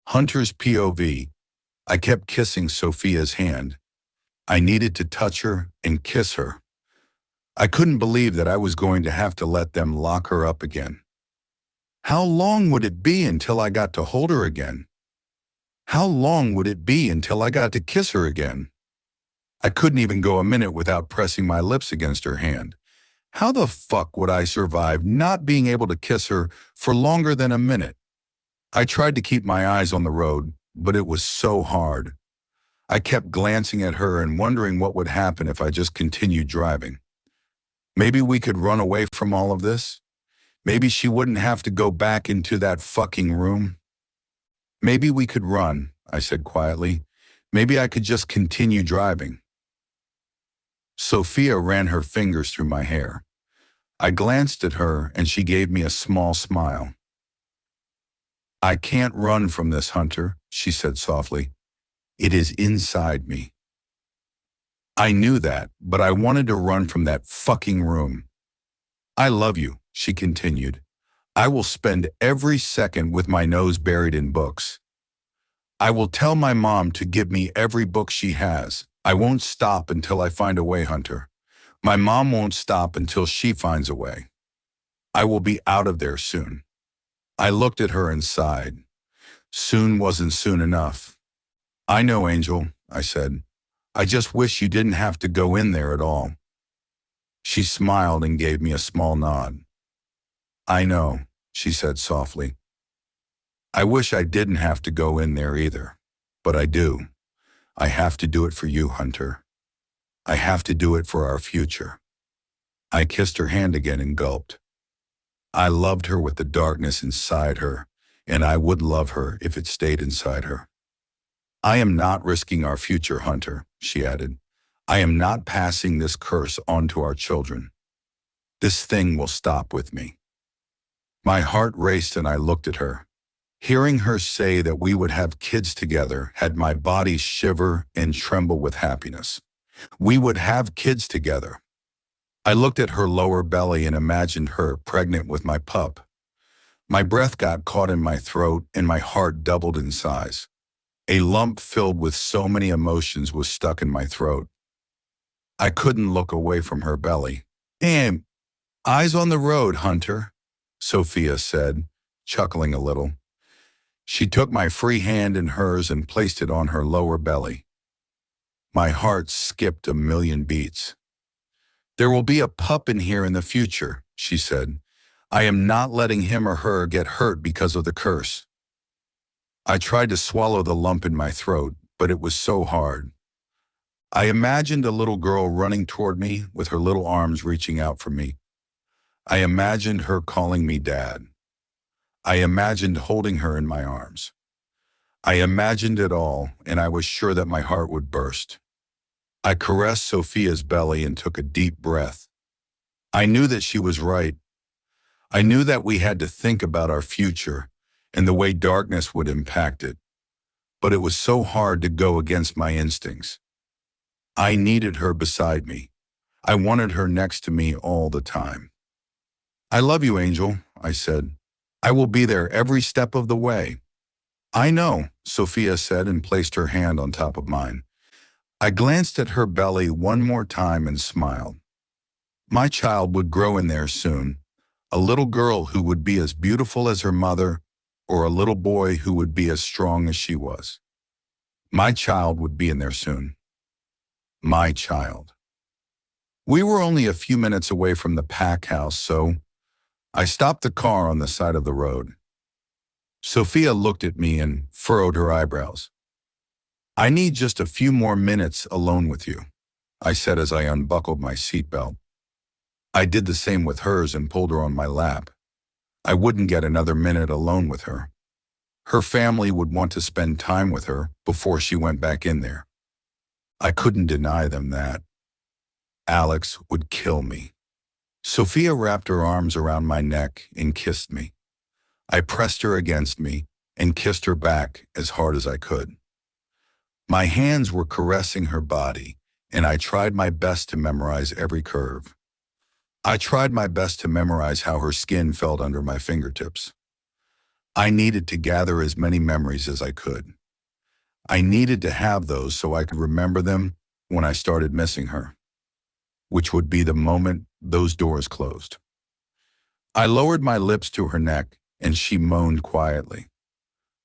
Hunter's POV. I kept kissing Sophia's hand. I needed to touch her and kiss her. I couldn't believe that I was going to have to let them lock her up again. How long would it be until I got to hold her again? How long would it be until I got to kiss her again? I couldn't even go a minute without pressing my lips against her hand. How the fuck would I survive not being able to kiss her for longer than a minute? I tried to keep my eyes on the road, but it was so hard. I kept glancing at her and wondering what would happen if I just continued driving. Maybe we could run away from all of this? Maybe she wouldn't have to go back into that fucking room? Maybe we could run, I said quietly. Maybe I could just continue driving. Sophia ran her fingers through my hair. I glanced at her and she gave me a small smile. I can't run from this, Hunter, she said softly. It is inside me. I knew that, but I wanted to run from that fucking room. I love you, she continued. I will spend every second with my nose buried in books. I will tell my mom to give me every book she has. I won't stop until I find a way, Hunter. My mom won't stop until she finds a way. I will be out of there soon. I looked at her and sighed. Soon wasn't soon enough. I know, Angel, I said. I just wish you didn't have to go in there at all. She smiled and gave me a small nod. I know, she said softly. I wish I didn't have to go in there either, but I do. I have to do it for you, Hunter. I have to do it for our future. I kissed her hand again and gulped. I loved her with the darkness inside her, and I would love her if it stayed inside her. I am not risking our future, Hunter, she added. I am not passing this curse on to our children. This thing will stop with me. My heart raced and I looked at her. Hearing her say that we would have kids together had my body shiver and tremble with happiness. We would have kids together. I looked at her lower belly and imagined her pregnant with my pup. My breath got caught in my throat and my heart doubled in size. A lump filled with so many emotions was stuck in my throat. I couldn't look away from her belly. Damn, eyes on the road, Hunter, Sophia said, chuckling a little. She took my free hand in hers and placed it on her lower belly. My heart skipped a million beats. There will be a pup in here in the future, she said. I am not letting him or her get hurt because of the curse. I tried to swallow the lump in my throat, but it was so hard. I imagined a little girl running toward me with her little arms reaching out for me. I imagined her calling me Dad. I imagined holding her in my arms. I imagined it all, and I was sure that my heart would burst. I caressed Sophia's belly and took a deep breath. I knew that she was right. I knew that we had to think about our future and the way darkness would impact it. But it was so hard to go against my instincts. I needed her beside me. I wanted her next to me all the time. I love you, Angel, I said. I will be there every step of the way. I know, Sophia said and placed her hand on top of mine. I glanced at her belly one more time and smiled. My child would grow in there soon, a little girl who would be as beautiful as her mother, or a little boy who would be as strong as she was. My child would be in there soon. My child. We were only a few minutes away from the pack house, so I stopped the car on the side of the road. Sophia looked at me and furrowed her eyebrows. I need just a few more minutes alone with you, I said as I unbuckled my seatbelt. I did the same with hers and pulled her on my lap. I wouldn't get another minute alone with her. Her family would want to spend time with her before she went back in there. I couldn't deny them that. Alex would kill me. Sophia wrapped her arms around my neck and kissed me. I pressed her against me and kissed her back as hard as I could. My hands were caressing her body, and I tried my best to memorize every curve. I tried my best to memorize how her skin felt under my fingertips. I needed to gather as many memories as I could. I needed to have those so I could remember them when I started missing her, which would be the moment those doors closed. I lowered my lips to her neck, and she moaned quietly.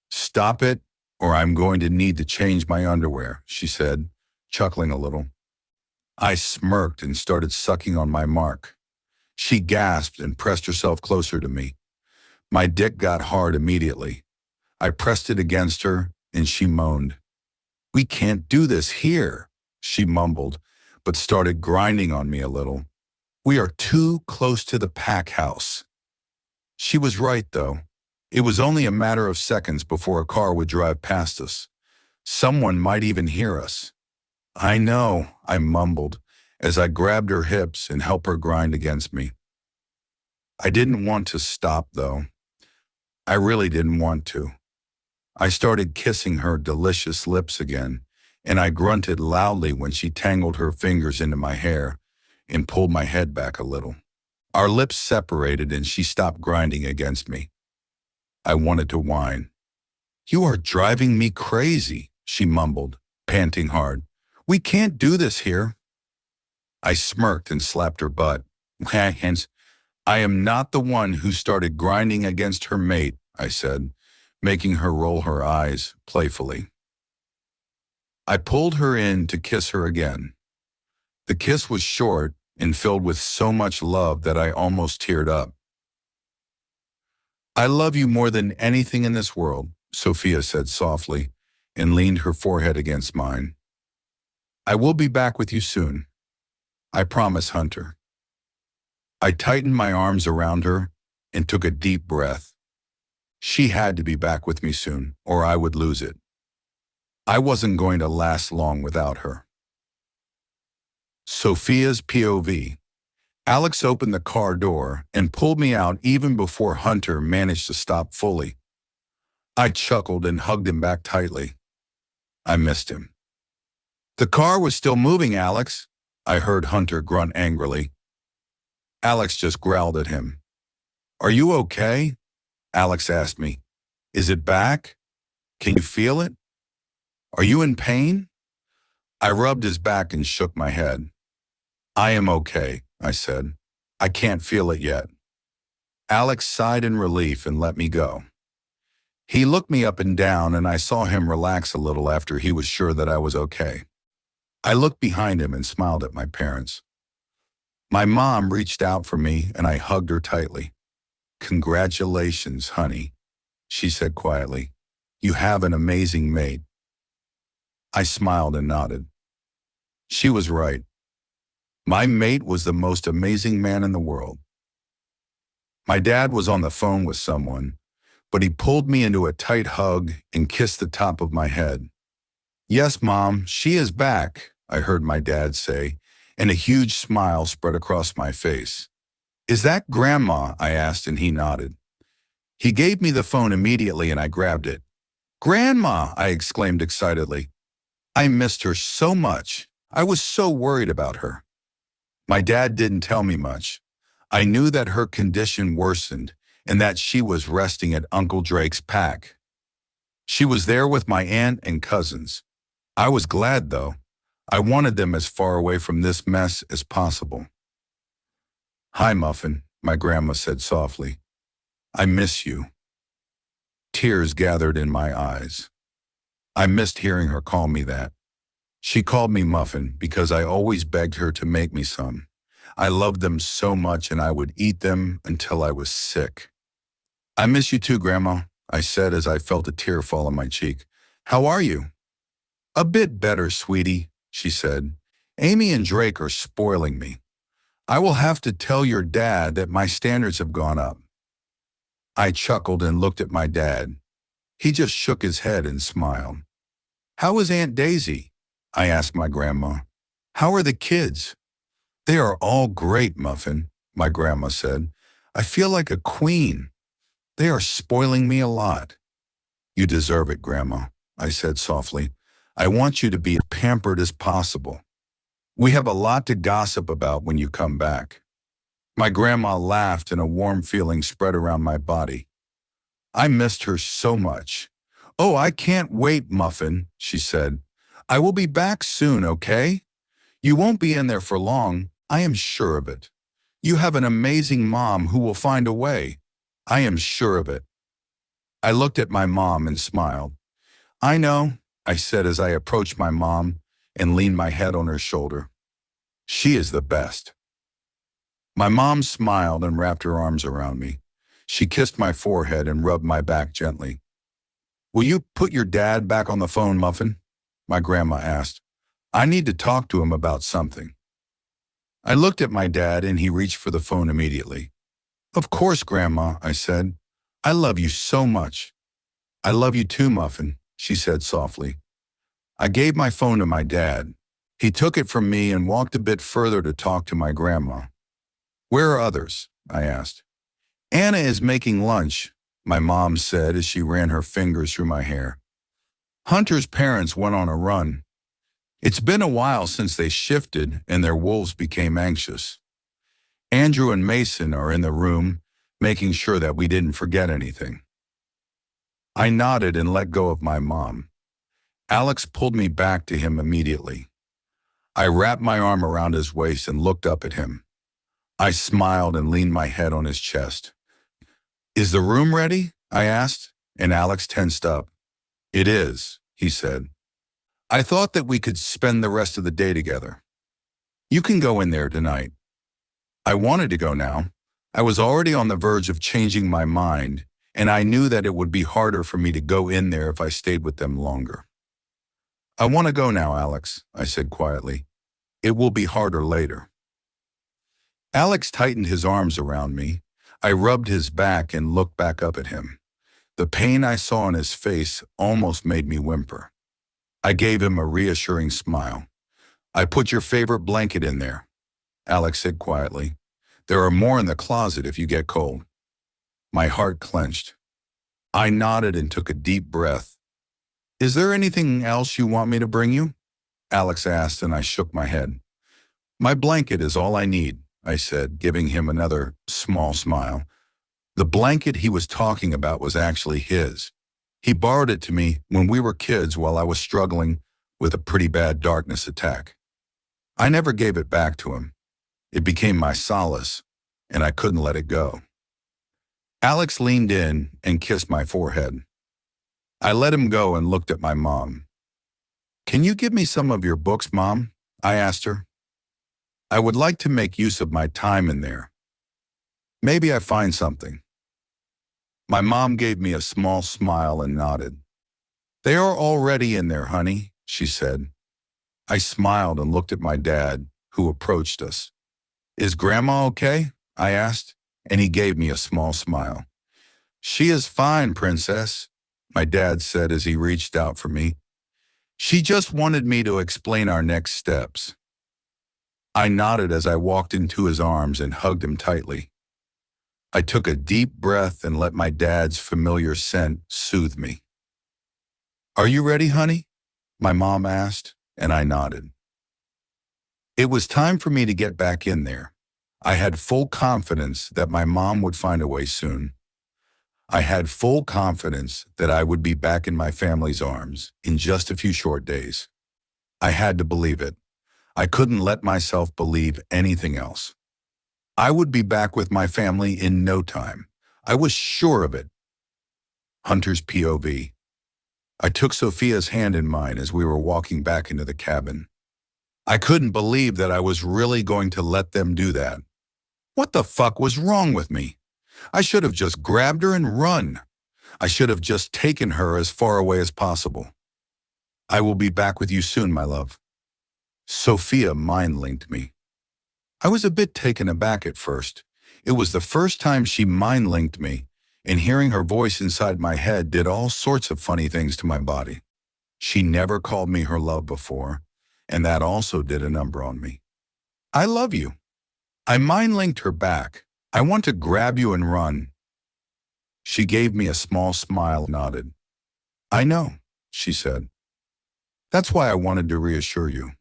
"Stop it, or I'm going to need to change my underwear," she said, chuckling a little. I smirked and started sucking on my mark. She gasped and pressed herself closer to me. My dick got hard immediately. I pressed it against her, and she moaned. "We can't do this here," she mumbled, but started grinding on me a little. "We are too close to the pack house." She was right, though. It was only a matter of seconds before a car would drive past us. Someone might even hear us. "I know," I mumbled as I grabbed her hips and helped her grind against me. I didn't want to stop, though. I really didn't want to. I started kissing her delicious lips again, and I grunted loudly when she tangled her fingers into my hair and pulled my head back a little. Our lips separated and she stopped grinding against me. I wanted to whine. "You are driving me crazy," she mumbled, panting hard. "We can't do this here." I smirked and slapped her butt. "Hence, I am not the one who started grinding against her mate," I said, making her roll her eyes playfully. I pulled her in to kiss her again. The kiss was short and filled with so much love that I almost teared up. "I love you more than anything in this world," Sophia said softly and leaned her forehead against mine. "I will be back with you soon. I promise, Hunter." I tightened my arms around her and took a deep breath. She had to be back with me soon, or I would lose it. I wasn't going to last long without her. Sophia's POV. Alex opened the car door and pulled me out even before Hunter managed to stop fully. I chuckled and hugged him back tightly. I missed him. "The car was still moving, Alex," I heard Hunter grunt angrily. Alex just growled at him. "Are you okay?" Alex asked me. "Is it back? Can you feel it? Are you in pain?" I rubbed his back and shook my head. "I am okay," I said. "I can't feel it yet." Alex sighed in relief and let me go. He looked me up and down, and I saw him relax a little after he was sure that I was okay. I looked behind him and smiled at my parents. My mom reached out for me, and I hugged her tightly. "Congratulations, honey," she said quietly. "You have an amazing mate." I smiled and nodded. She was right. My mate was the most amazing man in the world. My dad was on the phone with someone, but he pulled me into a tight hug and kissed the top of my head. "Yes, Mom, she is back," I heard my dad say, and a huge smile spread across my face. "Is that Grandma?" I asked, and he nodded. He gave me the phone immediately, and I grabbed it. "Grandma!" I exclaimed excitedly. I missed her so much. I was so worried about her. My dad didn't tell me much. I knew that her condition worsened and that she was resting at Uncle Drake's pack. She was there with my aunt and cousins. I was glad, though. I wanted them as far away from this mess as possible. "Hi, Muffin," my grandma said softly. "I miss you." Tears gathered in my eyes. I missed hearing her call me that. She called me Muffin because I always begged her to make me some. I loved them so much, and I would eat them until I was sick. "I miss you too, Grandma," I said as I felt a tear fall on my cheek. "How are you?" "A bit better, sweetie," she said. "Amy and Drake are spoiling me. I will have to tell your dad that my standards have gone up." I chuckled and looked at my dad. He just shook his head and smiled. "How is Aunt Daisy?" I asked my grandma. "How are the kids?" "They are all great, Muffin," my grandma said. "I feel like a queen. They are spoiling me a lot." "You deserve it, Grandma," I said softly. "I want you to be as pampered as possible. We have a lot to gossip about when you come back." My grandma laughed, and a warm feeling spread around my body. I missed her so much. Oh, I can't wait, Muffin, she said. I will be back soon, okay? You won't be in there for long, I am sure of it. You have an amazing mom who will find a way. I am sure of it. I looked at my mom and smiled. I know, I said as I approached my mom and leaned my head on her shoulder. She is the best. My mom smiled and wrapped her arms around me. She kissed my forehead and rubbed my back gently. Will you put your dad back on the phone, Muffin? My grandma asked. I need to talk to him about something. I looked at my dad and he reached for the phone immediately. Of course, Grandma, I said. I love you so much. I love you too, Muffin, she said softly. I gave my phone to my dad. He took it from me and walked a bit further to talk to my grandma. Where are others? I asked. Anna is making lunch, my mom said as she ran her fingers through my hair. Hunter's parents went on a run. It's been a while since they shifted and their wolves became anxious. Andrew and Mason are in the room, making sure that we didn't forget anything. I nodded and let go of my mom. Alex pulled me back to him immediately. I wrapped my arm around his waist and looked up at him. I smiled and leaned my head on his chest. Is the room ready? I asked, and Alex tensed up. It is, he said. I thought that we could spend the rest of the day together. You can go in there tonight. I wanted to go now. I was already on the verge of changing my mind, and I knew that it would be harder for me to go in there if I stayed with them longer. I want to go now, Alex, I said quietly. It will be harder later. Alex tightened his arms around me. I rubbed his back and looked back up at him. The pain I saw on his face almost made me whimper. I gave him a reassuring smile. I put your favorite blanket in there, Alex said quietly. There are more in the closet if you get cold. My heart clenched. I nodded and took a deep breath. Is there anything else you want me to bring you? Alex asked, and I shook my head. My blanket is all I need, I said, giving him another small smile. The blanket he was talking about was actually his. He borrowed it to me when we were kids while I was struggling with a pretty bad darkness attack. I never gave it back to him. It became my solace, and I couldn't let it go. Alex leaned in and kissed my forehead. I let him go and looked at my mom. Can you give me some of your books, Mom? I asked her. I would like to make use of my time in there. Maybe I find something. My mom gave me a small smile and nodded. They are already in there, honey, she said. I smiled and looked at my dad, who approached us. Is Grandma okay? I asked, and he gave me a small smile. She is fine, Princess, my dad said as he reached out for me. She just wanted me to explain our next steps. I nodded as I walked into his arms and hugged him tightly. I took a deep breath and let my dad's familiar scent soothe me. Are you ready, honey? My mom asked, and I nodded. It was time for me to get back in there. I had full confidence that my mom would find a way soon. I had full confidence that I would be back in my family's arms in just a few short days. I had to believe it. I couldn't let myself believe anything else. I would be back with my family in no time. I was sure of it. Hunter's POV. I took Sophia's hand in mine as we were walking back into the cabin. I couldn't believe that I was really going to let them do that. What the fuck was wrong with me? I should have just grabbed her and run. I should have just taken her as far away as possible. I will be back with you soon, my love. Sophia mind-linked me. I was a bit taken aback at first. It was the first time she mind-linked me, and hearing her voice inside my head did all sorts of funny things to my body. She never called me her love before, and that also did a number on me. I love you. I mind-linked her back. I want to grab you and run. She gave me a small smile and nodded. I know, she said. That's why I wanted to reassure you.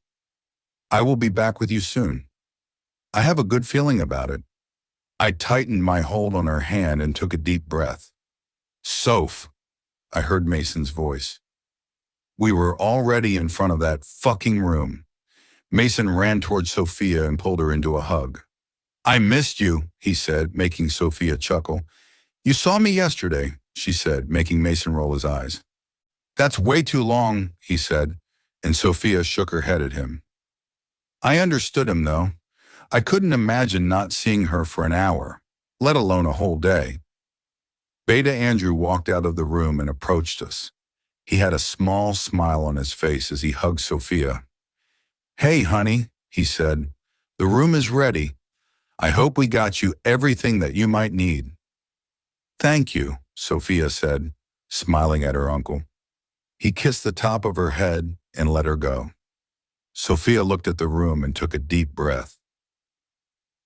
I will be back with you soon. I have a good feeling about it. I tightened my hold on her hand and took a deep breath. Soph, I heard Mason's voice. We were already in front of that fucking room. Mason ran toward Sophia and pulled her into a hug. I missed you, he said, making Sophia chuckle. You saw me yesterday, she said, making Mason roll his eyes. That's way too long, he said, and Sophia shook her head at him. I understood him, though. I couldn't imagine not seeing her for an hour, let alone a whole day. Beta Andrew walked out of the room and approached us. He had a small smile on his face as he hugged Sophia. Hey, honey, he said. The room is ready. I hope we got you everything that you might need. Thank you, Sophia said, smiling at her uncle. He kissed the top of her head and let her go. Sophia looked at the room and took a deep breath.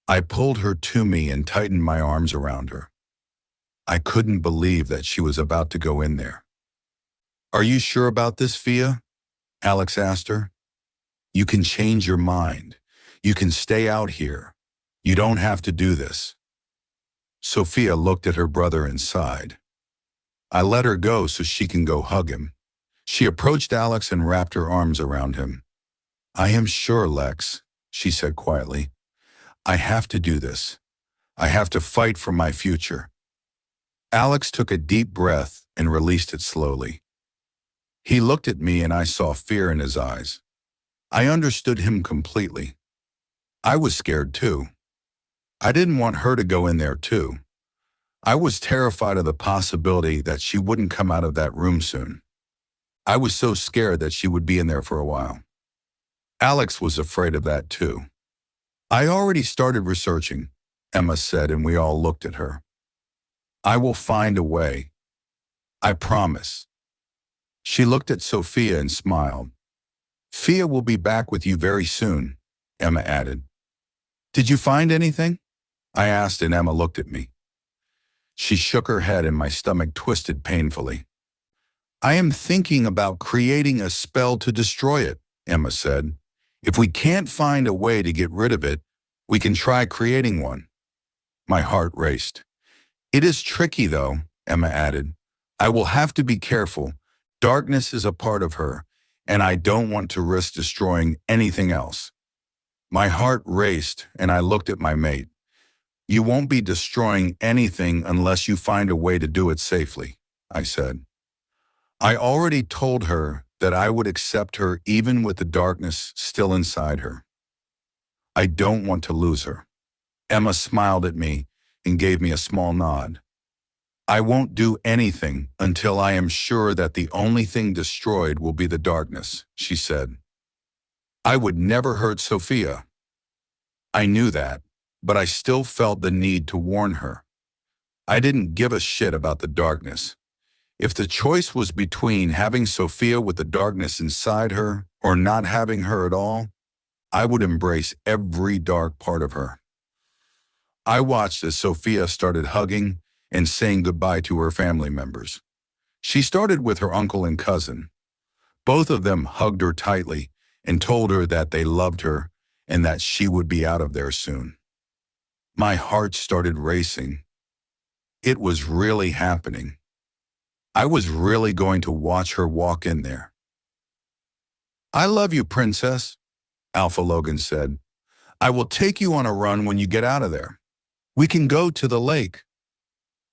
I pulled her to me and tightened my arms around her. I couldn't believe that she was about to go in there. Are you sure about this, Fia? Alex asked her. You can change your mind. You can stay out here. You don't have to do this. Sophia looked at her brother and sighed. I let her go so she can go hug him. She approached Alex and wrapped her arms around him. I am sure, Lex, she said quietly. I have to do this. I have to fight for my future. Alex took a deep breath and released it slowly. He looked at me and I saw fear in his eyes. I understood him completely. I was scared too. I didn't want her to go in there too. I was terrified of the possibility that she wouldn't come out of that room soon. I was so scared that she would be in there for a while. Alex was afraid of that too. I already started researching, Emma said, and we all looked at her. I will find a way. I promise. She looked at Sophia and smiled. Fia will be back with you very soon, Emma added. Did you find anything? I asked and Emma looked at me. She shook her head and my stomach twisted painfully. I am thinking about creating a spell to destroy it, Emma said. If we can't find a way to get rid of it, we can try creating one. My heart raced. It is tricky though, Emma added. I will have to be careful. Darkness is a part of her, and I don't want to risk destroying anything else. My heart raced and I looked at my mate. You won't be destroying anything unless you find a way to do it safely, I said. I already told her that I would accept her even with the darkness still inside her. I don't want to lose her. Emma smiled at me and gave me a small nod. I won't do anything until I am sure that the only thing destroyed will be the darkness, she said. I would never hurt Sophia. I knew that, but I still felt the need to warn her. I didn't give a shit about the darkness. If the choice was between having Sophia with the darkness inside her or not having her at all, I would embrace every dark part of her. I watched as Sophia started hugging and saying goodbye to her family members. She started with her uncle and cousin. Both of them hugged her tightly and told her that they loved her and that she would be out of there soon. My heart started racing. It was really happening. I was really going to watch her walk in there. I love you, Princess, Alpha Logan said. I will take you on a run when you get out of there. We can go to the lake.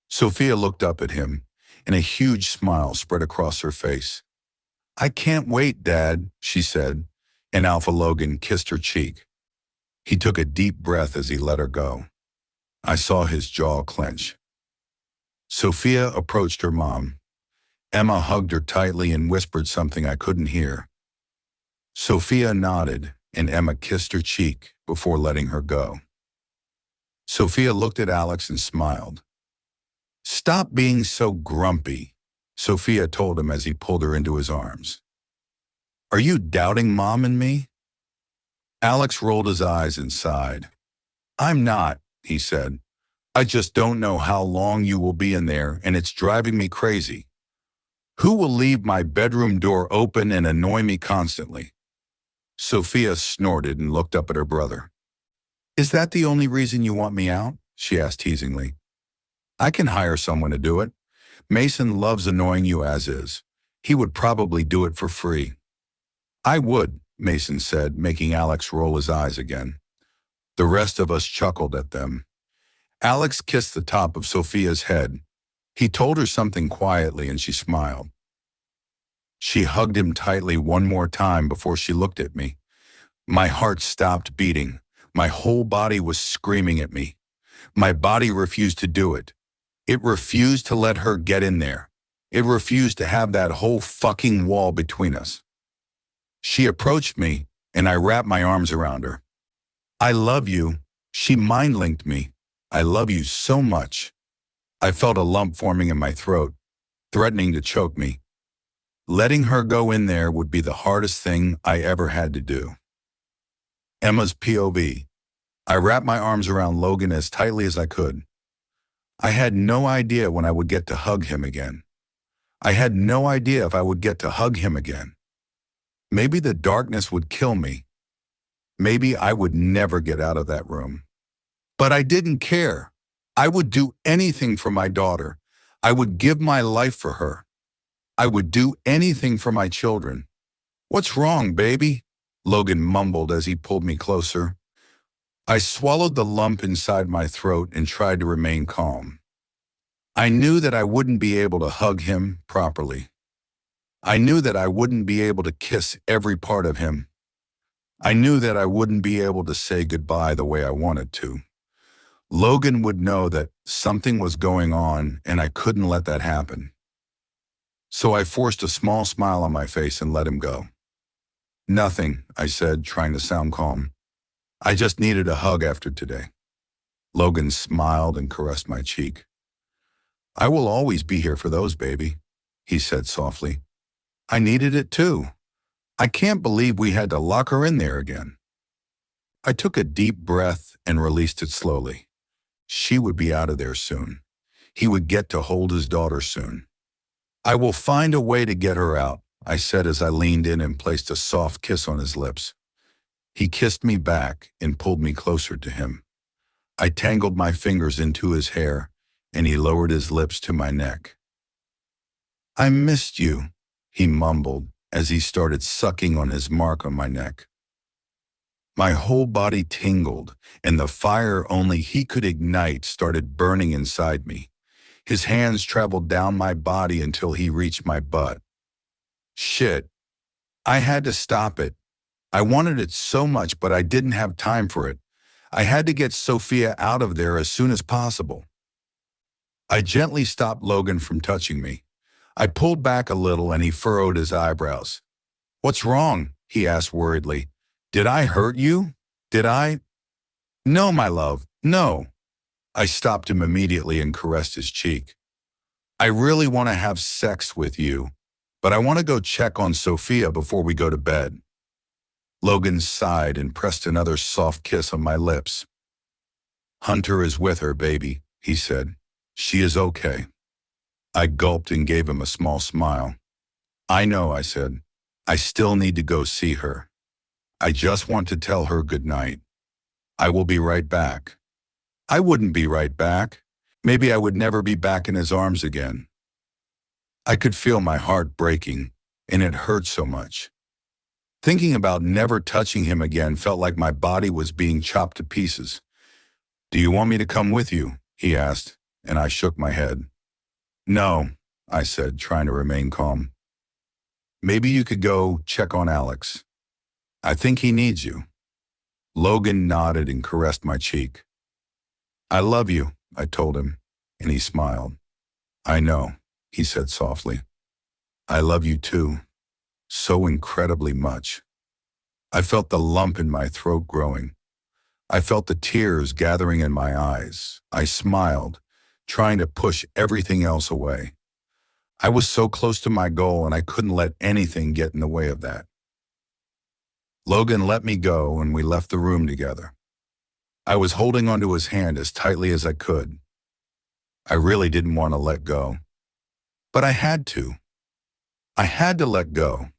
Sophia looked up at him, and a huge smile spread across her face. I can't wait, Dad, she said, and Alpha Logan kissed her cheek. He took a deep breath as he let her go. I saw his jaw clench. Sophia approached her mom. Emma hugged her tightly and whispered something I couldn't hear. Sophia nodded, and Emma kissed her cheek before letting her go. Sophia looked at Alex and smiled. Stop being so grumpy, Sophia told him as he pulled her into his arms. Are you doubting Mom and me? Alex rolled his eyes and sighed. I'm not, he said. I just don't know how long you will be in there, and it's driving me crazy. Who will leave my bedroom door open and annoy me constantly? Sophia snorted and looked up at her brother. Is that the only reason you want me out? She asked teasingly. I can hire someone to do it. Mason loves annoying you as is. He would probably do it for free. I would, Mason said, making Alex roll his eyes again. The rest of us chuckled at them. Alex kissed the top of Sophia's head. He told her something quietly and she smiled. She hugged him tightly one more time before she looked at me. My heart stopped beating. My whole body was screaming at me. My body refused to do it. It refused to let her get in there. It refused to have that whole fucking wall between us. She approached me, and I wrapped my arms around her. I love you. She mind-linked me. I love you so much. I felt a lump forming in my throat, threatening to choke me. Letting her go in there would be the hardest thing I ever had to do. Emma's POV. I wrapped my arms around Logan as tightly as I could. I had no idea when I would get to hug him again. I had no idea if I would get to hug him again. Maybe the darkness would kill me. Maybe I would never get out of that room. But I didn't care. I would do anything for my daughter. I would give my life for her. I would do anything for my children. What's wrong, baby? Logan mumbled as he pulled me closer. I swallowed the lump inside my throat and tried to remain calm. I knew that I wouldn't be able to hug him properly. I knew that I wouldn't be able to kiss every part of him. I knew that I wouldn't be able to say goodbye the way I wanted to. Logan would know that something was going on and I couldn't let that happen. So I forced a small smile on my face and let him go. Nothing, I said, trying to sound calm. I just needed a hug after today. Logan smiled and caressed my cheek. I will always be here for those, baby, he said softly. I needed it too. I can't believe we had to lock her in there again. I took a deep breath and released it slowly. She would be out of there soon. He would get to hold his daughter soon. I will find a way to get her out, I said as I leaned in and placed a soft kiss on his lips. He kissed me back and pulled me closer to him. I tangled my fingers into his hair, and he lowered his lips to my neck. I missed you, he mumbled as he started sucking on his mark on my neck. My whole body tingled, and the fire only he could ignite started burning inside me. His hands traveled down my body until he reached my butt. Shit. I had to stop it. I wanted it so much, but I didn't have time for it. I had to get Sophia out of there as soon as possible. I gently stopped Logan from touching me. I pulled back a little and he furrowed his eyebrows. What's wrong? He asked worriedly. Did I hurt you? Did I? No, my love, no. I stopped him immediately and caressed his cheek. I really want to have sex with you, but I want to go check on Sophia before we go to bed. Logan sighed and pressed another soft kiss on my lips. Hunter is with her, baby, he said. She is okay. I gulped and gave him a small smile. I know, I said. I still need to go see her. I just want to tell her good night. I will be right back. I wouldn't be right back. Maybe I would never be back in his arms again. I could feel my heart breaking, and it hurt so much. Thinking about never touching him again felt like my body was being chopped to pieces. Do you want me to come with you? He asked, and I shook my head. No, I said, trying to remain calm. Maybe you could go check on Alex. I think he needs you. Logan nodded and caressed my cheek. I love you, I told him, and he smiled. I know, he said softly. I love you too, so incredibly much. I felt the lump in my throat growing. I felt the tears gathering in my eyes. I smiled, trying to push everything else away. I was so close to my goal and I couldn't let anything get in the way of that. Logan let me go and we left the room together. I was holding onto his hand as tightly as I could. I really didn't want to let go. But I had to. I had to let go.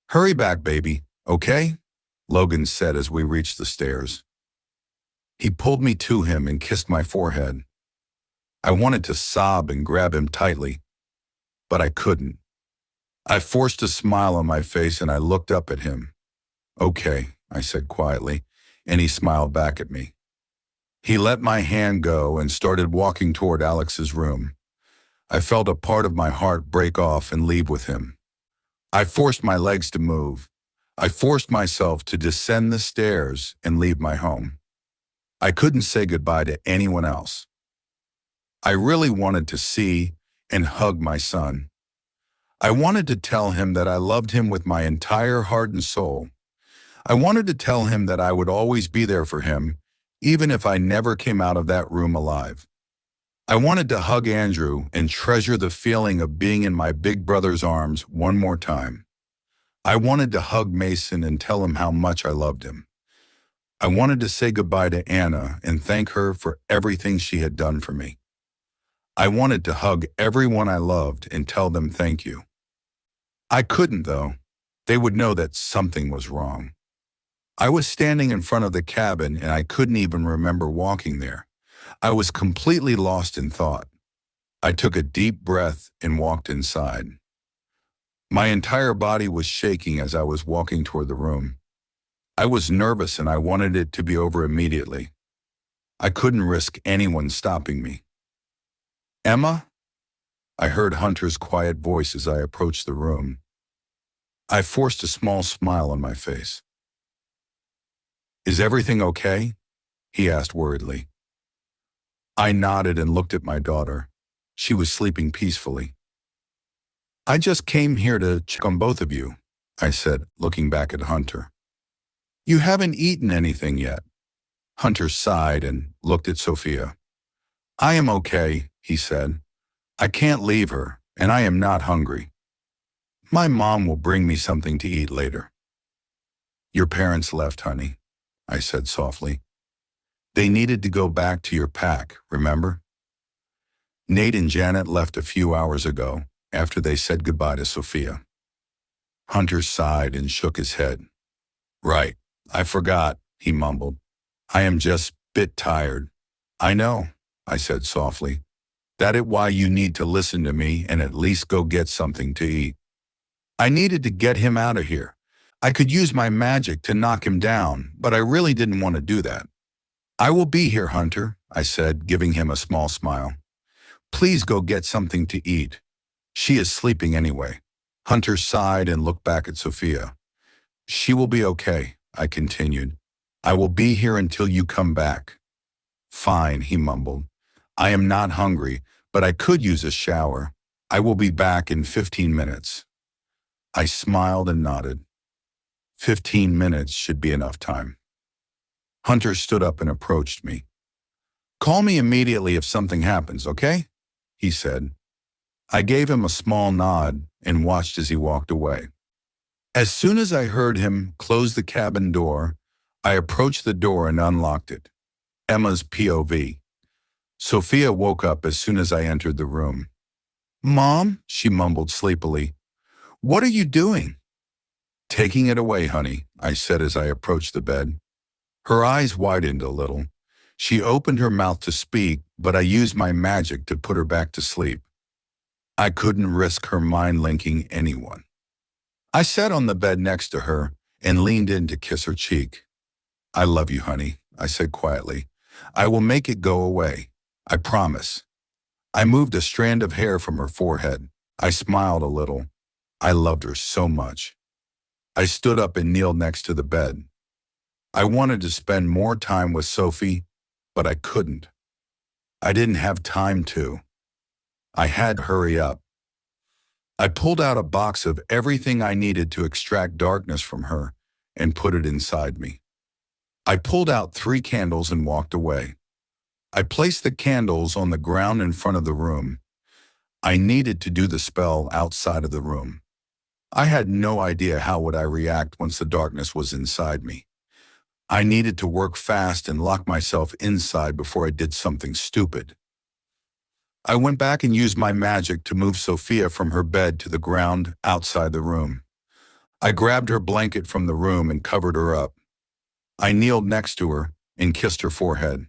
Hurry back, baby, okay? Logan said as we reached the stairs. He pulled me to him and kissed my forehead. I wanted to sob and grab him tightly, but I couldn't. I forced a smile on my face and I looked up at him. "Okay," I said quietly, and he smiled back at me. He let my hand go and started walking toward Alex's room. I felt a part of my heart break off and leave with him. I forced my legs to move. I forced myself to descend the stairs and leave my home. I couldn't say goodbye to anyone else. I really wanted to see and hug my son. I wanted to tell him that I loved him with my entire heart and soul. I wanted to tell him that I would always be there for him, even if I never came out of that room alive. I wanted to hug Andrew and treasure the feeling of being in my big brother's arms one more time. I wanted to hug Mason and tell him how much I loved him. I wanted to say goodbye to Anna and thank her for everything she had done for me. I wanted to hug everyone I loved and tell them thank you. I couldn't, though. They would know that something was wrong. I was standing in front of the cabin and I couldn't even remember walking there. I was completely lost in thought. I took a deep breath and walked inside. My entire body was shaking as I was walking toward the room. I was nervous and I wanted it to be over immediately. I couldn't risk anyone stopping me. "Emma?" I heard Hunter's quiet voice as I approached the room. I forced a small smile on my face. "Is everything okay?" he asked worriedly. I nodded and looked at my daughter. She was sleeping peacefully. "I just came here to check on both of you," I said, looking back at Hunter. "You haven't eaten anything yet." Hunter sighed and looked at Sophia. "I am okay," he said. "I can't leave her, and I am not hungry. My mom will bring me something to eat later." "Your parents left, honey," I said softly. "They needed to go back to your pack, remember? Nate and Janet left a few hours ago after they said goodbye to Sophia." Hunter sighed and shook his head. "Right, I forgot," he mumbled. "I am just a bit tired." "I know," I said softly. "That is why you need to listen to me and at least go get something to eat." I needed to get him out of here. I could use my magic to knock him down, but I really didn't want to do that. "I will be here, Hunter," I said, giving him a small smile. "Please go get something to eat. She is sleeping anyway." Hunter sighed and looked back at Sophia. "She will be okay," I continued. "I will be here until you come back." "Fine," he mumbled. "I am not hungry, but I could use a shower. I will be back in 15 minutes. I smiled and nodded. 15 minutes should be enough time. Hunter stood up and approached me. "Call me immediately if something happens, okay?" he said. I gave him a small nod and watched as he walked away. As soon as I heard him close the cabin door, I approached the door and unlocked it. Emma's POV. Sophia woke up as soon as I entered the room. "Mom," she mumbled sleepily. "What are you doing?" "Taking it away, honey," I said as I approached the bed. Her eyes widened a little. She opened her mouth to speak, but I used my magic to put her back to sleep. I couldn't risk her mind linking anyone. I sat on the bed next to her and leaned in to kiss her cheek. "I love you, honey," I said quietly. "I will make it go away. I promise." I moved a strand of hair from her forehead. I smiled a little. I loved her so much. I stood up and kneeled next to the bed. I wanted to spend more time with Sophie, but I couldn't. I didn't have time to. I had to hurry up. I pulled out a box of everything I needed to extract darkness from her and put it inside me. I pulled out 3 candles and walked away. I placed the candles on the ground in front of the room. I needed to do the spell outside of the room. I had no idea how would I react once the darkness was inside me. I needed to work fast and lock myself inside before I did something stupid. I went back and used my magic to move Sophia from her bed to the ground outside the room. I grabbed her blanket from the room and covered her up. I kneeled next to her and kissed her forehead.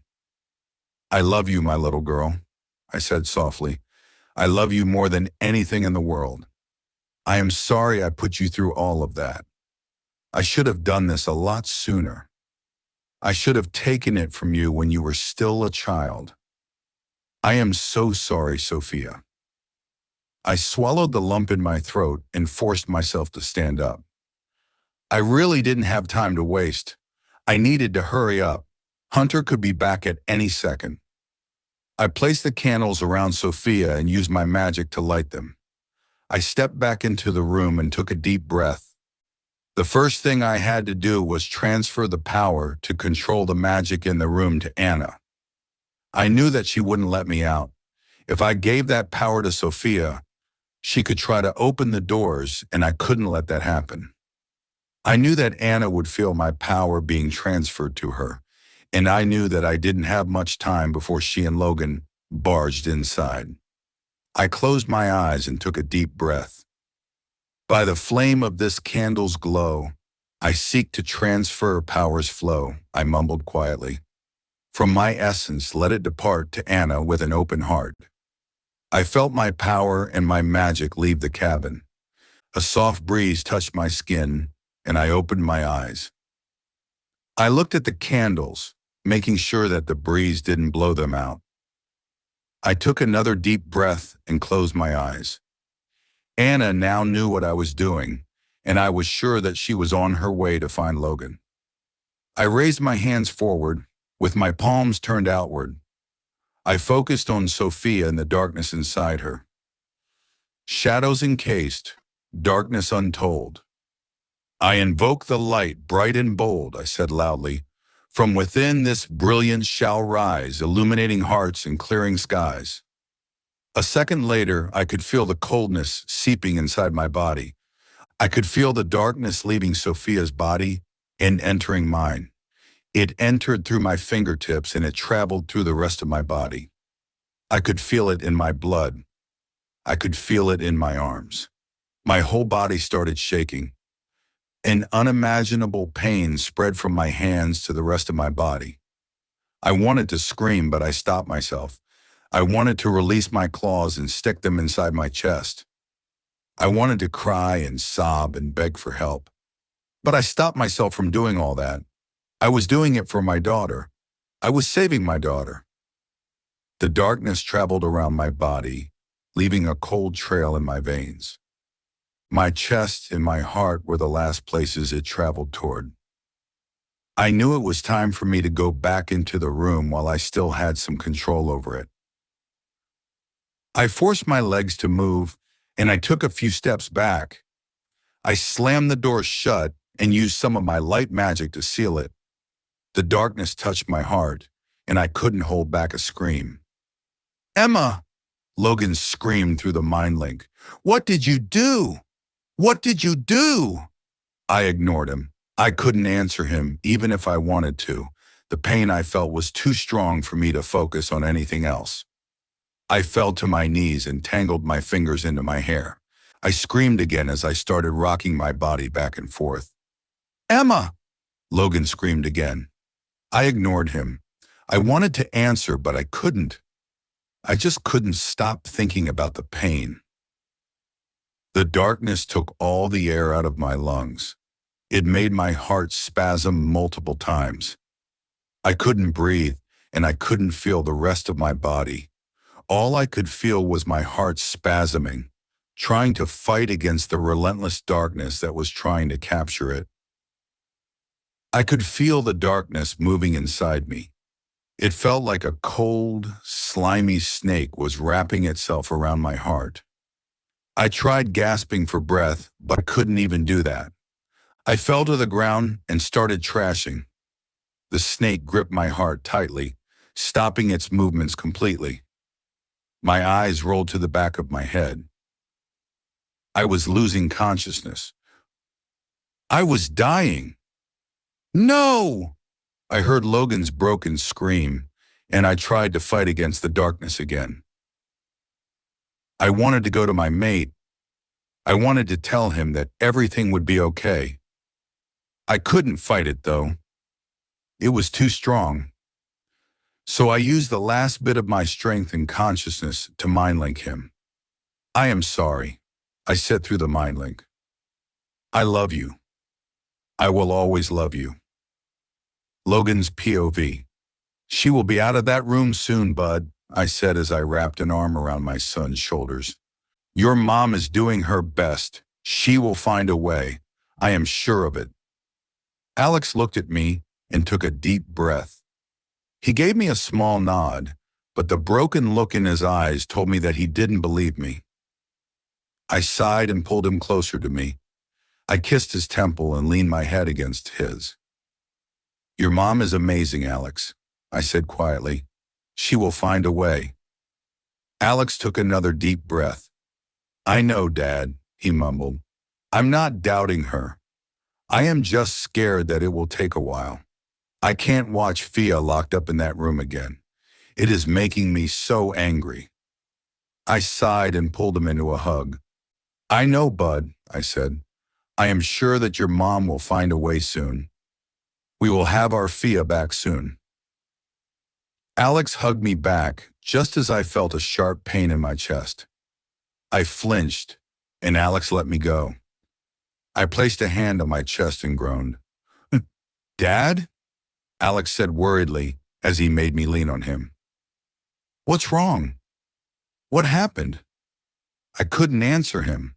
"I love you, my little girl," I said softly. I love you more than anything in the world. I am sorry I put you through all of that. I should have done this a lot sooner. I should have taken it from you when you were still a child. I am so sorry, Sophia. I swallowed the lump in my throat and forced myself to stand up. I really didn't have time to waste. I needed to hurry up. Hunter could be back at any second. I placed the candles around Sophia and used my magic to light them. I stepped back into the room and took a deep breath. The first thing I had to do was transfer the power to control the magic in the room to Anna. I knew that she wouldn't let me out. If I gave that power to Sophia, she could try to open the doors, and I couldn't let that happen. I knew that Anna would feel my power being transferred to her, and I knew that I didn't have much time before she and Logan barged inside. I closed my eyes and took a deep breath. By the flame of this candle's glow, I seek to transfer power's flow, I mumbled quietly. From my essence, let it depart to Anna with an open heart. I felt my power and my magic leave the cabin. A soft breeze touched my skin, and I opened my eyes. I looked at the candles, making sure that the breeze didn't blow them out. I took another deep breath and closed my eyes. Anna now knew what I was doing, and I was sure that she was on her way to find Logan. I raised my hands forward, with my palms turned outward. I focused on Sophia and the darkness inside her. Shadows encased, darkness untold. I invoke the light, bright and bold, I said loudly. From within this brilliance shall rise, illuminating hearts and clearing skies. A second later, I could feel the coldness seeping inside my body. I could feel the darkness leaving Sophia's body and entering mine. It entered through my fingertips and it traveled through the rest of my body. I could feel it in my blood. I could feel it in my arms. My whole body started shaking. An unimaginable pain spread from my hands to the rest of my body. I wanted to scream, but I stopped myself. I wanted to release my claws and stick them inside my chest. I wanted to cry and sob and beg for help. But I stopped myself from doing all that. I was doing it for my daughter. I was saving my daughter. The darkness traveled around my body, leaving a cold trail in my veins. My chest and my heart were the last places it traveled toward. I knew it was time for me to go back into the room while I still had some control over it. I forced my legs to move, and I took a few steps back. I slammed the door shut and used some of my light magic to seal it. The darkness touched my heart, and I couldn't hold back a scream. "Emma!" Logan screamed through the mind link. "What did you do? What did you do?" I ignored him. I couldn't answer him, even if I wanted to. The pain I felt was too strong for me to focus on anything else. I fell to my knees and tangled my fingers into my hair. I screamed again as I started rocking my body back and forth. "Emma!" Logan screamed again. I ignored him. I wanted to answer, but I couldn't. I just couldn't stop thinking about the pain. The darkness took all the air out of my lungs. It made my heart spasm multiple times. I couldn't breathe, and I couldn't feel the rest of my body. All I could feel was my heart spasming, trying to fight against the relentless darkness that was trying to capture it. I could feel the darkness moving inside me. It felt like a cold, slimy snake was wrapping itself around my heart. I tried gasping for breath, but couldn't even do that. I fell to the ground and started trashing. The snake gripped my heart tightly, stopping its movements completely. My eyes rolled to the back of my head. I was losing consciousness. I was dying. "No!" I heard Logan's broken scream, and I tried to fight against the darkness again. I wanted to go to my mate. I wanted to tell him that everything would be okay. I couldn't fight it, though. It was too strong. So I used the last bit of my strength and consciousness to mind link him. I am sorry, I said through the mind link. I love you. I will always love you. Logan's POV. She will be out of that room soon, bud, I said as I wrapped an arm around my son's shoulders. Your mom is doing her best. She will find a way. I am sure of it. Alex looked at me and took a deep breath. He gave me a small nod, but the broken look in his eyes told me that he didn't believe me. I sighed and pulled him closer to me. I kissed his temple and leaned my head against his. Your mom is amazing, Alex, I said quietly. She will find a way. Alex took another deep breath. I know, Dad, he mumbled. I'm not doubting her. I am just scared that it will take a while. I can't watch Fia locked up in that room again. It is making me so angry. I sighed and pulled him into a hug. I know, Bud, I said. I am sure that your mom will find a way soon. We will have our Fia back soon. Alex hugged me back just as I felt a sharp pain in my chest. I flinched, and Alex let me go. I placed a hand on my chest and groaned. Dad? Alex said worriedly as he made me lean on him. What's wrong? What happened? I couldn't answer him.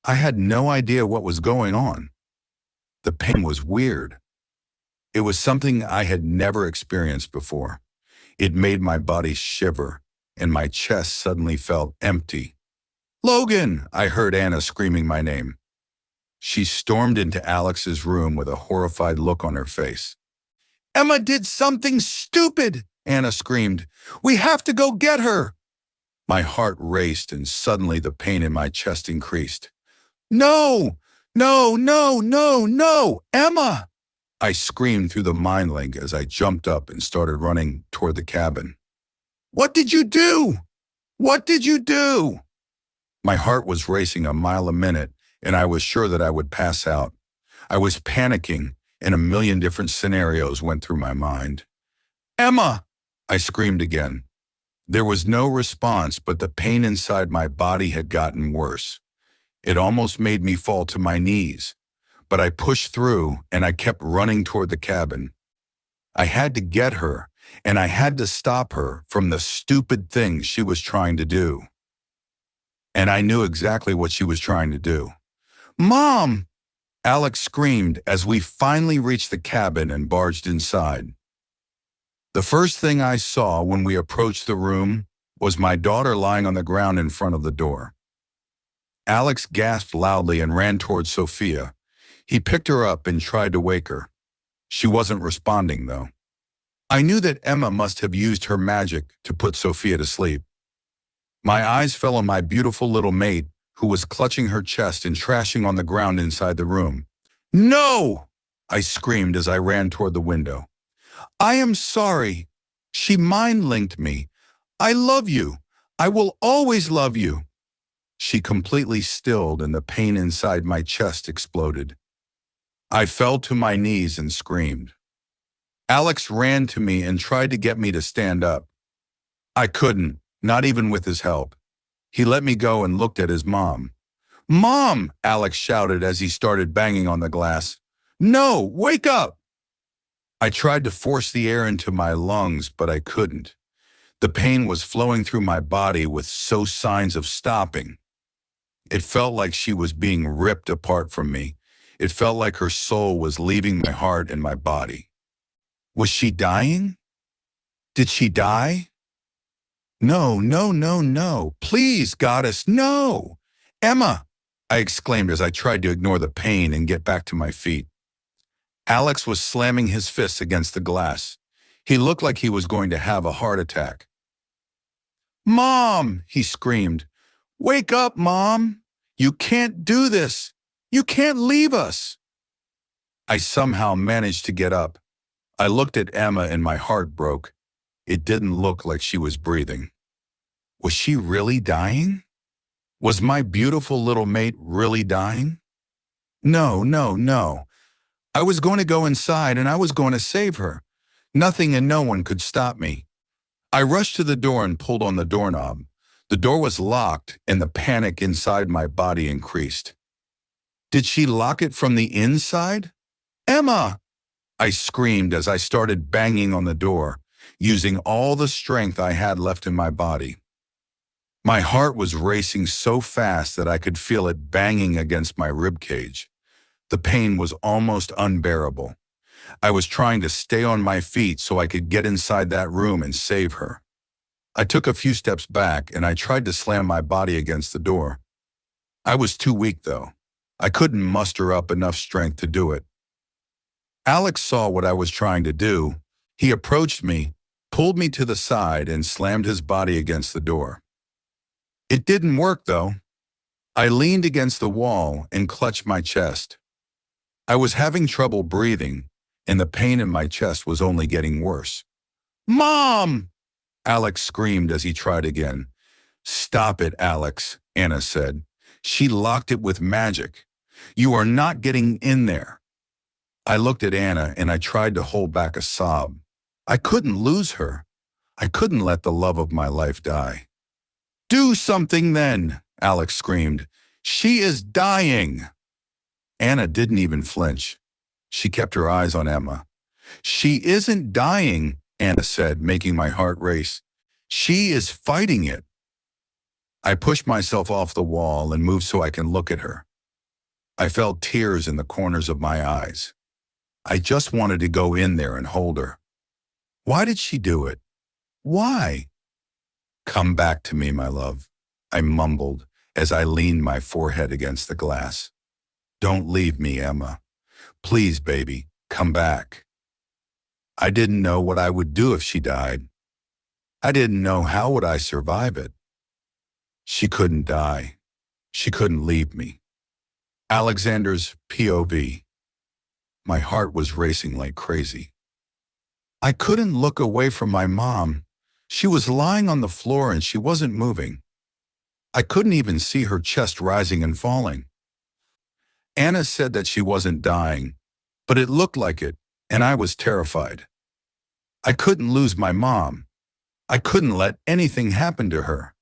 I had no idea what was going on. The pain was weird. It was something I had never experienced before. It made my body shiver, and my chest suddenly felt empty. Logan! I heard Anna screaming my name. She stormed into Alex's room with a horrified look on her face. Emma did something stupid, Anna screamed. We have to go get her. My heart raced and suddenly the pain in my chest increased. No, no, no, no, no, Emma! I screamed through the mind link as I jumped up and started running toward the cabin. What did you do? What did you do? My heart was racing a mile a minute, and I was sure that I would pass out. I was panicking, and a million different scenarios went through my mind. Emma! I screamed again. There was no response, but the pain inside my body had gotten worse. It almost made me fall to my knees, but I pushed through and I kept running toward the cabin. I had to get her, and I had to stop her from the stupid things she was trying to do. And I knew exactly what she was trying to do. Mom! Alex screamed as we finally reached the cabin and barged inside. The first thing I saw when we approached the room was my daughter lying on the ground in front of the door. Alex gasped loudly and ran towards Sophia. He picked her up and tried to wake her. She wasn't responding, though. I knew that Emma must have used her magic to put Sophia to sleep. My eyes fell on my beautiful little mate, who was clutching her chest and trashing on the ground inside the room. No! I screamed as I ran toward the window. I am sorry. She mind-linked me. I love you. I will always love you. She completely stilled and the pain inside my chest exploded. I fell to my knees and screamed. Alex ran to me and tried to get me to stand up. I couldn't, not even with his help. He let me go and looked at his mom. Mom! Alex shouted as he started banging on the glass. No, wake up! I tried to force the air into my lungs, but I couldn't. The pain was flowing through my body with no signs of stopping. It felt like she was being ripped apart from me. It felt like her soul was leaving my heart and my body. Was she dying? Did she die? No, no, no, no. Please, goddess, no. Emma, I exclaimed as I tried to ignore the pain and get back to my feet. Alex was slamming his fists against the glass. He looked like he was going to have a heart attack. Mom, he screamed. Wake up, Mom. You can't do this. You can't leave us. I somehow managed to get up. I looked at Emma and my heart broke. It didn't look like she was breathing. Was she really dying? Was my beautiful little mate really dying? No, no, no. I was going to go inside and I was going to save her. Nothing and no one could stop me. I rushed to the door and pulled on the doorknob. The door was locked, and the panic inside my body increased. Did she lock it from the inside? Emma! I screamed as I started banging on the door, using all the strength I had left in my body. My heart was racing so fast that I could feel it banging against my ribcage. The pain was almost unbearable. I was trying to stay on my feet so I could get inside that room and save her. I took a few steps back and I tried to slam my body against the door. I was too weak, though. I couldn't muster up enough strength to do it. Alex saw what I was trying to do. He approached me, pulled me to the side, and slammed his body against the door. It didn't work, though. I leaned against the wall and clutched my chest. I was having trouble breathing, and the pain in my chest was only getting worse. "Mom!" Alex screamed as he tried again. "Stop it, Alex," Anna said. "She locked it with magic. You are not getting in there." I looked at Anna and I tried to hold back a sob. I couldn't lose her. I couldn't let the love of my life die. "Do something then," Alex screamed. "She is dying." Anna didn't even flinch. She kept her eyes on Emma. "She isn't dying," Anna said, making my heart race. "She is fighting it." I pushed myself off the wall and moved so I can look at her. I felt tears in the corners of my eyes. I just wanted to go in there and hold her. Why did she do it? Why? "Come back to me, my love," I mumbled as I leaned my forehead against the glass. "Don't leave me, Emma. Please, baby, come back." I didn't know what I would do if she died. I didn't know how would I survive it. She couldn't die. She couldn't leave me. Alexander's POV. My heart was racing like crazy. I couldn't look away from my mom. She was lying on the floor and she wasn't moving. I couldn't even see her chest rising and falling. Anna said that she wasn't dying, but it looked like it, and I was terrified. I couldn't lose my mom. I couldn't let anything happen to her.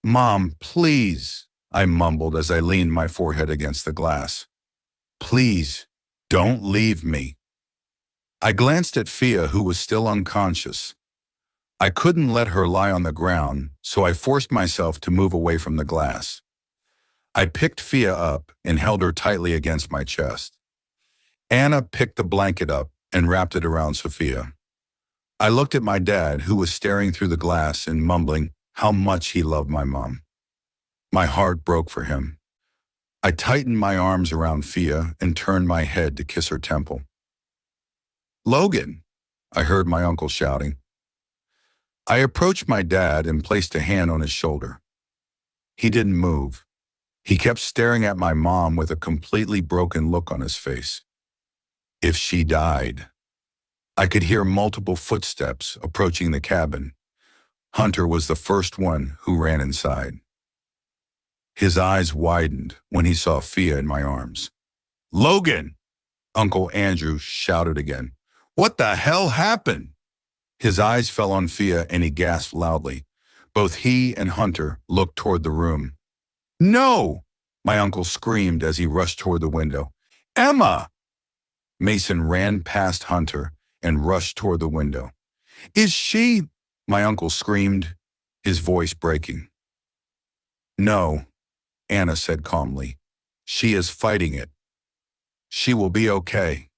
"Mom, please," I mumbled as I leaned my forehead against the glass. "Please, don't leave me." I glanced at Fia, who was still unconscious. I couldn't let her lie on the ground, so I forced myself to move away from the glass. I picked Fia up and held her tightly against my chest. Anna picked the blanket up and wrapped it around Sophia. I looked at my dad, who was staring through the glass and mumbling how much he loved my mom. My heart broke for him. I tightened my arms around Fia and turned my head to kiss her temple. "Logan," I heard my uncle shouting. I approached my dad and placed a hand on his shoulder. He didn't move. He kept staring at my mom with a completely broken look on his face. If she died. I could hear multiple footsteps approaching the cabin. Hunter was the first one who ran inside. His eyes widened when he saw Fia in my arms. "Logan!" Uncle Andrew shouted again. "What the hell happened?" His eyes fell on Fia and he gasped loudly. Both he and Hunter looked toward the room. "No!" my uncle screamed as he rushed toward the window. "Emma!" Mason ran past Hunter and rushed toward the window. "Is she?" my uncle screamed, his voice breaking. "No," Anna said calmly. "She is fighting it. She will be okay."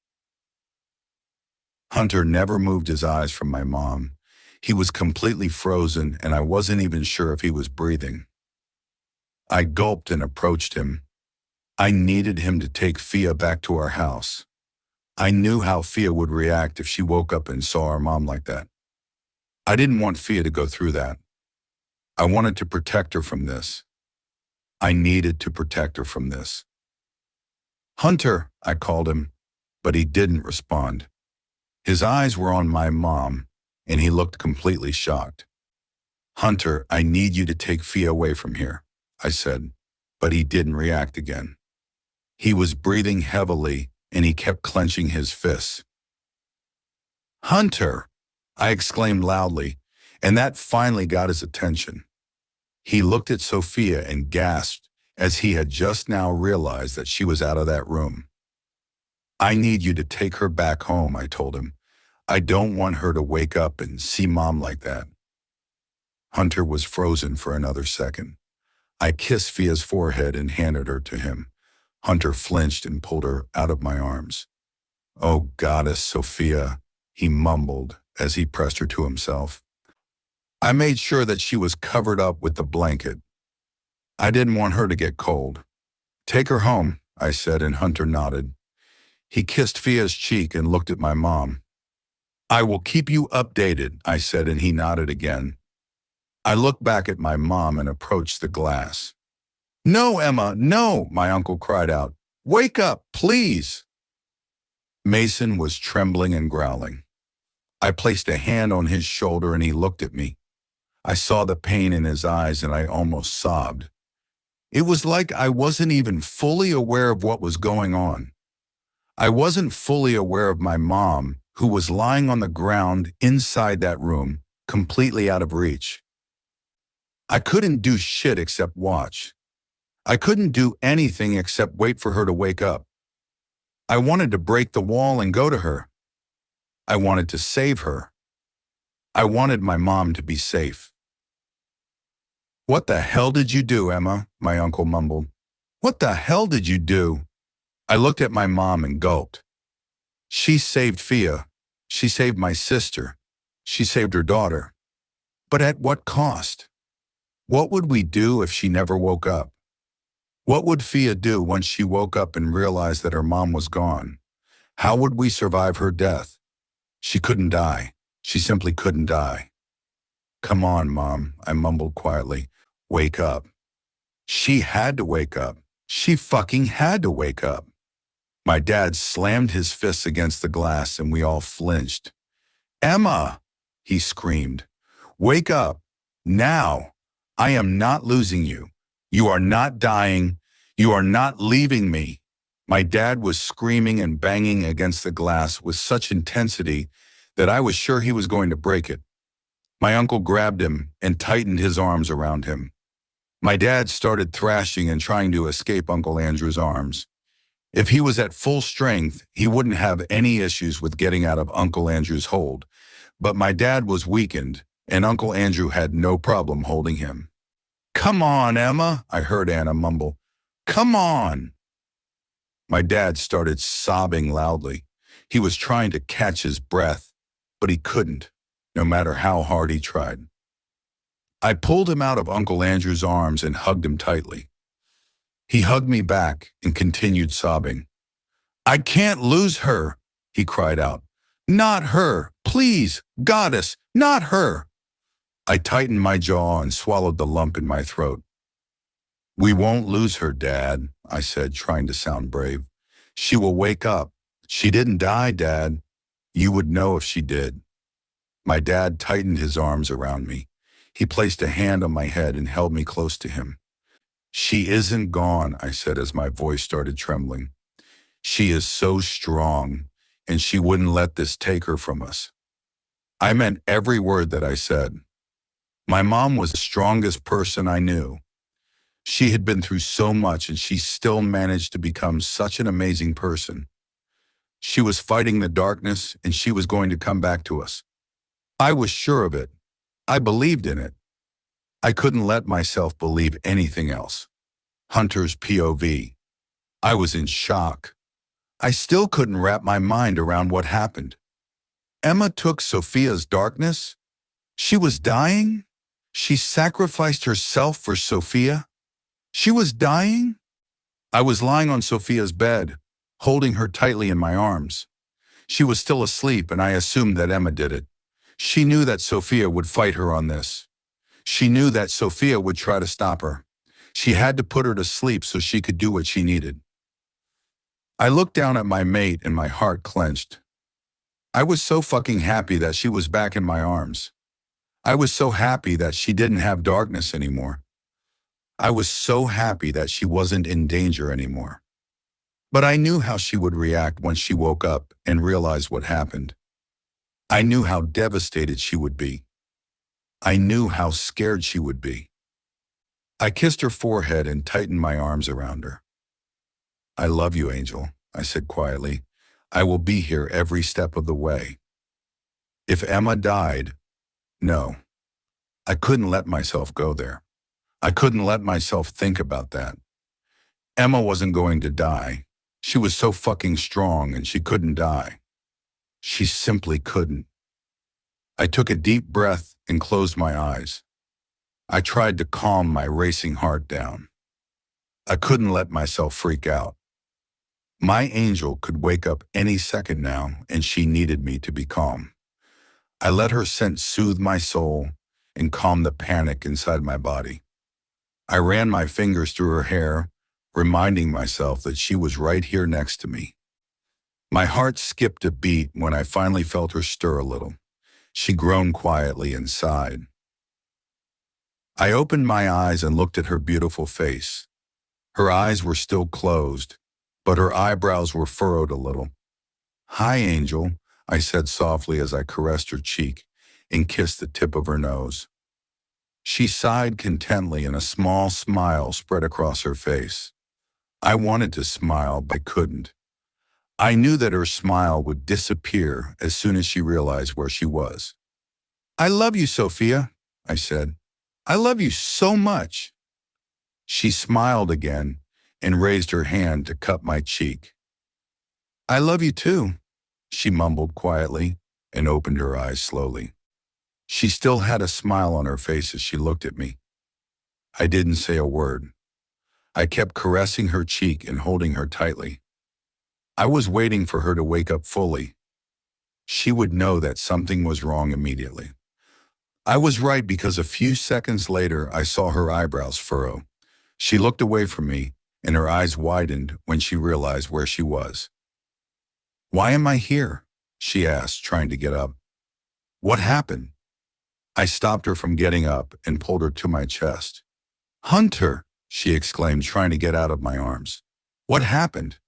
Hunter never moved his eyes from my mom. He was completely frozen, and I wasn't even sure if he was breathing. I gulped and approached him. I needed him to take Fia back to our house. I knew how Fia would react if she woke up and saw our mom like that. I didn't want Fia to go through that. I wanted to protect her from this. I needed to protect her from this. "Hunter," I called him, but he didn't respond. His eyes were on my mom, and he looked completely shocked. "Hunter, I need you to take Fia away from here," I said, but he didn't react again. He was breathing heavily, and he kept clenching his fists. "Hunter!" I exclaimed loudly, And that finally got his attention. He looked at Sophia and gasped as he had just now realized that she was out of that room. I need you to take her back home, I told him. I don't want her to wake up and see Mom like that. Hunter was frozen for another second. I kissed Fia's forehead and handed her to him. Hunter flinched and pulled her out of my arms. "Oh, goddess, Sophia," he mumbled as he pressed her to himself. I made sure that she was covered up with the blanket. I didn't want her to get cold. "Take her home," I said, and Hunter nodded. He kissed Fia's cheek and looked at my mom. "I will keep you updated," I said, and he nodded again. I looked back at my mom and approached the glass. "No, Emma, no," my uncle cried out. "Wake up, please." Mason was trembling and growling. I placed a hand on his shoulder and he looked at me. I saw the pain in his eyes and I almost sobbed. It was like I wasn't even fully aware of what was going on. I wasn't fully aware of my mom, who was lying on the ground inside that room, completely out of reach. I couldn't do shit except watch. I couldn't do anything except wait for her to wake up. I wanted to break the wall and go to her. I wanted to save her. I wanted my mom to be safe. "What the hell did you do, Emma?" my uncle mumbled. "What the hell did you do?" I looked at my mom and gulped. She saved Fia. She saved my sister. She saved her daughter. But at what cost? What would we do if she never woke up? What would Fia do once she woke up and realized that her mom was gone? How would we survive her death? She couldn't die. She simply couldn't die. "Come on, Mom," I mumbled quietly. "Wake up." She had to wake up. She fucking had to wake up. My dad slammed his fists against the glass and we all flinched. "Emma," he screamed. "Wake up. Now. I am not losing you. You are not dying. You are not leaving me." My dad was screaming and banging against the glass with such intensity that I was sure he was going to break it. My uncle grabbed him and tightened his arms around him. My dad started thrashing and trying to escape Uncle Andrew's arms. If he was at full strength, he wouldn't have any issues with getting out of Uncle Andrew's hold. But my dad was weakened, and Uncle Andrew had no problem holding him. "Come on, Emma," I heard Anna mumble. "Come on." My dad started sobbing loudly. He was trying to catch his breath, but he couldn't, no matter how hard he tried. I pulled him out of Uncle Andrew's arms and hugged him tightly. He hugged me back and continued sobbing. "I can't lose her," he cried out. "Not her, please, goddess, not her." I tightened my jaw and swallowed the lump in my throat. "We won't lose her, Dad," I said, trying to sound brave. "She will wake up. She didn't die, Dad. You would know if she did." My dad tightened his arms around me. He placed a hand on my head and held me close to him. "She isn't gone," I said as my voice started trembling. "She is so strong, and she wouldn't let this take her from us." I meant every word that I said. My mom was the strongest person I knew. She had been through so much, and she still managed to become such an amazing person. She was fighting the darkness, and she was going to come back to us. I was sure of it. I believed in it. I couldn't let myself believe anything else. Hunter's POV. I was in shock. I still couldn't wrap my mind around what happened. Emma took Sophia's darkness? She was dying? She sacrificed herself for Sophia? She was dying? I was lying on Sophia's bed, holding her tightly in my arms. She was still asleep, and I assumed that Emma did it. She knew that Sophia would fight her on this. She knew that Sophia would try to stop her. She had to put her to sleep so she could do what she needed. I looked down at my mate and my heart clenched. I was so fucking happy that she was back in my arms. I was so happy that she didn't have darkness anymore. I was so happy that she wasn't in danger anymore. But I knew how she would react once she woke up and realized what happened. I knew how devastated she would be. I knew how scared she would be. I kissed her forehead and tightened my arms around her. I love you, Angel, I said quietly. I will be here every step of the way. If Emma died, no. I couldn't let myself go there. I couldn't let myself think about that. Emma wasn't going to die. She was so fucking strong and she couldn't die. She simply couldn't. I took a deep breath and closed my eyes. I tried to calm my racing heart down. I couldn't let myself freak out. My angel could wake up any second now, and she needed me to be calm. I let her scent soothe my soul and calm the panic inside my body. I ran my fingers through her hair, reminding myself that she was right here next to me. My heart skipped a beat when I finally felt her stir a little. She groaned quietly and sighed. I opened my eyes and looked at her beautiful face. Her eyes were still closed, but her eyebrows were furrowed a little. "Hi, Angel," I said softly as I caressed her cheek and kissed the tip of her nose. She sighed contently and a small smile spread across her face. I wanted to smile, but I couldn't. I knew that her smile would disappear as soon as she realized where she was. "I love you, Sophia," I said. "I love you so much." She smiled again and raised her hand to cup my cheek. "I love you too," she mumbled quietly and opened her eyes slowly. She still had a smile on her face as she looked at me. I didn't say a word. I kept caressing her cheek and holding her tightly. I was waiting for her to wake up fully. She would know that something was wrong immediately. I was right because a few seconds later I saw her eyebrows furrow. She looked away from me and her eyes widened when she realized where she was. "Why am I here?" she asked, trying to get up. "What happened?" I stopped her from getting up and pulled her to my chest. "Hunter," she exclaimed, trying to get out of my arms. "What happened?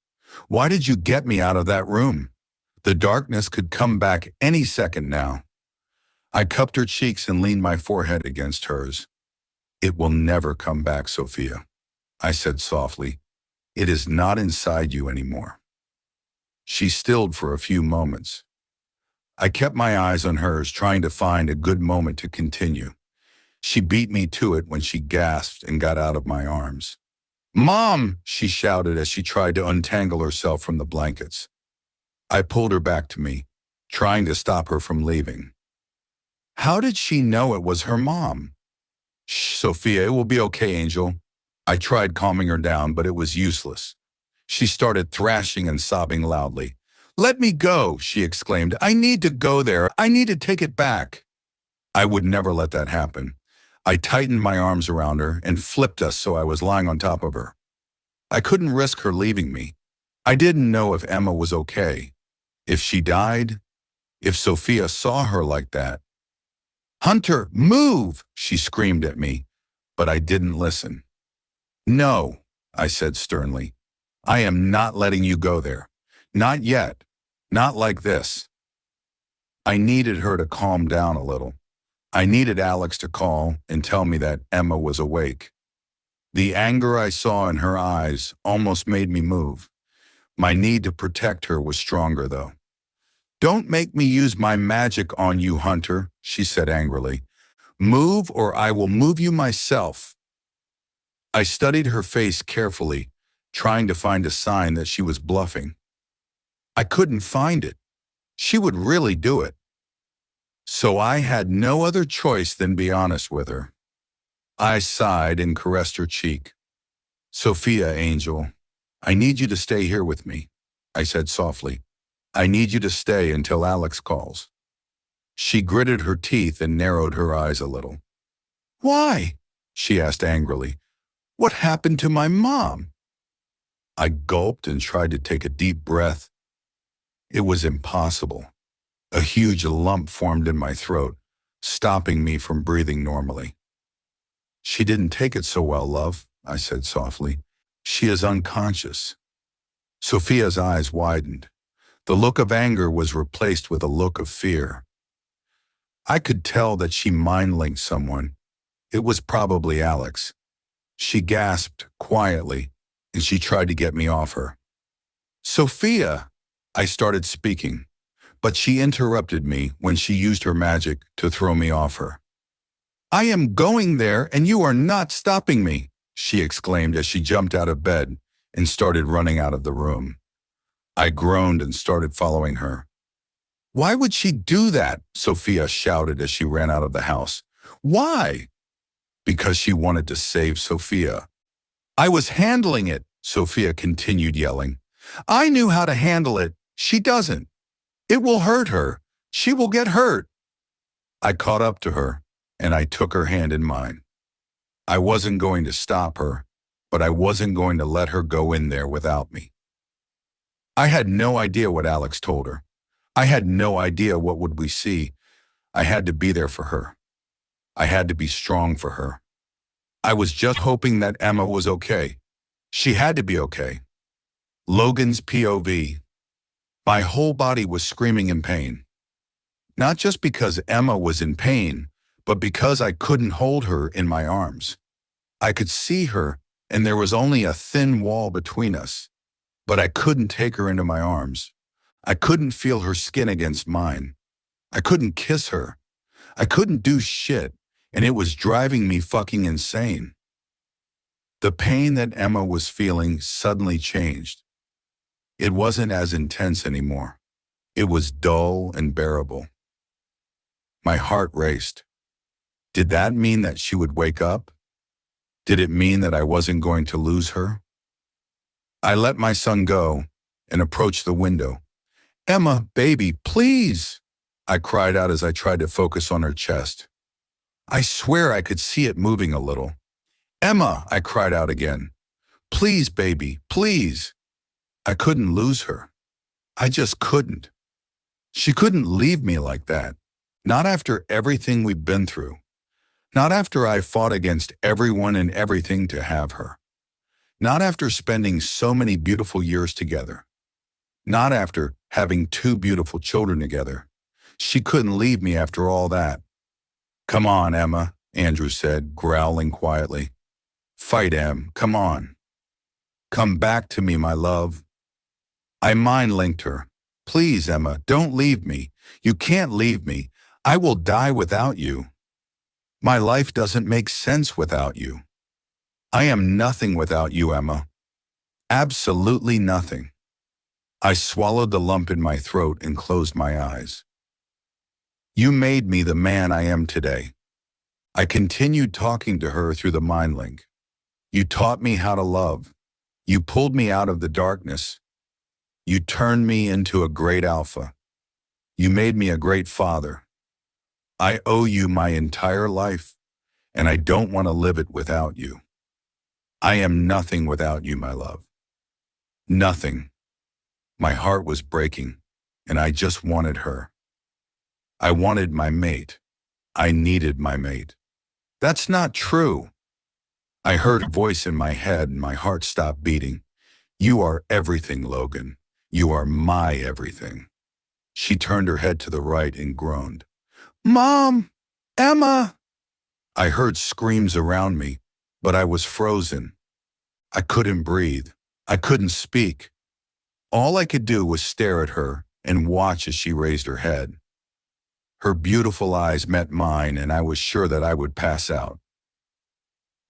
Why did you get me out of that room? The darkness could come back any second now." I cupped her cheeks and leaned my forehead against hers. "It will never come back, Sophia," I said softly. "It is not inside you anymore." She stilled for a few moments. I kept my eyes on hers, trying to find a good moment to continue. She beat me to it when she gasped and got out of my arms. "Mom!" she shouted as she tried to untangle herself from the blankets. I pulled her back to me, trying to stop her from leaving. How did she know it was her mom? "Shh, Sophia, it will be okay, Angel." I tried calming her down, but it was useless. She started thrashing and sobbing loudly. "Let me go," she exclaimed. "I need to go there. I need to take it back." I would never let that happen. I tightened my arms around her and flipped us so I was lying on top of her. I couldn't risk her leaving me. I didn't know if Emma was okay, if she died, if Sophia saw her like that. "Hunter, move!" she screamed at me, but I didn't listen. "No," I said sternly. "I am not letting you go there. Not yet. Not like this." I needed her to calm down a little. I needed Alex to call and tell me that Emma was awake. The anger I saw in her eyes almost made me move. My need to protect her was stronger, though. "Don't make me use my magic on you, Hunter," she said angrily. "Move or I will move you myself." I studied her face carefully, trying to find a sign that she was bluffing. I couldn't find it. She would really do it. So I had no other choice than be honest with her. I sighed and caressed her cheek. "Sophia, Angel, I need you to stay here with me," I said softly. "I need you to stay until Alex calls." She gritted her teeth and narrowed her eyes a little. "Why?" she asked angrily. "What happened to my mom?" I gulped and tried to take a deep breath. It was impossible. A huge lump formed in my throat, stopping me from breathing normally. "She didn't take it so well, love," I said softly. "She is unconscious." Sophia's eyes widened. The look of anger was replaced with a look of fear. I could tell that she mind-linked someone. It was probably Alex. She gasped quietly, and she tried to get me off her. Sophia, I started speaking, but she interrupted me when she used her magic to throw me off her. I am going there, and you are not stopping me, she exclaimed as she jumped out of bed and started running out of the room. I groaned and started following her. Why would she do that? Sophia shouted as she ran out of the house. Why? Because she wanted to save Sophia. I was handling it, Sophia continued yelling. I knew how to handle it. She doesn't. It will hurt her. She will get hurt. I caught up to her, and I took her hand in mine. I wasn't going to stop her, but I wasn't going to let her go in there without me. I had no idea what Alex told her. I had no idea what would we see. I had to be there for her. I had to be strong for her. I was just hoping that Emma was okay. She had to be okay. Logan's POV. My whole body was screaming in pain. Not just because Emma was in pain, but because I couldn't hold her in my arms. I could see her, and there was only a thin wall between us, but I couldn't take her into my arms. I couldn't feel her skin against mine. I couldn't kiss her. I couldn't do shit, and it was driving me fucking insane. The pain that Emma was feeling suddenly changed. It wasn't as intense anymore. It was dull and bearable. My heart raced. Did that mean that she would wake up? Did it mean that I wasn't going to lose her? I let my son go and approached the window. Emma, baby, please, I cried out as I tried to focus on her chest. I swear I could see it moving a little. Emma, I cried out again. Please, baby, please. I couldn't lose her. I just couldn't. She couldn't leave me like that. Not after everything we've been through. Not after I fought against everyone and everything to have her. Not after spending so many beautiful years together. Not after having 2 beautiful children together. She couldn't leave me after all that. Come on, Emma, Andrew said, growling quietly. Fight, Em, come on. Come back to me, my love. I mind-linked her. Please, Emma, don't leave me. You can't leave me. I will die without you. My life doesn't make sense without you. I am nothing without you, Emma. Absolutely nothing. I swallowed the lump in my throat and closed my eyes. You made me the man I am today. I continued talking to her through the mind link. You taught me how to love. You pulled me out of the darkness. You turned me into a great alpha. You made me a great father. I owe you my entire life, and I don't want to live it without you. I am nothing without you, my love. Nothing. My heart was breaking, and I just wanted her. I wanted my mate. I needed my mate. That's not true. I heard a voice in my head, and my heart stopped beating. You are everything, Logan. You are my everything. She turned her head to the right and groaned. Mom! Emma! I heard screams around me, but I was frozen. I couldn't breathe. I couldn't speak. All I could do was stare at her and watch as she raised her head. Her beautiful eyes met mine, and I was sure that I would pass out.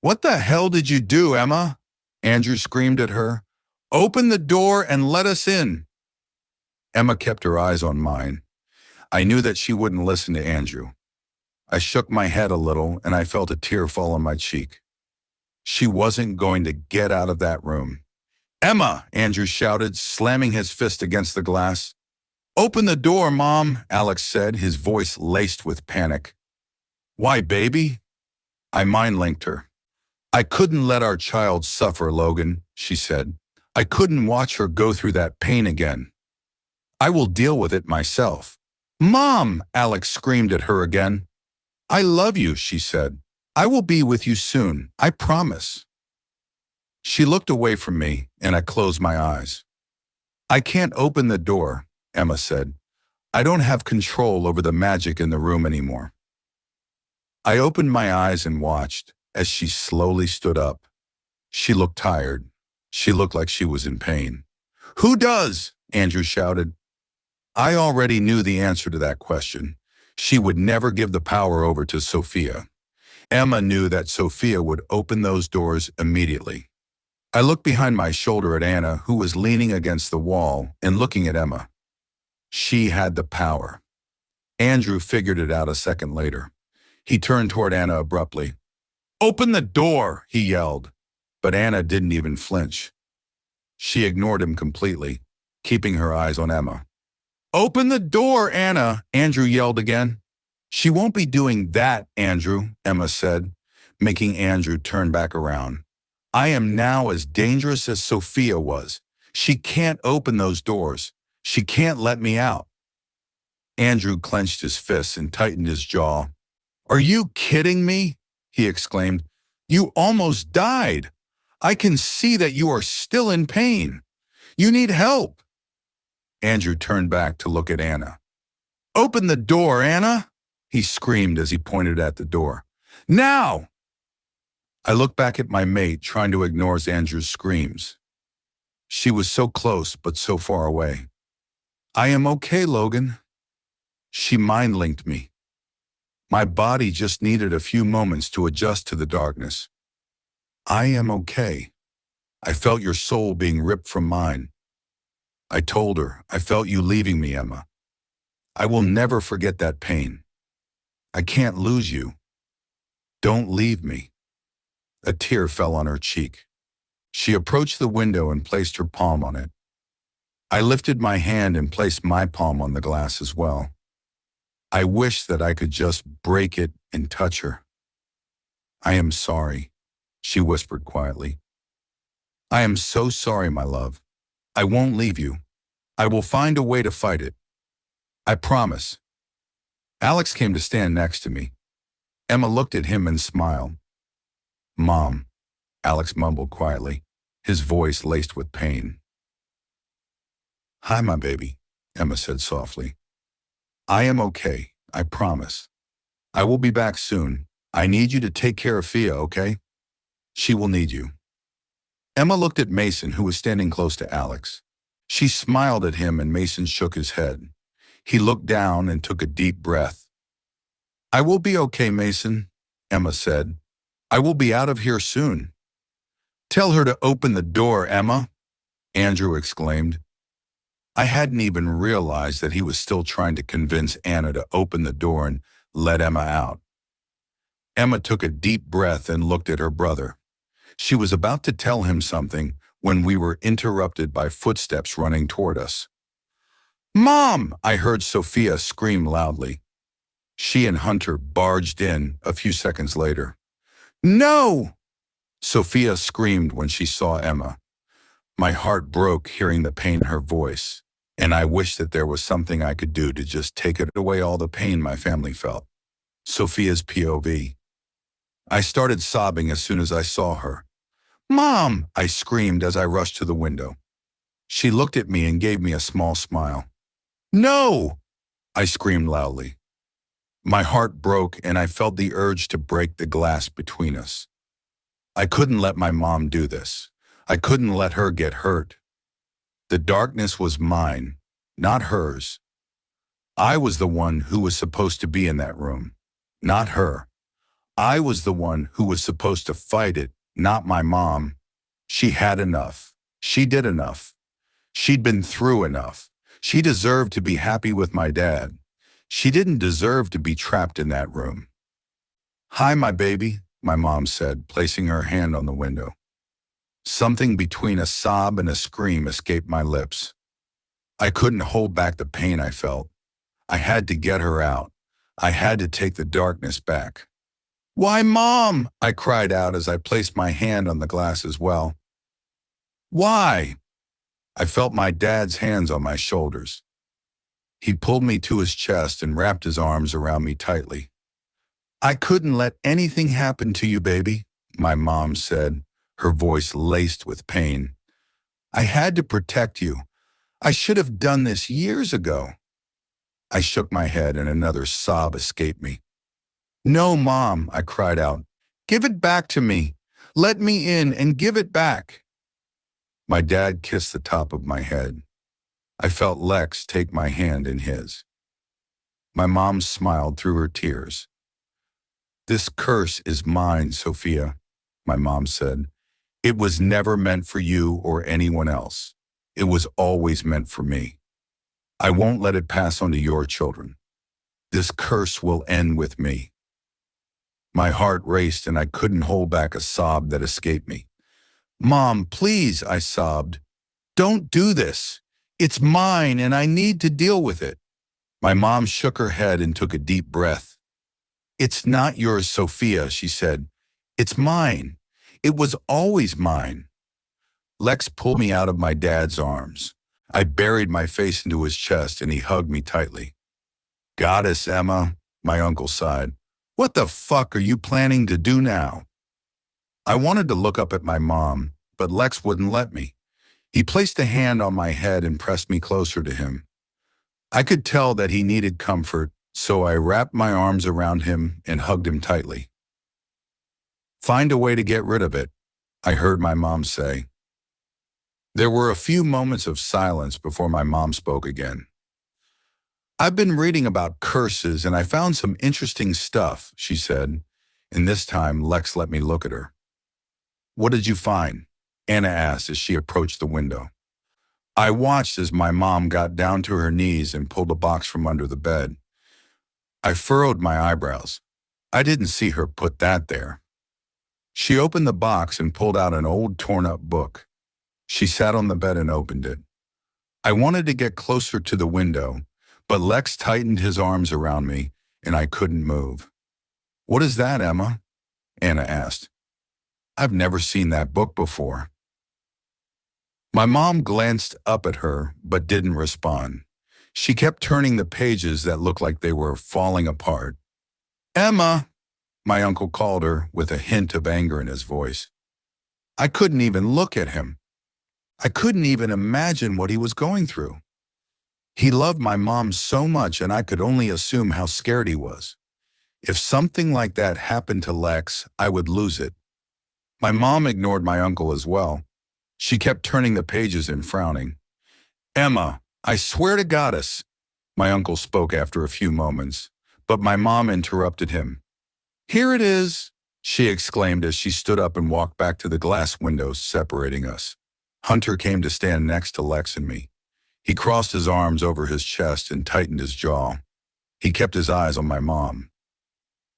What the hell did you do, Emma? Andrew screamed at her. Open the door and let us in. Emma kept her eyes on mine. I knew that she wouldn't listen to Andrew. I shook my head a little, and I felt a tear fall on my cheek. She wasn't going to get out of that room. Emma, Andrew shouted, slamming his fist against the glass. Open the door, Mom, Alex said, his voice laced with panic. Why, baby? I mind-linked her. I couldn't let our child suffer, Logan, she said. I couldn't watch her go through that pain again. I will deal with it myself. Mom, Alex screamed at her again. I love you, she said. I will be with you soon, I promise. She looked away from me, and I closed my eyes. I can't open the door, Emma said. I don't have control over the magic in the room anymore. I opened my eyes and watched as she slowly stood up. She looked tired. She looked like she was in pain. "Who does?" Andrew shouted. I already knew the answer to that question. She would never give the power over to Sophia. Emma knew that Sophia would open those doors immediately. I looked behind my shoulder at Anna, who was leaning against the wall and looking at Emma. She had the power. Andrew figured it out a second later. He turned toward Anna abruptly. "Open the door!" he yelled. But Anna didn't even flinch. She ignored him completely, keeping her eyes on Emma. "Open the door, Anna!" Andrew yelled again. "She won't be doing that, Andrew," Emma said, making Andrew turn back around. "I am now as dangerous as Sophia was. She can't open those doors. She can't let me out." Andrew clenched his fists and tightened his jaw. "Are you kidding me?" he exclaimed. "You almost died. I can see that you are still in pain. You need help." Andrew turned back to look at Anna. "Open the door, Anna!" he screamed as he pointed at the door. "Now!" I looked back at my mate, trying to ignore Andrew's screams. She was so close, but so far away. "I am okay, Logan." She mind-linked me. My body just needed a few moments to adjust to the darkness. "I am okay. I felt your soul being ripped from mine." I told her, "I felt you leaving me, Emma. I will never forget that pain. I can't lose you. Don't leave me." A tear fell on her cheek. She approached the window and placed her palm on it. I lifted my hand and placed my palm on the glass as well. I wished that I could just break it and touch her. "I am sorry," she whispered quietly. "I am so sorry, my love. I won't leave you. I will find a way to fight it. I promise." Alex came to stand next to me. Emma looked at him and smiled. "Mom," Alex mumbled quietly, his voice laced with pain. "Hi, my baby," Emma said softly. "I am okay, I promise. I will be back soon. I need you to take care of Fia, okay? She will need you." Emma looked at Mason, who was standing close to Alex. She smiled at him and Mason shook his head. He looked down and took a deep breath. "I will be okay, Mason," Emma said. "I will be out of here soon." "Tell her to open the door, Emma," Andrew exclaimed. I hadn't even realized that he was still trying to convince Anna to open the door and let Emma out. Emma took a deep breath and looked at her brother. She was about to tell him something when we were interrupted by footsteps running toward us. "Mom!" I heard Sophia scream loudly. She and Hunter barged in a few seconds later. "No!" Sophia screamed when she saw Emma. My heart broke hearing the pain in her voice, and I wished that there was something I could do to just take away all the pain my family felt. Sophia's POV. I started sobbing as soon as I saw her. "Mom!" I screamed as I rushed to the window. She looked at me and gave me a small smile. "No!" I screamed loudly. My heart broke and I felt the urge to break the glass between us. I couldn't let my mom do this. I couldn't let her get hurt. The darkness was mine, not hers. I was the one who was supposed to be in that room, not her. I was the one who was supposed to fight it, not my mom. She had enough. She did enough. She'd been through enough. She deserved to be happy with my dad. She didn't deserve to be trapped in that room. "Hi, my baby," my mom said, placing her hand on the window. Something between a sob and a scream escaped my lips. I couldn't hold back the pain I felt. I had to get her out. I had to take the darkness back. "Why, Mom?" I cried out as I placed my hand on the glass as well. "Why?" I felt my dad's hands on my shoulders. He pulled me to his chest and wrapped his arms around me tightly. "I couldn't let anything happen to you, baby," my mom said, her voice laced with pain. "I had to protect you. I should have done this years ago." I shook my head and another sob escaped me. No, Mom, I cried out. Give it back to me. Let me in and give it back. My dad kissed the top of my head. I felt Lex take my hand in his. My mom smiled through her tears. This curse is mine, Sophia, my mom said. It was never meant for you or anyone else. It was always meant for me. I won't let it pass on to your children. This curse will end with me. My heart raced and I couldn't hold back a sob that escaped me. Mom, please, I sobbed. Don't do this. It's mine and I need to deal with it. My mom shook her head and took a deep breath. It's not yours, Sophia, she said. It's mine. It was always mine. Lex pulled me out of my dad's arms. I buried my face into his chest and he hugged me tightly. Goddess, Emma, my uncle sighed. What the fuck are you planning to do now? I wanted to look up at my mom, but Lex wouldn't let me. He placed a hand on my head and pressed me closer to him. I could tell that he needed comfort, so I wrapped my arms around him and hugged him tightly. Find a way to get rid of it, I heard my mom say. There were a few moments of silence before my mom spoke again. I've been reading about curses and I found some interesting stuff, she said, and this time Lex let me look at her. What did you find? Anna asked as she approached the window. I watched as my mom got down to her knees and pulled a box from under the bed. I furrowed my eyebrows. I didn't see her put that there. She opened the box and pulled out an old torn-up book. She sat on the bed and opened it. I wanted to get closer to the window, but Lex tightened his arms around me and I couldn't move. What is that, Emma? Anna asked. I've never seen that book before. My mom glanced up at her but didn't respond. She kept turning the pages that looked like they were falling apart. Emma, my uncle called her with a hint of anger in his voice. I couldn't even look at him. I couldn't even imagine what he was going through. He loved my mom so much and I could only assume how scared he was. If something like that happened to Lex, I would lose it. My mom ignored my uncle as well. She kept turning the pages and frowning. Emma, I swear to Goddess, my uncle spoke after a few moments, but my mom interrupted him. Here it is, she exclaimed as she stood up and walked back to the glass windows separating us. Hunter came to stand next to Lex and me. He crossed his arms over his chest and tightened his jaw. He kept his eyes on my mom.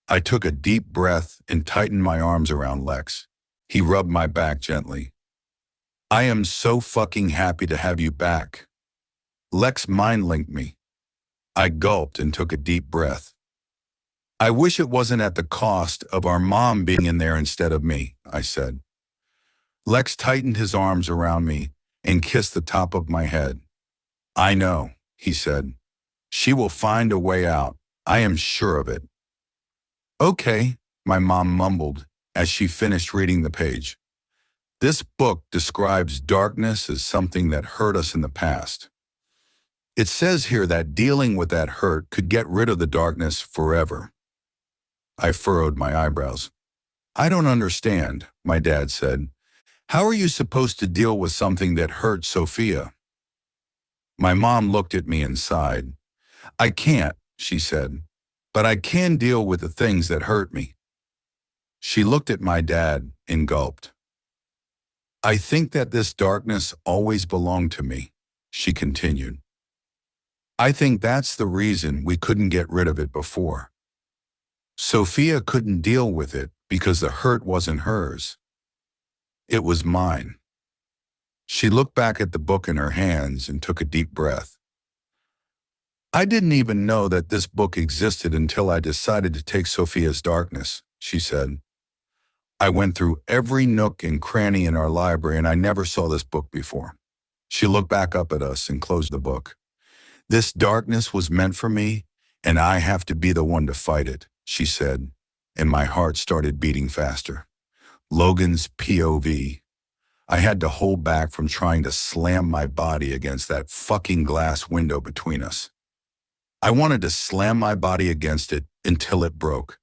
I took a deep breath and tightened my arms around Lex. He rubbed my back gently. I am so fucking happy to have you back. Lex mind-linked me. I gulped and took a deep breath. I wish it wasn't at the cost of our mom being in there instead of me, I said. Lex tightened his arms around me and kissed the top of my head. I know, he said. She will find a way out. I am sure of it. Okay, my mom mumbled as she finished reading the page. This book describes darkness as something that hurt us in the past. It says here that dealing with that hurt could get rid of the darkness forever. I furrowed my eyebrows. I don't understand, my dad said. How are you supposed to deal with something that hurt Sophia? My mom looked at me and sighed. I can't, she said, but I can deal with the things that hurt me. She looked at my dad and gulped. I think that this darkness always belonged to me, she continued. I think that's the reason we couldn't get rid of it before. Sophia couldn't deal with it because the hurt wasn't hers. It was mine. She looked back at the book in her hands and took a deep breath. I didn't even know that this book existed until I decided to take Sophia's darkness, she said. I went through every nook and cranny in our library and I never saw this book before. She looked back up at us and closed the book. This darkness was meant for me and I have to be the one to fight it, she said, and my heart started beating faster. Logan's POV. I had to hold back from trying to slam my body against that fucking glass window between us. I wanted to slam my body against it until it broke.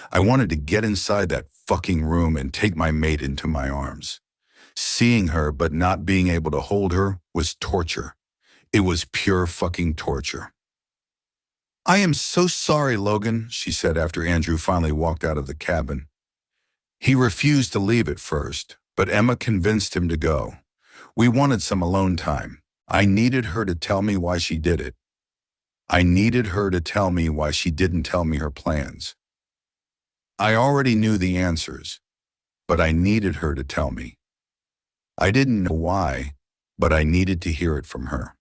I wanted to get inside that fucking room and take my mate into my arms. Seeing her but not being able to hold her was torture. It was pure fucking torture. I am so sorry, Logan, she said after Andrew finally walked out of the cabin. He refused to leave at first, but Emma convinced him to go. We wanted some alone time. I needed her to tell me why she did it. I needed her to tell me why she didn't tell me her plans. I already knew the answers, but I needed her to tell me. I didn't know why, but I needed to hear it from her.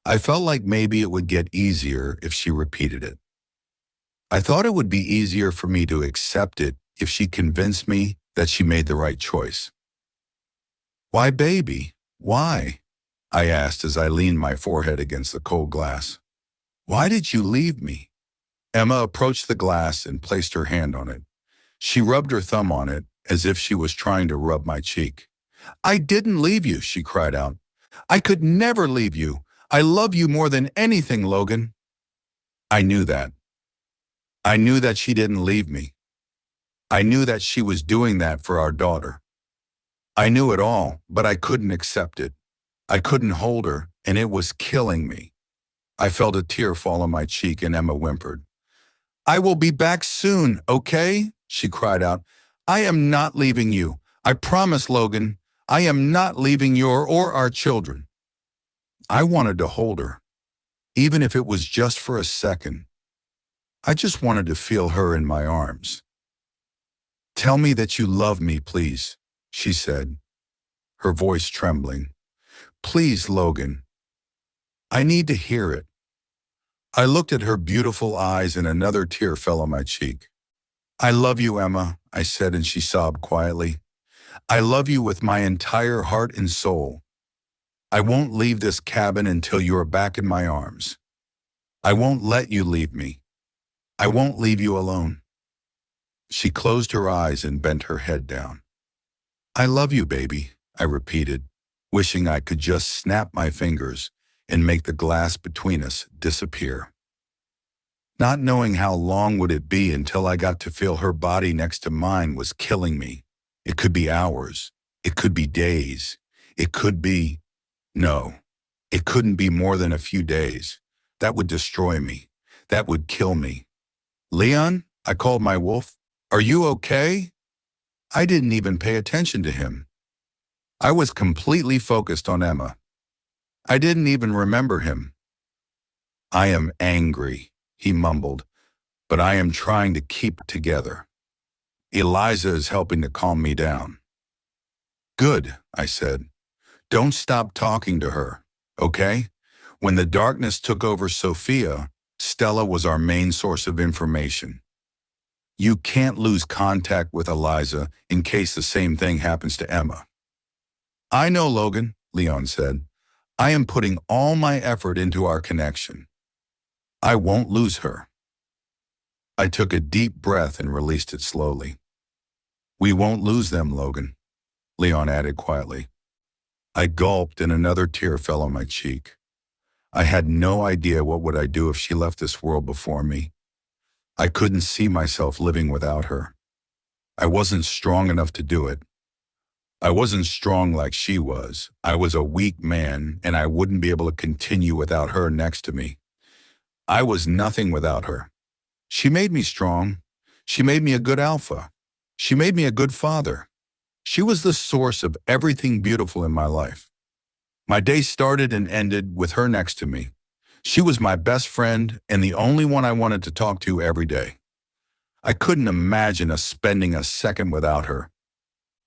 I felt like maybe it would get easier if she repeated it. I thought it would be easier for me to accept it if she convinced me that she made the right choice. Why, baby? Why? I asked as I leaned my forehead against the cold glass. Why did you leave me? Emma approached the glass and placed her hand on it. She rubbed her thumb on it as if she was trying to rub my cheek. I didn't leave you, she cried out. I could never leave you. I love you more than anything, Logan. I knew that. I knew that she didn't leave me. I knew that she was doing that for our daughter. I knew it all, but I couldn't accept it. I couldn't hold her, and it was killing me. I felt a tear fall on my cheek, and Emma whimpered. I will be back soon, okay? She cried out. I am not leaving you. I promise, Logan. I am not leaving your or our children. I wanted to hold her, even if it was just for a second. I just wanted to feel her in my arms. Tell me that you love me, please, she said, her voice trembling. Please, Logan. I need to hear it. I looked at her beautiful eyes and another tear fell on my cheek. I love you, Emma, I said, and she sobbed quietly. I love you with my entire heart and soul. I won't leave this cabin until you are back in my arms. I won't let you leave me. I won't leave you alone. She closed her eyes and bent her head down. I love you, baby, I repeated, wishing I could just snap my fingers and make the glass between us disappear. Not knowing how long would it be until I got to feel her body next to mine was killing me. It could be hours. It could be days. It could be... No, it couldn't be more than a few days. That would destroy me. That would kill me. Leon, I called my wolf. Are you okay? I didn't even pay attention to him. I was completely focused on Emma. I didn't even remember him. I am angry, he mumbled, but I am trying to keep it together. Eliza is helping to calm me down. Good, I said. Don't stop talking to her, okay? When the darkness took over Sophia, Stella was our main source of information. You can't lose contact with Eliza in case the same thing happens to Emma. I know, Logan, Leon said. I am putting all my effort into our connection. I won't lose her. I took a deep breath and released it slowly. We won't lose them, Logan, Leon added quietly. I gulped and another tear fell on my cheek. I had no idea what would I do if she left this world before me. I couldn't see myself living without her. I wasn't strong enough to do it. I wasn't strong like she was. I was a weak man, and I wouldn't be able to continue without her next to me. I was nothing without her. She made me strong. She made me a good alpha. She made me a good father. She was the source of everything beautiful in my life. My day started and ended with her next to me. She was my best friend and the only one I wanted to talk to every day. I couldn't imagine us spending a second without her.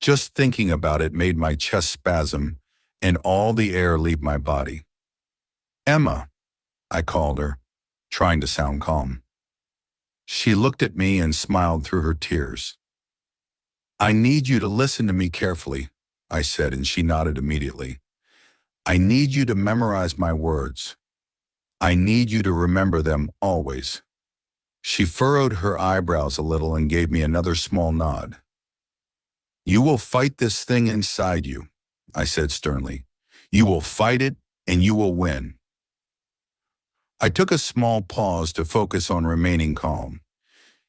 Just thinking about it made my chest spasm and all the air leave my body. Emma, I called her, trying to sound calm. She looked at me and smiled through her tears. I need you to listen to me carefully, I said, and she nodded immediately. I need you to memorize my words. I need you to remember them always. She furrowed her eyebrows a little and gave me another small nod. You will fight this thing inside you, I said sternly. You will fight it and you will win. I took a small pause to focus on remaining calm.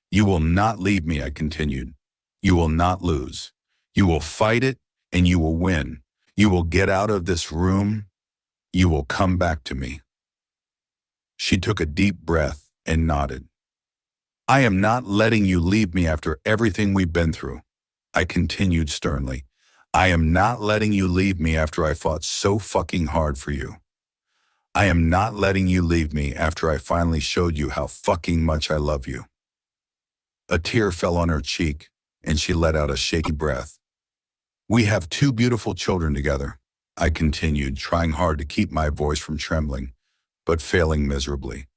You will not leave me, I continued. You will not lose. You will fight it, and you will win. You will get out of this room. You will come back to me. She took a deep breath and nodded. I am not letting you leave me after everything we've been through, I continued sternly. I am not letting you leave me after I fought so fucking hard for you. I am not letting you leave me after I finally showed you how fucking much I love you. A tear fell on her cheek, and she let out a shaky breath. We have 2 beautiful children together, I continued, trying hard to keep my voice from trembling, but failing miserably.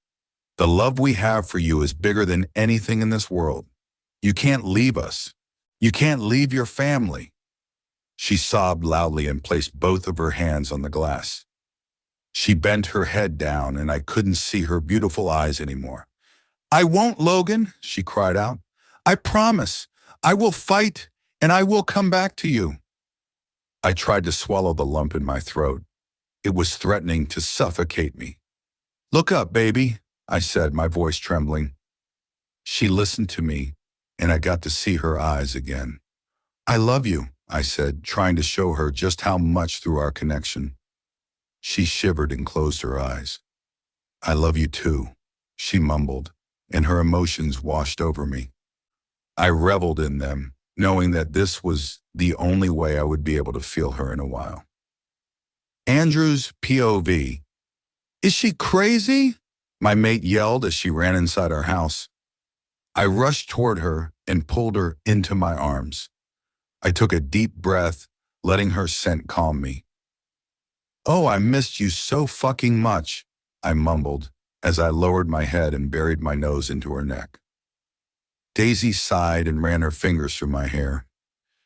The love we have for you is bigger than anything in this world. You can't leave us. You can't leave your family. She sobbed loudly and placed both of her hands on the glass. She bent her head down, and I couldn't see her beautiful eyes anymore. I won't, Logan, she cried out. I promise. I will fight, and I will come back to you. I tried to swallow the lump in my throat. It was threatening to suffocate me. Look up, baby, I said, my voice trembling. She listened to me, and I got to see her eyes again. I love you, I said, trying to show her just how much through our connection. She shivered and closed her eyes. I love you too, she mumbled, and her emotions washed over me. I reveled in them, knowing that this was the only way I would be able to feel her in a while. Andrew's POV. Is she crazy? My mate yelled as she ran inside our house. I rushed toward her and pulled her into my arms. I took a deep breath, letting her scent calm me. Oh, I missed you so fucking much, I mumbled as I lowered my head and buried my nose into her neck. Daisy sighed and ran her fingers through my hair.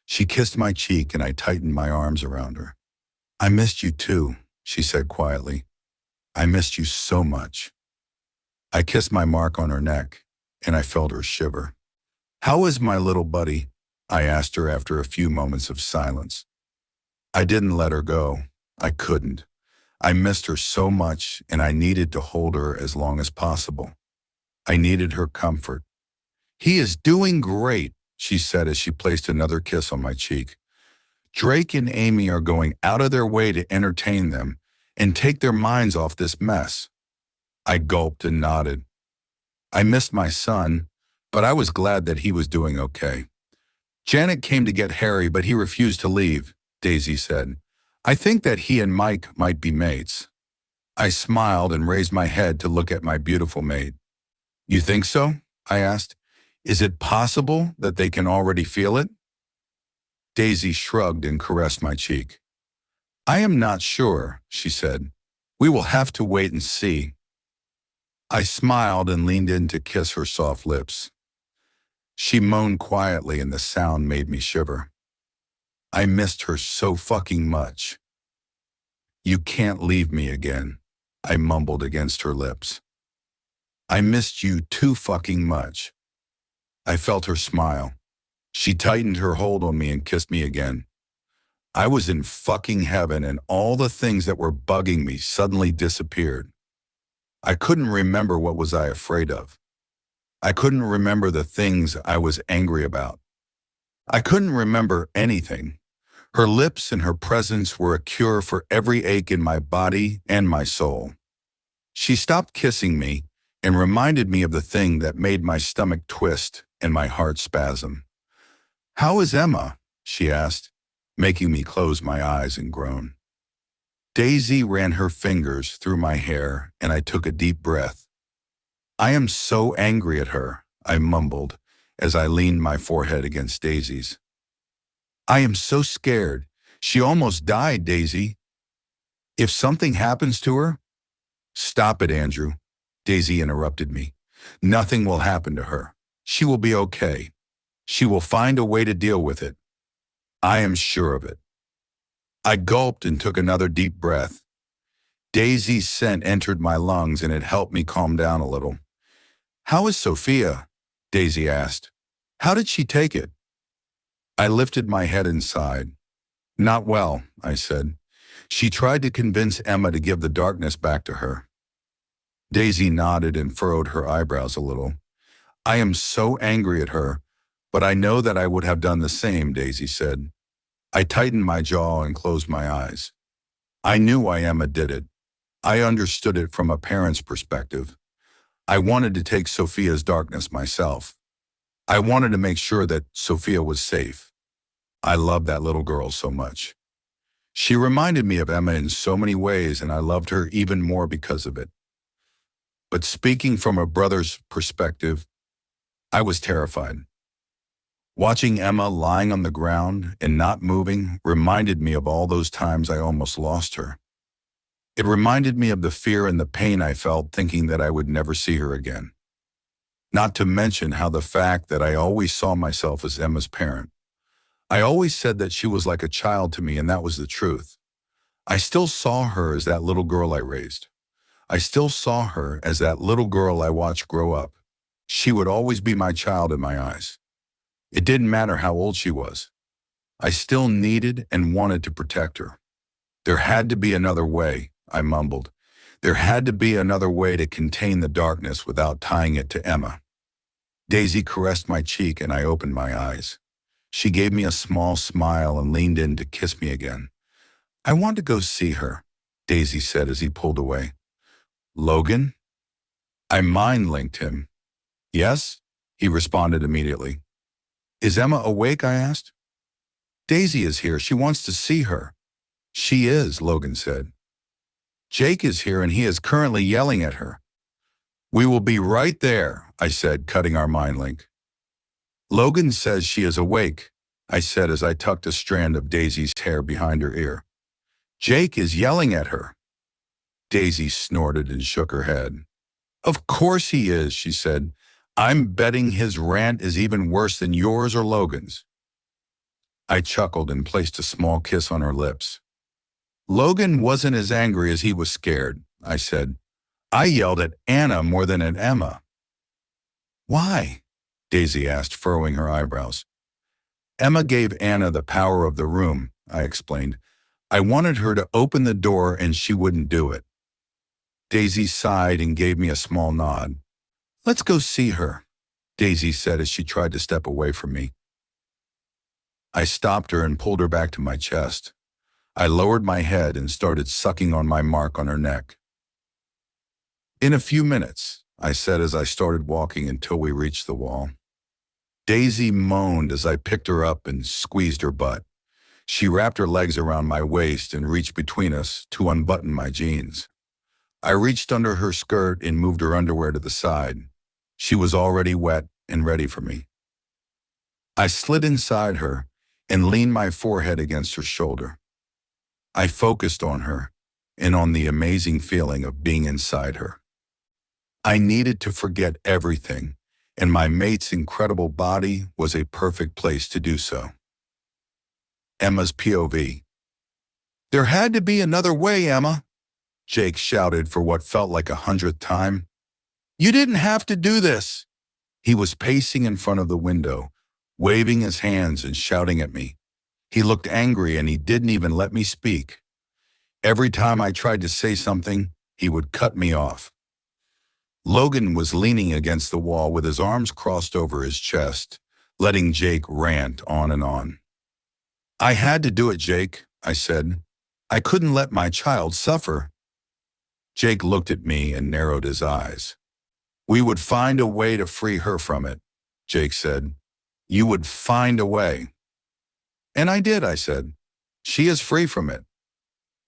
She kissed my cheek and I tightened my arms around her. I missed you too, she said quietly. I missed you so much. I kissed my mark on her neck, and I felt her shiver. How is my little buddy? I asked her after a few moments of silence. I didn't let her go. I couldn't. I missed her so much, and I needed to hold her as long as possible. I needed her comfort. He is doing great, she said as she placed another kiss on my cheek. Drake and Amy are going out of their way to entertain them and take their minds off this mess. I gulped and nodded. I missed my son, but I was glad that he was doing okay. Janet came to get Harry, but he refused to leave, Daisy said. I think that he and Mike might be mates. I smiled and raised my head to look at my beautiful mate. You think so? I asked. Is it possible that they can already feel it? Daisy shrugged and caressed my cheek. I am not sure, she said. We will have to wait and see. I smiled and leaned in to kiss her soft lips. She moaned quietly and the sound made me shiver. I missed her so fucking much. You can't leave me again, I mumbled against her lips. I missed you too fucking much. I felt her smile. She tightened her hold on me and kissed me again. I was in fucking heaven and all the things that were bugging me suddenly disappeared. I couldn't remember what was I afraid of. I couldn't remember the things I was angry about. I couldn't remember anything. Her lips and her presence were a cure for every ache in my body and my soul. She stopped kissing me and reminded me of the thing that made my stomach twist and my heart spasm. How is Emma? She asked, making me close my eyes and groan. Daisy ran her fingers through my hair and I took a deep breath. I am so angry at her, I mumbled as I leaned my forehead against Daisy's. I am so scared. She almost died, Daisy. If something happens to her... Stop it, Andrew, Daisy interrupted me. Nothing will happen to her. She will be okay. She will find a way to deal with it. I am sure of it. I gulped and took another deep breath. Daisy's scent entered my lungs and it helped me calm down a little. How is Sophia? Daisy asked. How did she take it? I lifted my head and sighed. Not well, I said. She tried to convince Emma to give the darkness back to her. Daisy nodded and furrowed her eyebrows a little. I am so angry at her, but I know that I would have done the same, Daisy said. I tightened my jaw and closed my eyes. I knew why Emma did it. I understood it from a parent's perspective. I wanted to take Sophia's darkness myself. I wanted to make sure that Sophia was safe. I loved that little girl so much. She reminded me of Emma in so many ways, and I loved her even more because of it. But speaking from a brother's perspective, I was terrified. Watching Emma lying on the ground and not moving reminded me of all those times I almost lost her. It reminded me of the fear and the pain I felt thinking that I would never see her again. Not to mention how the fact that I always saw myself as Emma's parent. I always said that she was like a child to me, and that was the truth. I still saw her as that little girl I raised. I still saw her as that little girl I watched grow up. She would always be my child in my eyes. It didn't matter how old she was. I still needed and wanted to protect her. There had to be another way, I mumbled. There had to be another way to contain the darkness without tying it to Emma. Daisy caressed my cheek and I opened my eyes. She gave me a small smile and leaned in to kiss me again. I want to go see her, Daisy said as he pulled away. Logan? I mind-linked him. Yes, he responded immediately. Is Emma awake? I asked. Daisy is here. She wants to see her. She is, Logan said. Jake is here and he is currently yelling at her. We will be right there, I said, cutting our mind link. Logan says she is awake, I said as I tucked a strand of Daisy's hair behind her ear. Jake is yelling at her. Daisy snorted and shook her head. Of course he is, she said. I'm betting his rant is even worse than yours or Logan's. I chuckled and placed a small kiss on her lips. Logan wasn't as angry as he was scared, I said. I yelled at Anna more than at Emma. Why? Daisy asked, furrowing her eyebrows. Emma gave Anna the power of the room, I explained. I wanted her to open the door and she wouldn't do it. Daisy sighed and gave me a small nod. Let's go see her, Daisy said as she tried to step away from me. I stopped her and pulled her back to my chest. I lowered my head and started sucking on my mark on her neck. In a few minutes, I said as I started walking until we reached the wall. Daisy moaned as I picked her up and squeezed her butt. She wrapped her legs around my waist and reached between us to unbutton my jeans. I reached under her skirt and moved her underwear to the side. She was already wet and ready for me. I slid inside her and leaned my forehead against her shoulder. I focused on her and on the amazing feeling of being inside her. I needed to forget everything, and my mate's incredible body was a perfect place to do so. Emma's POV. There had to be another way, Emma, Jake shouted for what felt like 100th time. You didn't have to do this. He was pacing in front of the window, waving his hands and shouting at me. He looked angry and he didn't even let me speak. Every time I tried to say something, he would cut me off. Logan was leaning against the wall with his arms crossed over his chest, letting Jake rant on and on. I had to do it, Jake, I said. I couldn't let my child suffer. Jake looked at me and narrowed his eyes. We would find a way to free her from it, Jake said. You would find a way. And I did, I said. She is free from it.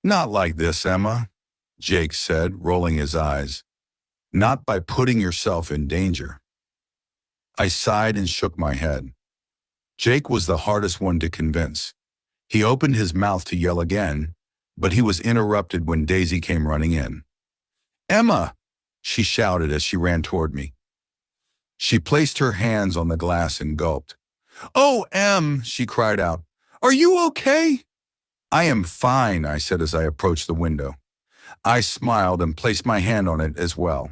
Not like this, Emma, Jake said, rolling his eyes. Not by putting yourself in danger. I sighed and shook my head. Jake was the hardest one to convince. He opened his mouth to yell again, but he was interrupted when Daisy came running in. Emma, she shouted as she ran toward me. She placed her hands on the glass and gulped. Oh, Em, she cried out. Are you okay? I am fine, I said as I approached the window. I smiled and placed my hand on it as well.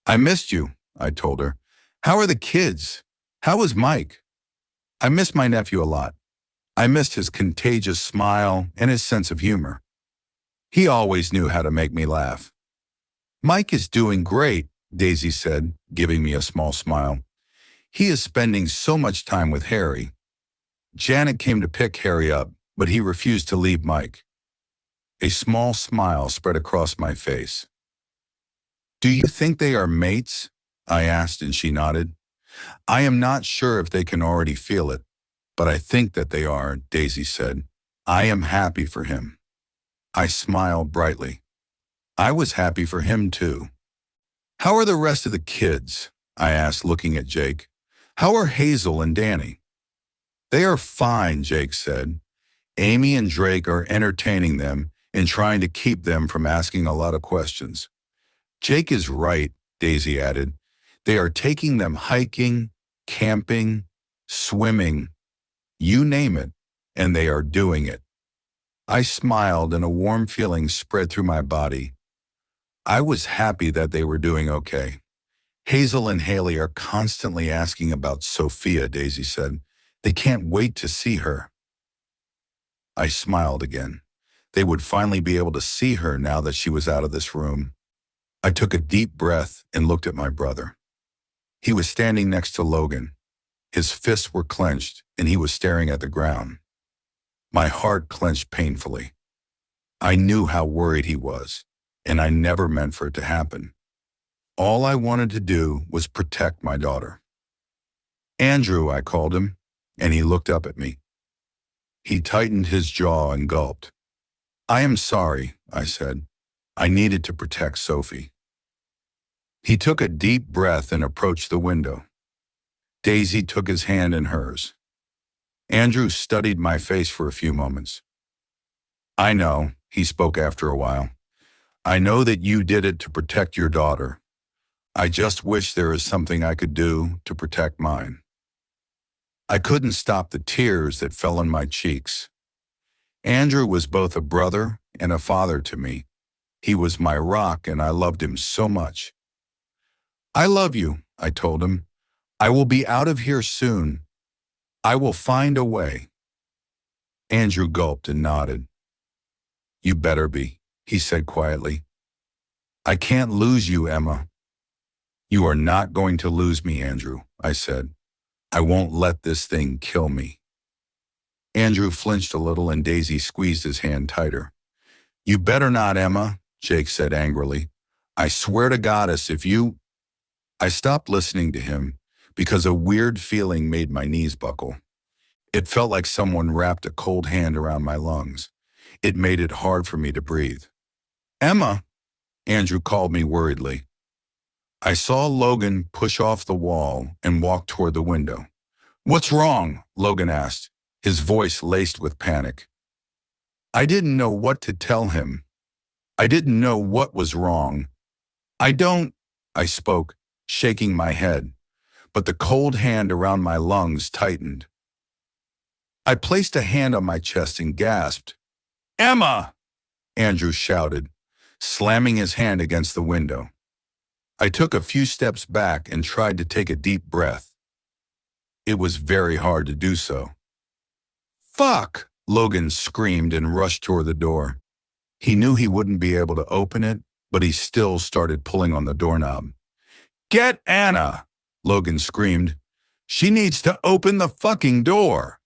I missed you, I told her. How are the kids? How is Mike? I miss my nephew a lot. I missed his contagious smile and his sense of humor. He always knew how to make me laugh. Mike is doing great, Daisy said, giving me a small smile. He is spending so much time with Harry. Janet came to pick Harry up, but he refused to leave Mike. A small smile spread across my face. Do you think they are mates? I asked, and she nodded. I am not sure if they can already feel it, but I think that they are, Daisy said. I am happy for him. I smiled brightly. I was happy for him too. How are the rest of the kids? I asked, looking at Jake. How are Hazel and Danny? They are fine, Jake said. Amy and Drake are entertaining them and trying to keep them from asking a lot of questions. Jake is right, Daisy added. They are taking them hiking, camping, swimming, you name it, and they are doing it. I smiled and a warm feeling spread through my body. I was happy that they were doing okay. Hazel and Haley are constantly asking about Sophia, Daisy said. They can't wait to see her. I smiled again. They would finally be able to see her now that she was out of this room. I took a deep breath and looked at my brother. He was standing next to Logan. His fists were clenched and he was staring at the ground. My heart clenched painfully. I knew how worried he was, and I never meant for it to happen. All I wanted to do was protect my daughter. Andrew, I called him, and he looked up at me. He tightened his jaw and gulped. I am sorry, I said. I needed to protect Sophie. He took a deep breath and approached the window. Daisy took his hand in hers. Andrew studied my face for a few moments. I know, he spoke after a while. I know that you did it to protect your daughter. I just wish there is something I could do to protect mine. I couldn't stop the tears that fell on my cheeks. Andrew was both a brother and a father to me. He was my rock and I loved him so much. I love you, I told him. I will be out of here soon. I will find a way. Andrew gulped and nodded. You better be, he said quietly. I can't lose you, Emma. You are not going to lose me, Andrew, I said. I won't let this thing kill me. Andrew flinched a little and Daisy squeezed his hand tighter. You better not, Emma, Jake said angrily. I swear to Goddess, if you... I stopped listening to him because a weird feeling made my knees buckle. It felt like someone wrapped a cold hand around my lungs. It made it hard for me to breathe. Emma, Andrew called me worriedly. I saw Logan push off the wall and walk toward the window. What's wrong? Logan asked, his voice laced with panic. I didn't know what to tell him. I didn't know what was wrong. I spoke, shaking my head, but the cold hand around my lungs tightened. I placed a hand on my chest and gasped. Emma! Andrew shouted, slamming his hand against the window. I took a few steps back and tried to take a deep breath. It was very hard to do so. Fuck! Logan screamed and rushed toward the door. He knew he wouldn't be able to open it, but he still started pulling on the doorknob. Get Anna! Logan screamed. She needs to open the fucking door!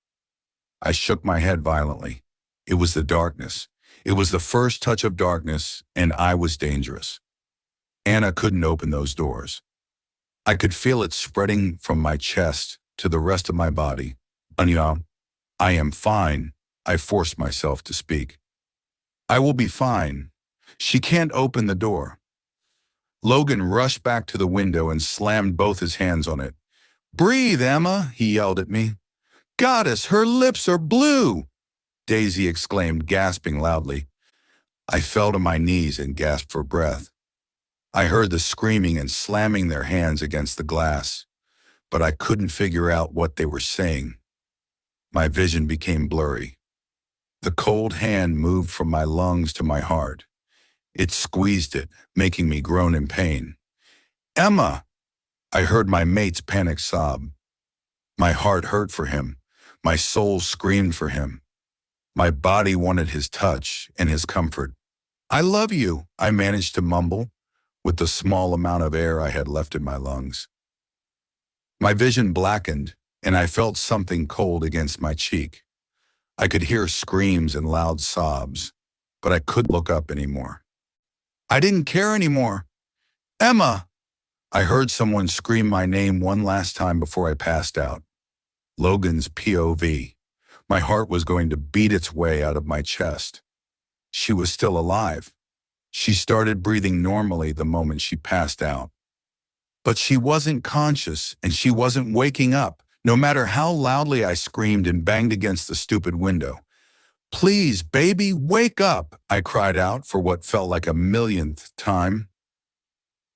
I shook my head violently. It was the darkness. It was the first touch of darkness, and I was dangerous. Anna couldn't open those doors. I could feel it spreading from my chest to the rest of my body. Anya, I am fine, I forced myself to speak. I will be fine. She can't open the door. Logan rushed back to the window and slammed both his hands on it. Breathe, Emma, he yelled at me. Goddess, her lips are blue, Daisy exclaimed, gasping loudly. I fell to my knees and gasped for breath. I heard the screaming and slamming their hands against the glass, but I couldn't figure out what they were saying. My vision became blurry. The cold hand moved from my lungs to my heart. It squeezed it, making me groan in pain. Emma! I heard my mate's panic sob. My heart hurt for him. My soul screamed for him. My body wanted his touch and his comfort. I love you, I managed to mumble. with the small amount of air I had left in my lungs. My vision blackened, and I felt something cold against my cheek. I could hear screams and loud sobs, but I couldn't look up anymore. I didn't care anymore. Emma! I heard someone scream my name one last time before I passed out. Logan's POV. My heart was going to beat its way out of my chest. She was still alive. She started breathing normally the moment she passed out. But she wasn't conscious, and she wasn't waking up, no matter how loudly I screamed and banged against the stupid window. "Please, baby, wake up!" I cried out for what felt like a millionth time.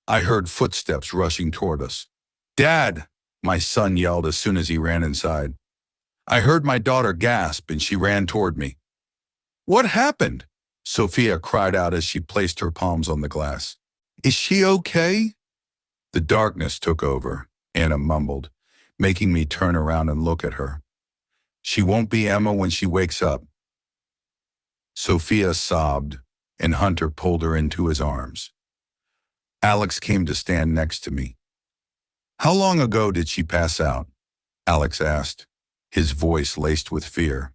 I heard footsteps rushing toward us. "Dad!" my son yelled as soon as he ran inside. I heard my daughter gasp, and she ran toward me. "What happened?" Sophia cried out as she placed her palms on the glass. "Is she okay?" The darkness took over, Anna mumbled, making me turn around and look at her. "She won't be Emma when she wakes up." Sophia sobbed, and Hunter pulled her into his arms. Alex came to stand next to me. "How long ago did she pass out?" Alex asked, his voice laced with fear.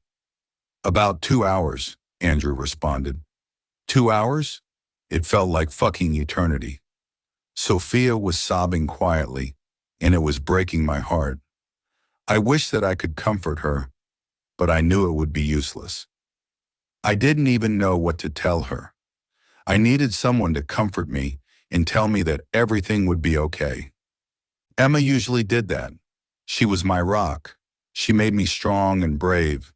"About 2 hours," Andrew responded. 2 hours? It felt like fucking eternity. Sophia was sobbing quietly, and it was breaking my heart. I wished that I could comfort her, but I knew it would be useless. I didn't even know what to tell her. I needed someone to comfort me and tell me that everything would be okay. Emma usually did that. She was my rock. She made me strong and brave.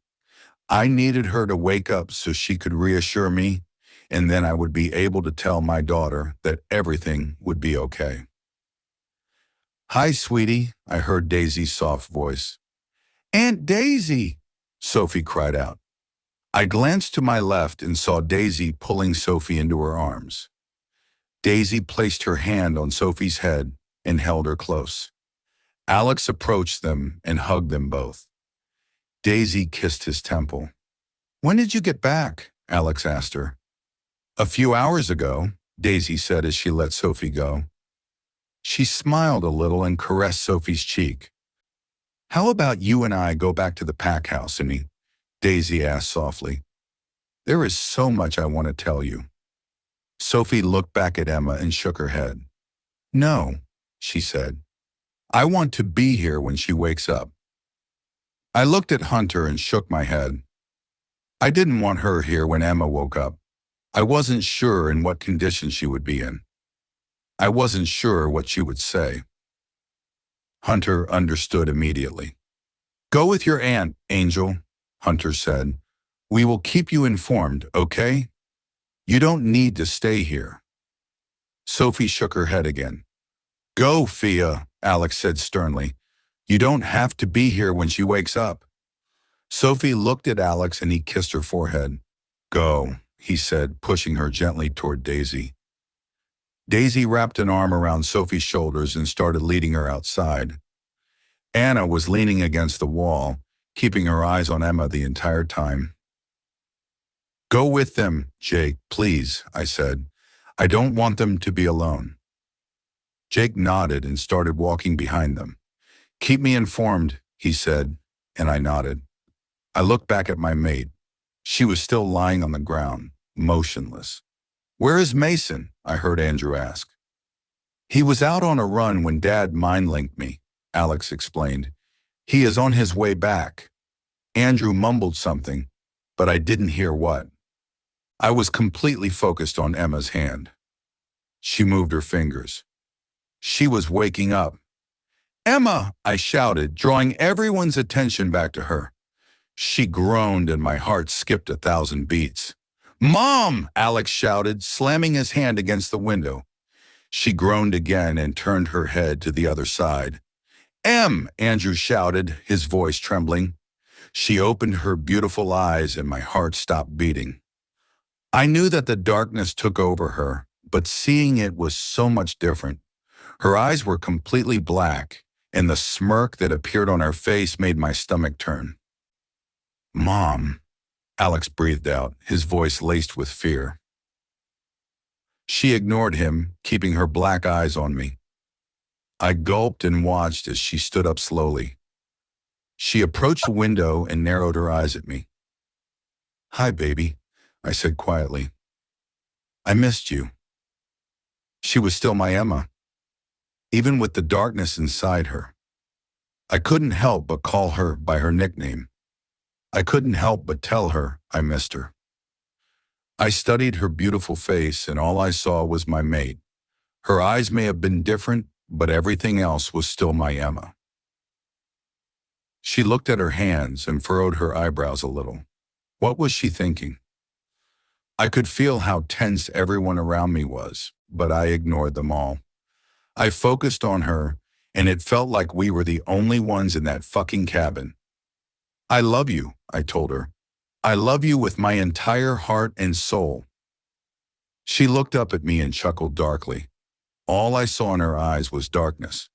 I needed her to wake up so she could reassure me, and then I would be able to tell my daughter that everything would be okay. "Hi, sweetie," I heard Daisy's soft voice. "Aunt Daisy!" Sophie cried out. I glanced to my left and saw Daisy pulling Sophie into her arms. Daisy placed her hand on Sophie's head and held her close. Alex approached them and hugged them both. Daisy kissed his temple. "When did you get back?" Alex asked her. "A few hours ago," Daisy said as she let Sophie go. She smiled a little and caressed Sophie's cheek. "How about you and I go back to the pack house, Annie?" Daisy asked softly. "There is so much I want to tell you." Sophie looked back at Emma and shook her head. "No," she said. "I want to be here when she wakes up." I looked at Hunter and shook my head. I didn't want her here when Emma woke up. I wasn't sure in what condition she would be in. I wasn't sure what she would say. Hunter understood immediately. "Go with your aunt, Angel," Hunter said. "We will keep you informed, okay? You don't need to stay here." Sophie shook her head again. "Go, Fia," Alex said sternly. "You don't have to be here when she wakes up." Sophie looked at Alex and he kissed her forehead. "Go," he said, pushing her gently toward Daisy. Daisy wrapped an arm around Sophie's shoulders and started leading her outside. Anna was leaning against the wall, keeping her eyes on Emma the entire time. "Go with them, Jake, please," I said. "I don't want them to be alone." Jake nodded and started walking behind them. "Keep me informed," he said, and I nodded. I looked back at my mate. She was still lying on the ground, motionless. "Where is Mason?" I heard Andrew ask. "He was out on a run when Dad mind-linked me," Alex explained. "He is on his way back." Andrew mumbled something, but I didn't hear what. I was completely focused on Emma's hand. She moved her fingers. She was waking up. "Emma!" I shouted, drawing everyone's attention back to her. She groaned and my heart skipped 1,000 beats. "Mom!" Alex shouted, slamming his hand against the window. She groaned again and turned her head to the other side. Andrew shouted, his voice trembling. She opened her beautiful eyes and my heart stopped beating. I knew that the darkness took over her, but seeing it was so much different. Her eyes were completely black, and the smirk that appeared on her face made my stomach turn. "Mom," Alex breathed out, his voice laced with fear. She ignored him, keeping her black eyes on me. I gulped and watched as she stood up slowly. She approached the window and narrowed her eyes at me. "Hi, baby," I said quietly. "I missed you." She was still my Emma, even with the darkness inside her. I couldn't help but call her by her nickname. I couldn't help but tell her I missed her. I studied her beautiful face, and all I saw was my mate. Her eyes may have been different, but everything else was still my Emma. She looked at her hands and furrowed her eyebrows a little. What was she thinking? I could feel how tense everyone around me was, but I ignored them all. I focused on her, and it felt like we were the only ones in that fucking cabin. "I love you," I told her. "I love you with my entire heart and soul." She looked up at me and chuckled darkly. All I saw in her eyes was darkness.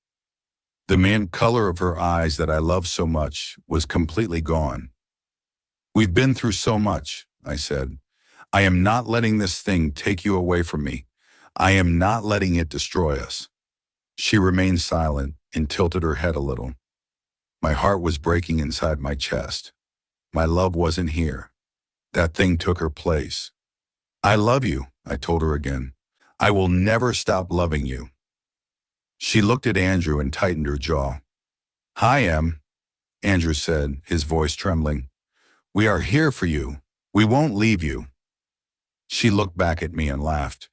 The main color of her eyes that I loved so much was completely gone. "We've been through so much," I said. "I am not letting this thing take you away from me. I am not letting it destroy us." She remained silent and tilted her head a little. My heart was breaking inside my chest. My love wasn't here. That thing took her place. "I love you," I told her again. "I will never stop loving you." She looked at Andrew and tightened her jaw. "Hi, Em," Andrew said, his voice trembling. "We are here for you. We won't leave you." She looked back at me and laughed.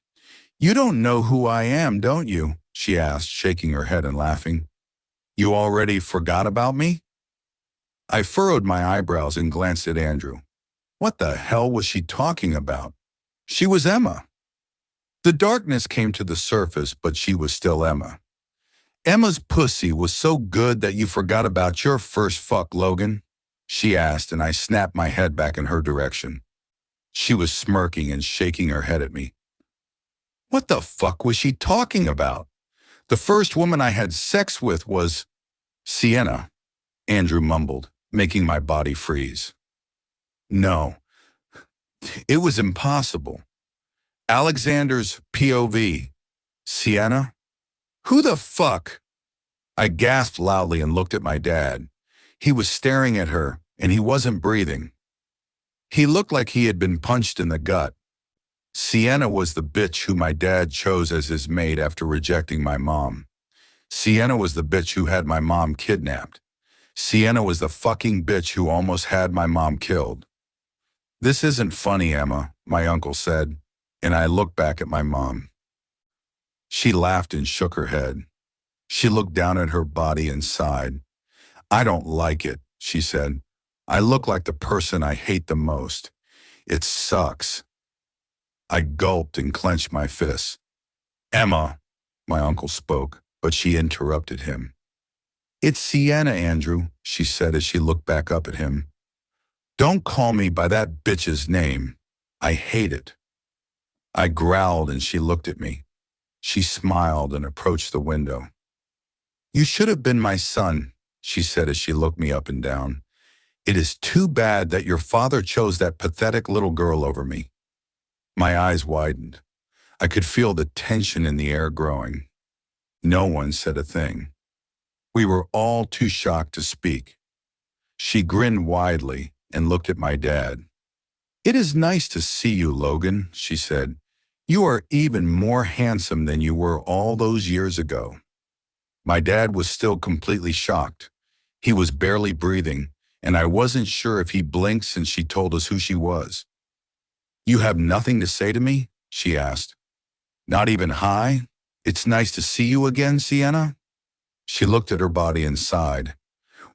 "You don't know who I am, don't you?" she asked, shaking her head and laughing. "You already forgot about me?" I furrowed my eyebrows and glanced at Andrew. What the hell was she talking about? She was Emma. The darkness came to the surface, but she was still Emma. "Emma's pussy was so good that you forgot about your first fuck, Logan?" she asked, and I snapped my head back in her direction. She was smirking and shaking her head at me. What the fuck was she talking about? The first woman I had sex with was Sienna, Andrew mumbled, making my body freeze. No, it was impossible. Alexander's POV. Sienna? Who the fuck? I gasped loudly and looked at my dad. He was staring at her, and he wasn't breathing. He looked like he had been punched in the gut. Sienna was the bitch who my dad chose as his mate after rejecting my mom. Sienna was the bitch who had my mom kidnapped. Sienna was the fucking bitch who almost had my mom killed. "This isn't funny, Emma," my uncle said, and I looked back at my mom. She laughed and shook her head. She looked down at her body and sighed. "I don't like it," she said. "I look like the person I hate the most. It sucks." I gulped and clenched my fists. "Emma," my uncle spoke, but she interrupted him. "It's Sienna, Andrew," she said as she looked back up at him. "Don't call me by that bitch's name. I hate it." I growled and she looked at me. She smiled and approached the window. "You should have been my son," she said as she looked me up and down. "It is too bad that your father chose that pathetic little girl over me." My eyes widened. I could feel the tension in the air growing. No one said a thing. We were all too shocked to speak. She grinned widely and looked at my dad. "It is nice to see you, Logan," she said. "You are even more handsome than you were all those years ago." My dad was still completely shocked. He was barely breathing, and I wasn't sure if he blinked since she told us who she was. "You have nothing to say to me?" she asked. "Not even hi? It's nice to see you again, Sienna?" She looked at her body and sighed.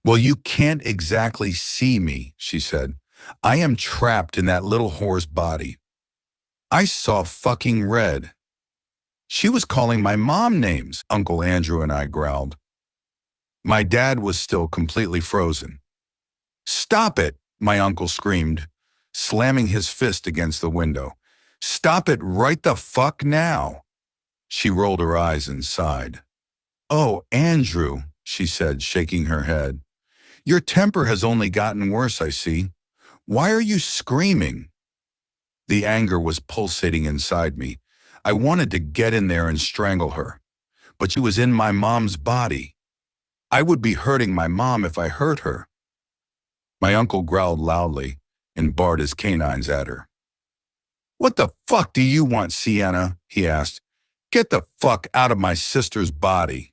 "Well, you can't exactly see me," she said. "I am trapped in that little whore's body. I saw fucking red." She was calling my mom names, Uncle Andrew and I growled. My dad was still completely frozen. "Stop it," my uncle screamed, slamming his fist against the window. "Stop it right the fuck now." She rolled her eyes and sighed. "Oh, Andrew," she said, shaking her head. "Your temper has only gotten worse, I see. Why are you screaming?" The anger was pulsating inside me. I wanted to get in there and strangle her, but she was in my mom's body. I would be hurting my mom if I hurt her. My uncle growled loudly and bared his canines at her. "What the fuck do you want, Sienna?" he asked. "Get the fuck out of my sister's body."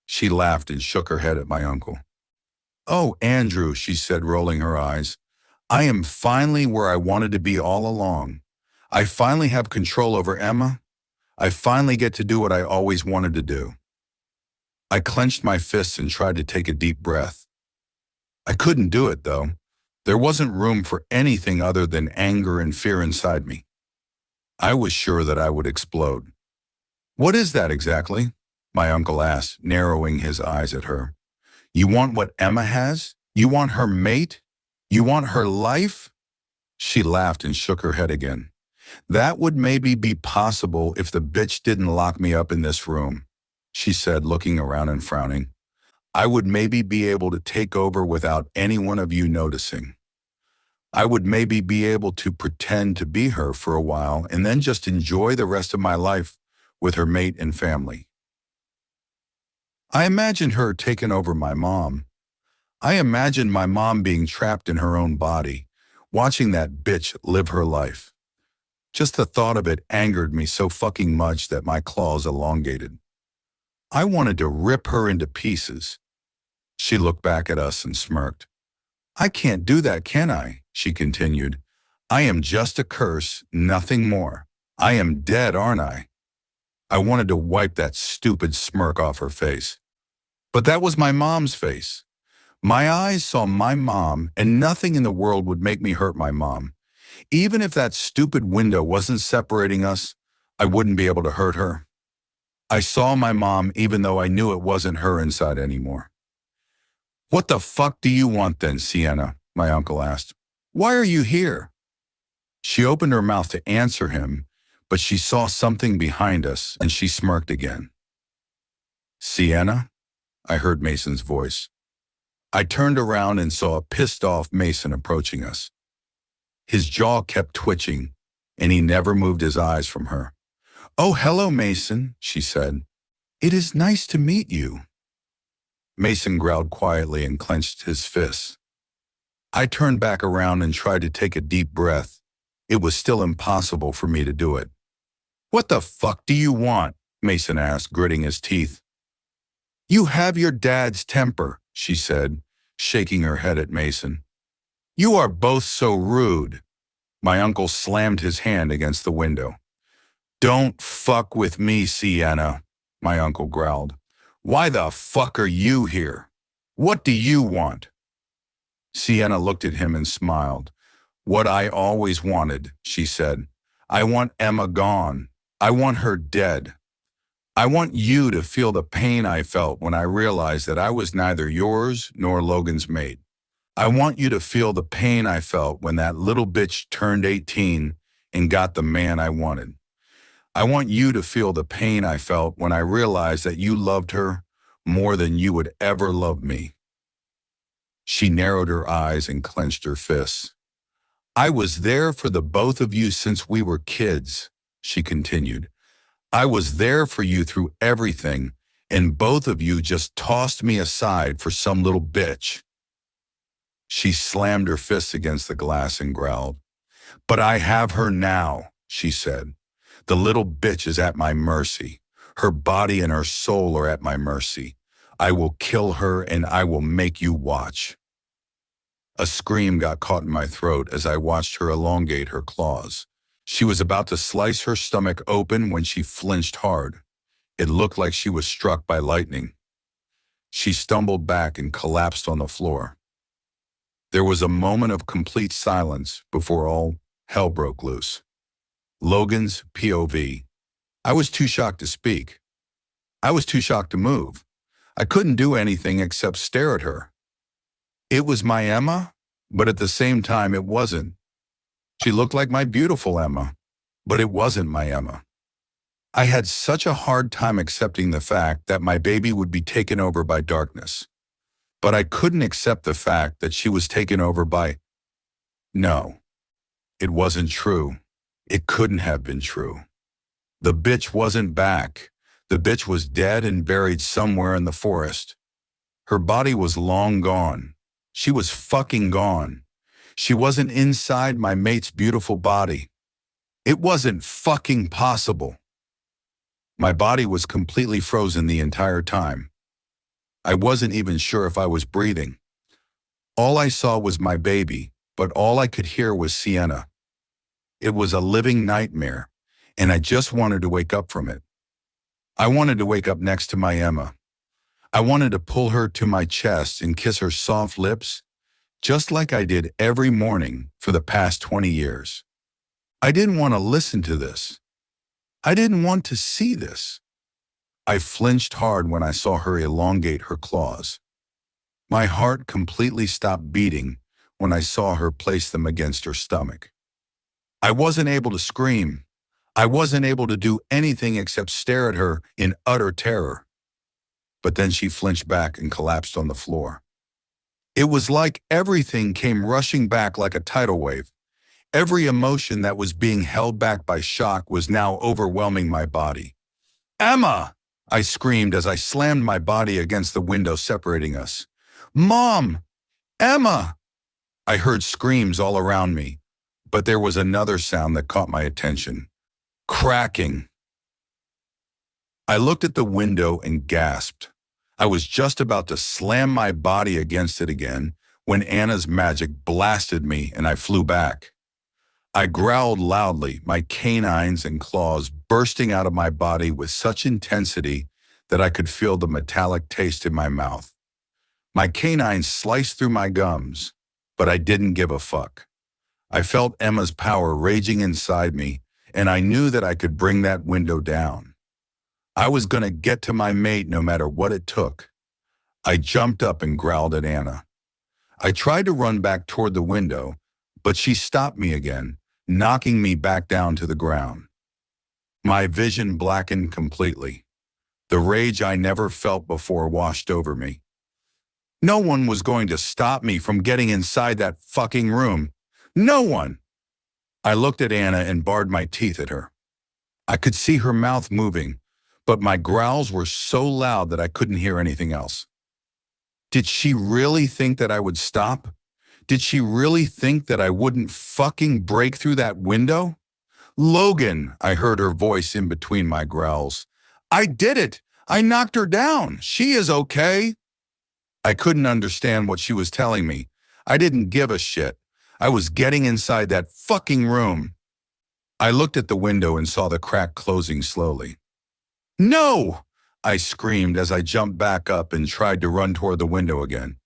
She laughed and shook her head at my uncle. "Oh, Andrew," she said, rolling her eyes. "I am finally where I wanted to be all along. I finally have control over Emma. I finally get to do what I always wanted to do." I clenched my fists and tried to take a deep breath. I couldn't do it, though. There wasn't room for anything other than anger and fear inside me. I was sure that I would explode. "What is that exactly?" my uncle asked, narrowing his eyes at her. "You want what Emma has? You want her mate? You want her life?" She laughed and shook her head again. "That would maybe be possible if the bitch didn't lock me up in this room," she said, looking around and frowning. "I would maybe be able to take over without any one of you noticing. I would maybe be able to pretend to be her for a while and then just enjoy the rest of my life with her mate and family." I imagined her taking over my mom. I imagined my mom being trapped in her own body, watching that bitch live her life. Just the thought of it angered me so fucking much that my claws elongated. I wanted to rip her into pieces. She looked back at us and smirked. "I can't do that, can I?" she continued. "I am just a curse, nothing more. I am dead, aren't I?" I wanted to wipe that stupid smirk off her face. But that was my mom's face. My eyes saw my mom, and nothing in the world would make me hurt my mom. Even if that stupid window wasn't separating us, I wouldn't be able to hurt her. I saw my mom even though I knew it wasn't her inside anymore. "What the fuck do you want then, Sienna?" my uncle asked. "Why are you here?" She opened her mouth to answer him, but she saw something behind us and she smirked again. "Sienna?" I heard Mason's voice. I turned around and saw a pissed-off Mason approaching us. His jaw kept twitching, and he never moved his eyes from her. "Oh, hello, Mason," she said. "It is nice to meet you." Mason growled quietly and clenched his fists. I turned back around and tried to take a deep breath. It was still impossible for me to do it. "What the fuck do you want?" Mason asked, gritting his teeth. "You have your dad's temper," she said, shaking her head at Mason. "You are both so rude." My uncle slammed his hand against the window. "Don't fuck with me, Sienna," my uncle growled. "Why the fuck are you here? What do you want?" Sienna looked at him and smiled. "What I always wanted," she said. "I want Emma gone. I want her dead. I want you to feel the pain I felt when I realized that I was neither yours nor Logan's mate. I want you to feel the pain I felt when that little bitch turned 18 and got the man I wanted. I want you to feel the pain I felt when I realized that you loved her more than you would ever love me." She narrowed her eyes and clenched her fists. "I was there for the both of you since we were kids," she continued. "I was there for you through everything, and both of you just tossed me aside for some little bitch." She slammed her fists against the glass and growled. "But I have her now," she said. "The little bitch is at my mercy. Her body and her soul are at my mercy. I will kill her and I will make you watch." A scream got caught in my throat as I watched her elongate her claws. She was about to slice her stomach open when she flinched hard. It looked like she was struck by lightning. She stumbled back and collapsed on the floor. There was a moment of complete silence before all hell broke loose. Logan's POV. I was too shocked to speak. I was too shocked to move. I couldn't do anything except stare at her. It was my Emma, but at the same time it wasn't. She looked like my beautiful Emma, but it wasn't my Emma. I had such a hard time accepting the fact that my baby would be taken over by darkness. But I couldn't accept the fact that she was taken over by... No, it wasn't true. It couldn't have been true. The bitch wasn't back. The bitch was dead and buried somewhere in the forest. Her body was long gone. She was fucking gone. She wasn't inside my mate's beautiful body. It wasn't fucking possible. My body was completely frozen the entire time. I wasn't even sure if I was breathing. All I saw was my baby, but all I could hear was Sienna. It was a living nightmare, and I just wanted to wake up from it. I wanted to wake up next to my Emma. I wanted to pull her to my chest and kiss her soft lips, just like I did every morning for the past 20 years. I didn't want to listen to this. I didn't want to see this. I flinched hard when I saw her elongate her claws. My heart completely stopped beating when I saw her place them against her stomach. I wasn't able to scream. I wasn't able to do anything except stare at her in utter terror. But then she flinched back and collapsed on the floor. It was like everything came rushing back like a tidal wave. Every emotion that was being held back by shock was now overwhelming my body. "Emma!" I screamed as I slammed my body against the window separating us. "Mom! Emma!" I heard screams all around me, but there was another sound that caught my attention. Cracking. I looked at the window and gasped. I was just about to slam my body against it again when Anna's magic blasted me and I flew back. I growled loudly, my canines and claws bursting out of my body with such intensity that I could feel the metallic taste in my mouth. My canines sliced through my gums, but I didn't give a fuck. I felt Emma's power raging inside me, and I knew that I could bring that window down. I was going to get to my mate no matter what it took. I jumped up and growled at Anna. I tried to run back toward the window, but she stopped me again, knocking me back down to the ground. My vision blackened completely. The rage I never felt before washed over me. No one was going to stop me from getting inside that fucking room. No one! I looked at Anna and bared my teeth at her. I could see her mouth moving, but my growls were so loud that I couldn't hear anything else. Did she really think that I would stop? Did she really think that I wouldn't fucking break through that window? "Logan," I heard her voice in between my growls. "I did it! I knocked her down! She is okay!" I couldn't understand what she was telling me. I didn't give a shit. I was getting inside that fucking room. I looked at the window and saw the crack closing slowly. "No!" I screamed as I jumped back up and tried to run toward the window again.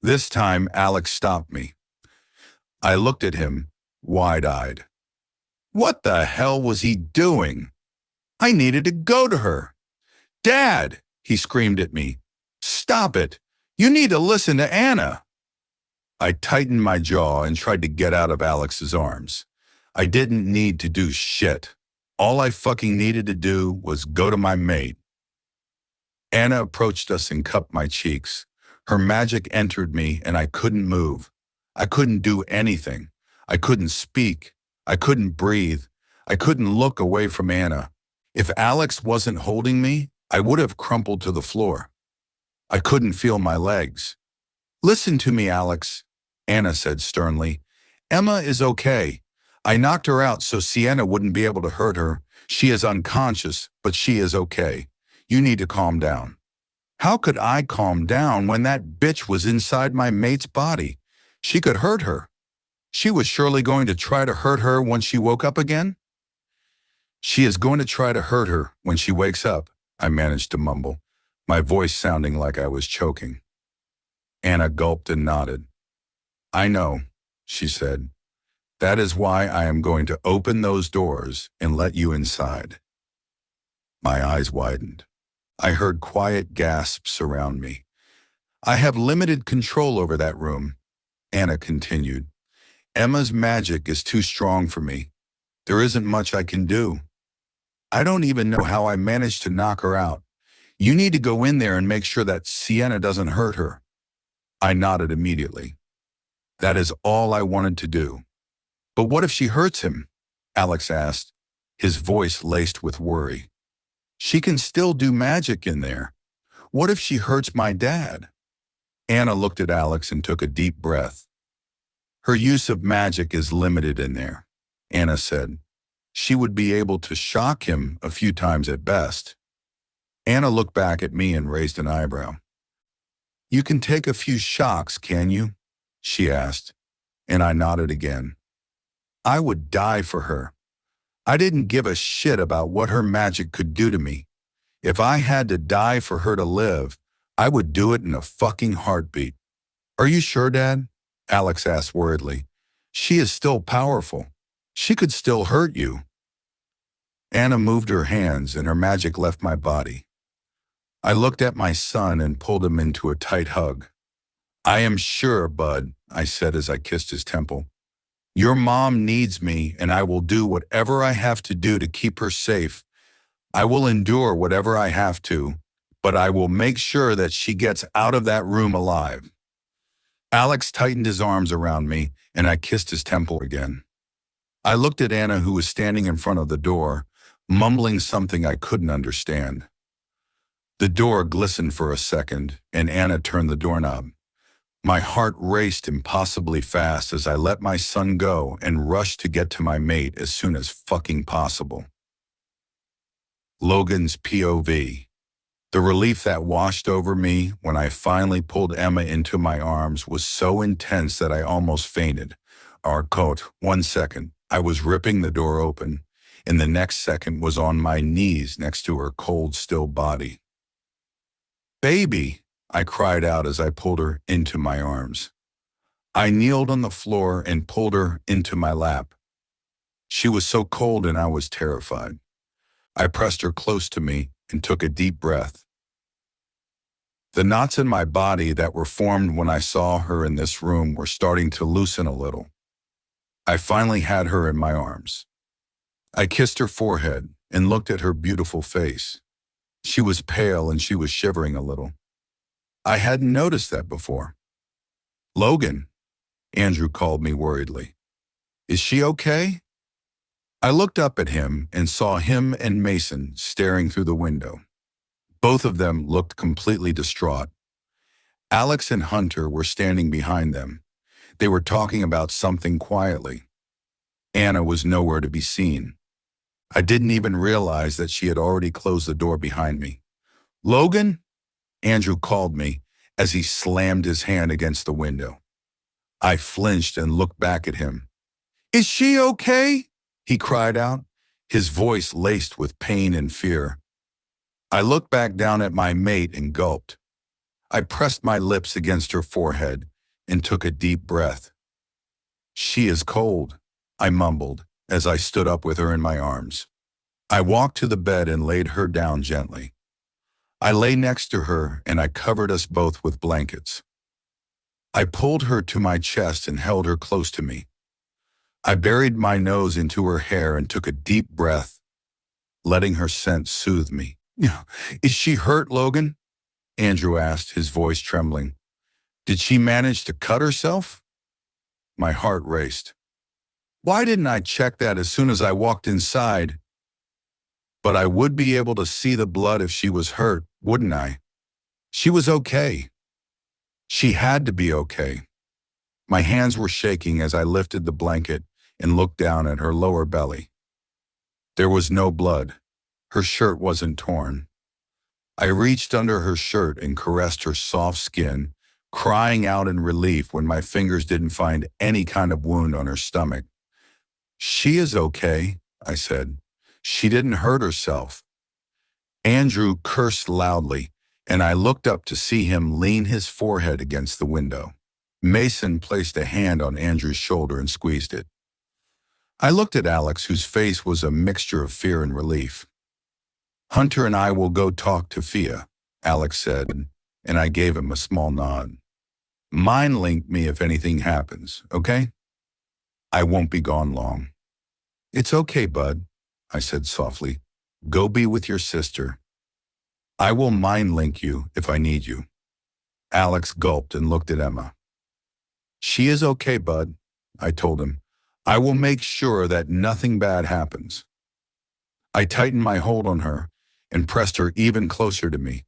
This time, Alex stopped me. I looked at him, wide-eyed. What the hell was he doing? I needed to go to her. "Dad!" he screamed at me. "Stop it! You need to listen to Anna!" I tightened my jaw and tried to get out of Alex's arms. I didn't need to do shit. All I fucking needed to do was go to my mate. Anna approached us and cupped my cheeks. Her magic entered me and I couldn't move. I couldn't do anything. I couldn't speak. I couldn't breathe. I couldn't look away from Anna. If Alex wasn't holding me, I would have crumpled to the floor. I couldn't feel my legs. "Listen to me, Alex," Anna said sternly. "Emma is okay. I knocked her out so Sienna wouldn't be able to hurt her. She is unconscious, but she is okay. You need to calm down." How could I calm down when that bitch was inside my mate's body? She could hurt her. She was surely going to try to hurt her when she woke up again? "She is going to try to hurt her when she wakes up," I managed to mumble, my voice sounding like I was choking. Anna gulped and nodded. "I know," she said. "That is why I am going to open those doors and let you inside." My eyes widened. I heard quiet gasps around me. "I have limited control over that room," Anna continued. "Emma's magic is too strong for me. There isn't much I can do. I don't even know how I managed to knock her out. You need to go in there and make sure that Sienna doesn't hurt her." I nodded immediately. That is all I wanted to do. "But what if she hurts him?" Alex asked. his voice laced with worry. She can still do magic in there. What if she hurts my dad? Anna looked at Alex and took a deep breath. Her use of magic is limited in there, Anna said. She would be able to shock him a few times at best. Anna looked back at me and raised an eyebrow. You can take a few shocks, can you? She asked, and I nodded again. I would die for her. I didn't give a shit about what her magic could do to me. If I had to die for her to live, I would do it in a fucking heartbeat. Are you sure, Dad? Alex asked worriedly. She is still powerful. She could still hurt you. Anna moved her hands and her magic left my body. I looked at my son and pulled him into a tight hug. I am sure, Bud, I said as I kissed his temple. Your mom needs me, and I will do whatever I have to do to keep her safe. I will endure whatever I have to, but I will make sure that she gets out of that room alive. Alex tightened his arms around me, and I kissed his temple again. I looked at Anna, who was standing in front of the door, mumbling something I couldn't understand. The door glistened for a second, and Anna turned the doorknob. My heart raced impossibly fast as I let my son go and rushed to get to my mate as soon as fucking possible. Logan's POV. The relief that washed over me when I finally pulled Emma into my arms was so intense that I almost fainted. Our coat, 1 second, I was ripping the door open, and the next second was on my knees next to her cold, still body. Baby, I cried out as I pulled her into my arms. I kneeled on the floor and pulled her into my lap. She was so cold and I was terrified. I pressed her close to me and took a deep breath. The knots in my body that were formed when I saw her in this room were starting to loosen a little. I finally had her in my arms. I kissed her forehead and looked at her beautiful face. She was pale and she was shivering a little. I hadn't noticed that before. Logan, Andrew called me worriedly. Is she okay? I looked up at him and saw him and Mason staring through the window. Both of them looked completely distraught. Alex and Hunter were standing behind them. They were talking about something quietly. Anna was nowhere to be seen. I didn't even realize that she had already closed the door behind me. Logan? Andrew called me as he slammed his hand against the window. I flinched and looked back at him. Is she okay? He cried out, his voice laced with pain and fear. I looked back down at my mate and gulped. I pressed my lips against her forehead and took a deep breath. She is cold, I mumbled as I stood up with her in my arms. I walked to the bed and laid her down gently. I lay next to her and I covered us both with blankets. I pulled her to my chest and held her close to me. I buried my nose into her hair and took a deep breath, letting her scent soothe me. Is she hurt, Logan? Andrew asked, his voice trembling. Did she manage to cut herself? My heart raced. Why didn't I check that as soon as I walked inside? But I would be able to see the blood if she was hurt, wouldn't I? She was okay. She had to be okay. My hands were shaking as I lifted the blanket and looked down at her lower belly. There was no blood. Her shirt wasn't torn. I reached under her shirt and caressed her soft skin, crying out in relief when my fingers didn't find any kind of wound on her stomach. She is okay, I said. She didn't hurt herself. Andrew cursed loudly, and I looked up to see him lean his forehead against the window. Mason placed a hand on Andrew's shoulder and squeezed it. I looked at Alex, whose face was a mixture of fear and relief. Hunter and I will go talk to Fia, Alex said, and I gave him a small nod. Mind link me if anything happens, okay? I won't be gone long. It's okay, Bud, I said softly. Go be with your sister. I will mind link you if I need you. Alex gulped and looked at Emma. She is okay, Bud, I told him. I will make sure that nothing bad happens. I tightened my hold on her and pressed her even closer to me.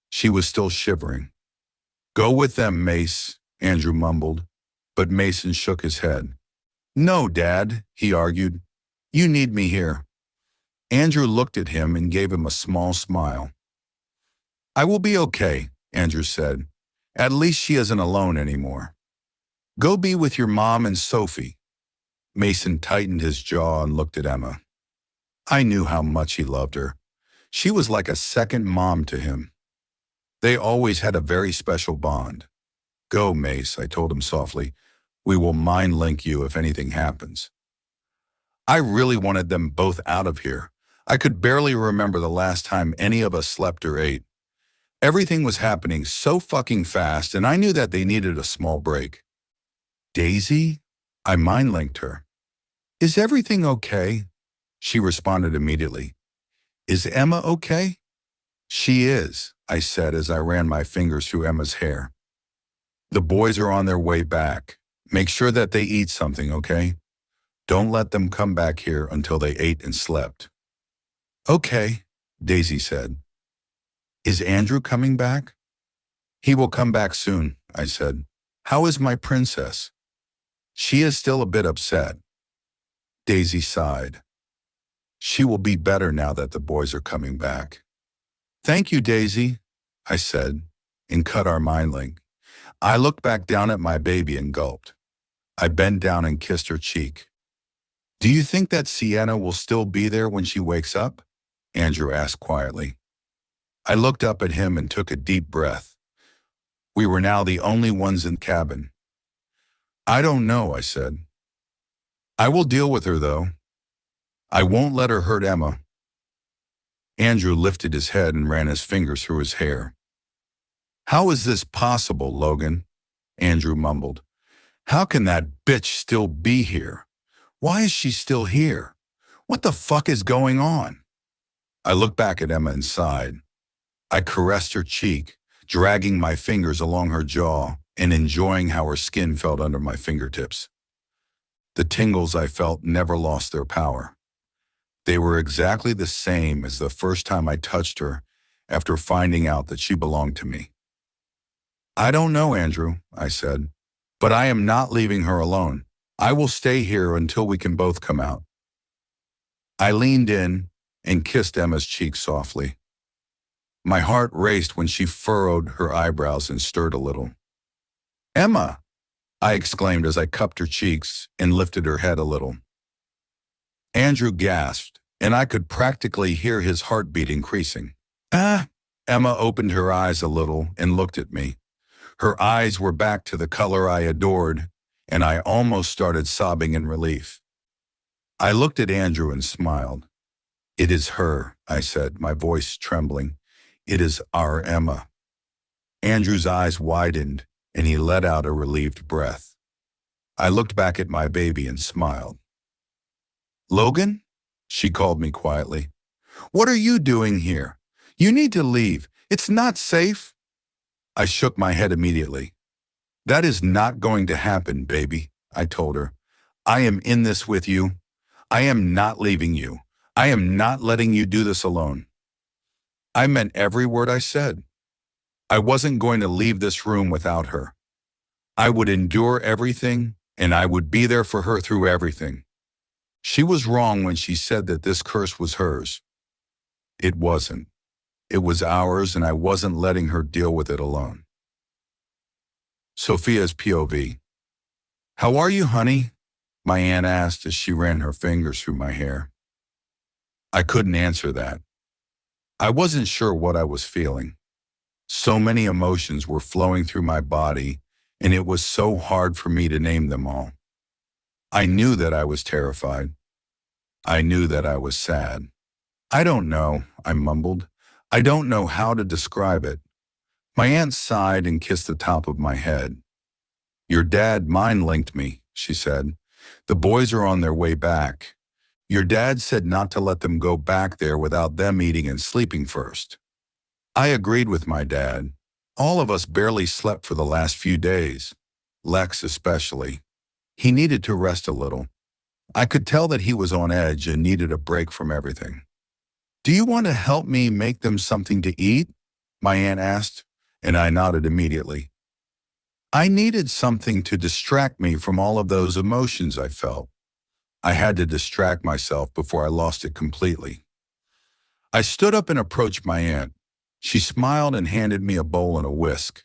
She was still shivering. Go with them, Mace, Andrew mumbled, but Mason shook his head. No, Dad, he argued. You need me here. Andrew looked at him and gave him a small smile. I will be okay, Andrew said. At least she isn't alone anymore. Go be with your mom and Sophie. Mason tightened his jaw and looked at Emma. I knew how much he loved her. She was like a second mom to him. They always had a very special bond. Go, Mace, I told him softly. We will mind link you if anything happens. I really wanted them both out of here. I could barely remember the last time any of us slept or ate. Everything was happening so fucking fast, and I knew that they needed a small break. Daisy? I mind-linked her. Is everything okay? She responded immediately. Is Emma okay? She is, I said as I ran my fingers through Emma's hair. The boys are on their way back. Make sure that they eat something, okay? Don't let them come back here until they ate and slept. Okay, Daisy said. Is Andrew coming back? He will come back soon, I said. How is my princess? She is still a bit upset. Daisy sighed. She will be better now that the boys are coming back. Thank you, Daisy, I said, and cut our mind link. I looked back down at my baby and gulped. I bent down and kissed her cheek. Do you think that Sienna will still be there when she wakes up? Andrew asked quietly. I looked up at him and took a deep breath. We were now the only ones in the cabin. I don't know, I said. I will deal with her, though. I won't let her hurt Emma. Andrew lifted his head and ran his fingers through his hair. How is this possible, Logan? Andrew mumbled. How can that bitch still be here? Why is she still here? What the fuck is going on? I looked back at Emma and sighed. I caressed her cheek, dragging my fingers along her jaw and enjoying how her skin felt under my fingertips. The tingles I felt never lost their power. They were exactly the same as the first time I touched her after finding out that she belonged to me. I don't know, Andrew, I said, but I am not leaving her alone. I will stay here until we can both come out. I leaned in and kissed Emma's cheek softly. My heart raced when she furrowed her eyebrows and stirred a little. Emma, I exclaimed as I cupped her cheeks and lifted her head a little. Andrew gasped, and I could practically hear his heartbeat increasing. Emma opened her eyes a little and looked at me. Her eyes were back to the color I adored, and I almost started sobbing in relief. I looked at Andrew and smiled. It is her, I said, my voice trembling. It is our Emma. Andrew's eyes widened, and he let out a relieved breath. I looked back at my baby and smiled. Logan? She called me quietly. What are you doing here? You need to leave. It's not safe. I shook my head immediately. That is not going to happen, baby, I told her. I am in this with you. I am not leaving you. I am not letting you do this alone. I meant every word I said. I wasn't going to leave this room without her. I would endure everything, and I would be there for her through everything. She was wrong when she said that this curse was hers. It wasn't. It was ours, and I wasn't letting her deal with it alone. Sophia's POV. How are you, honey? My aunt asked as she ran her fingers through my hair. I couldn't answer that. I wasn't sure what I was feeling. So many emotions were flowing through my body, and it was so hard for me to name them all. I knew that I was terrified. I knew that I was sad. I don't know, I mumbled. I don't know how to describe it. My aunt sighed and kissed the top of my head. Your dad mind-linked me, she said. The boys are on their way back. Your dad said not to let them go back there without them eating and sleeping first. I agreed with my dad. All of us barely slept for the last few days. Lex especially. He needed to rest a little. I could tell that he was on edge and needed a break from everything. Do you want to help me make them something to eat? My aunt asked, and I nodded immediately. I needed something to distract me from all of those emotions I felt. I had to distract myself before I lost it completely. I stood up and approached my aunt. She smiled and handed me a bowl and a whisk.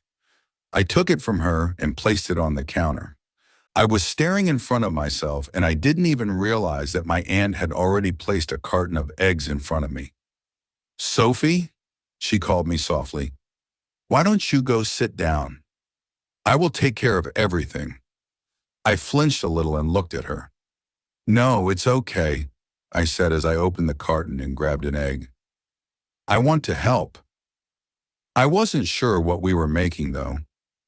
I took it from her and placed it on the counter. I was staring in front of myself, and I didn't even realize that my aunt had already placed a carton of eggs in front of me. Sophie, she called me softly, why don't you go sit down? I will take care of everything. I flinched a little and looked at her. No, it's okay, I said as I opened the carton and grabbed an egg. I want to help. I wasn't sure what we were making, though.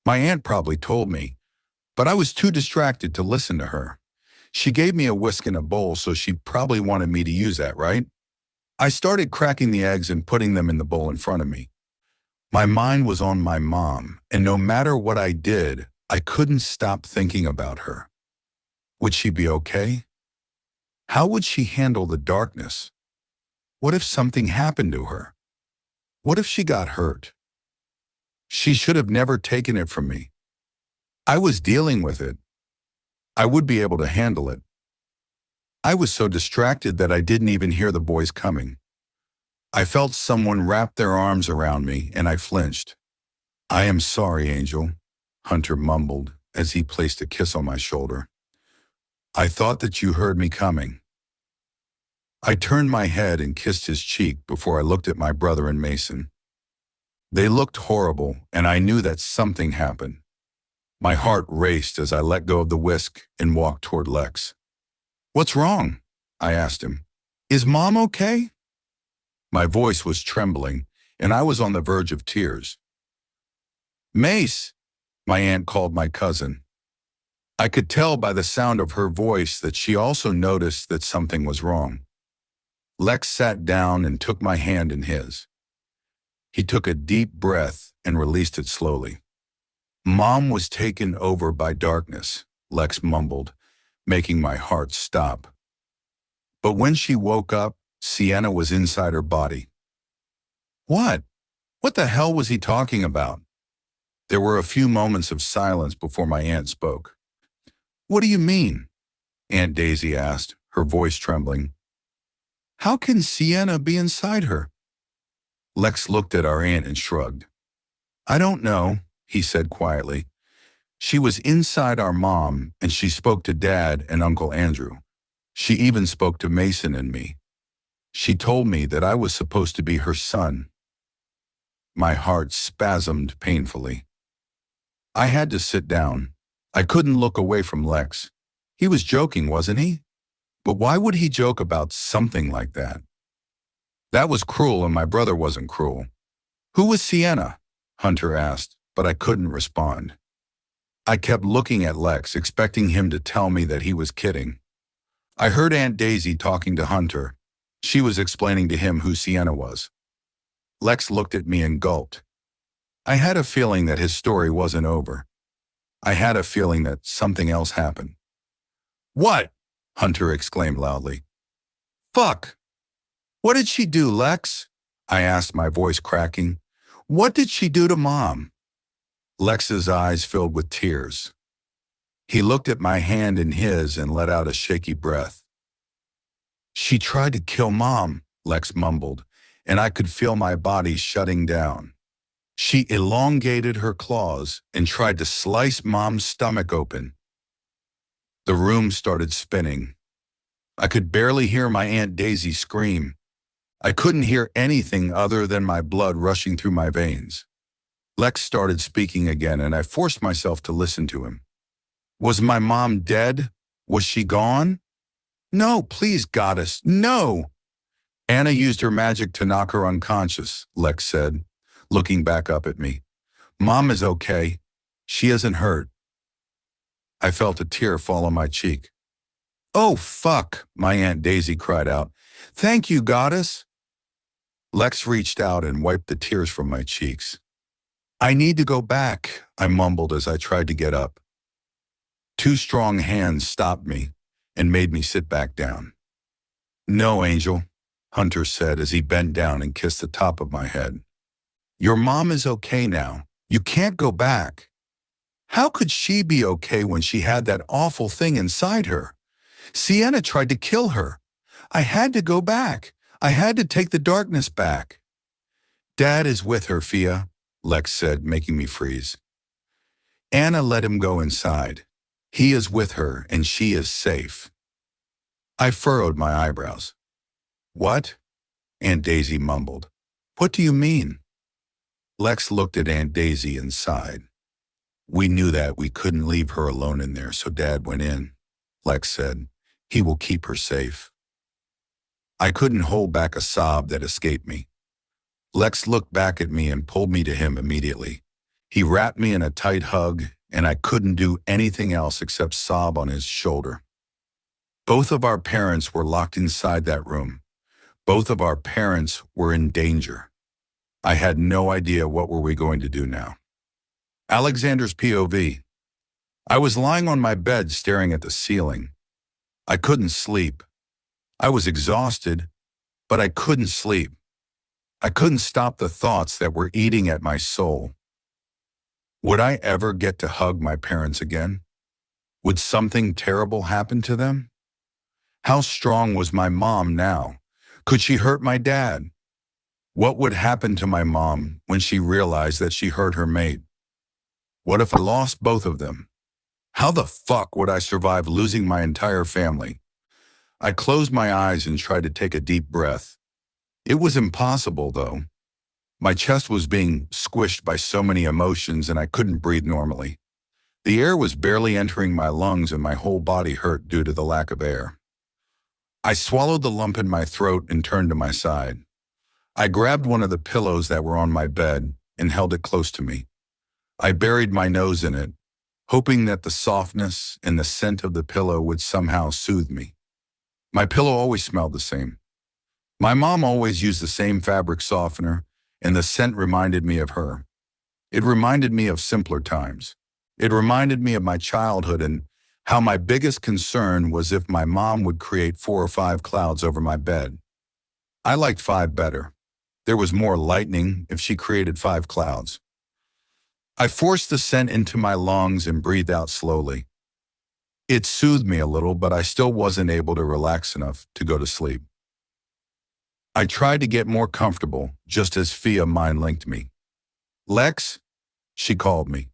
My aunt probably told me, but I was too distracted to listen to her. She gave me a whisk and a bowl, so she probably wanted me to use that, right? I started cracking the eggs and putting them in the bowl in front of me. My mind was on my mom, and no matter what I did, I couldn't stop thinking about her. Would she be okay? How would she handle the darkness? What if something happened to her? What if she got hurt? She should have never taken it from me. I was dealing with it. I would be able to handle it. I was so distracted that I didn't even hear the boys coming. I felt someone wrap their arms around me, and I flinched. I am sorry, Angel, Hunter mumbled as he placed a kiss on my shoulder. I thought that you heard me coming. I turned my head and kissed his cheek before I looked at my brother and Mason. They looked horrible, and I knew that something happened. My heart raced as I let go of the whisk and walked toward Lex. What's wrong? I asked him. Is Mom okay? My voice was trembling, and I was on the verge of tears. Mace, my aunt called my cousin. I could tell by the sound of her voice that she also noticed that something was wrong. Lex sat down and took my hand in his. He took a deep breath and released it slowly. Mom was taken over by darkness, Lex mumbled, making my heart stop. But when she woke up, Sienna was inside her body. What? What the hell was he talking about? There were a few moments of silence before my aunt spoke. What do you mean? Aunt Daisy asked, her voice trembling. How can Sienna be inside her? Lex looked at our aunt and shrugged. I don't know, he said quietly. She was inside our mom, and she spoke to Dad and Uncle Andrew. She even spoke to Mason and me. She told me that I was supposed to be her son. My heart spasmed painfully. I had to sit down. I couldn't look away from Lex. He was joking, wasn't he? But why would he joke about something like that? That was cruel, and my brother wasn't cruel. Who was Sienna? Hunter asked, but I couldn't respond. I kept looking at Lex, expecting him to tell me that he was kidding. I heard Aunt Daisy talking to Hunter. She was explaining to him who Sienna was. Lex looked at me and gulped. I had a feeling that his story wasn't over. I had a feeling that something else happened. What? Hunter exclaimed loudly. Fuck! What did she do, Lex? I asked, my voice cracking. What did she do to Mom? Lex's eyes filled with tears. He looked at my hand in his and let out a shaky breath. She tried to kill Mom, Lex mumbled, and I could feel my body shutting down. She elongated her claws and tried to slice Mom's stomach open. The room started spinning. I could barely hear my Aunt Daisy scream. I couldn't hear anything other than my blood rushing through my veins. Lex started speaking again, and I forced myself to listen to him. Was my mom dead? Was she gone? No, please, goddess, no! Anna used her magic to knock her unconscious, Lex said, looking back up at me. Mom is okay. She isn't hurt. I felt a tear fall on my cheek. Oh, fuck, my Aunt Daisy cried out. Thank you, goddess. Lex reached out and wiped the tears from my cheeks. I need to go back, I mumbled as I tried to get up. Two strong hands stopped me and made me sit back down. No, Angel, Hunter said as he bent down and kissed the top of my head. Your mom is okay now. You can't go back. How could she be okay when she had that awful thing inside her? Sienna tried to kill her. I had to go back. I had to take the darkness back. Dad is with her, Fia, Lex said, making me freeze. Anna let him go inside. He is with her and she is safe. I furrowed my eyebrows. What? Aunt Daisy mumbled. What do you mean? Lex looked at Aunt Daisy and sighed. We knew that we couldn't leave her alone in there, so Dad went in. Lex said, he will keep her safe. I couldn't hold back a sob that escaped me. Lex looked back at me and pulled me to him immediately. He wrapped me in a tight hug, and I couldn't do anything else except sob on his shoulder. Both of our parents were locked inside that room. Both of our parents were in danger. I had no idea what were we going to do now. Alexander's POV. I was lying on my bed staring at the ceiling. I couldn't sleep. I was exhausted, but I couldn't sleep. I couldn't stop the thoughts that were eating at my soul. Would I ever get to hug my parents again? Would something terrible happen to them? How strong was my mom now? Could she hurt my dad? What would happen to my mom when she realized that she hurt her mate? What if I lost both of them? How the fuck would I survive losing my entire family? I closed my eyes and tried to take a deep breath. It was impossible, though. My chest was being squished by so many emotions and I couldn't breathe normally. The air was barely entering my lungs and my whole body hurt due to the lack of air. I swallowed the lump in my throat and turned to my side. I grabbed one of the pillows that were on my bed and held it close to me. I buried my nose in it, hoping that the softness and the scent of the pillow would somehow soothe me. My pillow always smelled the same. My mom always used the same fabric softener, and the scent reminded me of her. It reminded me of simpler times. It reminded me of my childhood and how my biggest concern was if my mom would create 4 or 5 clouds over my bed. I liked 5 better. There was more lightning if she created 5 clouds. I forced the scent into my lungs and breathed out slowly. It soothed me a little, but I still wasn't able to relax enough to go to sleep. I tried to get more comfortable, just as Fia mind-linked me. Lex? She called me,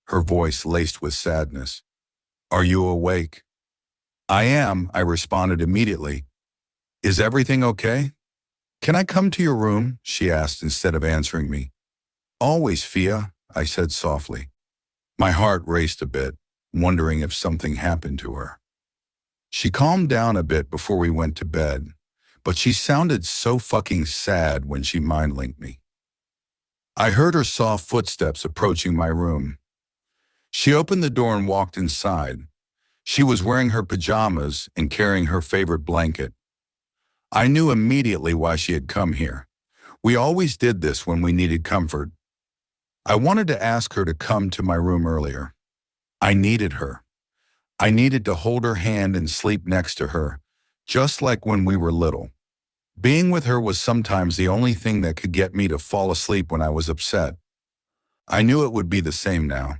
her voice laced with sadness. Are you awake? I am, I responded immediately. Is everything okay? Can I come to your room? She asked instead of answering me. Always, Fia, I said softly. My heart raced a bit, wondering if something happened to her. She calmed down a bit before we went to bed, but she sounded so fucking sad when she mind-linked me. I heard her soft footsteps approaching my room. She opened the door and walked inside. She was wearing her pajamas and carrying her favorite blanket. I knew immediately why she had come here. We always did this when we needed comfort. I wanted to ask her to come to my room earlier. I needed her. I needed to hold her hand and sleep next to her, just like when we were little. Being with her was sometimes the only thing that could get me to fall asleep when I was upset. I knew it would be the same now.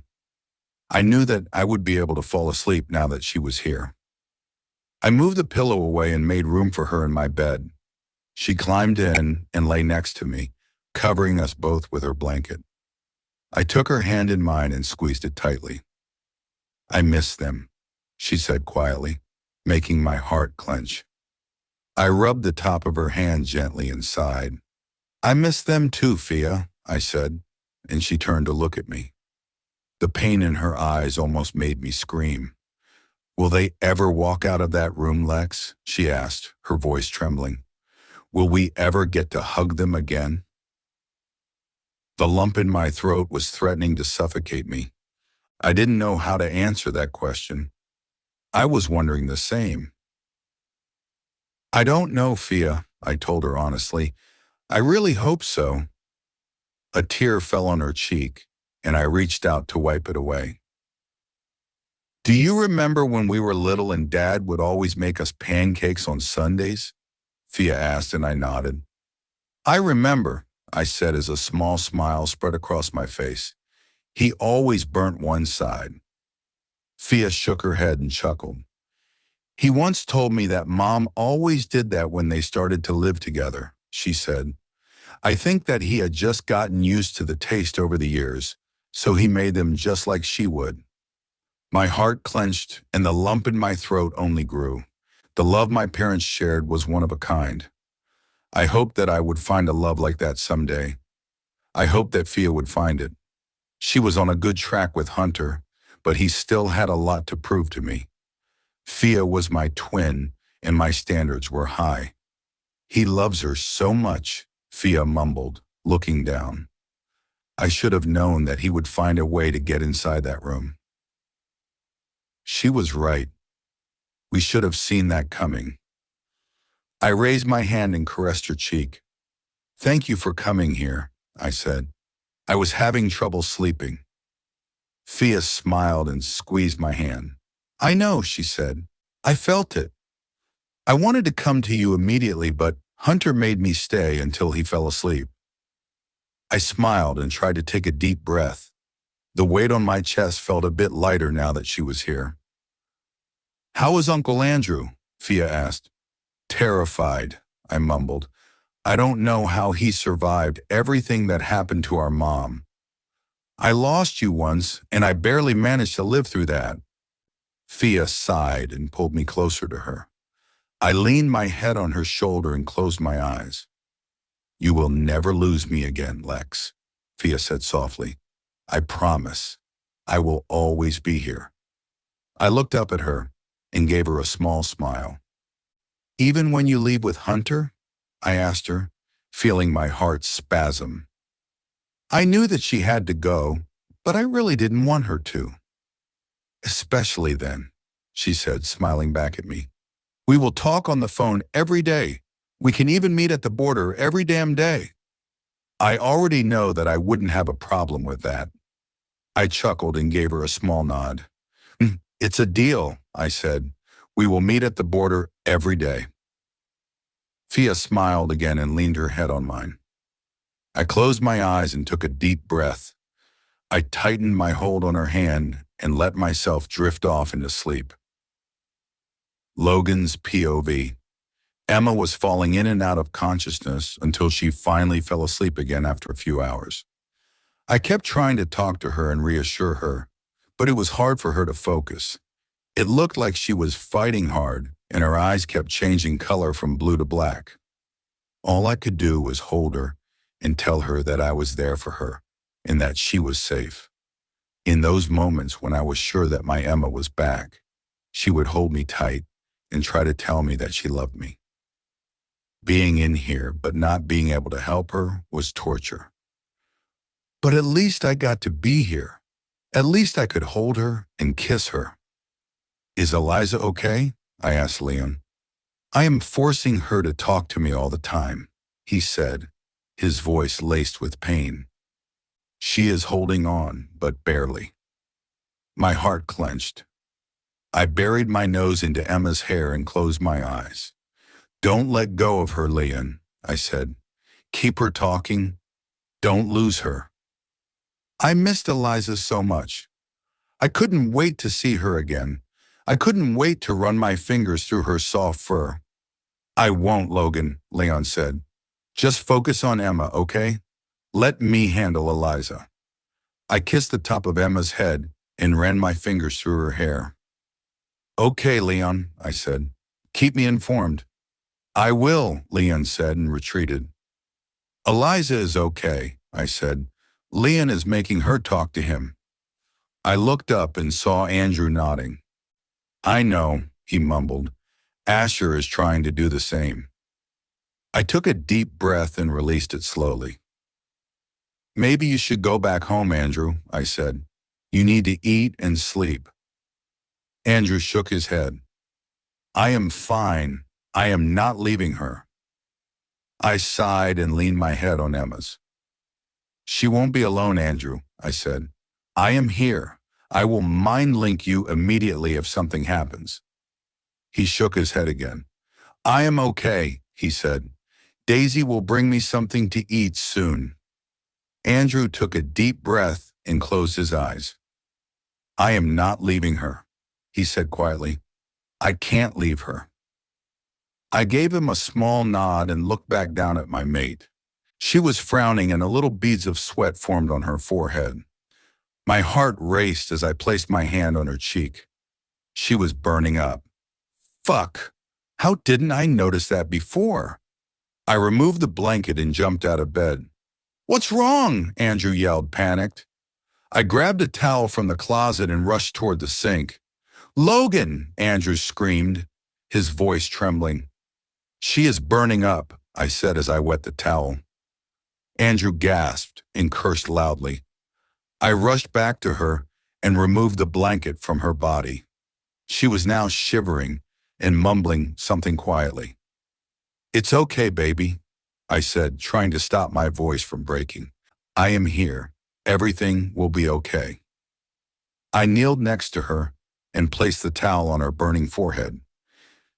I knew that I would be able to fall asleep now that she was here. I moved the pillow away and made room for her in my bed. She climbed in and lay next to me, covering us both with her blanket. I took her hand in mine and squeezed it tightly. I miss them, she said quietly, making my heart clench. I rubbed the top of her hand gently and sighed. I miss them too, Fia, I said, and she turned to look at me. The pain in her eyes almost made me scream. Will they ever walk out of that room, Lex? She asked, her voice trembling. Will we ever get to hug them again? The lump in my throat was threatening to suffocate me. I didn't know how to answer that question. I was wondering the same. I don't know, Fia, I told her honestly. I really hope so. A tear fell on her cheek, and I reached out to wipe it away. Do you remember when we were little and Dad would always make us pancakes on Sundays? Fia asked, and I nodded. I remember, I said as a small smile spread across my face. He always burnt one side. Fia shook her head and chuckled. He once told me that Mom always did that when they started to live together, she said. I think that he had just gotten used to the taste over the years, so he made them just like she would. My heart clenched and the lump in my throat only grew. The love my parents shared was one of a kind. I hoped that I would find a love like that someday. I hoped that Fia would find it. She was on a good track with Hunter, but he still had a lot to prove to me. Fia was my twin, and my standards were high. He loves her so much, Fia mumbled, looking down. I should have known that he would find a way to get inside that room. She was right. We should have seen that coming. I raised my hand and caressed her cheek. Thank you for coming here, I said. I was having trouble sleeping. Fia smiled and squeezed my hand. I know, she said. I felt it. I wanted to come to you immediately, but Hunter made me stay until he fell asleep. I smiled and tried to take a deep breath. The weight on my chest felt a bit lighter now that she was here. How is Uncle Andrew? Fia asked. Terrified, I mumbled. I don't know how he survived everything that happened to our mom. I lost you once, and I barely managed to live through that. Fia sighed and pulled me closer to her. I leaned my head on her shoulder and closed my eyes. You will never lose me again, Lex, Fia said softly. I promise. I will always be here. I looked up at her and gave her a small smile. Even when you leave with Hunter? I asked her, feeling my heart spasm. I knew that she had to go, but I really didn't want her to. Especially then, she said, smiling back at me. We will talk on the phone every day. We can even meet at the border every damn day. I already know that I wouldn't have a problem with that. I chuckled and gave her a small nod. It's a deal, I said. We will meet at the border every day. Fia smiled again and leaned her head on mine. I closed my eyes and took a deep breath. I tightened my hold on her hand and let myself drift off into sleep. Logan's POV. Emma was falling in and out of consciousness until she finally fell asleep again after a few hours. I kept trying to talk to her and reassure her, but it was hard for her to focus. It looked like she was fighting hard, and her eyes kept changing color from blue to black. All I could do was hold her and tell her that I was there for her and that she was safe. In those moments when I was sure that my Emma was back, she would hold me tight and try to tell me that she loved me. Being in here but not being able to help her was torture. But at least I got to be here. At least I could hold her and kiss her. Is Eliza okay? I asked Leon. I am forcing her to talk to me all the time, he said, his voice laced with pain. She is holding on, but barely. My heart clenched. I buried my nose into Emma's hair and closed my eyes. Don't let go of her, Leon, I said. Keep her talking. Don't lose her. I missed Eliza so much. I couldn't wait to see her again. I couldn't wait to run my fingers through her soft fur. I won't, Logan, Leon said. Just focus on Emma, okay? Let me handle Eliza. I kissed the top of Emma's head and ran my fingers through her hair. Okay, Leon, I said. Keep me informed. I will, Leon said and retreated. Eliza is okay, I said. Leon is making her talk to him. I looked up and saw Andrew nodding. I know, he mumbled. Asher is trying to do the same. I took a deep breath and released it slowly. Maybe you should go back home, Andrew, I said. You need to eat and sleep. Andrew shook his head. I am fine. I am not leaving her. I sighed and leaned my head on Emma's. She won't be alone, Andrew, I said. I am here. I will mind link you immediately if something happens. He shook his head again. I am okay, he said. Daisy will bring me something to eat soon. Andrew took a deep breath and closed his eyes. I am not leaving her, he said quietly. I can't leave her. I gave him a small nod and looked back down at my mate. She was frowning and little beads of sweat formed on her forehead. My heart raced as I placed my hand on her cheek. She was burning up. Fuck! How didn't I notice that before? I removed the blanket and jumped out of bed. What's wrong? Andrew yelled, panicked. I grabbed a towel from the closet and rushed toward the sink. Logan! Andrew screamed, his voice trembling. She is burning up, I said as I wet the towel. Andrew gasped and cursed loudly. I rushed back to her and removed the blanket from her body. She was now shivering and mumbling something quietly. It's okay, baby, I said, trying to stop my voice from breaking. I am here. Everything will be okay. I kneeled next to her and placed the towel on her burning forehead.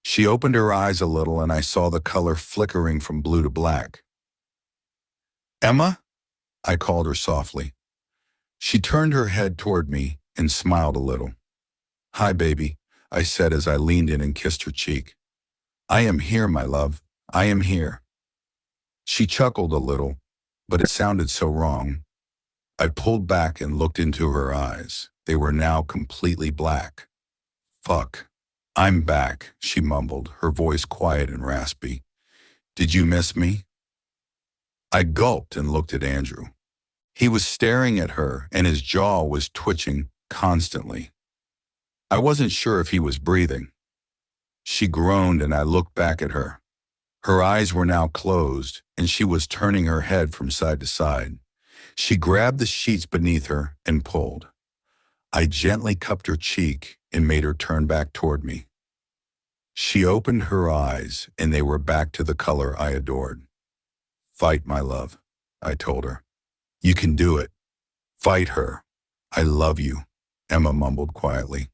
She opened her eyes a little and I saw the color flickering from blue to black. Emma? I called her softly. She turned her head toward me and smiled a little. Hi, baby, I said as I leaned in and kissed her cheek. I am here, my love. I am here. She chuckled a little, but it sounded so wrong. I pulled back and looked into her eyes. They were now completely black. Fuck. I'm back, she mumbled, her voice quiet and raspy. Did you miss me? I gulped and looked at Andrew. He was staring at her and his jaw was twitching constantly. I wasn't sure if he was breathing. She groaned and I looked back at her. Her eyes were now closed and she was turning her head from side to side. She grabbed the sheets beneath her and pulled. I gently cupped her cheek and made her turn back toward me. She opened her eyes and they were back to the color I adored. Fight, my love, I told her. You can do it. Fight her. I love you, Emma mumbled quietly.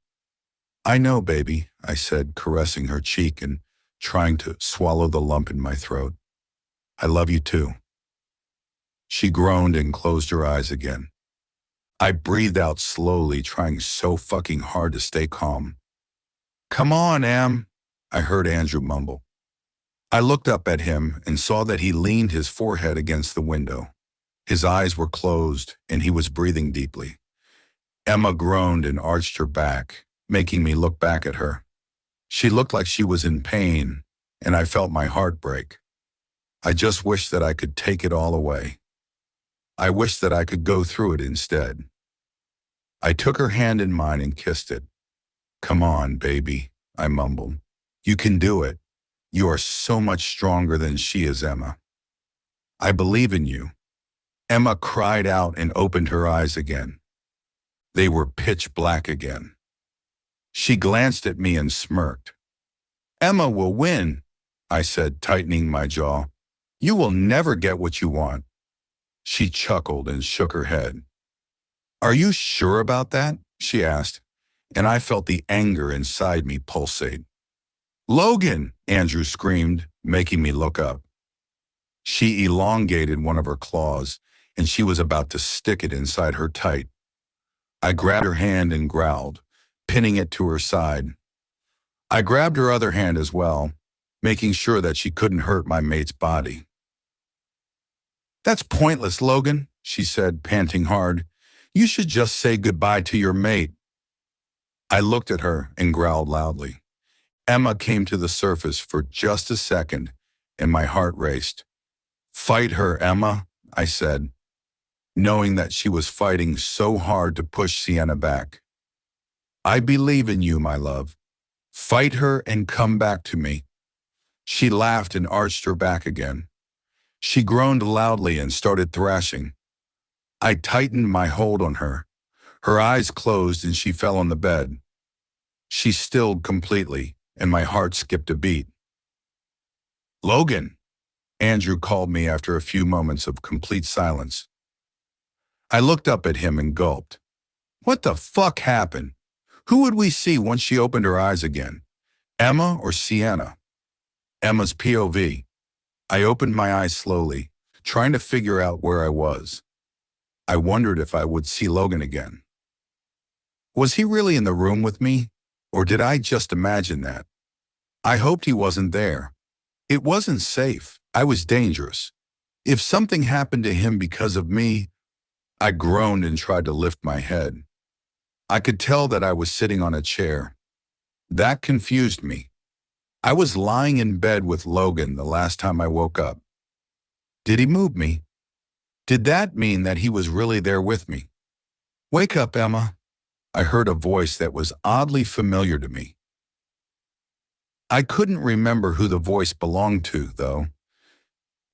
I know, baby, I said, caressing her cheek and trying to swallow the lump in my throat. I love you too. She groaned and closed her eyes again. I breathed out slowly, trying so fucking hard to stay calm. Come on, Em, I heard Andrew mumble. I looked up at him and saw that he leaned his forehead against the window. His eyes were closed and he was breathing deeply. Emma groaned and arched her back, making me look back at her. She looked like she was in pain, and I felt my heart break. I just wished that I could take it all away. I wished that I could go through it instead. I took her hand in mine and kissed it. Come on, baby, I mumbled. You can do it. You are so much stronger than she is, Emma. I believe in you. Emma cried out and opened her eyes again. They were pitch black again. She glanced at me and smirked. Emma will win, I said, tightening my jaw. You will never get what you want. She chuckled and shook her head. Are you sure about that? She asked, and I felt the anger inside me pulsate. Logan, Andrew screamed, making me look up. She elongated one of her claws, and she was about to stick it inside her tight. I grabbed her hand and growled, pinning it to her side. I grabbed her other hand as well, making sure that she couldn't hurt my mate's body. That's pointless, Logan, she said, panting hard. You should just say goodbye to your mate. I looked at her and growled loudly. Emma came to the surface for just a second, and my heart raced. Fight her, Emma, I said, knowing that she was fighting so hard to push Sienna back. I believe in you, my love. Fight her and come back to me. She laughed and arched her back again. She groaned loudly and started thrashing. I tightened my hold on her. Her eyes closed and she fell on the bed. She stilled completely, and my heart skipped a beat. Logan, Andrew called me after a few moments of complete silence. I looked up at him and gulped. What the fuck happened? Who would we see once she opened her eyes again? Emma or Sienna? Emma's POV, I opened my eyes slowly, trying to figure out where I was. I wondered if I would see Logan again. Was he really in the room with me, or did I just imagine that? I hoped he wasn't there. It wasn't safe. I was dangerous. If something happened to him because of me, I groaned and tried to lift my head. I could tell that I was sitting on a chair. That confused me. I was lying in bed with Logan the last time I woke up. Did he move me? Did that mean that he was really there with me? Wake up, Emma. I heard a voice that was oddly familiar to me. I couldn't remember who the voice belonged to, though.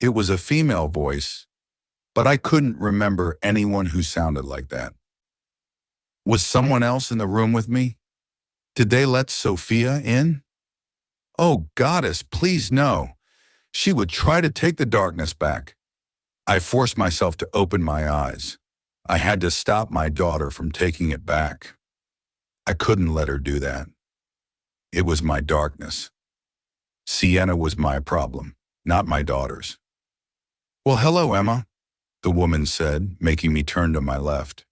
It was a female voice, but I couldn't remember anyone who sounded like that. Was someone else in the room with me? Did they let Sophia in? Oh, goddess, please no. She would try to take the darkness back. I forced myself to open my eyes. I had to stop my daughter from taking it back. I couldn't let her do that. It was my darkness. Sienna was my problem, not my daughter's. Well, hello, Emma, the woman said, making me turn to my left.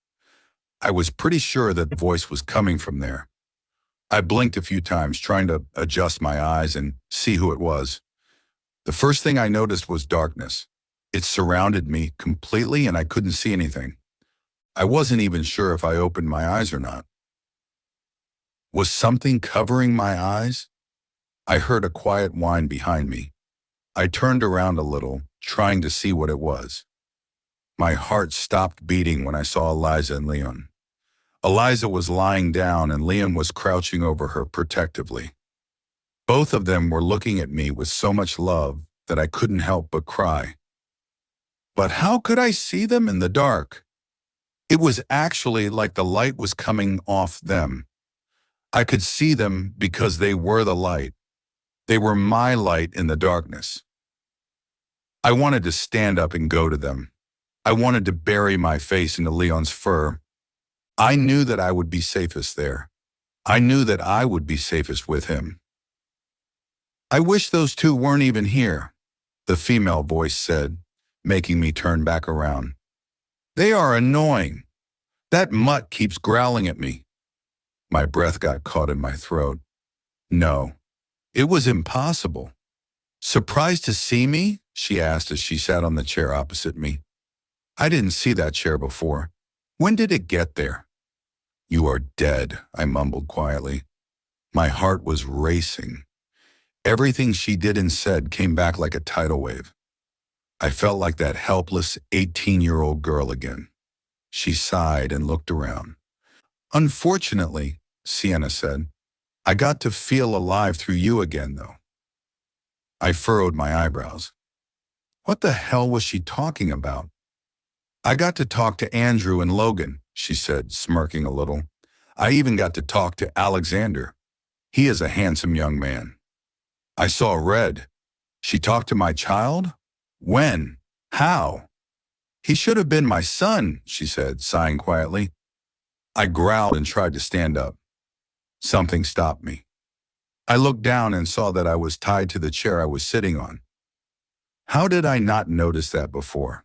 I was pretty sure that the voice was coming from there. I blinked a few times, trying to adjust my eyes and see who it was. The first thing I noticed was darkness. It surrounded me completely and I couldn't see anything. I wasn't even sure if I opened my eyes or not. Was something covering my eyes? I heard a quiet whine behind me. I turned around a little, trying to see what it was. My heart stopped beating when I saw Eliza and Leon. Eliza was lying down and Leon was crouching over her protectively. Both of them were looking at me with so much love that I couldn't help but cry. But how could I see them in the dark? It was actually like the light was coming off them. I could see them because they were the light. They were my light in the darkness. I wanted to stand up and go to them. I wanted to bury my face into Leon's fur. I knew that I would be safest there. I knew that I would be safest with him. I wish those two weren't even here, the female voice said, making me turn back around. They are annoying. That mutt keeps growling at me. My breath got caught in my throat. No, it was impossible. Surprised to see me? She asked as she sat on the chair opposite me. I didn't see that chair before. When did it get there? You are dead, I mumbled quietly. My heart was racing. Everything she did and said came back like a tidal wave. I felt like that helpless 18-year-old girl again. She sighed and looked around. Unfortunately, Sienna said, I got to feel alive through you again, though. I furrowed my eyebrows. What the hell was she talking about? I got to talk to Andrew and Logan, she said, smirking a little. I even got to talk to Alexander. He is a handsome young man. I saw red. She talked to my child? When? How? He should have been my son, she said, sighing quietly. I growled and tried to stand up. Something stopped me. I looked down and saw that I was tied to the chair I was sitting on. How did I not notice that before?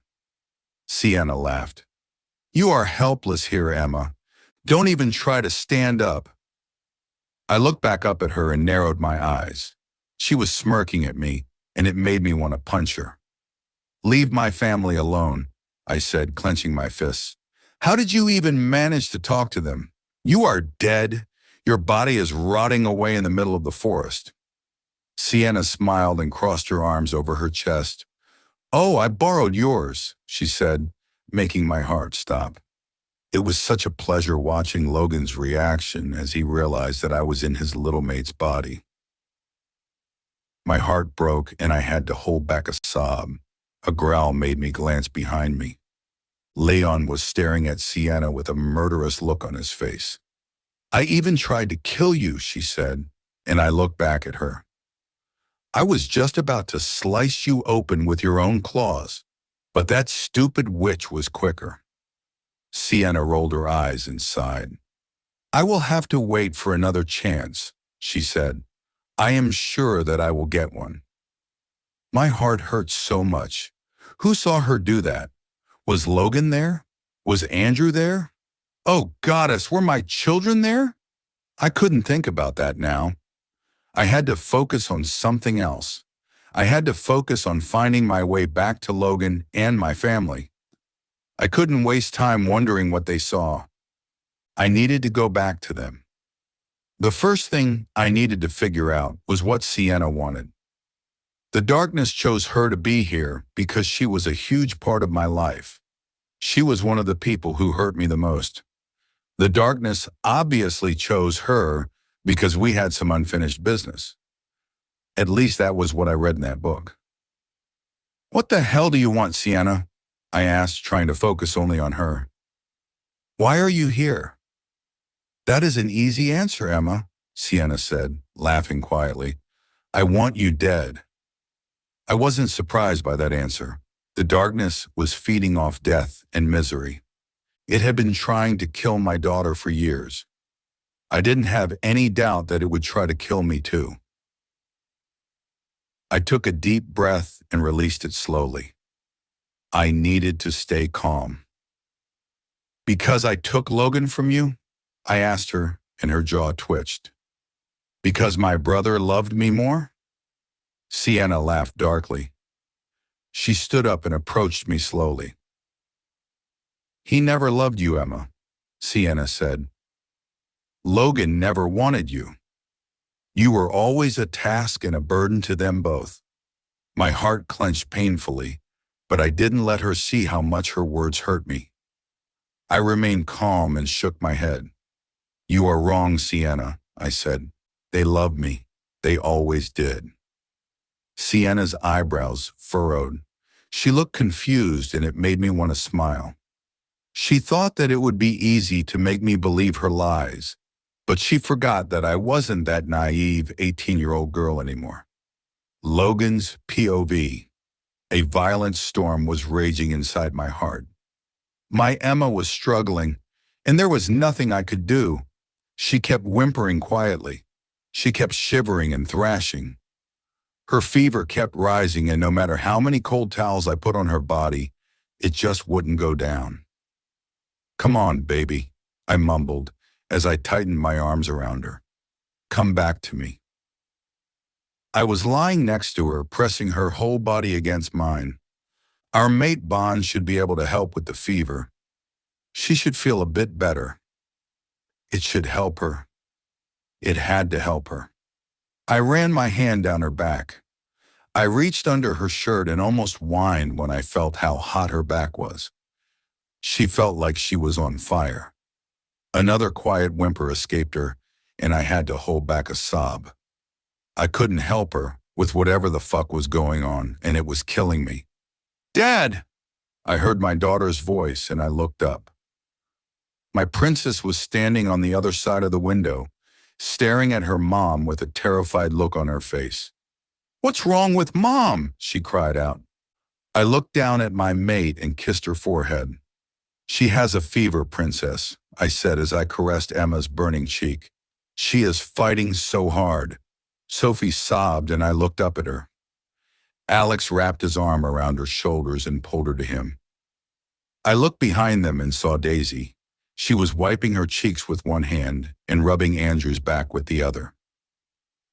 Sienna laughed. You are helpless here, Emma. Don't even try to stand up. I looked back up at her and narrowed my eyes. She was smirking at me, and it made me want to punch her. Leave my family alone, I said, clenching my fists. How did you even manage to talk to them? You are dead. Your body is rotting away in the middle of the forest. Sienna smiled and crossed her arms over her chest. Oh, I borrowed yours, she said, making my heart stop. It was such a pleasure watching Logan's reaction as he realized that I was in his little mate's body. My heart broke and I had to hold back a sob. A growl made me glance behind me. Leon was staring at Sienna with a murderous look on his face. I even tried to kill you, she said, and I looked back at her. I was just about to slice you open with your own claws, but that stupid witch was quicker. Sienna rolled her eyes and sighed. I will have to wait for another chance, she said. I am sure that I will get one. My heart hurt so much. Who saw her do that? Was Logan there? Was Andrew there? Oh, goddess, were my children there? I couldn't think about that now. I had to focus on something else. I had to focus on finding my way back to Logan and my family. I couldn't waste time wondering what they saw. I needed to go back to them. The first thing I needed to figure out was what Sienna wanted. The darkness chose her to be here because she was a huge part of my life. She was one of the people who hurt me the most. The darkness obviously chose her because we had some unfinished business. At least that was what I read in that book. "What the hell do you want, Sienna?" I asked, trying to focus only on her. "Why are you here?" "That is an easy answer, Emma," Sienna said, laughing quietly. "I want you dead." I wasn't surprised by that answer. The darkness was feeding off death and misery. It had been trying to kill my daughter for years. I didn't have any doubt that it would try to kill me too. I took a deep breath and released it slowly. I needed to stay calm. "Because I took Logan from you?" I asked her, and her jaw twitched. "Because my brother loved me more?" Sienna laughed darkly. She stood up and approached me slowly. "He never loved you, Emma," Sienna said. "Logan never wanted you. You were always a task and a burden to them both." My heart clenched painfully, but I didn't let her see how much her words hurt me. I remained calm and shook my head. "You are wrong, Sienna," I said. "They loved me. They always did." Sienna's eyebrows furrowed. She looked confused, and it made me want to smile. She thought that it would be easy to make me believe her lies, but she forgot that I wasn't that naive 18-year-old girl anymore. Logan's POV. A violent storm was raging inside my heart. My Emma was struggling, and there was nothing I could do. She kept whimpering quietly. She kept shivering and thrashing. Her fever kept rising, and no matter how many cold towels I put on her body, it just wouldn't go down. "Come on, baby," I mumbled as I tightened my arms around her. "Come back to me." I was lying next to her, pressing her whole body against mine. Our mate bond should be able to help with the fever. She should feel a bit better. It should help her. It had to help her. I ran my hand down her back. I reached under her shirt and almost whined when I felt how hot her back was. She felt like she was on fire. Another quiet whimper escaped her, and I had to hold back a sob. I couldn't help her with whatever the fuck was going on, and it was killing me. "Dad!" I heard my daughter's voice, and I looked up. My princess was standing on the other side of the window, staring at her mom with a terrified look on her face. "What's wrong with Mom?" she cried out. I looked down at my mate and kissed her forehead. "She has a fever, Princess," I said as I caressed Emma's burning cheek. "She is fighting so hard." Sophie sobbed, and I looked up at her. Alex wrapped his arm around her shoulders and pulled her to him. I looked behind them and saw Daisy. She was wiping her cheeks with one hand and rubbing Andrew's back with the other.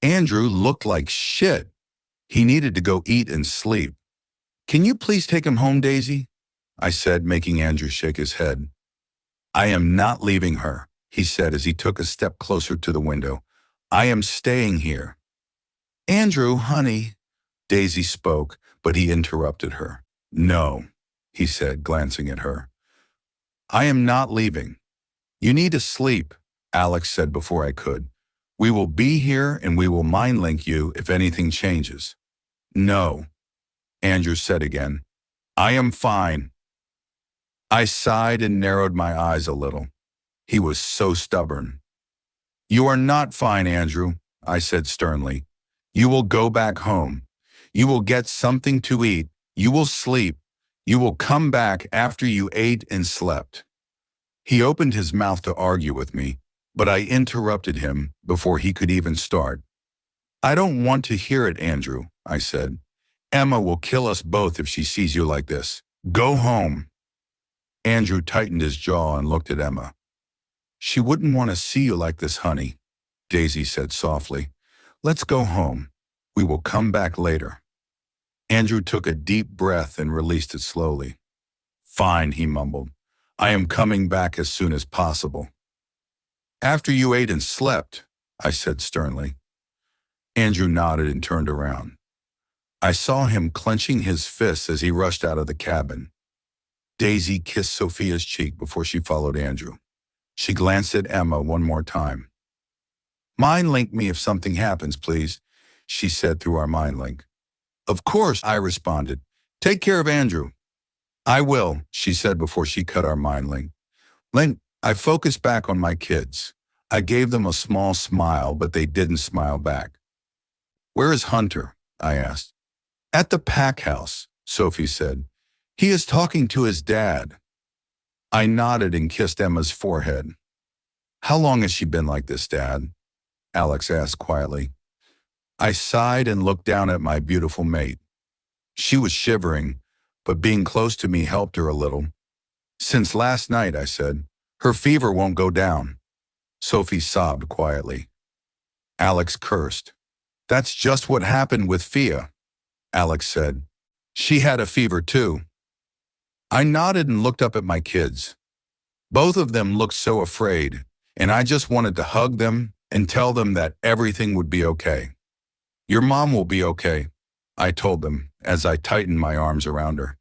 Andrew looked like shit. He needed to go eat and sleep. "Can you please take him home, Daisy?" I said, making Andrew shake his head. "I am not leaving her," he said as he took a step closer to the window. "I am staying here." "Andrew, honey," Daisy spoke, but he interrupted her. "No," he said, glancing at her. "I am not leaving. You need to sleep," Alex said before I could. "We will be here and we will mind link you if anything changes." "No," Andrew said again. "I am fine." I sighed and narrowed my eyes a little. He was so stubborn. "You are not fine, Andrew," I said sternly. "You will go back home. You will get something to eat. You will sleep. You will come back after you ate and slept." He opened his mouth to argue with me, but I interrupted him before he could even start. "I don't want to hear it, Andrew," I said. Emma will kill us both if she sees you like this. Go home. Andrew tightened his jaw and looked at Emma. She wouldn't want to see you like this, honey, Daisy said softly. Let's go home. We will come back later. Andrew took a deep breath and released it slowly. Fine, he mumbled. I am coming back as soon as possible. After you ate and slept, I said sternly. Andrew nodded and turned around. I saw him clenching his fists as he rushed out of the cabin. Daisy kissed Sophia's cheek before she followed Andrew. She glanced at Emma one more time. Mind link me if something happens, please, she said through our mind link. Of course, I responded. Take care of Andrew. I will, she said before she cut our mind link. I focused back on my kids. I gave them a small smile, but they didn't smile back. Where is Hunter? I asked. At the pack house, Sophie said. He is talking to his dad. I nodded and kissed Emma's forehead. How long has she been like this, Dad? Alex asked quietly. I sighed and looked down at my beautiful mate. She was shivering, but being close to me helped her a little. Since last night, I said. Her fever won't go down. Sophie sobbed quietly. Alex cursed. That's just what happened with Fia, Alex said. She had a fever too. I nodded and looked up at my kids. Both of them looked so afraid, and I just wanted to hug them and tell them that everything would be okay. Your mom will be okay, I told them as I tightened my arms around her.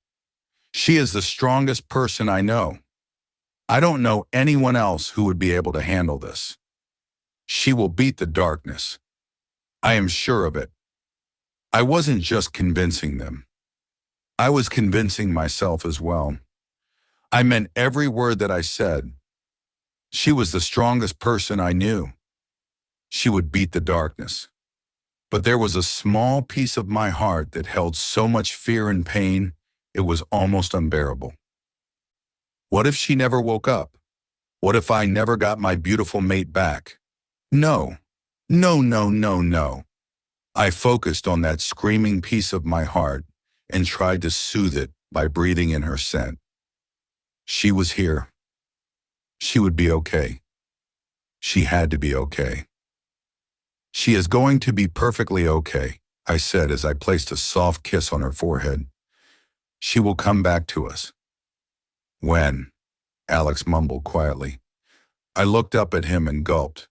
She is the strongest person I know. I don't know anyone else who would be able to handle this. She will beat the darkness. I am sure of it. I wasn't just convincing them. I was convincing myself as well. I meant every word that I said. She was the strongest person I knew. She would beat the darkness. But there was a small piece of my heart that held so much fear and pain, it was almost unbearable. What if she never woke up? What if I never got my beautiful mate back? No. I focused on that screaming piece of my heart and tried to soothe it by breathing in her scent. She was here. She would be okay. She had to be okay. She is going to be perfectly okay, I said as I placed a soft kiss on her forehead. She will come back to us. When? Alex mumbled quietly. I looked up at him and gulped.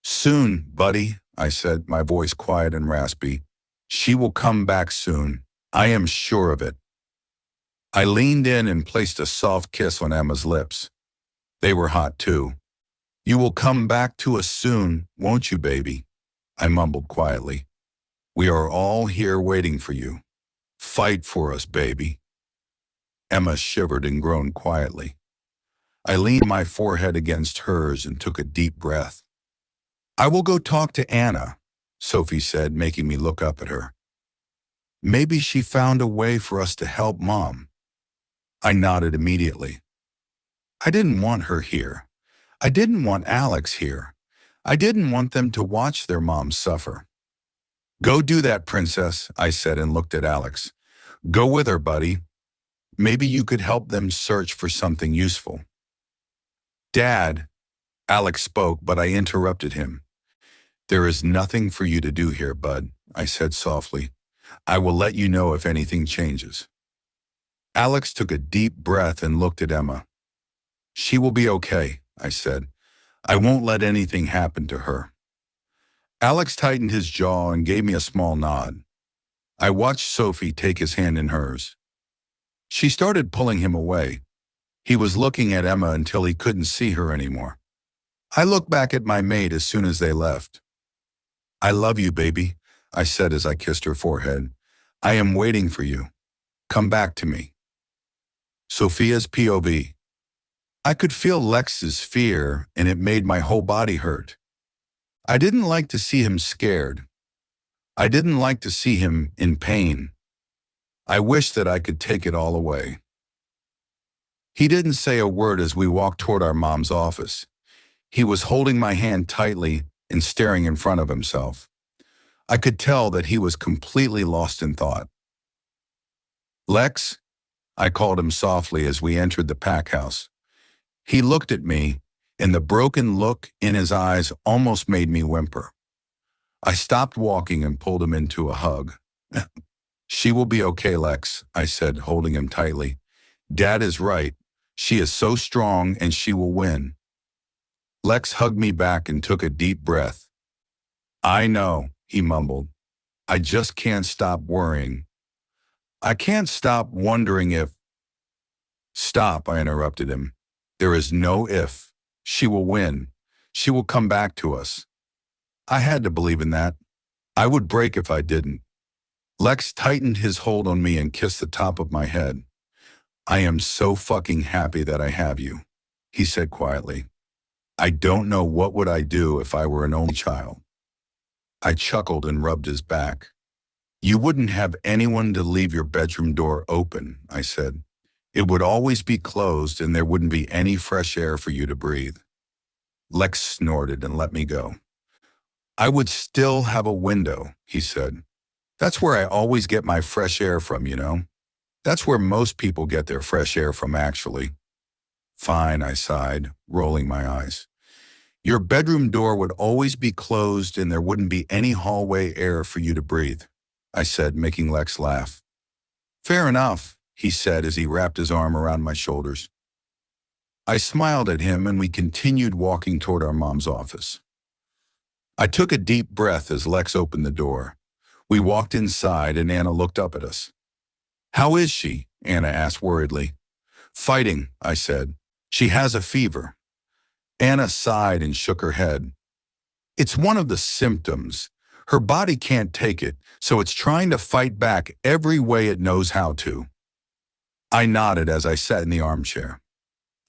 Soon, buddy, I said, my voice quiet and raspy. She will come back soon. I am sure of it. I leaned in and placed a soft kiss on Emma's lips. They were hot too. You will come back to us soon, won't you, baby? I mumbled quietly. We are all here waiting for you. Fight for us, baby. Emma shivered and groaned quietly. I leaned my forehead against hers and took a deep breath. I will go talk to Anna, Sophie said, making me look up at her. Maybe she found a way for us to help Mom. I nodded immediately. I didn't want her here. I didn't want Alex here. I didn't want them to watch their mom suffer. Go do that, princess, I said and looked at Alex. Go with her, buddy. Maybe you could help them search for something useful. Dad, Alex spoke, but I interrupted him. There is nothing for you to do here, bud, I said softly. I will let you know if anything changes. Alex took a deep breath and looked at Emma. She will be okay, I said. I won't let anything happen to her. Alex tightened his jaw and gave me a small nod. I watched Sophie take his hand in hers. She started pulling him away. He was looking at Emma until he couldn't see her anymore. I looked back at my mate as soon as they left. I love you, baby, I said as I kissed her forehead. I am waiting for you. Come back to me. Sophia's POV. I could feel Lex's fear, and it made my whole body hurt. I didn't like to see him scared. I didn't like to see him in pain. I wished that I could take it all away. He didn't say a word as we walked toward our mom's office. He was holding my hand tightly and staring in front of himself. I could tell that he was completely lost in thought. Lex, I called him softly as we entered the pack house. He looked at me, and the broken look in his eyes almost made me whimper. I stopped walking and pulled him into a hug. She will be okay, Lex, I said, holding him tightly. Dad is right. She is so strong and she will win. Lex hugged me back and took a deep breath. I know, he mumbled. I just can't stop worrying. I can't stop wondering if... Stop, I interrupted him. There is no if. She will win. She will come back to us. I had to believe in that. I would break if I didn't. Lex tightened his hold on me and kissed the top of my head. I am so fucking happy that I have you, he said quietly. I don't know what would I do if I were an only child. I chuckled and rubbed his back. You wouldn't have anyone to leave your bedroom door open, I said. It would always be closed and there wouldn't be any fresh air for you to breathe. Lex snorted and let me go. I would still have a window, he said. That's where I always get my fresh air from, you know. That's where most people get their fresh air from, actually. Fine, I sighed, rolling my eyes. Your bedroom door would always be closed and there wouldn't be any hallway air for you to breathe, I said, making Lex laugh. Fair enough, he said as he wrapped his arm around my shoulders. I smiled at him and we continued walking toward our mom's office. I took a deep breath as Lex opened the door. We walked inside and Anna looked up at us. How is she? Anna asked worriedly. Fighting, I said. She has a fever. Anna sighed and shook her head. It's one of the symptoms. Her body can't take it, so it's trying to fight back every way it knows how to. I nodded as I sat in the armchair.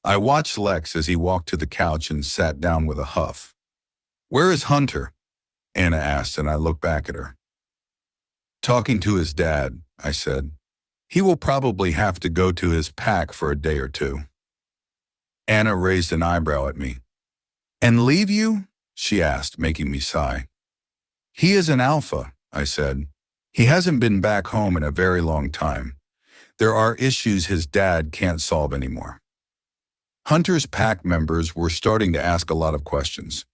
I watched Lex as he walked to the couch and sat down with a huff. Where is Hunter? Anna asked, and I looked back at her. Talking to his dad, I said. He will probably have to go to his pack for a day or two. Anna raised an eyebrow at me. And leave you? She asked, making me sigh. He is an alpha, I said. He hasn't been back home in a very long time. There are issues his dad can't solve anymore. Hunter's pack members were starting to ask a lot of questions.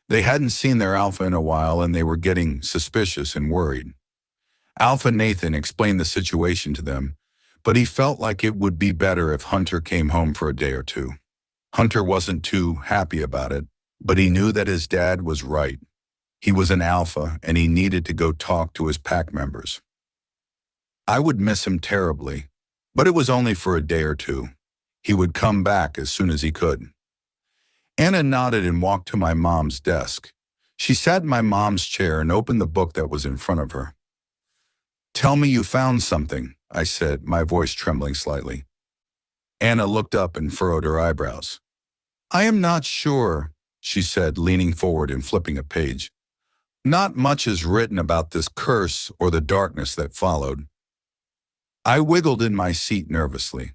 They hadn't seen their alpha in a while and they were getting suspicious and worried. Alpha Nathan explained the situation to them, but he felt like it would be better if Hunter came home for a day or two. Hunter wasn't too happy about it, but he knew that his dad was right. He was an alpha and he needed to go talk to his pack members. I would miss him terribly, but it was only for a day or two. He would come back as soon as he could. Anna nodded and walked to my mom's desk. She sat in my mom's chair and opened the book that was in front of her. Tell me you found something, I said, my voice trembling slightly. Anna looked up and furrowed her eyebrows. I am not sure, she said, leaning forward and flipping a page. Not much is written about this curse or the darkness that followed. I wiggled in my seat nervously.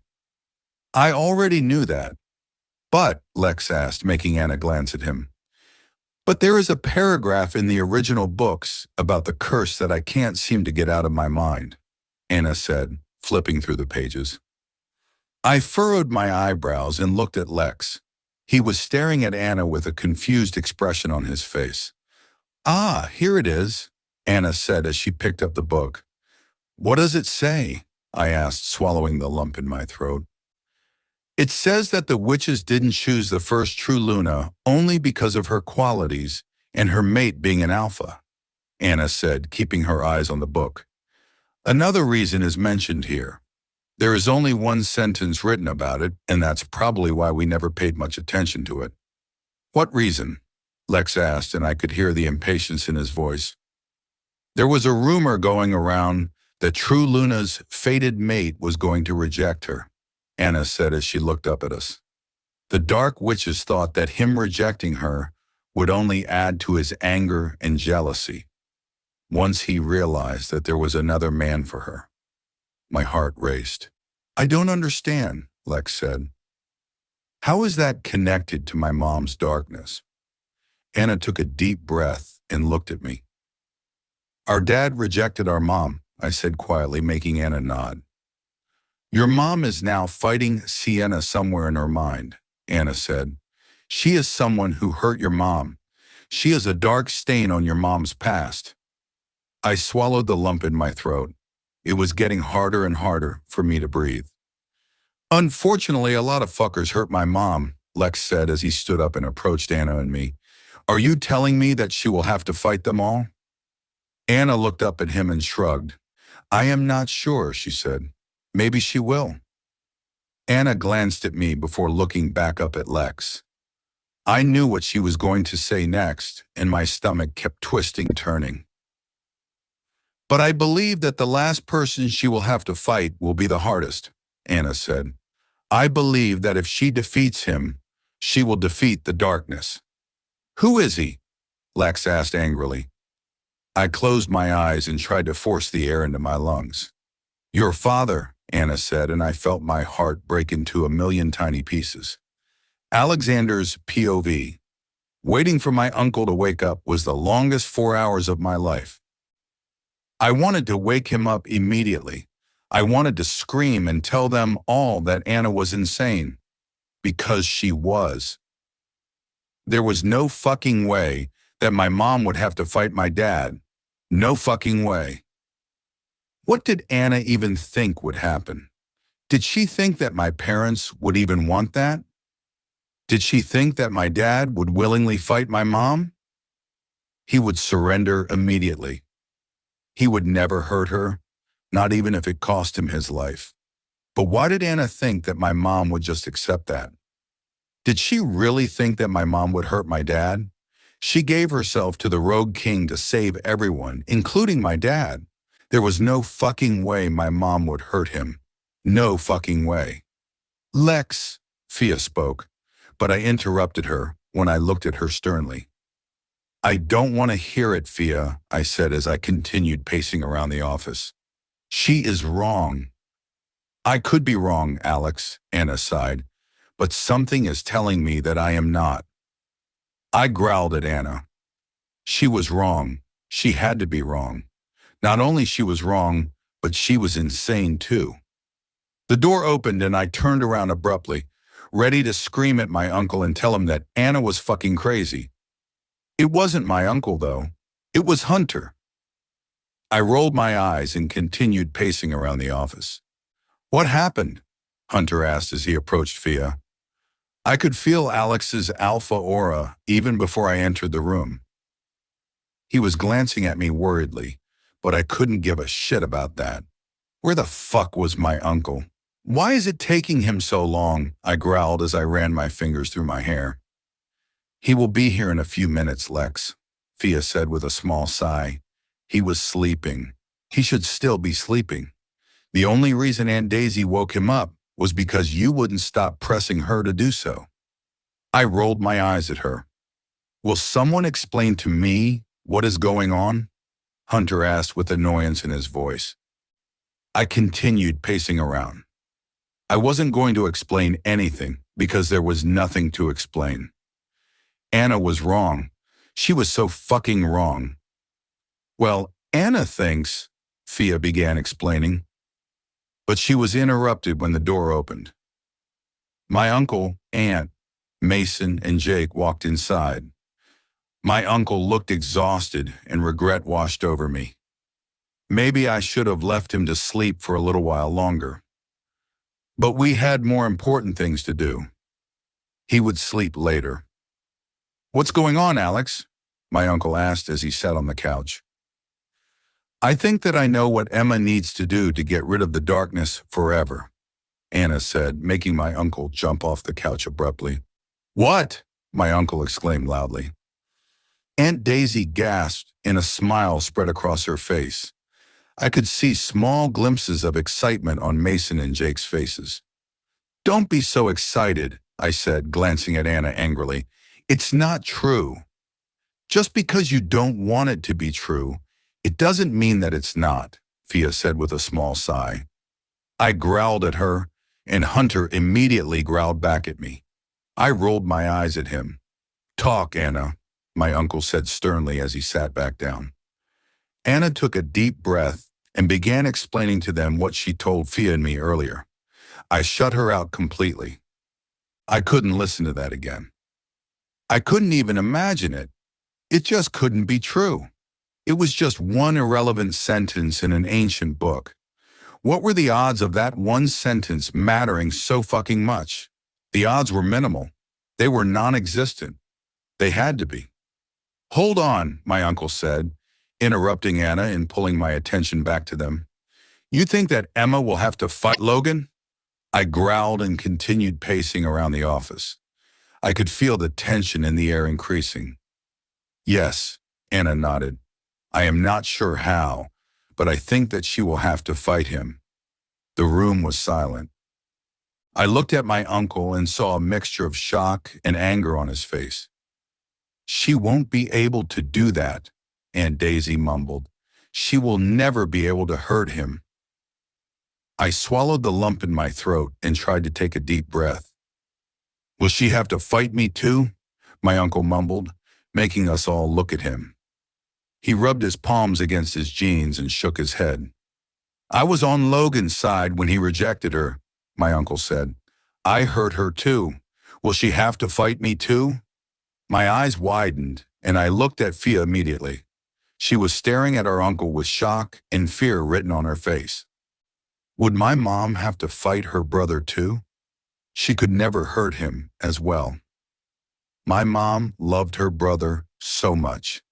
I already knew that. But, Lex asked, making Anna glance at him. But there is a paragraph in the original books about the curse that I can't seem to get out of my mind, Anna said, flipping through the pages. I furrowed my eyebrows and looked at Lex. He was staring at Anna with a confused expression on his face. Ah, here it is, Anna said as she picked up the book. What does it say? I asked, swallowing the lump in my throat. It says that the witches didn't choose the first true Luna only because of her qualities and her mate being an alpha, Anna said, keeping her eyes on the book. Another reason is mentioned here. There is only one sentence written about it, and that's probably why we never paid much attention to it. What reason? Lex asked, and I could hear the impatience in his voice. There was a rumor going around that True Luna's fated mate was going to reject her, Anna said as she looked up at us. The dark witches thought that him rejecting her would only add to his anger and jealousy, once he realized that there was another man for her. My heart raced. I don't understand, Lex said. How is that connected to my mom's darkness? Anna took a deep breath and looked at me. Our dad rejected our mom, I said quietly, making Anna nod. Your mom is now fighting Sienna somewhere in her mind, Anna said. She is someone who hurt your mom. She is a dark stain on your mom's past. I swallowed the lump in my throat. It was getting harder and harder for me to breathe. Unfortunately, a lot of fuckers hurt my mom, Lex said as he stood up and approached Anna and me. Are you telling me that she will have to fight them all? Anna looked up at him and shrugged. I am not sure, she said. Maybe she will. Anna glanced at me before looking back up at Lex. I knew what she was going to say next, and my stomach kept twisting and turning. But I believe that the last person she will have to fight will be the hardest, Anna said. I believe that if she defeats him, she will defeat the darkness. Who is he? Lex asked angrily. I closed my eyes and tried to force the air into my lungs. Your father, Anna said, and I felt my heart break into a million tiny pieces. Alexander's POV. Waiting for my uncle to wake up was the longest 4 hours of my life. I wanted to wake him up immediately. I wanted to scream and tell them all that Anna was insane. Because she was. There was no fucking way that my mom would have to fight my dad. No fucking way. What did Anna even think would happen? Did she think that my parents would even want that? Did she think that my dad would willingly fight my mom? He would surrender immediately. He would never hurt her, not even if it cost him his life. But why did Anna think that my mom would just accept that? Did she really think that my mom would hurt my dad? She gave herself to the Rogue King to save everyone, including my dad. There was no fucking way my mom would hurt him. No fucking way. Lex, Fia spoke, but I interrupted her when I looked at her sternly. I don't want to hear it, Fia, I said as I continued pacing around the office. She is wrong. I could be wrong, Alex, Anna sighed, but something is telling me that I am not. I growled at Anna. She was wrong. She had to be wrong. Not only she was wrong, but she was insane too. The door opened and I turned around abruptly, ready to scream at my uncle and tell him that Anna was fucking crazy. It wasn't my uncle, though. It was Hunter. I rolled my eyes and continued pacing around the office. What happened? Hunter asked as he approached Fia. I could feel Alex's alpha aura even before I entered the room. He was glancing at me worriedly, but I couldn't give a shit about that. Where the fuck was my uncle? Why is it taking him so long? I growled as I ran my fingers through my hair. He will be here in a few minutes, Lex, Fia said with a small sigh. He was sleeping. He should still be sleeping. The only reason Aunt Daisy woke him up was because you wouldn't stop pressing her to do so. I rolled my eyes at her. Will someone explain to me what is going on? Hunter asked with annoyance in his voice. I continued pacing around. I wasn't going to explain anything because there was nothing to explain. Anna was wrong. She was so fucking wrong. Well, Anna thinks, Fia began explaining. But she was interrupted when the door opened. My uncle, Aunt, Mason, and Jake walked inside. My uncle looked exhausted and regret washed over me. Maybe I should have left him to sleep for a little while longer. But we had more important things to do. He would sleep later. What's going on, Alex? My uncle asked as he sat on the couch. I think that I know what Emma needs to do to get rid of the darkness forever, Anna said, making my uncle jump off the couch abruptly. What? My uncle exclaimed loudly. Aunt Daisy gasped and a smile spread across her face. I could see small glimpses of excitement on Mason and Jake's faces. Don't be so excited, I said, glancing at Anna angrily. It's not true. Just because you don't want it to be true, it doesn't mean that it's not, Fia said with a small sigh. I growled at her, and Hunter immediately growled back at me. I rolled my eyes at him. Talk, Anna, my uncle said sternly as he sat back down. Anna took a deep breath and began explaining to them what she told Fia and me earlier. I shut her out completely. I couldn't listen to that again. I couldn't even imagine it. It just couldn't be true. It was just one irrelevant sentence in an ancient book. What were the odds of that one sentence mattering so fucking much? The odds were minimal. They were non-existent. They had to be. "Hold on," my uncle said, interrupting Anna and pulling my attention back to them. "You think that Emma will have to fight Logan?" I growled and continued pacing around the office. I could feel the tension in the air increasing. "Yes," Anna nodded. "I am not sure how, but I think that she will have to fight him." The room was silent. I looked at my uncle and saw a mixture of shock and anger on his face. "She won't be able to do that," Aunt Daisy mumbled. "She will never be able to hurt him." I swallowed the lump in my throat and tried to take a deep breath. "Will she have to fight me too?" my uncle mumbled, making us all look at him. He rubbed his palms against his jeans and shook his head. "I was on Logan's side when he rejected her," my uncle said. "I hurt her too. Will she have to fight me too?" My eyes widened, and I looked at Fia immediately. She was staring at our uncle with shock and fear written on her face. Would my mom have to fight her brother too? She could never hurt him as well. My mom loved her brother so much.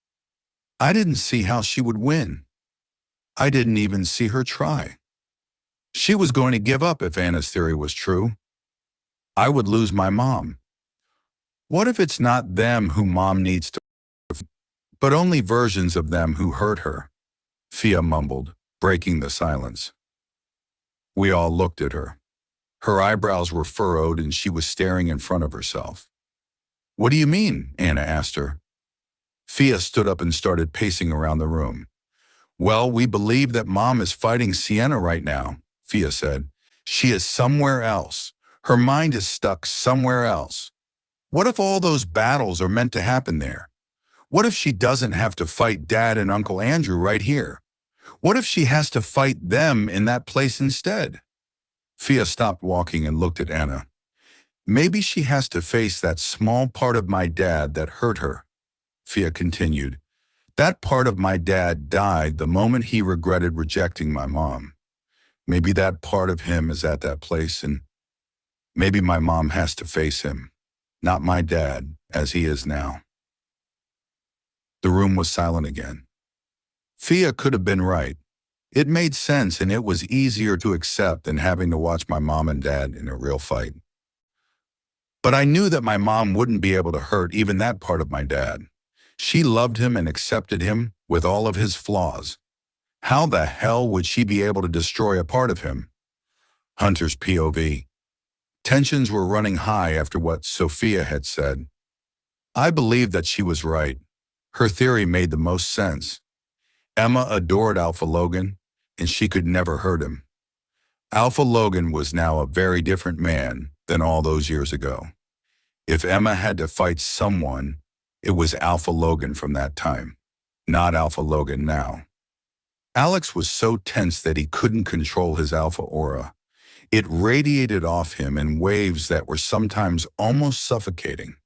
I didn't see how she would win. I didn't even see her try. She was going to give up if Anna's theory was true. I would lose my mom. What if it's not them who mom needs to, but only versions of them who hurt her? Fia mumbled, breaking the silence. We all looked at her. Her eyebrows were furrowed and she was staring in front of herself. "What do you mean?" Anna asked her. Fia stood up and started pacing around the room. "Well, we believe that Mom is fighting Sienna right now," Fia said. "She is somewhere else. Her mind is stuck somewhere else. What if all those battles are meant to happen there? What if she doesn't have to fight Dad and Uncle Andrew right here? What if she has to fight them in that place instead?" Fia stopped walking and looked at Anna. "Maybe she has to face that small part of my dad that hurt her," Fia continued. "That part of my dad died the moment he regretted rejecting my mom. Maybe that part of him is at that place, and maybe my mom has to face him, not my dad, as he is now." The room was silent again. Fia could have been right. It made sense, and it was easier to accept than having to watch my mom and dad in a real fight. But I knew that my mom wouldn't be able to hurt even that part of my dad. She loved him and accepted him with all of his flaws. How the hell would she be able to destroy a part of him? Hunter's POV. Tensions were running high after what Sophia had said. I believed that she was right. Her theory made the most sense. Emma adored Alpha Logan, and she could never hurt him. Alpha Logan was now a very different man than all those years ago. If Emma had to fight someone, it was Alpha Logan from that time, not Alpha Logan now. Alex was so tense that he couldn't control his alpha aura. It radiated off him in waves that were sometimes almost suffocating.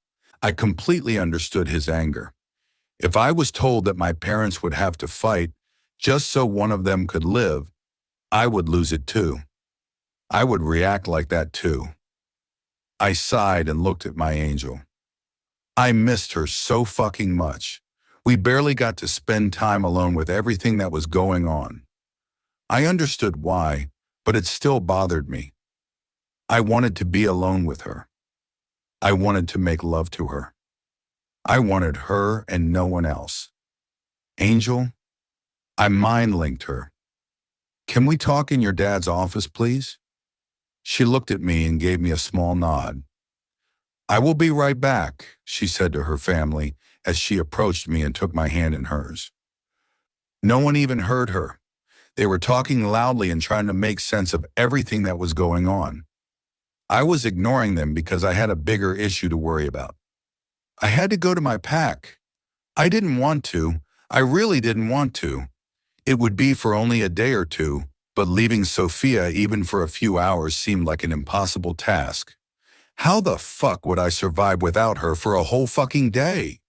I completely understood his anger. If I was told that my parents would have to fight just so one of them could live, I would lose it too. I would react like that too. I sighed and looked at my angel. I missed her so fucking much. We barely got to spend time alone with everything that was going on. I understood why, but it still bothered me. I wanted to be alone with her. I wanted to make love to her. I wanted her and no one else. Angel, I mind-linked her. "Can we talk in your dad's office, please?" She looked at me and gave me a small nod. "I will be right back," she said to her family as she approached me and took my hand in hers. No one even heard her. They were talking loudly and trying to make sense of everything that was going on. I was ignoring them because I had a bigger issue to worry about. I had to go to my pack. I didn't want to. I really didn't want to. It would be for only a day or two, But leaving Sophia even for a few hours seemed like an impossible task. How the fuck would I survive without her for a whole fucking day?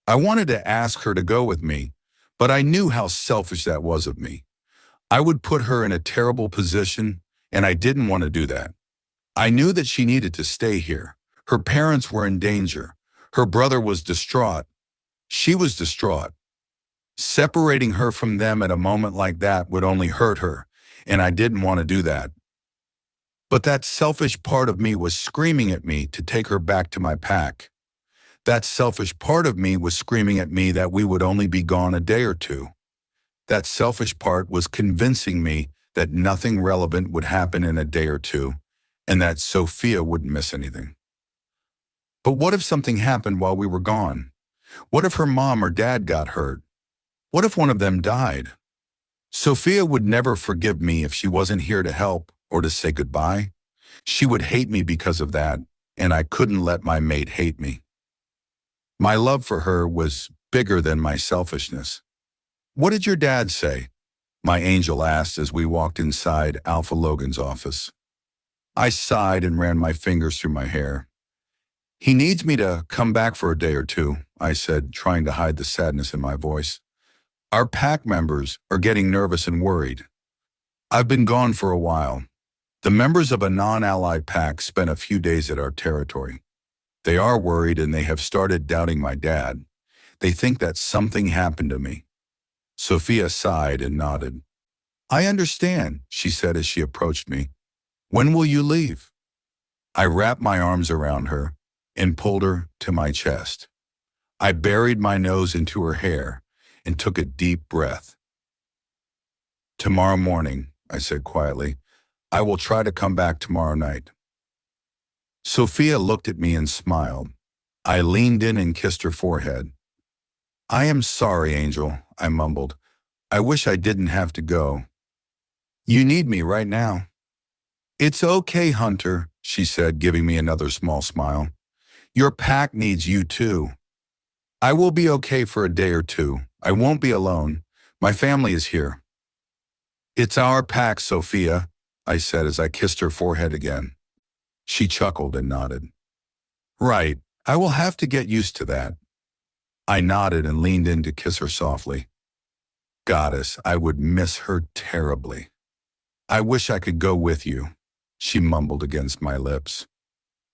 I wanted to ask her to go with me, but I knew how selfish that was of me. I would put her in a terrible position, and I didn't want to do that. I knew that she needed to stay here. Her parents were in danger. Her brother was distraught. She was distraught. Separating her from them at a moment like that would only hurt her, and I didn't want to do that. But that selfish part of me was screaming at me to take her back to my pack. That selfish part of me was screaming at me that we would only be gone a day or two. That selfish part was convincing me that nothing relevant would happen in a day or two, and that Sophia wouldn't miss anything. But what if something happened while we were gone? What if her mom or dad got hurt? What if one of them died? Sophia would never forgive me if she wasn't here to help or to say goodbye. She would hate me because of that, and I couldn't let my mate hate me. My love for her was bigger than my selfishness. "What did your dad say?" my angel asked as we walked inside Alpha Logan's office. I sighed and ran my fingers through my hair. "He needs me to come back for a day or two," I said, trying to hide the sadness in my voice. "Our pack members are getting nervous and worried. I've been gone for a while. The members of a non-allied pack spent a few days at our territory. They are worried and they have started doubting my dad. They think that something happened to me." Sophia sighed and nodded. "I understand," she said as she approached me. "When will you leave?" I wrapped my arms around her and pulled her to my chest. I buried my nose into her hair and took a deep breath. "Tomorrow morning," I said quietly. "I will try to come back tomorrow night." Sophia looked at me and smiled. I leaned in and kissed her forehead. "I am sorry, Angel," I mumbled. "I wish I didn't have to go." "You need me right now." "It's okay, Hunter," she said, giving me another small smile. "Your pack needs you too. I will be okay for a day or two. I won't be alone. My family is here." "It's our pack, Sophia," I said as I kissed her forehead again. She chuckled and nodded. "Right, I will have to get used to that." I nodded and leaned in to kiss her softly. "Goddess, I would miss her terribly." "I wish I could go with you," she mumbled against my lips.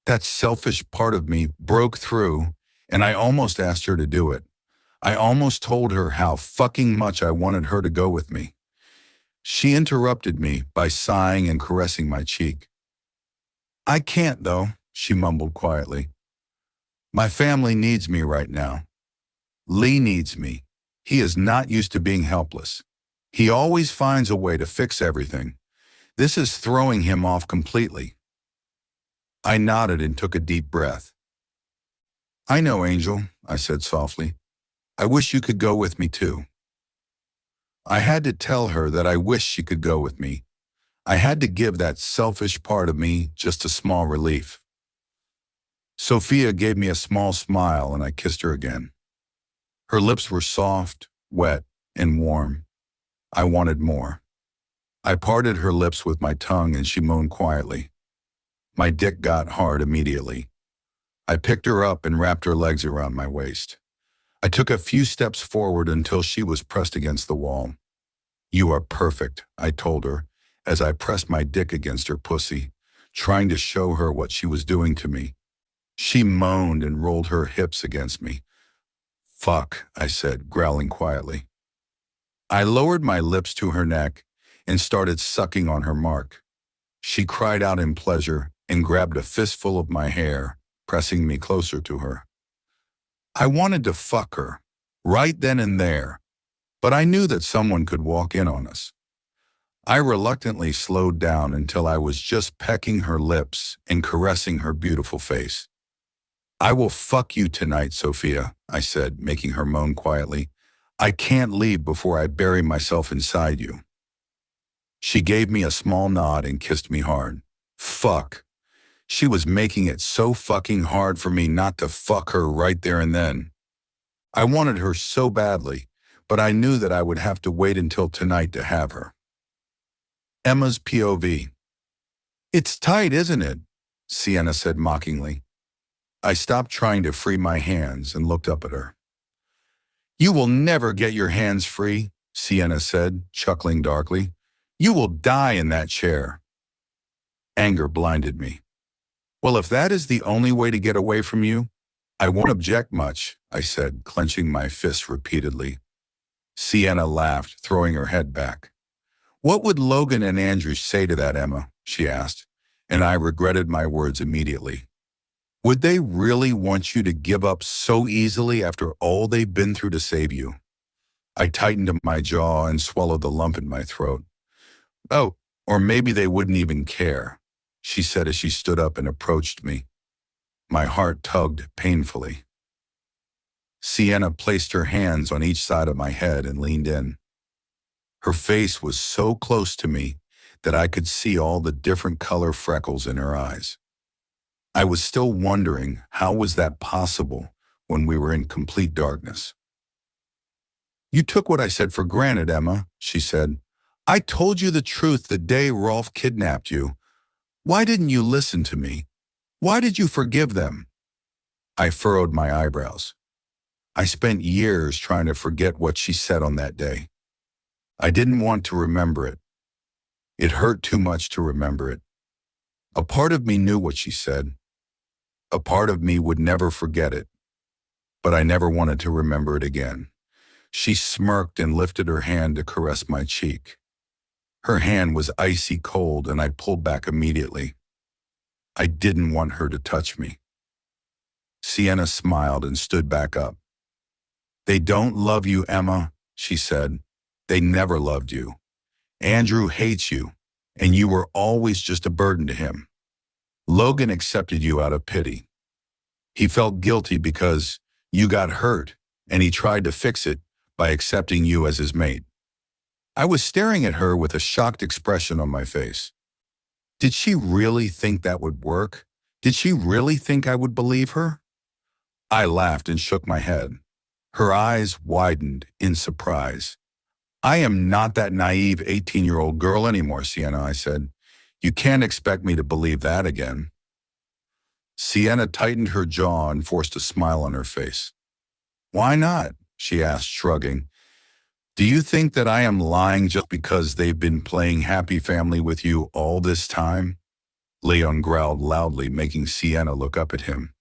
That selfish part of me broke through, and I almost asked her to do it. I almost told her how fucking much I wanted her to go with me. She interrupted me by sighing and caressing my cheek. "I can't, though," she mumbled quietly. "My family needs me right now. Lee needs me. He is not used to being helpless. He always finds a way to fix everything. This is throwing him off completely." I nodded and took a deep breath. "I know, Angel," I said softly. "I wish you could go with me too." I had to tell her that I wished she could go with me. I had to give that selfish part of me just a small relief. Sophia gave me a small smile and I kissed her again. Her lips were soft, wet, and warm. I wanted more. I parted her lips with my tongue and she moaned quietly. My dick got hard immediately. I picked her up and wrapped her legs around my waist. I took a few steps forward until she was pressed against the wall. "You are perfect," I told her as I pressed my dick against her pussy, trying to show her what she was doing to me. She moaned and rolled her hips against me. "Fuck," I said, growling quietly. I lowered my lips to her neck and started sucking on her mark. She cried out in pleasure and grabbed a fistful of my hair, pressing me closer to her. I wanted to fuck her, right then and there, but I knew that someone could walk in on us. I reluctantly slowed down until I was just pecking her lips and caressing her beautiful face. "I will fuck you tonight, Sophia," I said, making her moan quietly. "I can't leave before I bury myself inside you." She gave me a small nod and kissed me hard. Fuck. She was making it so fucking hard for me not to fuck her right there and then. I wanted her so badly, but I knew that I would have to wait until tonight to have her. Emma's POV. It's tight, isn't it? Sienna said mockingly. I stopped trying to free my hands and looked up at her. You will never get your hands free, Sienna said, chuckling darkly. You will die in that chair. Anger blinded me. Well, if that is the only way to get away from you, I won't object much, I said, clenching my fists repeatedly. Sienna laughed, throwing her head back. What would Logan and Andrew say to that, Emma? She asked, and I regretted my words immediately. Would they really want you to give up so easily after all they've been through to save you? I tightened my jaw and swallowed the lump in my throat. Oh, or maybe they wouldn't even care, she said as she stood up and approached me. My heart tugged painfully. Sienna placed her hands on each side of my head and leaned in. Her face was so close to me that I could see all the different color freckles in her eyes. I was still wondering how was that possible when we were in complete darkness. You took what I said for granted, Emma, she said. I told you the truth the day Rolf kidnapped you. Why didn't you listen to me? Why did you forgive them? I furrowed my eyebrows. I spent years trying to forget what she said on that day. I didn't want to remember it. It hurt too much to remember it. A part of me knew what she said. A part of me would never forget it. But I never wanted to remember it again. She smirked and lifted her hand to caress my cheek. Her hand was icy cold and I pulled back immediately. I didn't want her to touch me. Sienna smiled and stood back up. They don't love you, Emma, she said. They never loved you. Andrew hates you, and you were always just a burden to him. Logan accepted you out of pity. He felt guilty because you got hurt, and he tried to fix it by accepting you as his mate. I was staring at her with a shocked expression on my face. Did she really think that would work? Did she really think I would believe her? I laughed and shook my head. Her eyes widened in surprise. I am not that naive 18-year-old girl anymore, Sienna, I said. You can't expect me to believe that again. Sienna tightened her jaw and forced a smile on her face. Why not? She asked, shrugging. Do you think that I am lying just because they've been playing happy family with you all this time? Leon growled loudly, making Sienna look up at him.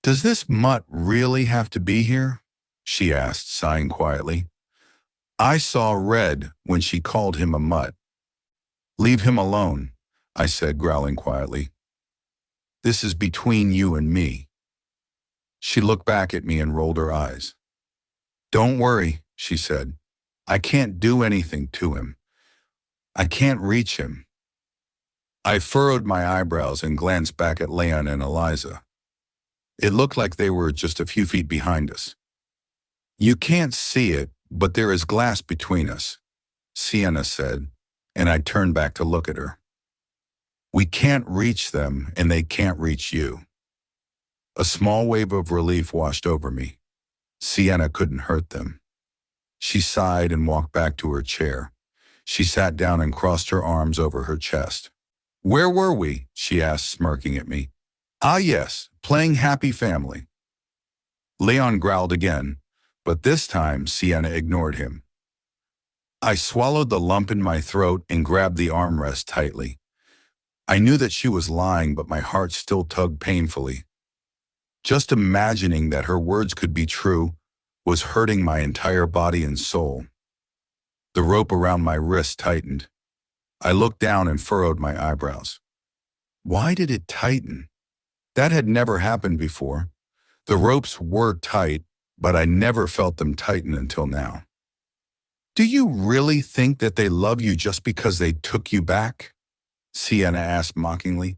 Does this mutt really have to be here? She asked, sighing quietly. I saw red when she called him a mutt. Leave him alone, I said, growling quietly. This is between you and me. She looked back at me and rolled her eyes. Don't worry, she said. I can't do anything to him. I can't reach him. I furrowed my eyebrows and glanced back at Leon and Eliza. It looked like they were just a few feet behind us. You can't see it, but there is glass between us, Sienna said, and I turned back to look at her. We can't reach them, and they can't reach you. A small wave of relief washed over me. Sienna couldn't hurt them. She sighed and walked back to her chair. She sat down and crossed her arms over her chest. Where were we? She asked, smirking at me. Ah, yes, playing happy family. Leon growled again, but this time Sienna ignored him. I swallowed the lump in my throat and grabbed the armrest tightly. I knew that she was lying, but my heart still tugged painfully. Just imagining that her words could be true was hurting my entire body and soul. The rope around my wrist tightened. I looked down and furrowed my eyebrows. Why did it tighten? That had never happened before. The ropes were tight, but I never felt them tighten until now. Do you really think that they love you just because they took you back? Sienna asked mockingly.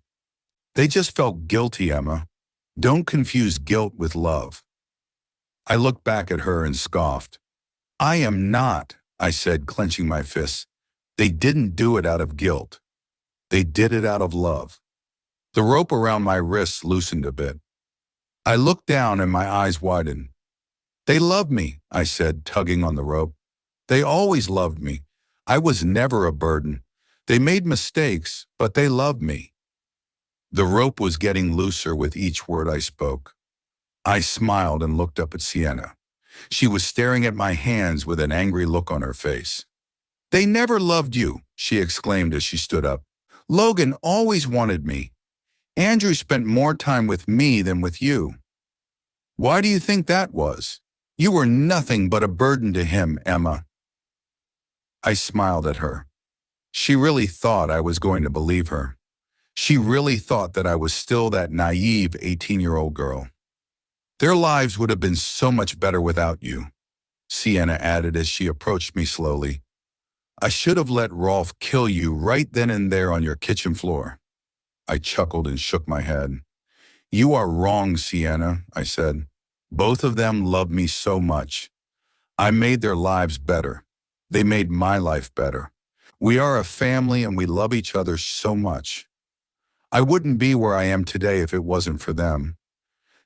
They just felt guilty, Emma. Don't confuse guilt with love. I looked back at her and scoffed. I am not, I said, clenching my fists. They didn't do it out of guilt. They did it out of love. The rope around my wrists loosened a bit. I looked down and my eyes widened. They love me, I said, tugging on the rope. They always loved me. I was never a burden. They made mistakes, but they loved me. The rope was getting looser with each word I spoke. I smiled and looked up at Sienna. She was staring at my hands with an angry look on her face. They never loved you, she exclaimed as she stood up. Logan always wanted me. Andrew spent more time with me than with you. Why do you think that was? You were nothing but a burden to him, Emma. I smiled at her. She really thought I was going to believe her. She really thought that I was still that naive 18-year-old girl. Their lives would have been so much better without you, Sienna added as she approached me slowly. I should have let Rolf kill you right then and there on your kitchen floor. I chuckled and shook my head. You are wrong, Sienna, I said. Both of them loved me so much. I made their lives better. They made my life better. We are a family and we love each other so much. I wouldn't be where I am today if it wasn't for them.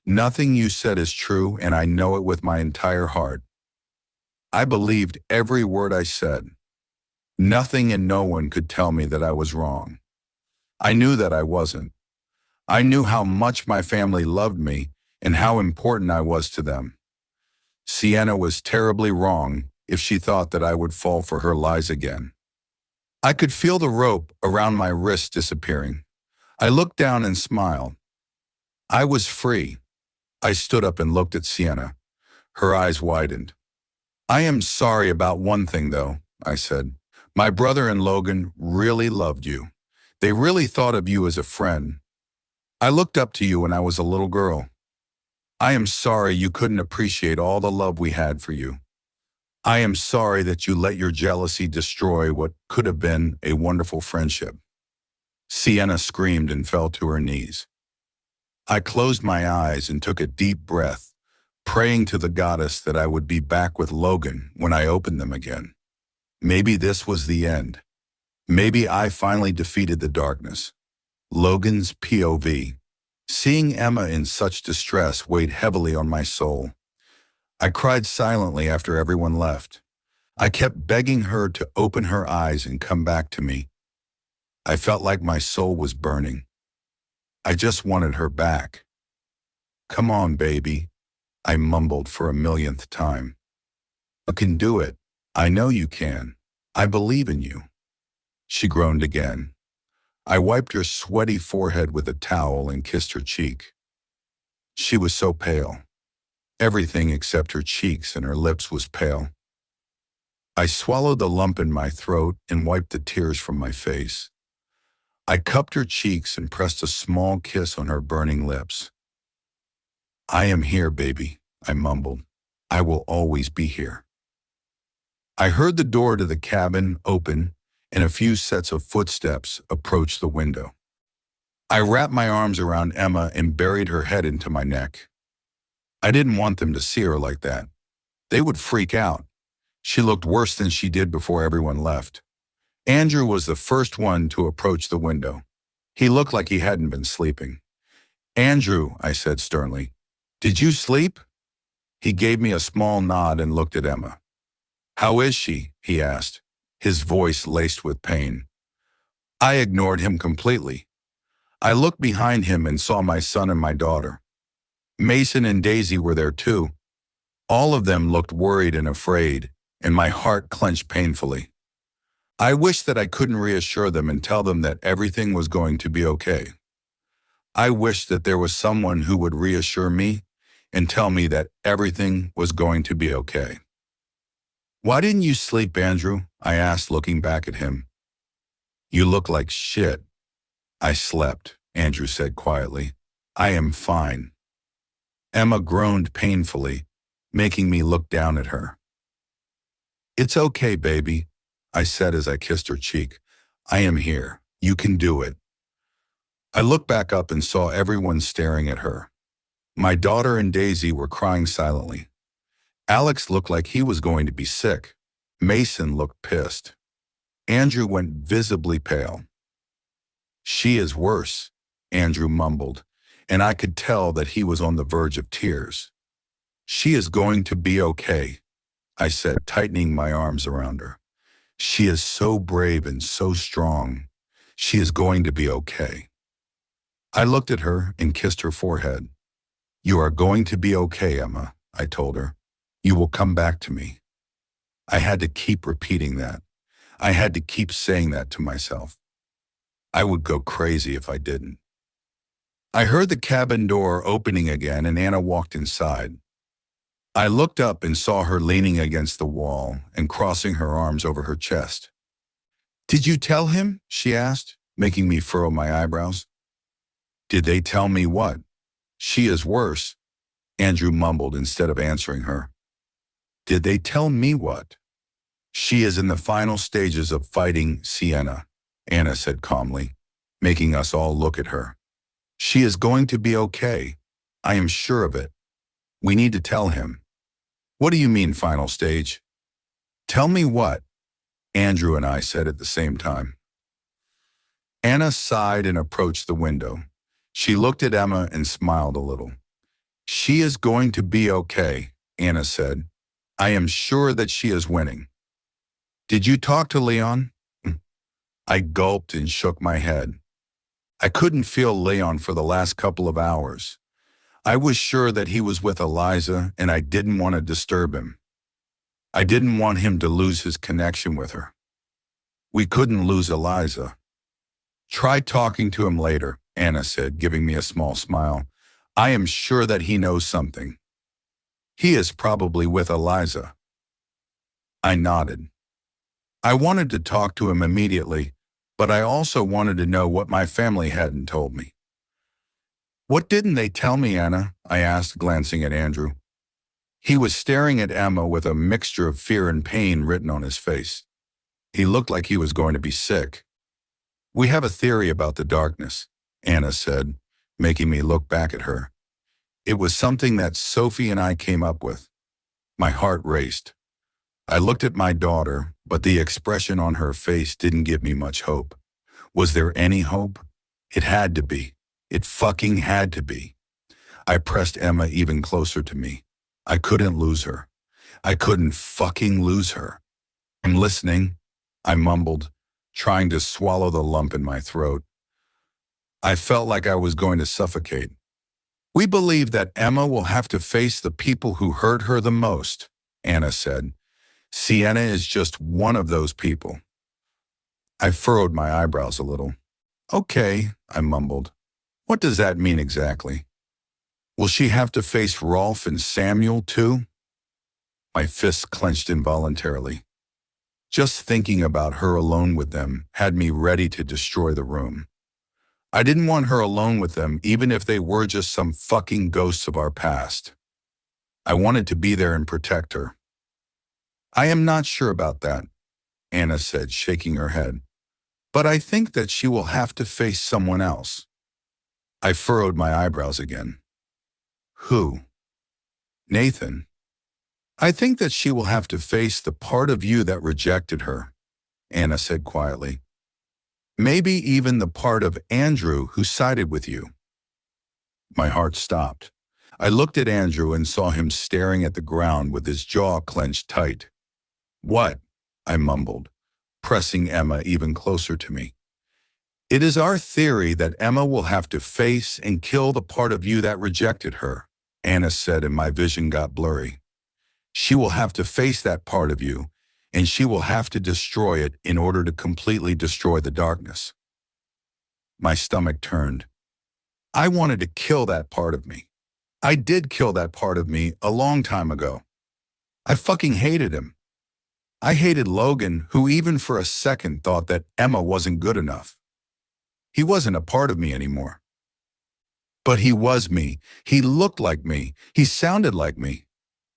Nothing you said is true, and I know it with my entire heart. I believed every word I said. Nothing and no one could tell me that I was wrong. I knew that I wasn't. I knew how much my family loved me and how important I was to them. Sienna was terribly wrong if she thought that I would fall for her lies again. I could feel the rope around my wrist disappearing. I looked down and smiled. I was free. I stood up and looked at Sienna. Her eyes widened. I am sorry about one thing, though, I said. My brother and Logan really loved you. They really thought of you as a friend. I looked up to you when I was a little girl. I am sorry you couldn't appreciate all the love we had for you. I am sorry that you let your jealousy destroy what could have been a wonderful friendship. Sienna screamed and fell to her knees. I closed my eyes and took a deep breath, praying to the goddess that I would be back with Logan when I opened them again. Maybe this was the end. Maybe I finally defeated the darkness. Logan's POV. Seeing Emma in such distress weighed heavily on my soul. I cried silently after everyone left. I kept begging her to open her eyes and come back to me. I felt like my soul was burning. I just wanted her back. Come on, baby, I mumbled for a millionth time. You can do it. I know you can. I believe in you. She groaned again. I wiped her sweaty forehead with a towel and kissed her cheek. She was so pale. Everything except her cheeks and her lips was pale. I swallowed the lump in my throat and wiped the tears from my face. I cupped her cheeks and pressed a small kiss on her burning lips. I am here, baby, I mumbled. I will always be here. I heard the door to the cabin open and a few sets of footsteps approach the window. I wrapped my arms around Emma and buried her head into my neck. I didn't want them to see her like that. They would freak out. She looked worse than she did before everyone left. Andrew was the first one to approach the window. He looked like he hadn't been sleeping. Andrew, I said sternly, did you sleep? He gave me a small nod and looked at Emma. How is she? He asked, his voice laced with pain. I ignored him completely. I looked behind him and saw my son and my daughter. Mason and Daisy were there too. All of them looked worried and afraid, and my heart clenched painfully. I wished that I couldn't reassure them and tell them that everything was going to be okay. I wished that there was someone who would reassure me and tell me that everything was going to be okay. Why didn't you sleep, Andrew? I asked, looking back at him. You look like shit. I slept, Andrew said quietly. I am fine. Emma groaned painfully, making me look down at her. It's okay, baby, I said as I kissed her cheek. I am here. You can do it. I looked back up and saw everyone staring at her. My daughter and Daisy were crying silently. Alex looked like he was going to be sick. Mason looked pissed. Andrew went visibly pale. She is worse, Andrew mumbled, and I could tell that he was on the verge of tears. She is going to be okay, I said, tightening my arms around her. She is so brave and so strong. She is going to be okay. I looked at her and kissed her forehead. You are going to be okay, Emma, I told her. You will come back to me. I had to keep repeating that. I had to keep saying that to myself. I would go crazy if I didn't. I heard the cabin door opening again and Anna walked inside. I looked up and saw her leaning against the wall and crossing her arms over her chest. Did you tell him? She asked, making me furrow my eyebrows. Did they tell me what? She is worse, Andrew mumbled instead of answering her. Did they tell me what? She is in the final stages of fighting Sienna, Anna said calmly, making us all look at her. She is going to be okay. I am sure of it. We need to tell him. What do you mean, final stage? Tell me what? Andrew and I said at the same time. Anna sighed and approached the window. She looked at Emma and smiled a little. She is going to be okay, Anna said. I am sure that she is winning. Did you talk to Leon? I gulped and shook my head. I couldn't feel Leon for the last couple of hours. I was sure that he was with Eliza and I didn't want to disturb him. I didn't want him to lose his connection with her. We couldn't lose Eliza. Try talking to him later, Anna said, giving me a small smile. I am sure that he knows something. He is probably with Eliza. I nodded. I wanted to talk to him immediately, but I also wanted to know what my family hadn't told me. What didn't they tell me, Anna? I asked, glancing at Andrew. He was staring at Emma with a mixture of fear and pain written on his face. He looked like he was going to be sick. We have a theory about the darkness, Anna said, making me look back at her. It was something that Sophie and I came up with. My heart raced. I looked at my daughter, but the expression on her face didn't give me much hope. Was there any hope? It had to be. It fucking had to be. I pressed Emma even closer to me. I couldn't lose her. I couldn't fucking lose her. I'm listening, I mumbled, trying to swallow the lump in my throat. I felt like I was going to suffocate. We believe that Emma will have to face the people who hurt her the most, Anna said. Sienna is just one of those people. I furrowed my eyebrows a little. Okay, I mumbled. What does that mean exactly? Will she have to face Rolf and Samuel too? My fists clenched involuntarily. Just thinking about her alone with them had me ready to destroy the room. I didn't want her alone with them even if they were just some fucking ghosts of our past. I wanted to be there and protect her. I am not sure about that, Anna said, shaking her head. But I think that she will have to face someone else. I furrowed my eyebrows again. Who? Nathan. I think that she will have to face the part of you that rejected her, Anna said quietly. Maybe even the part of Andrew who sided with you. My heart stopped. I looked at Andrew and saw him staring at the ground with his jaw clenched tight. What? I mumbled, pressing Emma even closer to me. It is our theory that Emma will have to face and kill the part of you that rejected her, Anna said, and my vision got blurry. She will have to face that part of you, and she will have to destroy it in order to completely destroy the darkness. My stomach turned. I wanted to kill that part of me. I did kill that part of me a long time ago. I fucking hated him. I hated Logan, who even for a second thought that Emma wasn't good enough. He wasn't a part of me anymore. But he was me. He looked like me. He sounded like me.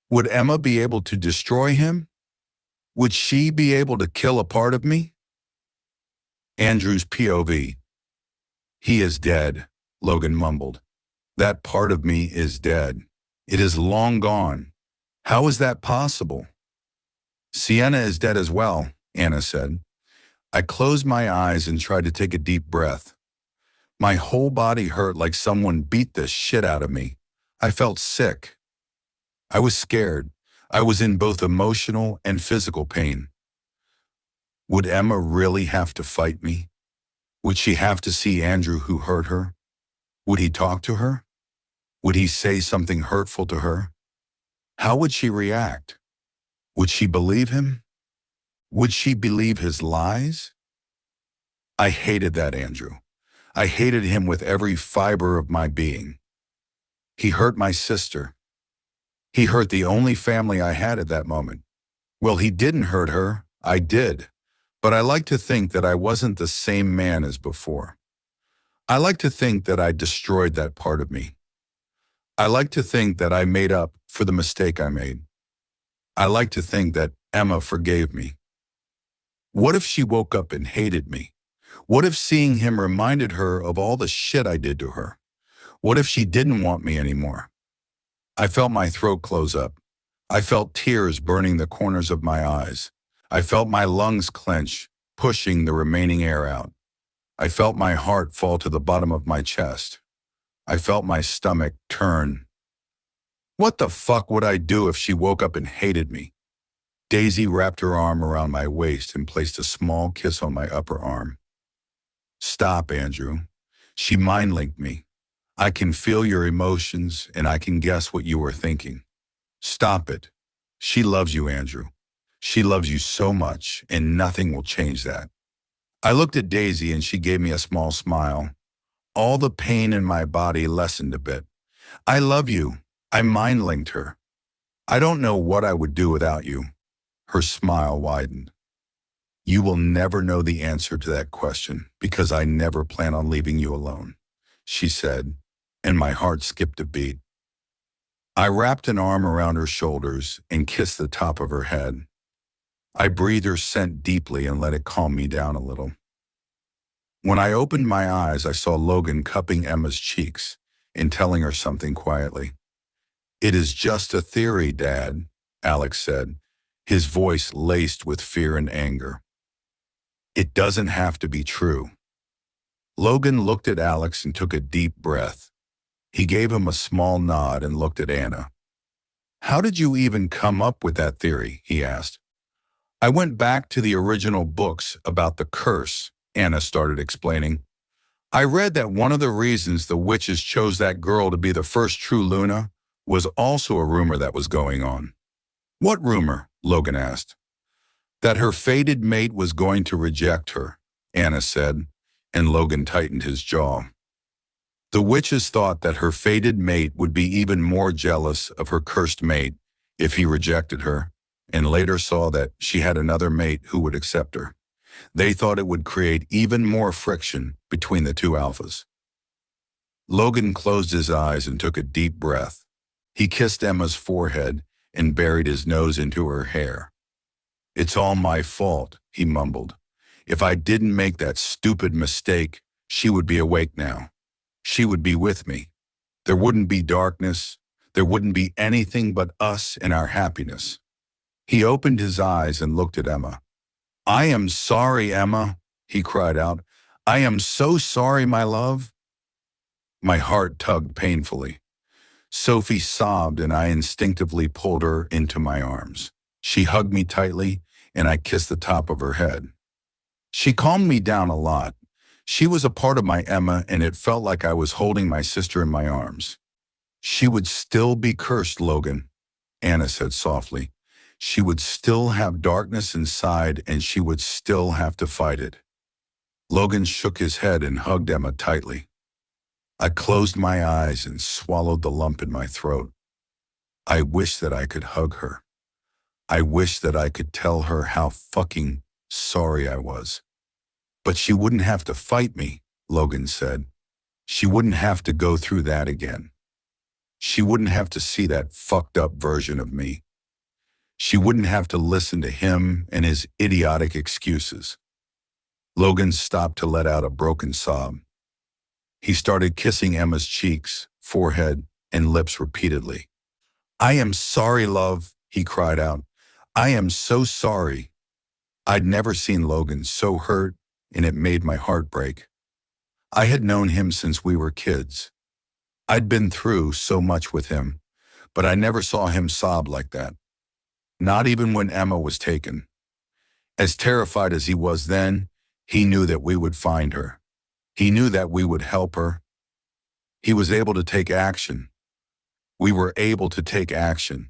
Would Emma be able to destroy him? Would she be able to kill a part of me? Andrew's POV. He is dead, Logan mumbled. That part of me is dead. It is long gone. How is that possible? Sienna is dead as well, Anna said. I closed my eyes and tried to take a deep breath. My whole body hurt like someone beat the shit out of me. I felt sick. I was scared. I was in both emotional and physical pain. Would Emma really have to fight me? Would she have to see Andrew who hurt her? Would he talk to her? Would he say something hurtful to her? How would she react? Would she believe him? Would she believe his lies? I hated that Andrew. I hated him with every fiber of my being. He hurt my sister. He hurt the only family I had at that moment. Well, he didn't hurt her. I did. But I like to think that I wasn't the same man as before. I like to think that I destroyed that part of me. I like to think that I made up for the mistake I made. I like to think that Emma forgave me. What if she woke up and hated me? What if seeing him reminded her of all the shit I did to her? What if she didn't want me anymore? I felt my throat close up. I felt tears burning the corners of my eyes. I felt my lungs clench, pushing the remaining air out. I felt my heart fall to the bottom of my chest. I felt my stomach turn. What the fuck would I do if she woke up and hated me? Daisy wrapped her arm around my waist and placed a small kiss on my upper arm. Stop, Andrew. She mind-linked me. I can feel your emotions and I can guess what you were thinking. Stop it. She loves you, Andrew. She loves you so much, and nothing will change that. I looked at Daisy and she gave me a small smile. All the pain in my body lessened a bit. I love you. I mind-linked her. I don't know what I would do without you. Her smile widened. You will never know the answer to that question because I never plan on leaving you alone, she said, and my heart skipped a beat. I wrapped an arm around her shoulders and kissed the top of her head. I breathed her scent deeply and let it calm me down a little. When I opened my eyes, I saw Logan cupping Emma's cheeks and telling her something quietly. It is just a theory, Dad, Alex said, his voice laced with fear and anger. It doesn't have to be true. Logan looked at Alex and took a deep breath. He gave him a small nod and looked at Anna. How did you even come up with that theory? He asked. I went back to the original books about the curse, Anna started explaining. I read that one of the reasons the witches chose that girl to be the first true Luna was also a rumor that was going on. What rumor? Logan asked. That her fated mate was going to reject her, Anna said, and Logan tightened his jaw. The witches thought that her fated mate would be even more jealous of her cursed mate if he rejected her, and later saw that she had another mate who would accept her. They thought it would create even more friction between the two alphas. Logan closed his eyes and took a deep breath. He kissed Emma's forehead and buried his nose into her hair. It's all my fault, he mumbled. If I didn't make that stupid mistake, she would be awake now. She would be with me. There wouldn't be darkness. There wouldn't be anything but us and our happiness. He opened his eyes and looked at Emma. I am sorry, Emma, he cried out. I am so sorry, my love. My heart tugged painfully. Sophie sobbed and I instinctively pulled her into my arms. She hugged me tightly and I kissed the top of her head. She calmed me down a lot. She was a part of my Emma and it felt like I was holding my sister in my arms. She would still be cursed, Logan, Anna said softly. She would still have darkness inside and she would still have to fight it. Logan shook his head and hugged Emma tightly. I closed my eyes and swallowed the lump in my throat. I wish that I could hug her. I wish that I could tell her how fucking sorry I was. But she wouldn't have to fight me, Logan said. She wouldn't have to go through that again. She wouldn't have to see that fucked up version of me. She wouldn't have to listen to him and his idiotic excuses. Logan stopped to let out a broken sob. He started kissing Emma's cheeks, forehead, and lips repeatedly. I am sorry, love, he cried out. I am so sorry. I'd never seen Logan so hurt, and it made my heart break. I had known him since we were kids. I'd been through so much with him, but I never saw him sob like that. Not even when Emma was taken. As terrified as he was then, he knew that we would find her. He knew that we would help her. He was able to take action. We were able to take action.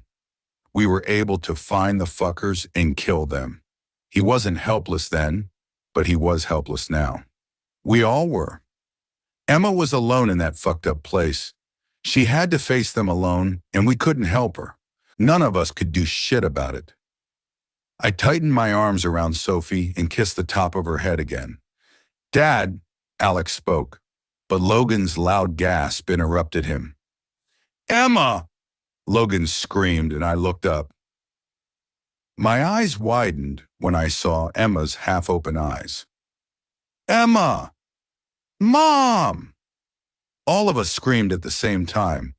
We were able to find the fuckers and kill them. He wasn't helpless then, but he was helpless now. We all were. Emma was alone in that fucked up place. She had to face them alone, and we couldn't help her. None of us could do shit about it. I tightened my arms around Sophie and kissed the top of her head again. "Dad," Alex spoke, but Logan's loud gasp interrupted him. "Emma!" Logan screamed, and I looked up. My eyes widened when I saw Emma's half-open eyes. "Emma! Mom!" All of us screamed at the same time.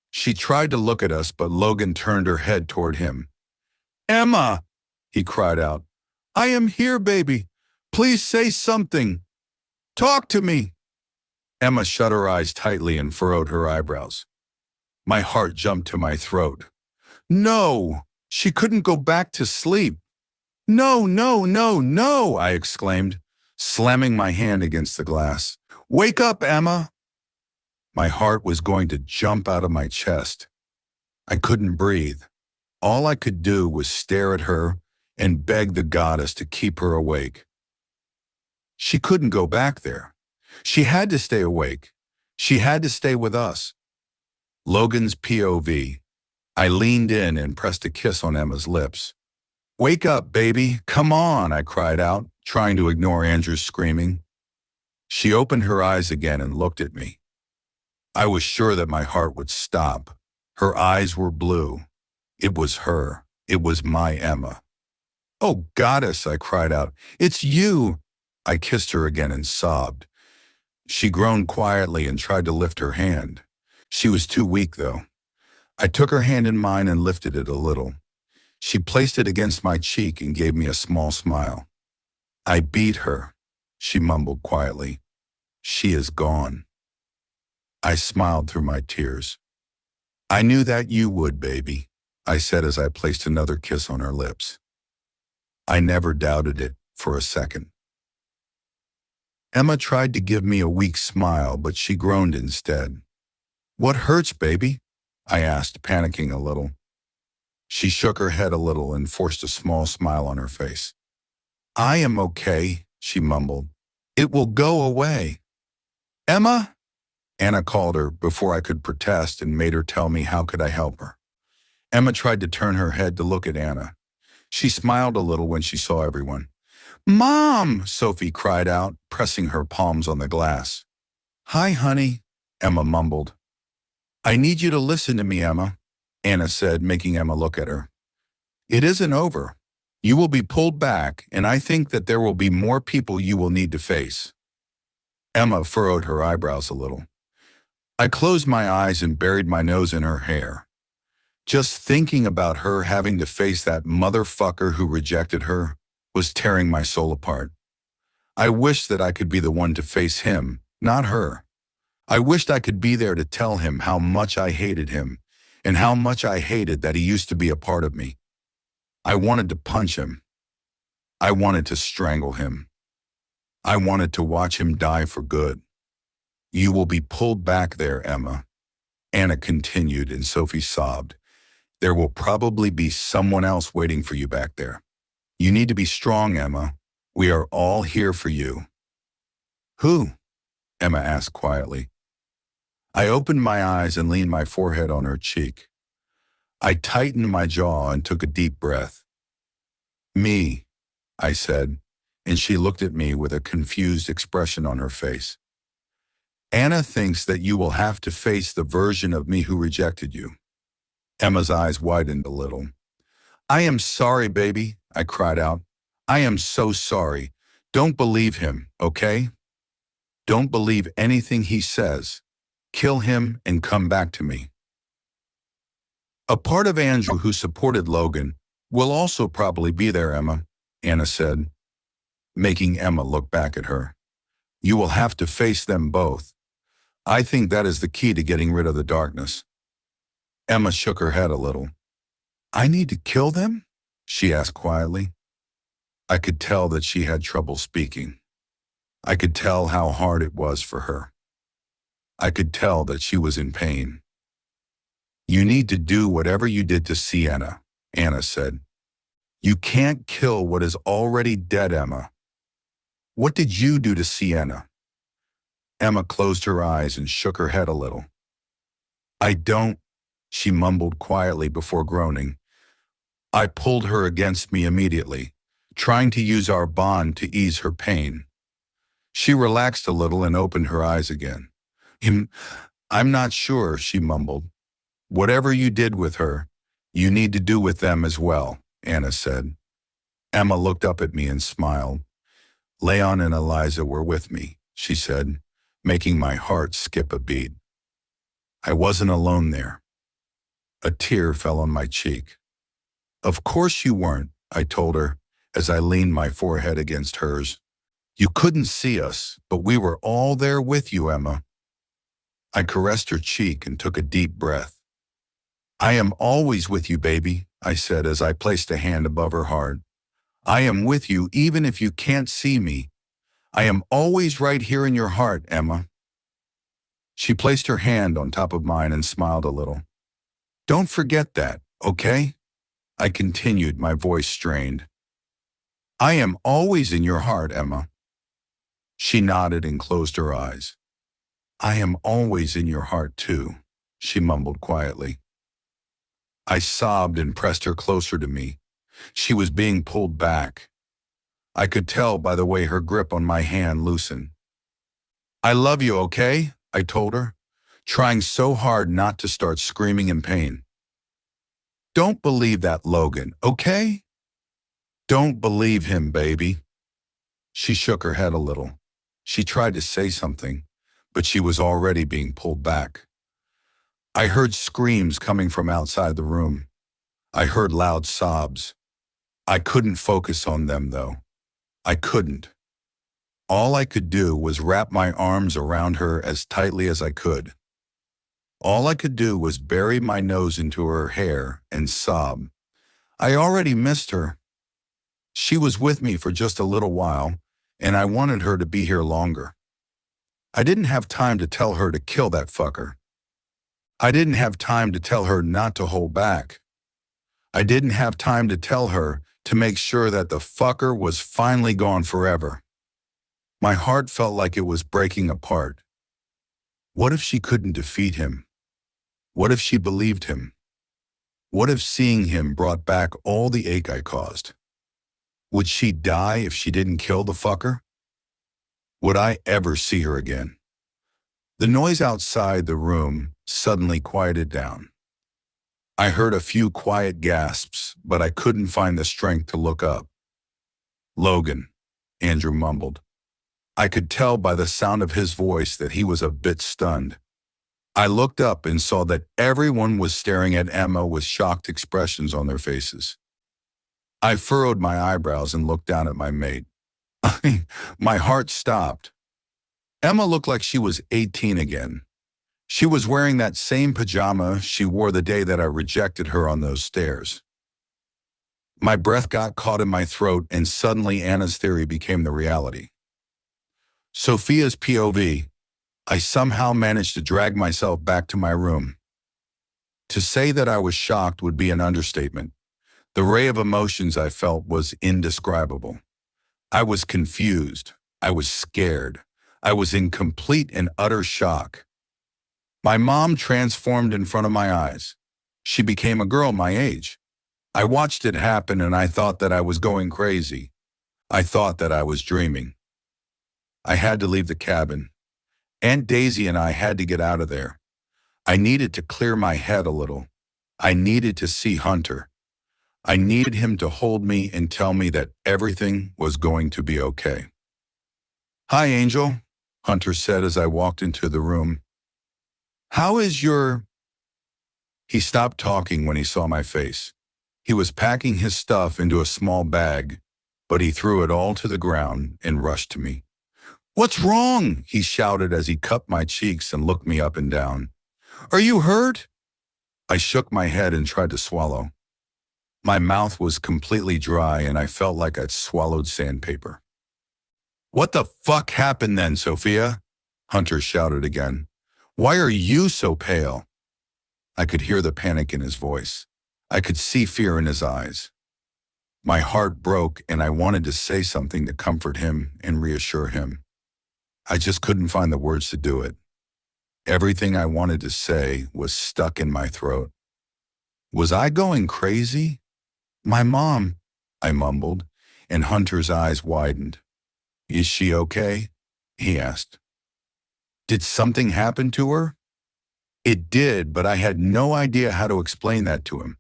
She tried to look at us, but Logan turned her head toward him. "Emma!" he cried out. "I am here, baby. Please say something. Talk to me." Emma shut her eyes tightly and furrowed her eyebrows. My heart jumped to my throat. "No, she couldn't go back to sleep." "No, no, no, no," I exclaimed, slamming my hand against the glass. "Wake up, Emma." My heart was going to jump out of my chest. I couldn't breathe. All I could do was stare at her and beg the goddess to keep her awake. She couldn't go back there. She had to stay awake. She had to stay with us. Logan's POV. I leaned in and pressed a kiss on Emma's lips. "Wake up, baby. Come on," I cried out, trying to ignore Andrew's screaming. She opened her eyes again and looked at me. I was sure that my heart would stop. Her eyes were blue. It was her. It was my Emma. "Oh, goddess," I cried out. "It's you." I kissed her again and sobbed. She groaned quietly and tried to lift her hand. She was too weak, though. I took her hand in mine and lifted it a little. She placed it against my cheek and gave me a small smile. "I beat her," she mumbled quietly. "She is gone." I smiled through my tears. "I knew that you would, baby," I said as I placed another kiss on her lips. I never doubted it for a second. Emma tried to give me a weak smile, but she groaned instead. "What hurts, baby?" I asked, panicking a little. She shook her head a little and forced a small smile on her face. "I am okay," she mumbled. "It will go away." "Emma?" Anna called her before I could protest and made her tell me how could I help her. Emma tried to turn her head to look at Anna. She smiled a little when she saw everyone. "Mom!" Sophie cried out, pressing her palms on the glass. "Hi, honey," Emma mumbled. "I need you to listen to me, Emma," Anna said, making Emma look at her. "It isn't over. You will be pulled back, and I think that there will be more people you will need to face." Emma furrowed her eyebrows a little. I closed my eyes and buried my nose in her hair. Just thinking about her having to face that motherfucker who rejected her was tearing my soul apart. I wished that I could be the one to face him, not her. I wished I could be there to tell him how much I hated him and how much I hated that he used to be a part of me. I wanted to punch him. I wanted to strangle him. I wanted to watch him die for good. "You will be pulled back there, Emma," Anna continued, and Sophie sobbed. "There will probably be someone else waiting for you back there. You need to be strong, Emma. We are all here for you." "Who?" Emma asked quietly. I opened my eyes and leaned my forehead on her cheek. I tightened my jaw and took a deep breath. "Me," I said, and she looked at me with a confused expression on her face. "Anna thinks that you will have to face the version of me who rejected you." Emma's eyes widened a little. "I am sorry, baby," I cried out. "I am so sorry. Don't believe him, okay? Don't believe anything he says. Kill him and come back to me." "A part of Andrew who supported Logan will also probably be there, Emma," Anna said, making Emma look back at her. "You will have to face them both. I think that is the key to getting rid of the darkness." Emma shook her head a little. "I need to kill them?" she asked quietly. I could tell that she had trouble speaking. I could tell how hard it was for her. I could tell that she was in pain. You need to do whatever you did to Sienna, Anna said. You can't kill what is already dead, Emma. What did you do to Sienna? Emma closed her eyes and shook her head a little. I don't, she mumbled quietly before groaning. I pulled her against me immediately, trying to use our bond to ease her pain. She relaxed a little and opened her eyes again. I'm not sure, she mumbled. Whatever you did with her, you need to do with them as well, Anna said. Emma looked up at me and smiled. Leon and Eliza were with me, she said, making my heart skip a beat. I wasn't alone there. A tear fell on my cheek. Of course you weren't, I told her, as I leaned my forehead against hers. You couldn't see us, but we were all there with you, Emma. I caressed her cheek and took a deep breath. I am always with you, baby, I said as I placed a hand above her heart. I am with you even if you can't see me. I am always right here in your heart, Emma. She placed her hand on top of mine and smiled a little. Don't forget that, okay? I continued, my voice strained. I am always in your heart, Emma. She nodded and closed her eyes. I am always in your heart too, she mumbled quietly. I sobbed and pressed her closer to me. She was being pulled back. I could tell by the way her grip on my hand loosened. I love you, okay? I told her, trying so hard not to start screaming in pain. Don't believe that, Logan, okay? Don't believe him, baby. She shook her head a little. She tried to say something, but she was already being pulled back. I heard screams coming from outside the room. I heard loud sobs. I couldn't focus on them, though. I couldn't. All I could do was wrap my arms around her as tightly as I could. All I could do was bury my nose into her hair and sob. I already missed her. She was with me for just a little while, and I wanted her to be here longer. I didn't have time to tell her to kill that fucker. I didn't have time to tell her not to hold back. I didn't have time to tell her to make sure that the fucker was finally gone forever. My heart felt like it was breaking apart. What if she couldn't defeat him? What if she believed him? What if seeing him brought back all the ache I caused? Would she die if she didn't kill the fucker? Would I ever see her again? The noise outside the room suddenly quieted down. I heard a few quiet gasps, but I couldn't find the strength to look up. Logan, Andrew mumbled. I could tell by the sound of his voice that he was a bit stunned. I looked up and saw that everyone was staring at Emma with shocked expressions on their faces. I furrowed my eyebrows and looked down at my mate. My heart stopped. Emma looked like she was 18 again. She was wearing that same pajama she wore the day that I rejected her on those stairs. My breath got caught in my throat, and suddenly Anna's theory became the reality. Sophia's POV, I somehow managed to drag myself back to my room. To say that I was shocked would be an understatement. The ray of emotions I felt was indescribable. I was confused. I was scared. I was in complete and utter shock. My mom transformed in front of my eyes. She became a girl my age. I watched it happen and I thought that I was going crazy. I thought that I was dreaming. I had to leave the cabin. Aunt Daisy and I had to get out of there. I needed to clear my head a little. I needed to see Hunter. I needed him to hold me and tell me that everything was going to be okay. Hi, Angel, Hunter said as I walked into the room. How is your... He stopped talking when he saw my face. He was packing his stuff into a small bag, but he threw it all to the ground and rushed to me. What's wrong? He shouted as he cupped my cheeks and looked me up and down. Are you hurt? I shook my head and tried to swallow. My mouth was completely dry and I felt like I'd swallowed sandpaper. What the fuck happened then, Sophia? Hunter shouted again. Why are you so pale? I could hear the panic in his voice. I could see fear in his eyes. My heart broke and I wanted to say something to comfort him and reassure him. I just couldn't find the words to do it. Everything I wanted to say was stuck in my throat. Was I going crazy? My mom, I mumbled, and Hunter's eyes widened. Is she okay? He asked. Did something happen to her? It did, but I had no idea how to explain that to him.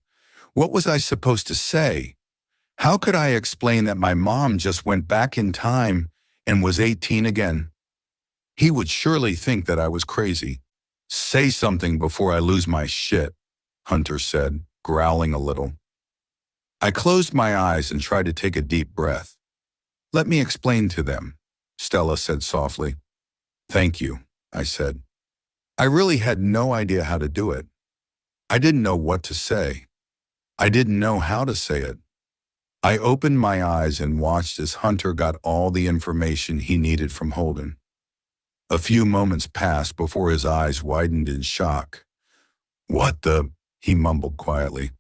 What was I supposed to say? How could I explain that my mom just went back in time and was 18 again? He would surely think that I was crazy. Say something before I lose my shit, Hunter said, growling a little. I closed my eyes and tried to take a deep breath. Let me explain to them, Stella said softly. Thank you, I said. I really had no idea how to do it. I didn't know what to say. I didn't know how to say it. I opened my eyes and watched as Hunter got all the information he needed from Holden. A few moments passed before his eyes widened in shock. What the? He mumbled quietly.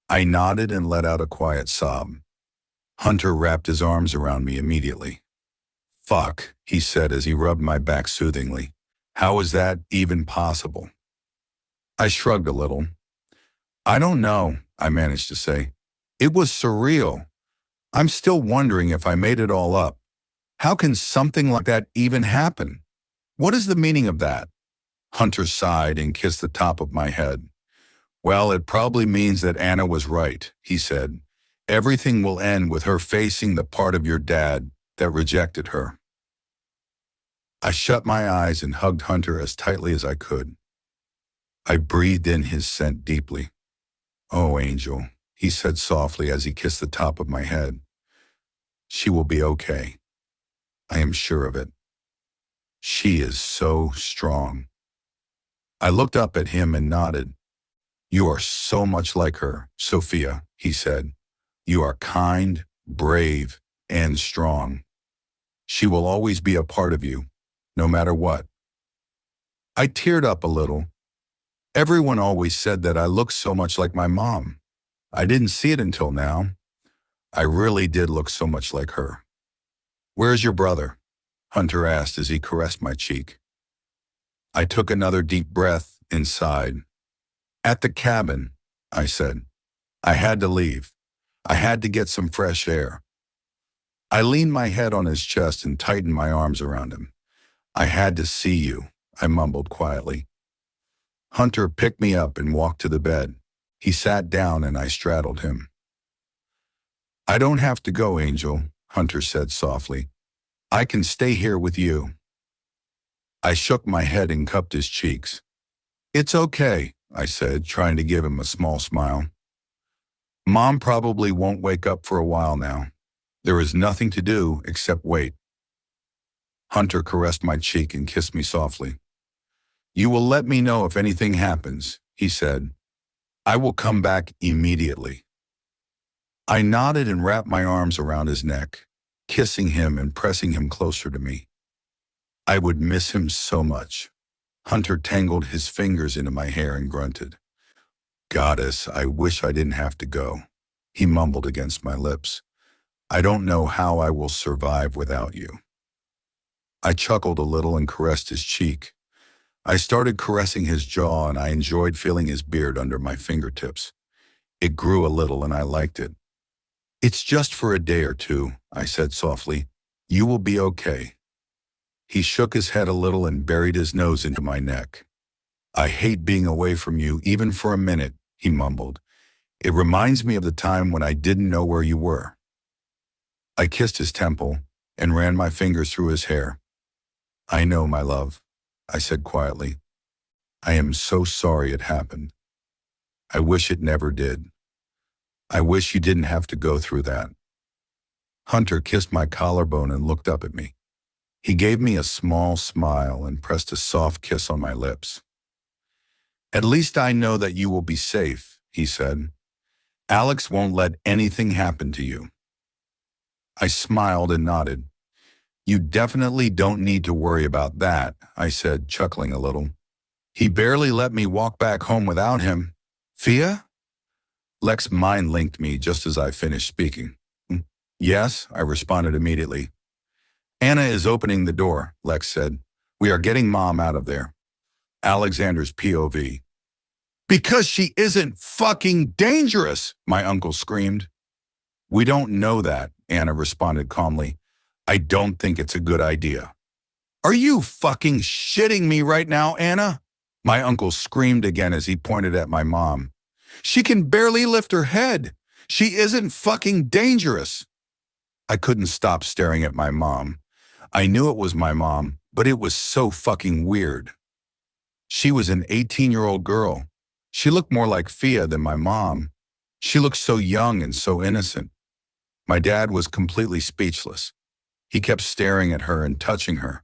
I nodded and let out a quiet sob. Hunter wrapped his arms around me immediately. Fuck, he said as he rubbed my back soothingly. How is that even possible? I shrugged a little. I don't know, I managed to say. It was surreal. I'm still wondering if I made it all up. How can something like that even happen? What is the meaning of that? Hunter sighed and kissed the top of my head. Well, it probably means that Anna was right, he said. Everything will end with her facing the part of your dad that rejected her. I shut my eyes and hugged Hunter as tightly as I could. I breathed in his scent deeply. Oh, Angel, he said softly as he kissed the top of my head. She will be okay. I am sure of it. She is so strong. I looked up at him and nodded. You are so much like her, Sophia, he said. You are kind, brave, and strong. She will always be a part of you, no matter what. I teared up a little. Everyone always said that I looked so much like my mom. I didn't see it until now. I really did look so much like her. Where's your brother? Hunter asked as he caressed my cheek. I took another deep breath and sighed. At the cabin, I said. I had to leave. I had to get some fresh air. I leaned my head on his chest and tightened my arms around him. I had to see you, I mumbled quietly. Hunter picked me up and walked to the bed. He sat down and I straddled him. I don't have to go, Angel, Hunter said softly. I can stay here with you. I shook my head and cupped his cheeks. It's okay, I said, trying to give him a small smile. Mom probably won't wake up for a while now. There is nothing to do except wait. Hunter caressed my cheek and kissed me softly. You will let me know if anything happens, he said. I will come back immediately. I nodded and wrapped my arms around his neck, kissing him and pressing him closer to me. I would miss him so much. Hunter tangled his fingers into my hair and grunted. Goddess, I wish I didn't have to go, he mumbled against my lips. I don't know how I will survive without you. I chuckled a little and caressed his cheek. I started caressing his jaw and I enjoyed feeling his beard under my fingertips. It grew a little and I liked it. It's just for a day or two, I said softly. You will be okay. He shook his head a little and buried his nose into my neck. I hate being away from you even for a minute, he mumbled. It reminds me of the time when I didn't know where you were. I kissed his temple and ran my fingers through his hair. I know, my love, I said quietly. I am so sorry it happened. I wish it never did. I wish you didn't have to go through that. Hunter kissed my collarbone and looked up at me. He gave me a small smile and pressed a soft kiss on my lips. At least I know that you will be safe, he said. Alex won't let anything happen to you. I smiled and nodded. You definitely don't need to worry about that, I said, chuckling a little. He barely let me walk back home without him. Fia? Lex mind-linked me just as I finished speaking. Yes, I responded immediately. Anna is opening the door, Lex said. We are getting Mom out of there. Alexander's POV. Because she isn't fucking dangerous, my uncle screamed. We don't know that, Anna responded calmly. I don't think it's a good idea. Are you fucking shitting me right now, Anna? My uncle screamed again as he pointed at my mom. She can barely lift her head. She isn't fucking dangerous. I couldn't stop staring at my mom. I knew it was my mom, but it was so fucking weird. She was an 18-year-old girl. She looked more like Fia than my mom. She looked so young and so innocent. My dad was completely speechless. He kept staring at her and touching her.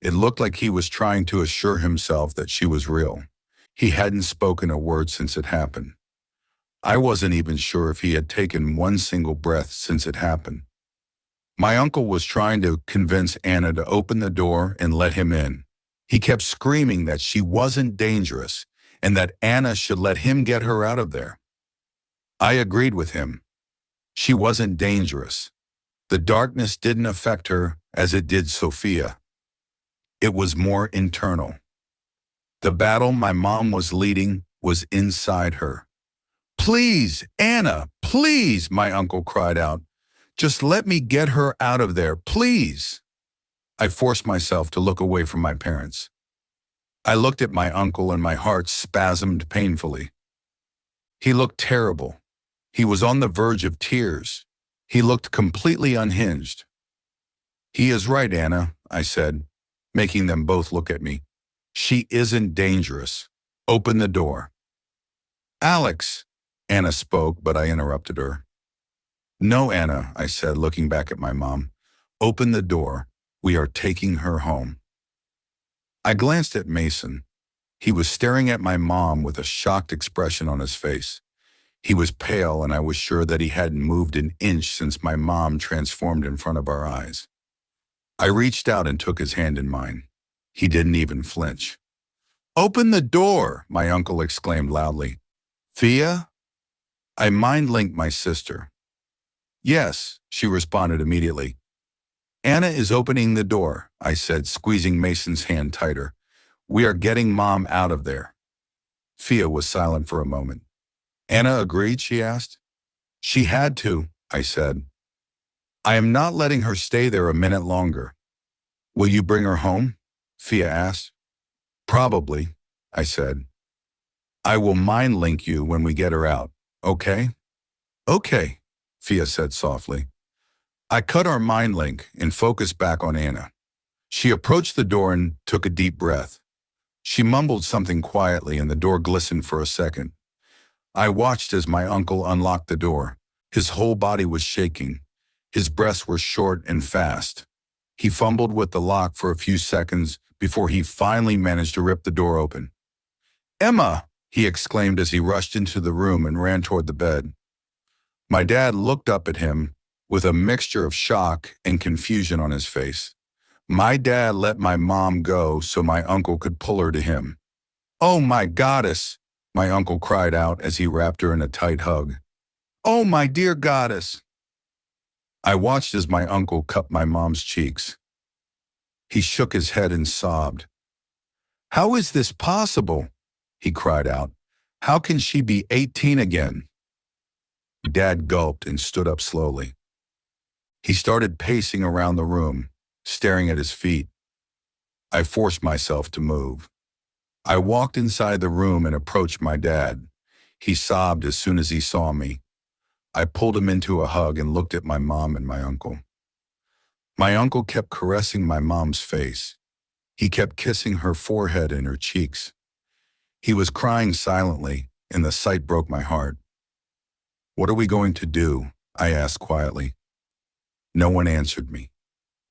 It looked like he was trying to assure himself that she was real. He hadn't spoken a word since it happened. I wasn't even sure if he had taken one single breath since it happened. My uncle was trying to convince Anna to open the door and let him in. He kept screaming that she wasn't dangerous and that Anna should let him get her out of there. I agreed with him. She wasn't dangerous. The darkness didn't affect her as it did Sophia. It was more internal. The battle my mom was leading was inside her. Please, Anna, please, my uncle cried out. Just let me get her out of there, please. I forced myself to look away from my parents. I looked at my uncle and my heart spasmed painfully. He looked terrible. He was on the verge of tears. He looked completely unhinged. He is right, Anna, I said, making them both look at me. She isn't dangerous. Open the door. Alex, Anna spoke, but I interrupted her. No, Anna, I said, looking back at my mom. Open the door. We are taking her home. I glanced at Mason. He was staring at my mom with a shocked expression on his face. He was pale, and I was sure that he hadn't moved an inch since my mom transformed in front of our eyes. I reached out and took his hand in mine. He didn't even flinch. Open the door, my uncle exclaimed loudly. Fia? I mind-linked my sister. Yes, she responded immediately. Anna is opening the door, I said, squeezing Mason's hand tighter. We are getting Mom out of there. Fia was silent for a moment. Anna agreed, she asked. She had to, I said. I am not letting her stay there a minute longer. Will you bring her home? Fia asked. Probably, I said. I will mind-link you when we get her out, okay? Okay, Fia said softly. I cut our mind link and focused back on Anna. She approached the door and took a deep breath. She mumbled something quietly and the door glistened for a second. I watched as my uncle unlocked the door. His whole body was shaking. His breaths were short and fast. He fumbled with the lock for a few seconds before he finally managed to rip the door open. Emma, he exclaimed as he rushed into the room and ran toward the bed. My dad looked up at him with a mixture of shock and confusion on his face. My dad let my mom go so my uncle could pull her to him. Oh, my goddess, my uncle cried out as he wrapped her in a tight hug. Oh, my dear goddess. I watched as my uncle cupped my mom's cheeks. He shook his head and sobbed. How is this possible? He cried out. How can she be 18 again? Dad gulped and stood up slowly. He started pacing around the room, staring at his feet. I forced myself to move. I walked inside the room and approached my dad. He sobbed as soon as he saw me. I pulled him into a hug and looked at my mom and my uncle. My uncle kept caressing my mom's face. He kept kissing her forehead and her cheeks. He was crying silently, and the sight broke my heart. What are we going to do? I asked quietly. No one answered me.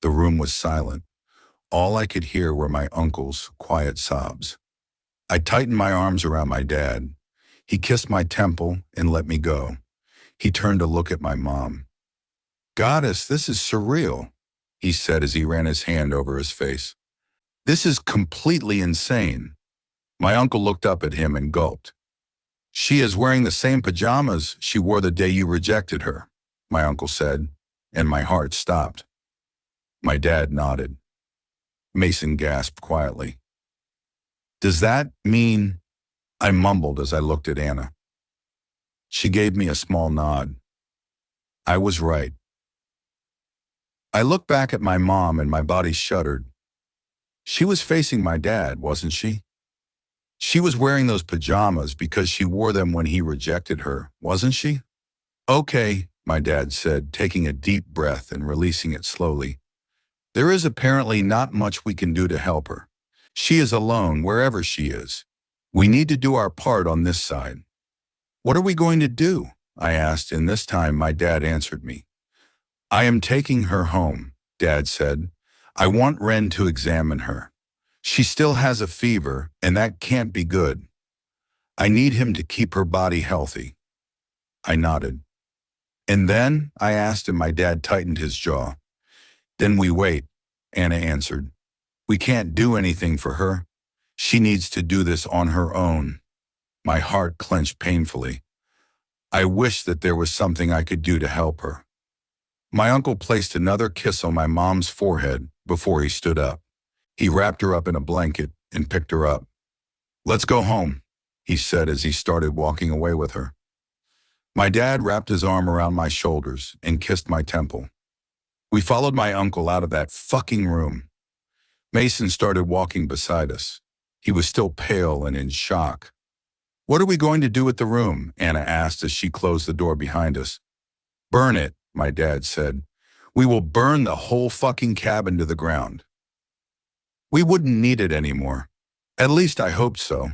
The room was silent. All I could hear were my uncle's quiet sobs. I tightened my arms around my dad. He kissed my temple and let me go. He turned to look at my mom. "Goddess, this is surreal," he said as he ran his hand over his face. "This is completely insane." My uncle looked up at him and gulped. "She is wearing the same pajamas she wore the day you rejected her," my uncle said, and my heart stopped. My dad nodded. Mason gasped quietly. "Does that mean—" I mumbled as I looked at Anna. She gave me a small nod. I was right. I looked back at my mom and my body shuddered. She was facing my dad, wasn't she? She was wearing those pajamas because she wore them when he rejected her, wasn't she? "Okay," my dad said, taking a deep breath and releasing it slowly. "There is apparently not much we can do to help her. She is alone wherever she is. We need to do our part on this side." "What are we going to do?" I asked, and this time my dad answered me. "I am taking her home," Dad said. "I want Ren to examine her. She still has a fever, and that can't be good. I need him to keep her body healthy." I nodded. "And then?" I asked, and my dad tightened his jaw. "Then we wait," Anna answered. "We can't do anything for her. She needs to do this on her own." My heart clenched painfully. I wished that there was something I could do to help her. My uncle placed another kiss on my mom's forehead before he stood up. He wrapped her up in a blanket and picked her up. "Let's go home," he said as he started walking away with her. My dad wrapped his arm around my shoulders and kissed my temple. We followed my uncle out of that fucking room. Mason started walking beside us. He was still pale and in shock. "What are we going to do with the room?" Anna asked as she closed the door behind us. "Burn it," my dad said. "We will burn the whole fucking cabin to the ground." We wouldn't need it anymore. At least I hoped so.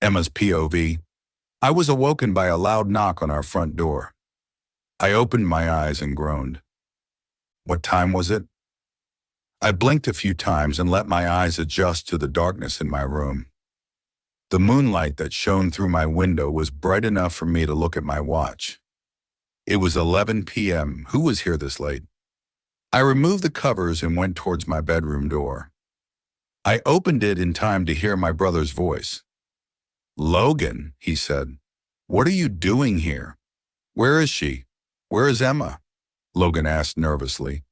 Emma's POV. I was awoken by a loud knock on our front door. I opened my eyes and groaned. What time was it? I blinked a few times and let my eyes adjust to the darkness in my room. The moonlight that shone through my window was bright enough for me to look at my watch. It was 11 p.m. Who was here this late? I removed the covers and went towards my bedroom door. I opened it in time to hear my brother's voice. "Logan," he said, "what are you doing here?" "Where is she? Where is Emma?" Logan asked nervously.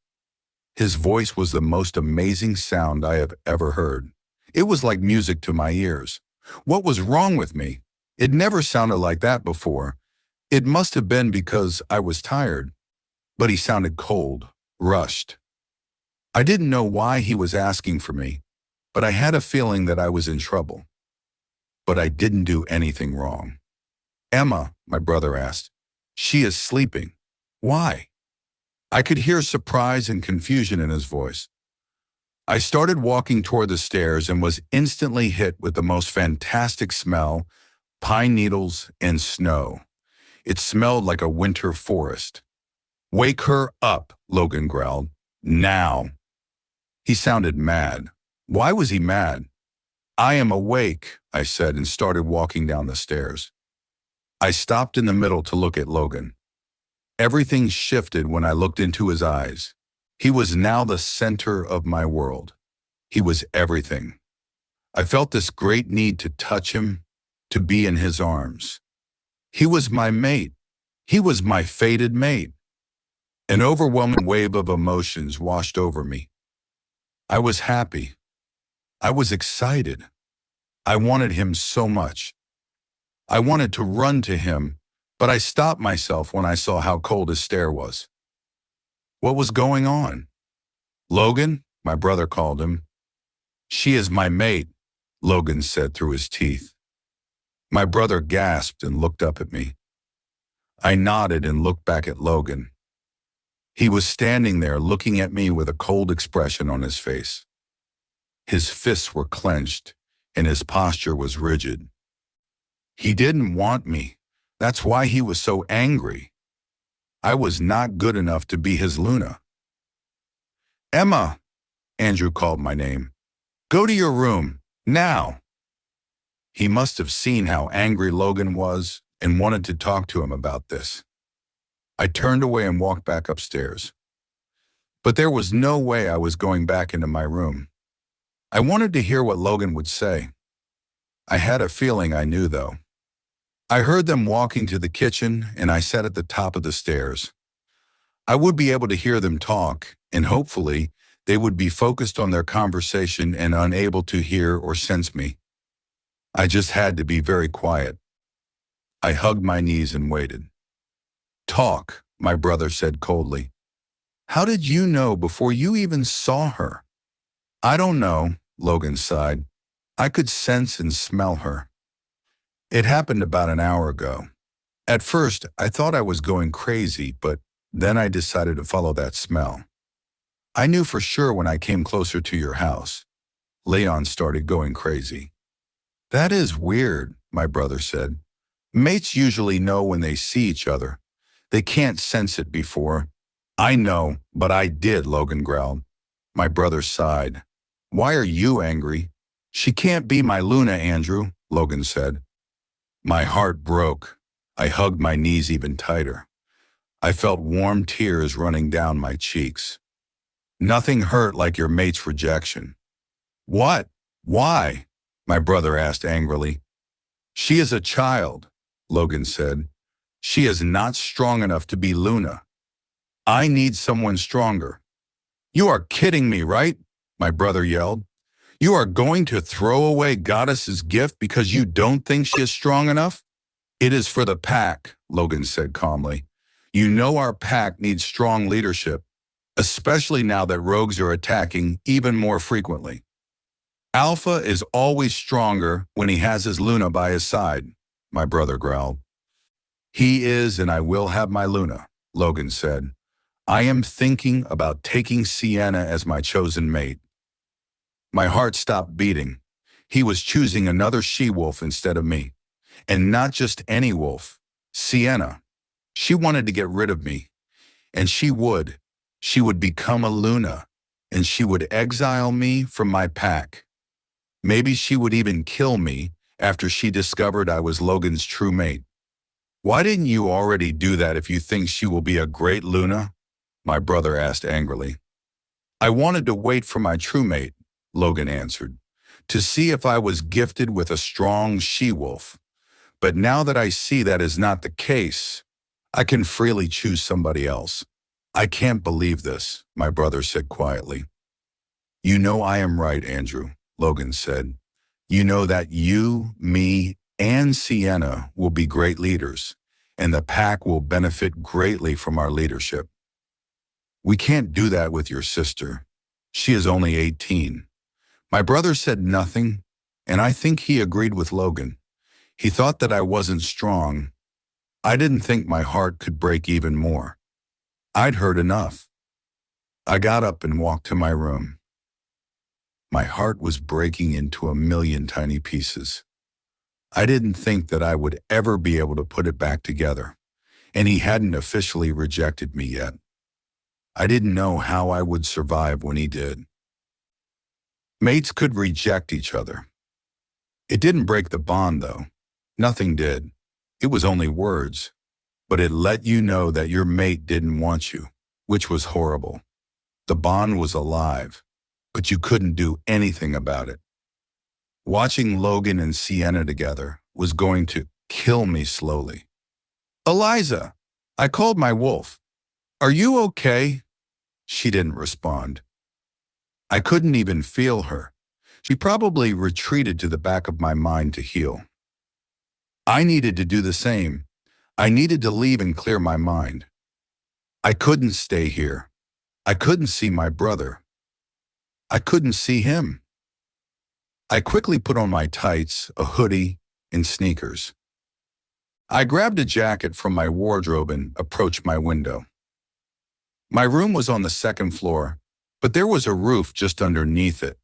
His voice was the most amazing sound I have ever heard. It was like music to my ears. What was wrong with me? It never sounded like that before. It must have been because I was tired. But he sounded cold, rushed. I didn't know why he was asking for me, but I had a feeling that I was in trouble. But I didn't do anything wrong. "Emma," my brother asked. "She is sleeping. Why?" I could hear surprise and confusion in his voice. I started walking toward the stairs and was instantly hit with the most fantastic smell, pine needles and snow. It smelled like a winter forest. "Wake her up," Logan growled. "Now." He sounded mad. Why was he mad? "I am awake," I said and started walking down the stairs. I stopped in the middle to look at Logan. Everything shifted when I looked into his eyes. He was now the center of my world. He was everything. I felt this great need to touch him, to be in his arms. He was my mate. He was my fated mate. An overwhelming wave of emotions washed over me. I was happy. I was excited. I wanted him so much. I wanted to run to him, but I stopped myself when I saw how cold his stare was. What was going on? "Logan," my brother called him. "She is my mate," Logan said through his teeth. My brother gasped and looked up at me. I nodded and looked back at Logan. He was standing there looking at me with a cold expression on his face. His fists were clenched and his posture was rigid. He didn't want me. That's why he was so angry. I was not good enough to be his Luna. "Emma," Andrew called my name. "Go to your room, now." He must have seen how angry Logan was and wanted to talk to him about this. I turned away and walked back upstairs. But there was no way I was going back into my room. I wanted to hear what Logan would say. I had a feeling I knew, though. I heard them walking to the kitchen, and I sat at the top of the stairs. I would be able to hear them talk, and hopefully, they would be focused on their conversation and unable to hear or sense me. I just had to be very quiet. I hugged my knees and waited. "Talk," my brother said coldly. "How did you know before you even saw her?" "I don't know," Logan sighed. "I could sense and smell her. It happened about an hour ago. At first, I thought I was going crazy, but then I decided to follow that smell. I knew for sure when I came closer to your house. Leon started going crazy." "That is weird," my brother said. "Mates usually know when they see each other. They can't sense it before." "I know, but I did," Logan growled. My brother sighed. "Why are you angry?" "She can't be my Luna, Andrew," Logan said. My heart broke. I hugged my knees even tighter. I felt warm tears running down my cheeks. "Nothing hurt like your mate's rejection." "What? Why?" my brother asked angrily. "She is a child," Logan said. "She is not strong enough to be Luna. I need someone stronger." "You are kidding me, right?" my brother yelled. "You are going to throw away Goddess's gift because you don't think she is strong enough?" "It is for the pack," Logan said calmly. "You know our pack needs strong leadership, especially now that rogues are attacking even more frequently. Alpha is always stronger when he has his Luna by his side," my brother growled. "He is, and I will have my Luna," Logan said. "I am thinking about taking Sienna as my chosen mate." My heart stopped beating. He was choosing another she-wolf instead of me. And not just any wolf. Sienna. She wanted to get rid of me. And she would. She would become a Luna. And she would exile me from my pack. Maybe she would even kill me after she discovered I was Logan's true mate. "Why didn't you already do that if you think she will be a great Luna?" my brother asked angrily. "I wanted to wait for my true mate," Logan answered, "to see if I was gifted with a strong she-wolf. But now that I see that is not the case, I can freely choose somebody else." "I can't believe this," my brother said quietly. "You know I am right, Andrew," Logan said. "You know that you, me, and Sienna will be great leaders, and the pack will benefit greatly from our leadership. We can't do that with your sister. She is only 18. My brother said nothing, and I think he agreed with Logan. He thought that I wasn't strong. I didn't think my heart could break even more. I'd heard enough. I got up and walked to my room. My heart was breaking into a million tiny pieces. I didn't think that I would ever be able to put it back together, and he hadn't officially rejected me yet. I didn't know how I would survive when he did. Mates could reject each other. It didn't break the bond, though. Nothing did. It was only words. But it let you know that your mate didn't want you, which was horrible. The bond was alive, but you couldn't do anything about it. Watching Logan and Sienna together was going to kill me slowly. "Eliza, I called my wolf. Are you okay?" She didn't respond. I couldn't even feel her. She probably retreated to the back of my mind to heal. I needed to do the same. I needed to leave and clear my mind. I couldn't stay here. I couldn't see my brother. I couldn't see him. I quickly put on my tights, a hoodie, and sneakers. I grabbed a jacket from my wardrobe and approached my window. My room was on the second floor, but there was a roof just underneath it.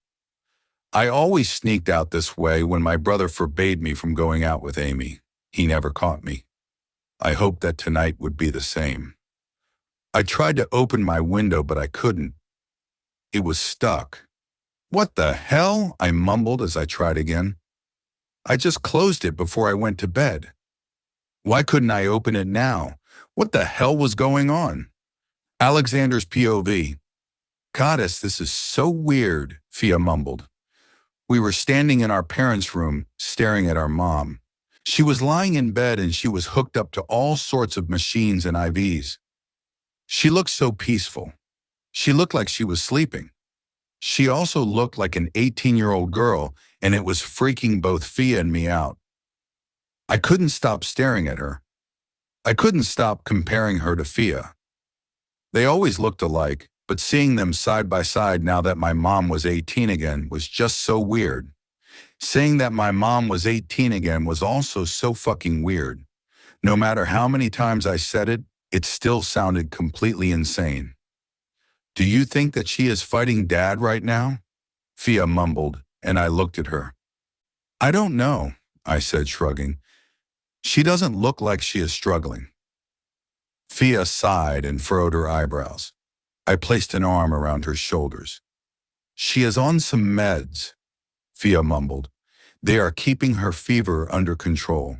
I always sneaked out this way when my brother forbade me from going out with Amy. He never caught me. I hoped that tonight would be the same. I tried to open my window, but I couldn't. It was stuck. "What the hell?" I mumbled as I tried again. "I just closed it before I went to bed. Why couldn't I open it now? What the hell was going on? Alexander's POV. Goddess, this is so weird, Fia mumbled. We were standing in our parents' room, staring at our mom. She was lying in bed and she was hooked up to all sorts of machines and IVs. She looked so peaceful. She looked like she was sleeping. She also looked like an 18-year-old girl, and it was freaking both Fia and me out. I couldn't stop staring at her. I couldn't stop comparing her to Fia. They always looked alike, but seeing them side by side now that my mom was 18 again was just so weird. Saying that my mom was 18 again was also so fucking weird. No matter how many times I said it, it still sounded completely insane. Do you think that she is fighting Dad right now? Fia mumbled, and I looked at her. I don't know, I said, shrugging. She doesn't look like she is struggling. Fia sighed and furrowed her eyebrows. I placed an arm around her shoulders. She is on some meds, Fia mumbled. They are keeping her fever under control.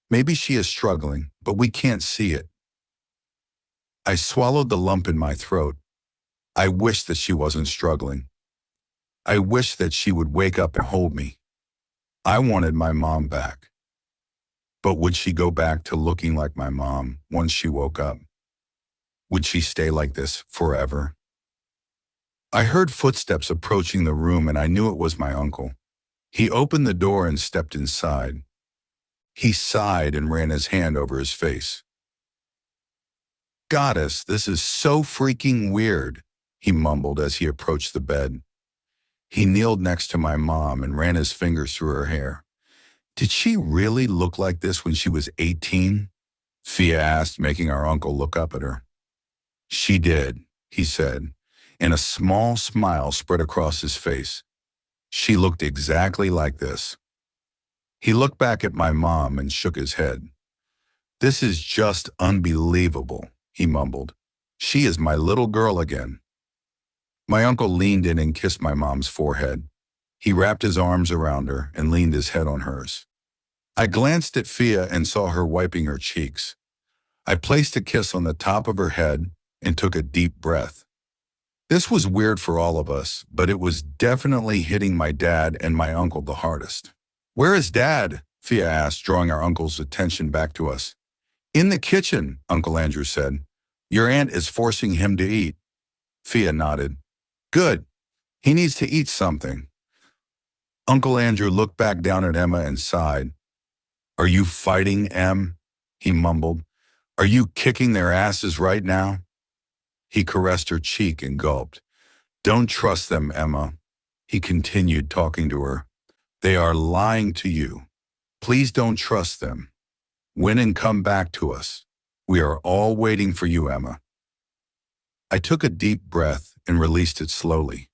Maybe she is struggling, but we can't see it. I swallowed the lump in my throat. I wish that she wasn't struggling. I wish that she would wake up and hold me. I wanted my mom back. But would she go back to looking like my mom once she woke up? Would she stay like this forever? I heard footsteps approaching the room and I knew it was my uncle. He opened the door and stepped inside. He sighed and ran his hand over his face. Goddess, this is so freaking weird, he mumbled as he approached the bed. He kneeled next to my mom and ran his fingers through her hair. Did she really look like this when she was 18? Fia asked, making our uncle look up at her. She did, he said, and a small smile spread across his face. She looked exactly like this. He looked back at my mom and shook his head. This is just unbelievable, he mumbled. She is my little girl again. My uncle leaned in and kissed my mom's forehead. He wrapped his arms around her and leaned his head on hers. I glanced at Fia and saw her wiping her cheeks. I placed a kiss on the top of her head and took a deep breath. This was weird for all of us, but it was definitely hitting my dad and my uncle the hardest. Where is Dad? Fia asked, drawing our uncle's attention back to us. In the kitchen, Uncle Andrew said. Your aunt is forcing him to eat. Fia nodded. Good. He needs to eat something. Uncle Andrew looked back down at Emma and sighed. Are you fighting, Em? He mumbled. Are you kicking their asses right now? He caressed her cheek and gulped. Don't trust them, Emma. He continued, talking to her. They are lying to you. Please don't trust them. Win and come back to us. We are all waiting for you, Emma. I took a deep breath and released it slowly.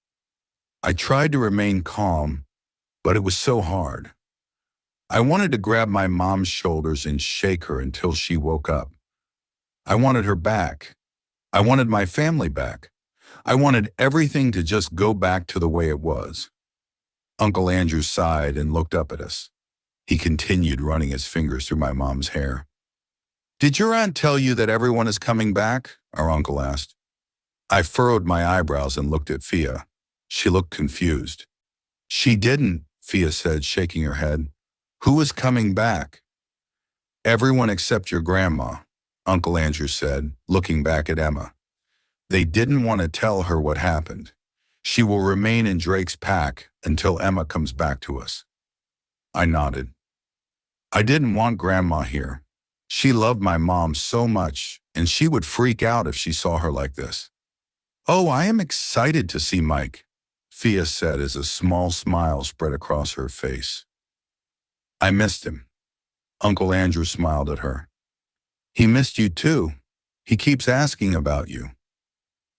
I tried to remain calm, but it was so hard. I wanted to grab my mom's shoulders and shake her until she woke up. I wanted her back. I wanted my family back. I wanted everything to just go back to the way it was. Uncle Andrew sighed and looked up at us. He continued running his fingers through my mom's hair. Did your aunt tell you that everyone is coming back? Our uncle asked. I furrowed my eyebrows and looked at Fia. She looked confused. She didn't, Fia said, shaking her head. Who is coming back? Everyone except your grandma, Uncle Andrew said, looking back at Emma. They didn't want to tell her what happened. She will remain in Drake's pack until Emma comes back to us. I nodded. I didn't want Grandma here. She loved my mom so much, and she would freak out if she saw her like this. Oh, I am excited to see Mike, Fia said as a small smile spread across her face. I missed him. Uncle Andrew smiled at her. He missed you too. He keeps asking about you.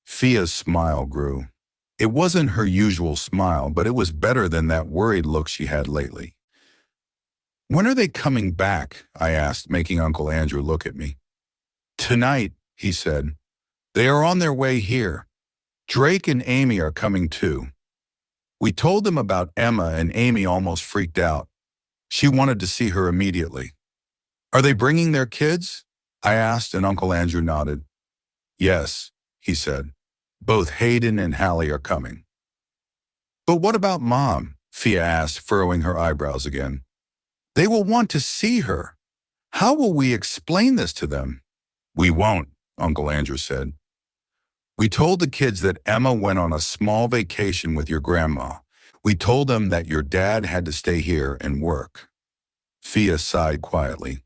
Fia's smile grew. It wasn't her usual smile, but it was better than that worried look she had lately. When are they coming back? I asked, making Uncle Andrew look at me. Tonight, he said. They are on their way here. Drake and Amy are coming too. We told them about Emma and Amy almost freaked out. She wanted to see her immediately. Are they bringing their kids? I asked, and Uncle Andrew nodded. Yes, he said. Both Hayden and Hallie are coming. But what about Mom? Fia asked, furrowing her eyebrows again. They will want to see her. How will we explain this to them? We won't, Uncle Andrew said. We told the kids that Emma went on a small vacation with your grandma. We told them that your dad had to stay here and work. Fia sighed quietly.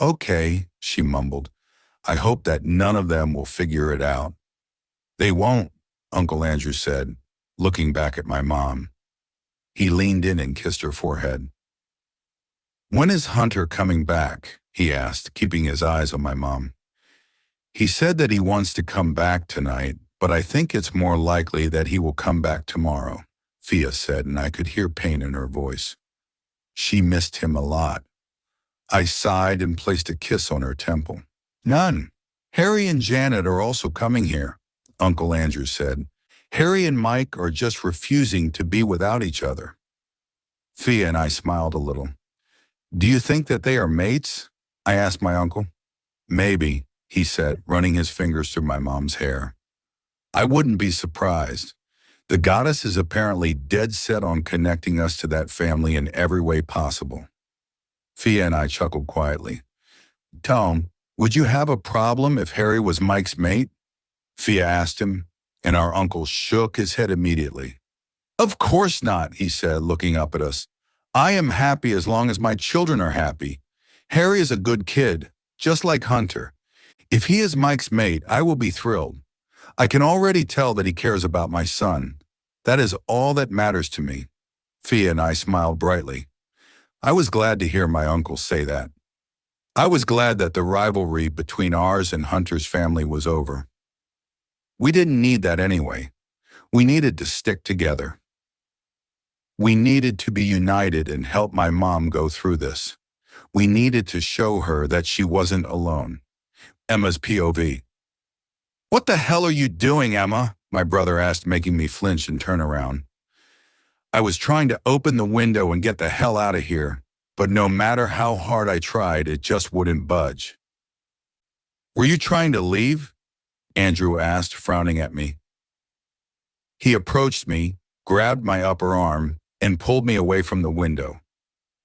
Okay, she mumbled. I hope that none of them will figure it out. They won't, Uncle Andrew said, looking back at my mom. He leaned in and kissed her forehead. When is Hunter coming back? He asked, keeping his eyes on my mom. He said that he wants to come back tonight, but I think it's more likely that he will come back tomorrow, Fia said, and I could hear pain in her voice. She missed him a lot. I sighed and placed a kiss on her temple. None. Harry and Janet are also coming here, Uncle Andrew said. Harry and Mike are just refusing to be without each other. Fia and I smiled a little. Do you think that they are mates? I asked my uncle. Maybe, he said, running his fingers through my mom's hair. I wouldn't be surprised. The goddess is apparently dead set on connecting us to that family in every way possible. Fia and I chuckled quietly. Tom, would you have a problem if Harry was Mike's mate? Fia asked him, and our uncle shook his head immediately. Of course not, he said, looking up at us. I am happy as long as my children are happy. Harry is a good kid, just like Hunter. If he is Mike's mate, I will be thrilled. I can already tell that he cares about my son. That is all that matters to me. Fia and I smiled brightly. I was glad to hear my uncle say that. I was glad that the rivalry between ours and Hunter's family was over. We didn't need that anyway. We needed to stick together. We needed to be united and help my mom go through this. We needed to show her that she wasn't alone. Emma's POV. What the hell are you doing, Emma? My brother asked, making me flinch and turn around. I was trying to open the window and get the hell out of here, but no matter how hard I tried, it just wouldn't budge. Were you trying to leave? Andrew asked, frowning at me. He approached me, grabbed my upper arm, and pulled me away from the window.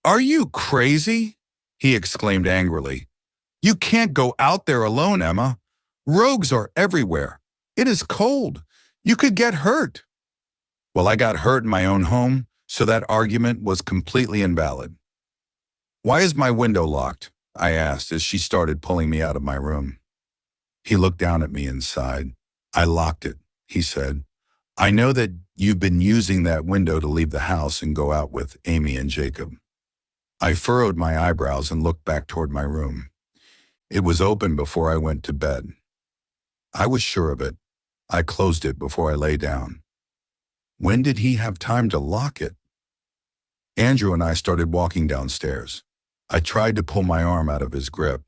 Are you crazy? He exclaimed angrily. You can't go out there alone, Emma. Rogues are everywhere. It is cold. You could get hurt. Well, I got hurt in my own home, so that argument was completely invalid. Why is my window locked? I asked as she started pulling me out of my room. He looked down at me and sighed. I locked it, he said. I know that you've been using that window to leave the house and go out with Amy and Jacob. I furrowed my eyebrows and looked back toward my room. It was open before I went to bed. I was sure of it. I closed it before I lay down. When did he have time to lock it? Andrew and I started walking downstairs. I tried to pull my arm out of his grip.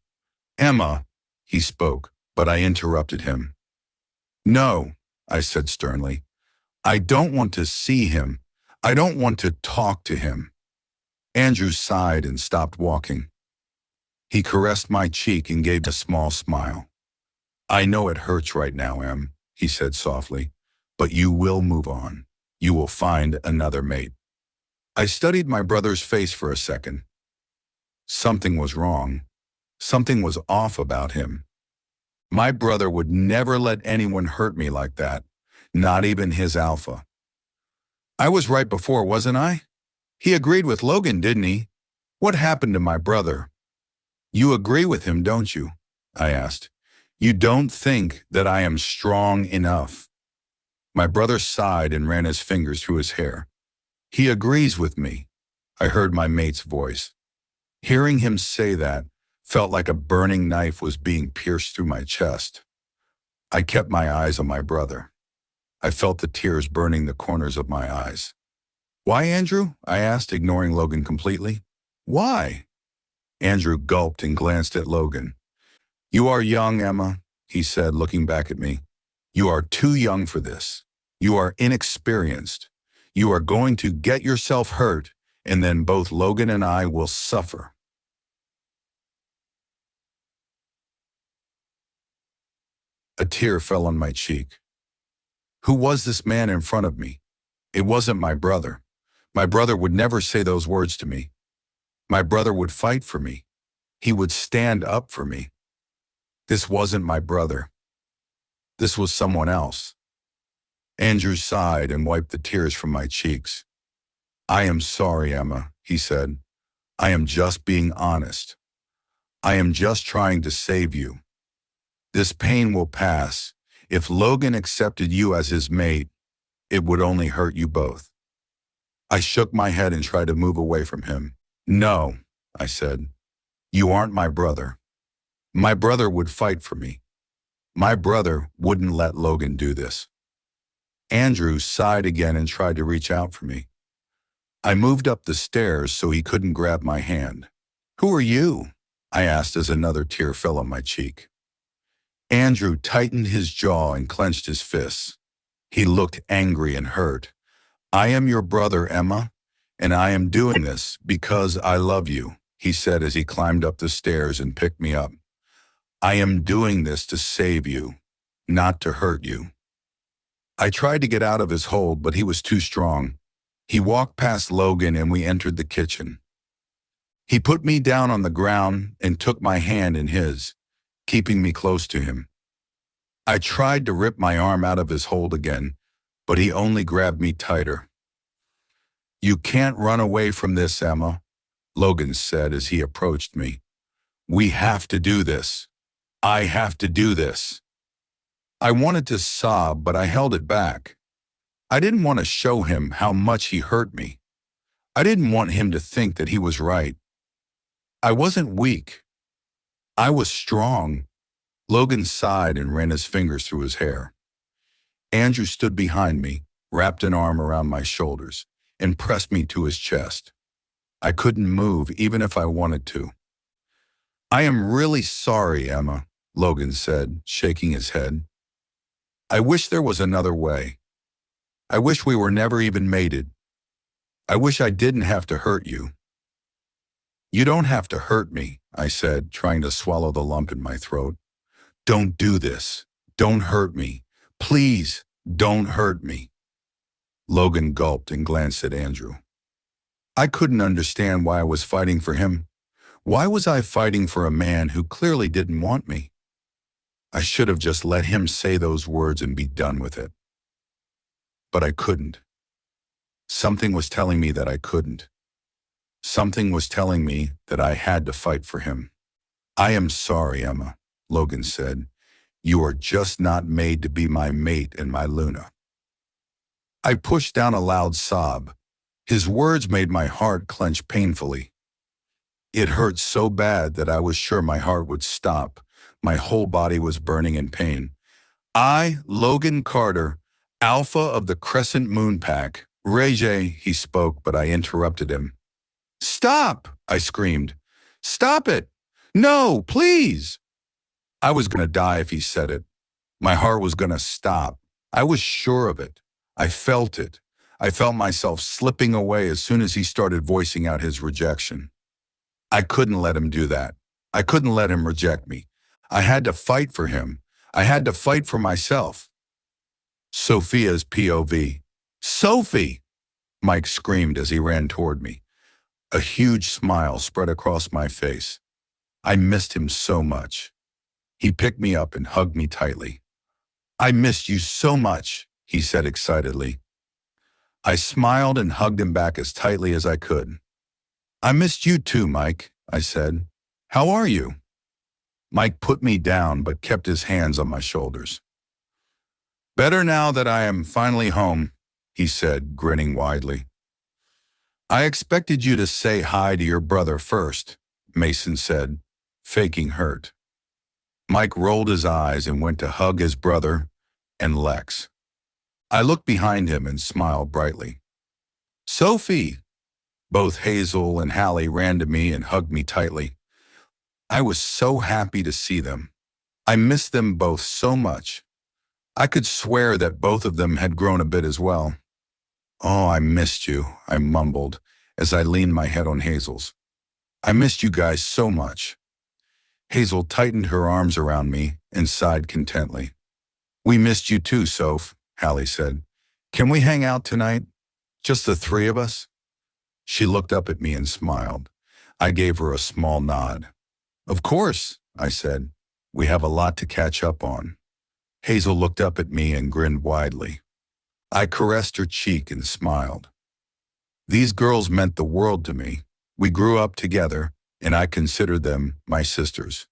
Emma, he spoke, but I interrupted him. No, I said sternly. I don't want to see him. I don't want to talk to him. Andrew sighed and stopped walking. He caressed my cheek and gave a small smile. I know it hurts right now, Em, he said softly, but you will move on. You will find another mate. I studied my brother's face for a second. Something was wrong. Something was off about him. My brother would never let anyone hurt me like that, not even his alpha. I was right before, wasn't I? He agreed with Logan, didn't he? What happened to my brother? You agree with him, don't you? I asked. You don't think that I am strong enough. My brother sighed and ran his fingers through his hair. He agrees with me, I heard my mate's voice. Hearing him say that felt like a burning knife was being pierced through my chest. I kept my eyes on my brother. I felt the tears burning the corners of my eyes. Why, Andrew? I asked, ignoring Logan completely. Why? Andrew gulped and glanced at Logan. You are young, Emma, he said, looking back at me. You are too young for this. You are inexperienced. You are going to get yourself hurt, and then both Logan and I will suffer. A tear fell on my cheek. Who was this man in front of me? It wasn't my brother. My brother would never say those words to me. My brother would fight for me. He would stand up for me. This wasn't my brother. This was someone else. Andrew sighed and wiped the tears from my cheeks. I am sorry, Emma, he said. I am just being honest. I am just trying to save you. This pain will pass. If Logan accepted you as his mate, it would only hurt you both. I shook my head and tried to move away from him. No, I said. You aren't my brother. My brother would fight for me. My brother wouldn't let Logan do this. Andrew sighed again and tried to reach out for me. I moved up the stairs so he couldn't grab my hand. Who are you? I asked as another tear fell on my cheek. Andrew tightened his jaw and clenched his fists. He looked angry and hurt. I am your brother, Emma, and I am doing this because I love you, he said as he climbed up the stairs and picked me up. I am doing this to save you, not to hurt you. I tried to get out of his hold, but he was too strong. He walked past Logan and we entered the kitchen. He put me down on the ground and took my hand in his, keeping me close to him. I tried to rip my arm out of his hold again, but he only grabbed me tighter. You can't run away from this, Emma, Logan said as he approached me. We have to do this. I have to do this. I wanted to sob, but I held it back. I didn't want to show him how much he hurt me. I didn't want him to think that he was right. I wasn't weak. I was strong. Logan sighed and ran his fingers through his hair. Andrew stood behind me, wrapped an arm around my shoulders, and pressed me to his chest. I couldn't move even if I wanted to. I am really sorry, Emma, Logan said, shaking his head. I wish there was another way. I wish we were never even mated. I wish I didn't have to hurt you. You don't have to hurt me, I said, trying to swallow the lump in my throat. Don't do this. Don't hurt me. Please, don't hurt me. Logan gulped and glanced at Andrew. I couldn't understand why I was fighting for him. Why was I fighting for a man who clearly didn't want me? I should have just let him say those words and be done with it. But I couldn't. Something was telling me that I couldn't. Something was telling me that I had to fight for him. I am sorry, Emma, Logan said. You are just not made to be my mate and my Luna. I pushed down a loud sob. His words made my heart clench painfully. It hurt so bad that I was sure my heart would stop. My whole body was burning in pain. I, Logan Carter, Alpha of the Crescent Moon Pack, he spoke, but I interrupted him. Stop, I screamed. Stop it. No, please. I was going to die if he said it. My heart was going to stop. I was sure of it. I felt it. I felt myself slipping away as soon as he started voicing out his rejection. I couldn't let him do that. I couldn't let him reject me. I had to fight for him. I had to fight for myself. Sophia's POV. Sophie! Mike screamed as he ran toward me. A huge smile spread across my face. I missed him so much. He picked me up and hugged me tightly. I missed you so much, he said excitedly. I smiled and hugged him back as tightly as I could. I missed you too, Mike, I said. How are you? Mike put me down but kept his hands on my shoulders. Better now that I am finally home, he said, grinning widely. I expected you to say hi to your brother first, Mason said, faking hurt. Mike rolled his eyes and went to hug his brother and Lex. I looked behind him and smiled brightly. Sophie! Both Hazel and Hallie ran to me and hugged me tightly. I was so happy to see them. I missed them both so much. I could swear that both of them had grown a bit as well. Oh, I missed you, I mumbled as I leaned my head on Hazel's. I missed you guys so much. Hazel tightened her arms around me and sighed contently. We missed you too, Soph, Hallie said. Can we hang out tonight? Just the three of us? She looked up at me and smiled. I gave her a small nod. Of course, I said. We have a lot to catch up on. Hazel looked up at me and grinned widely. I caressed her cheek and smiled. These girls meant the world to me. We grew up together, and I considered them my sisters.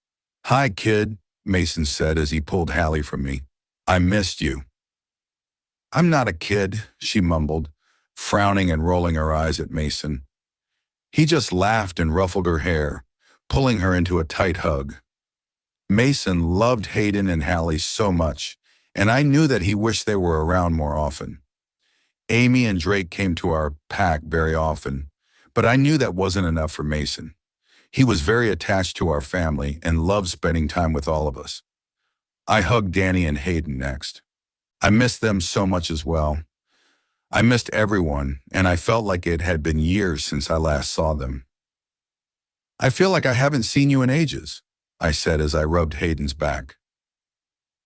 Hi, kid, Mason said as he pulled Hallie from me. I missed you. I'm not a kid, she mumbled, frowning and rolling her eyes at Mason. He just laughed and ruffled her hair, pulling her into a tight hug. Mason loved Hayden and Hallie so much, and I knew that he wished they were around more often. Amy and Drake came to our pack very often, but I knew that wasn't enough for Mason. He was very attached to our family and loved spending time with all of us. I hugged Danny and Hayden next. I missed them so much as well. I missed everyone, and I felt like it had been years since I last saw them. I feel like I haven't seen you in ages, I said as I rubbed Hayden's back.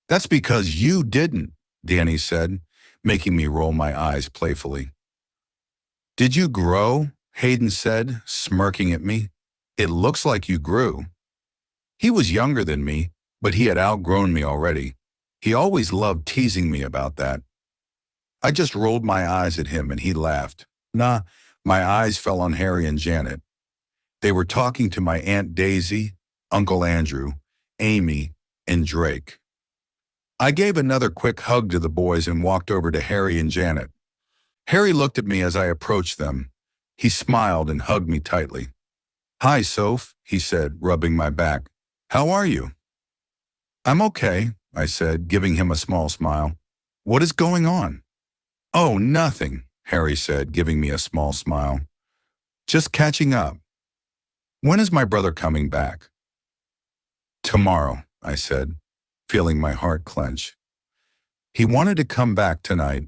That's because you didn't, Danny said, making me roll my eyes playfully. Did you grow? Hayden said, smirking at me. It looks like you grew. He was younger than me, but he had outgrown me already. He always loved teasing me about that. I just rolled my eyes at him and he laughed. Nah, my eyes fell on Harry and Janet. They were talking to my Aunt Daisy, Uncle Andrew, Amy, and Drake. I gave another quick hug to the boys and walked over to Harry and Janet. Harry looked at me as I approached them. He smiled and hugged me tightly. Hi, Soph, he said, rubbing my back. How are you? I'm okay, I said, giving him a small smile. What is going on? Oh, nothing, Harry said, giving me a small smile. Just catching up. When is my brother coming back? Tomorrow, I said, feeling my heart clench. He wanted to come back tonight,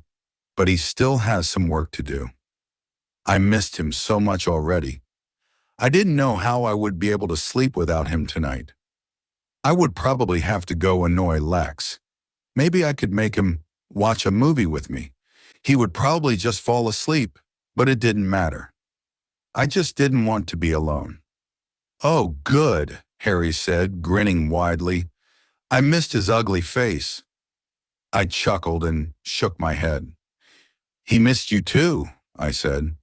but he still has some work to do. I missed him so much already. I didn't know how I would be able to sleep without him tonight. I would probably have to go annoy Lex. Maybe I could make him watch a movie with me. He would probably just fall asleep, but it didn't matter. I just didn't want to be alone. Oh, good, Harry said, grinning widely. I missed his ugly face. I chuckled and shook my head. He missed you too, I said,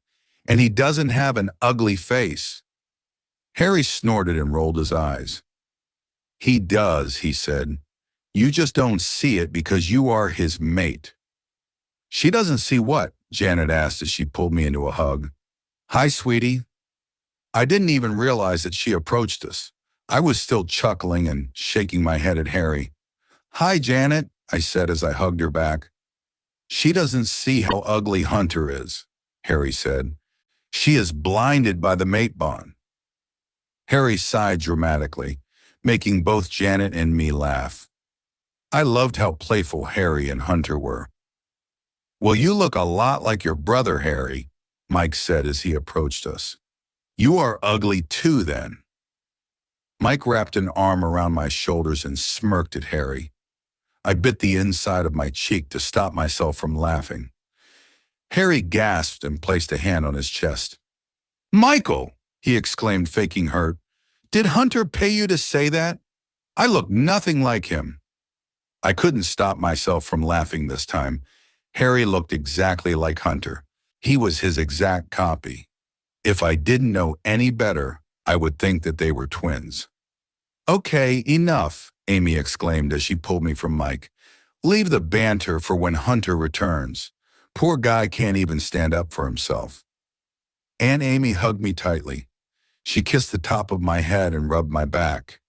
and he doesn't have an ugly face. Harry snorted and rolled his eyes. He does, he said. You just don't see it because you are his mate. She doesn't see what? Janet asked as she pulled me into a hug. Hi, sweetie. I didn't even realize that she approached us. I was still chuckling and shaking my head at Harry. Hi, Janet, I said as I hugged her back. She doesn't see how ugly Hunter is, Harry said. She is blinded by the mate bond. Harry sighed dramatically, making both Janet and me laugh. I loved how playful Harry and Hunter were. Well, you look a lot like your brother, Harry, Mike said as he approached us. You are ugly too, then. Mike wrapped an arm around my shoulders and smirked at Harry. I bit the inside of my cheek to stop myself from laughing. Harry gasped and placed a hand on his chest. Michael, he exclaimed, faking hurt. Did Hunter pay you to say that? I look nothing like him. I couldn't stop myself from laughing this time. Harry looked exactly like Hunter. He was his exact copy. If I didn't know any better, I would think that they were twins. Okay, enough, Amy exclaimed as she pulled me from Mike. Leave the banter for when Hunter returns. Poor guy can't even stand up for himself. Aunt Amy hugged me tightly. She kissed the top of my head and rubbed my back.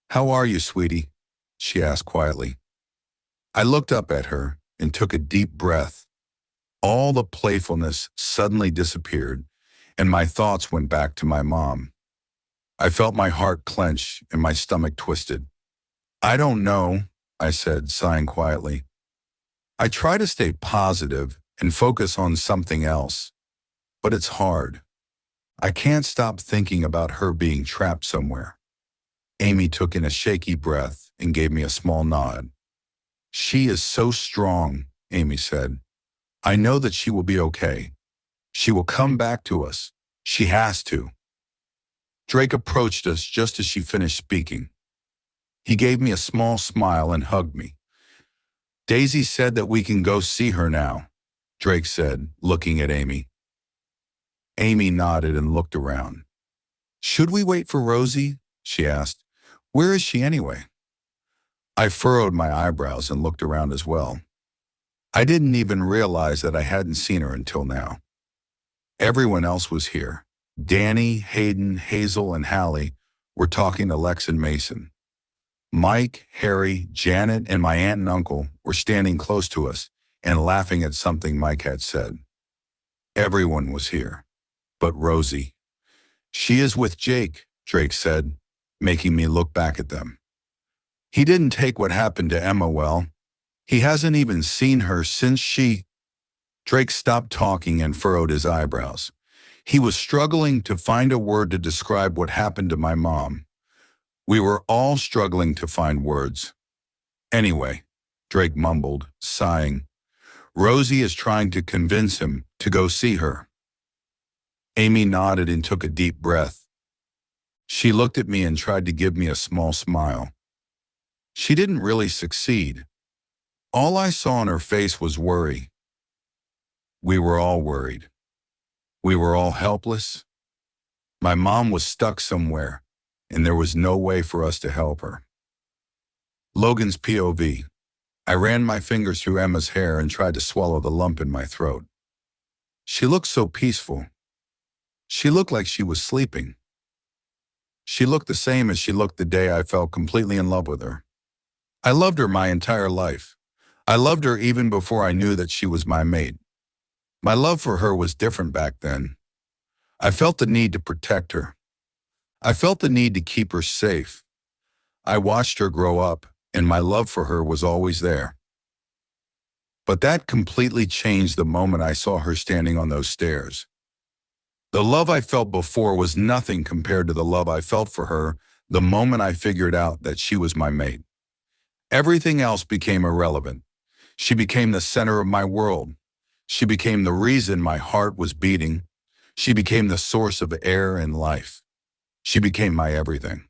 How are you, sweetie? She asked quietly. I looked up at her and took a deep breath. All the playfulness suddenly disappeared, and my thoughts went back to my mom. I felt my heart clench and my stomach twisted. I don't know, I said, sighing quietly. I try to stay positive and focus on something else, but it's hard. I can't stop thinking about her being trapped somewhere. Amy took in a shaky breath and gave me a small nod. She is so strong, Amy said. I know that she will be okay. She will come back to us. She has to. Drake approached us just as she finished speaking. He gave me a small smile and hugged me. Daisy said that we can go see her now, Drake said, looking at Amy. Amy nodded and looked around. Should we wait for Rosie? She asked. Where is she anyway? I furrowed my eyebrows and looked around as well. I didn't even realize that I hadn't seen her until now. Everyone else was here. Danny, Hayden, Hazel, and Hallie were talking to Lex and Mason. Mike, Harry, Janet, and my aunt and uncle were standing close to us and laughing at something Mike had said. Everyone was here, but Rosie. She is with Jake, Drake said, making me look back at them. He didn't take what happened to Emma well. He hasn't even seen her since she... Drake stopped talking and furrowed his eyebrows. He was struggling to find a word to describe what happened to my mom. We were all struggling to find words. Anyway, Drake mumbled, sighing. Rosie is trying to convince him to go see her. Amy nodded and took a deep breath. She looked at me and tried to give me a small smile. She didn't really succeed. All I saw on her face was worry. We were all worried. We were all helpless. My mom was stuck somewhere, and there was no way for us to help her. Logan's POV. I ran my fingers through Emma's hair and tried to swallow the lump in my throat. She looked so peaceful. She looked like she was sleeping. She looked the same as she looked the day I fell completely in love with her. I loved her my entire life. I loved her even before I knew that she was my mate. My love for her was different back then. I felt the need to protect her. I felt the need to keep her safe. I watched her grow up, and my love for her was always there. But that completely changed the moment I saw her standing on those stairs. The love I felt before was nothing compared to the love I felt for her the moment I figured out that she was my mate. Everything else became irrelevant. She became the center of my world. She became the reason my heart was beating. She became the source of air and life. She became my everything.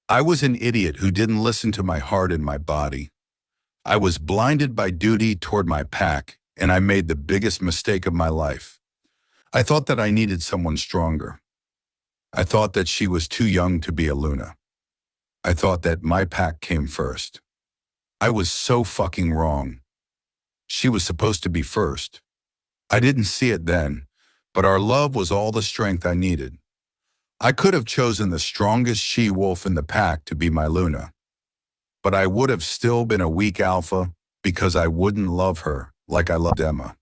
I was an idiot who didn't listen to my heart and my body. I was blinded by duty toward my pack, and I made the biggest mistake of my life. I thought that I needed someone stronger. I thought that she was too young to be a Luna. I thought that my pack came first. I was so fucking wrong. She was supposed to be first. I didn't see it then, but our love was all the strength I needed. I could have chosen the strongest she-wolf in the pack to be my Luna, but I would have still been a weak alpha because I wouldn't love her like I loved Emma.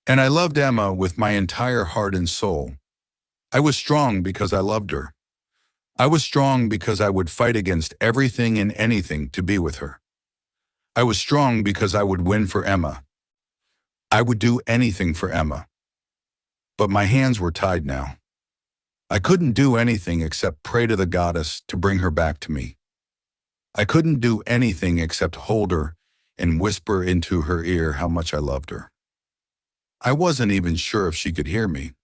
And I loved Emma with my entire heart and soul. I was strong because I loved her. I was strong because I would fight against everything and anything to be with her. I was strong because I would win for Emma. I would do anything for Emma. But my hands were tied now. I couldn't do anything except pray to the goddess to bring her back to me. I couldn't do anything except hold her and whisper into her ear how much I loved her. I wasn't even sure if she could hear me.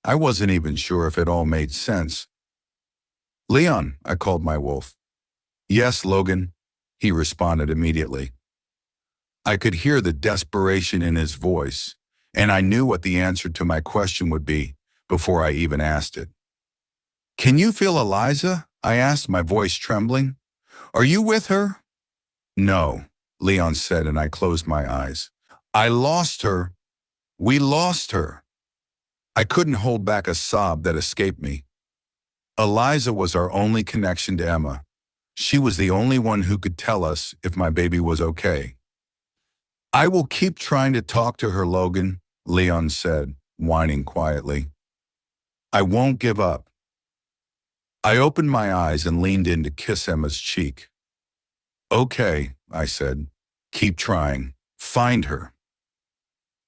I wasn't even sure if it all made sense. Leon, I called my wolf. Yes, Logan, he responded immediately. I could hear the desperation in his voice, and I knew what the answer to my question would be before I even asked it. Can you feel Eliza? I asked, my voice trembling. Are you with her? No, Leon said, and I closed my eyes. I lost her. We lost her. I couldn't hold back a sob that escaped me. Eliza was our only connection to Emma. She was the only one who could tell us if my baby was okay. I will keep trying to talk to her, Logan, Leon said, whining quietly. I won't give up. I opened my eyes and leaned in to kiss Emma's cheek. Okay, I said, keep trying. Find her.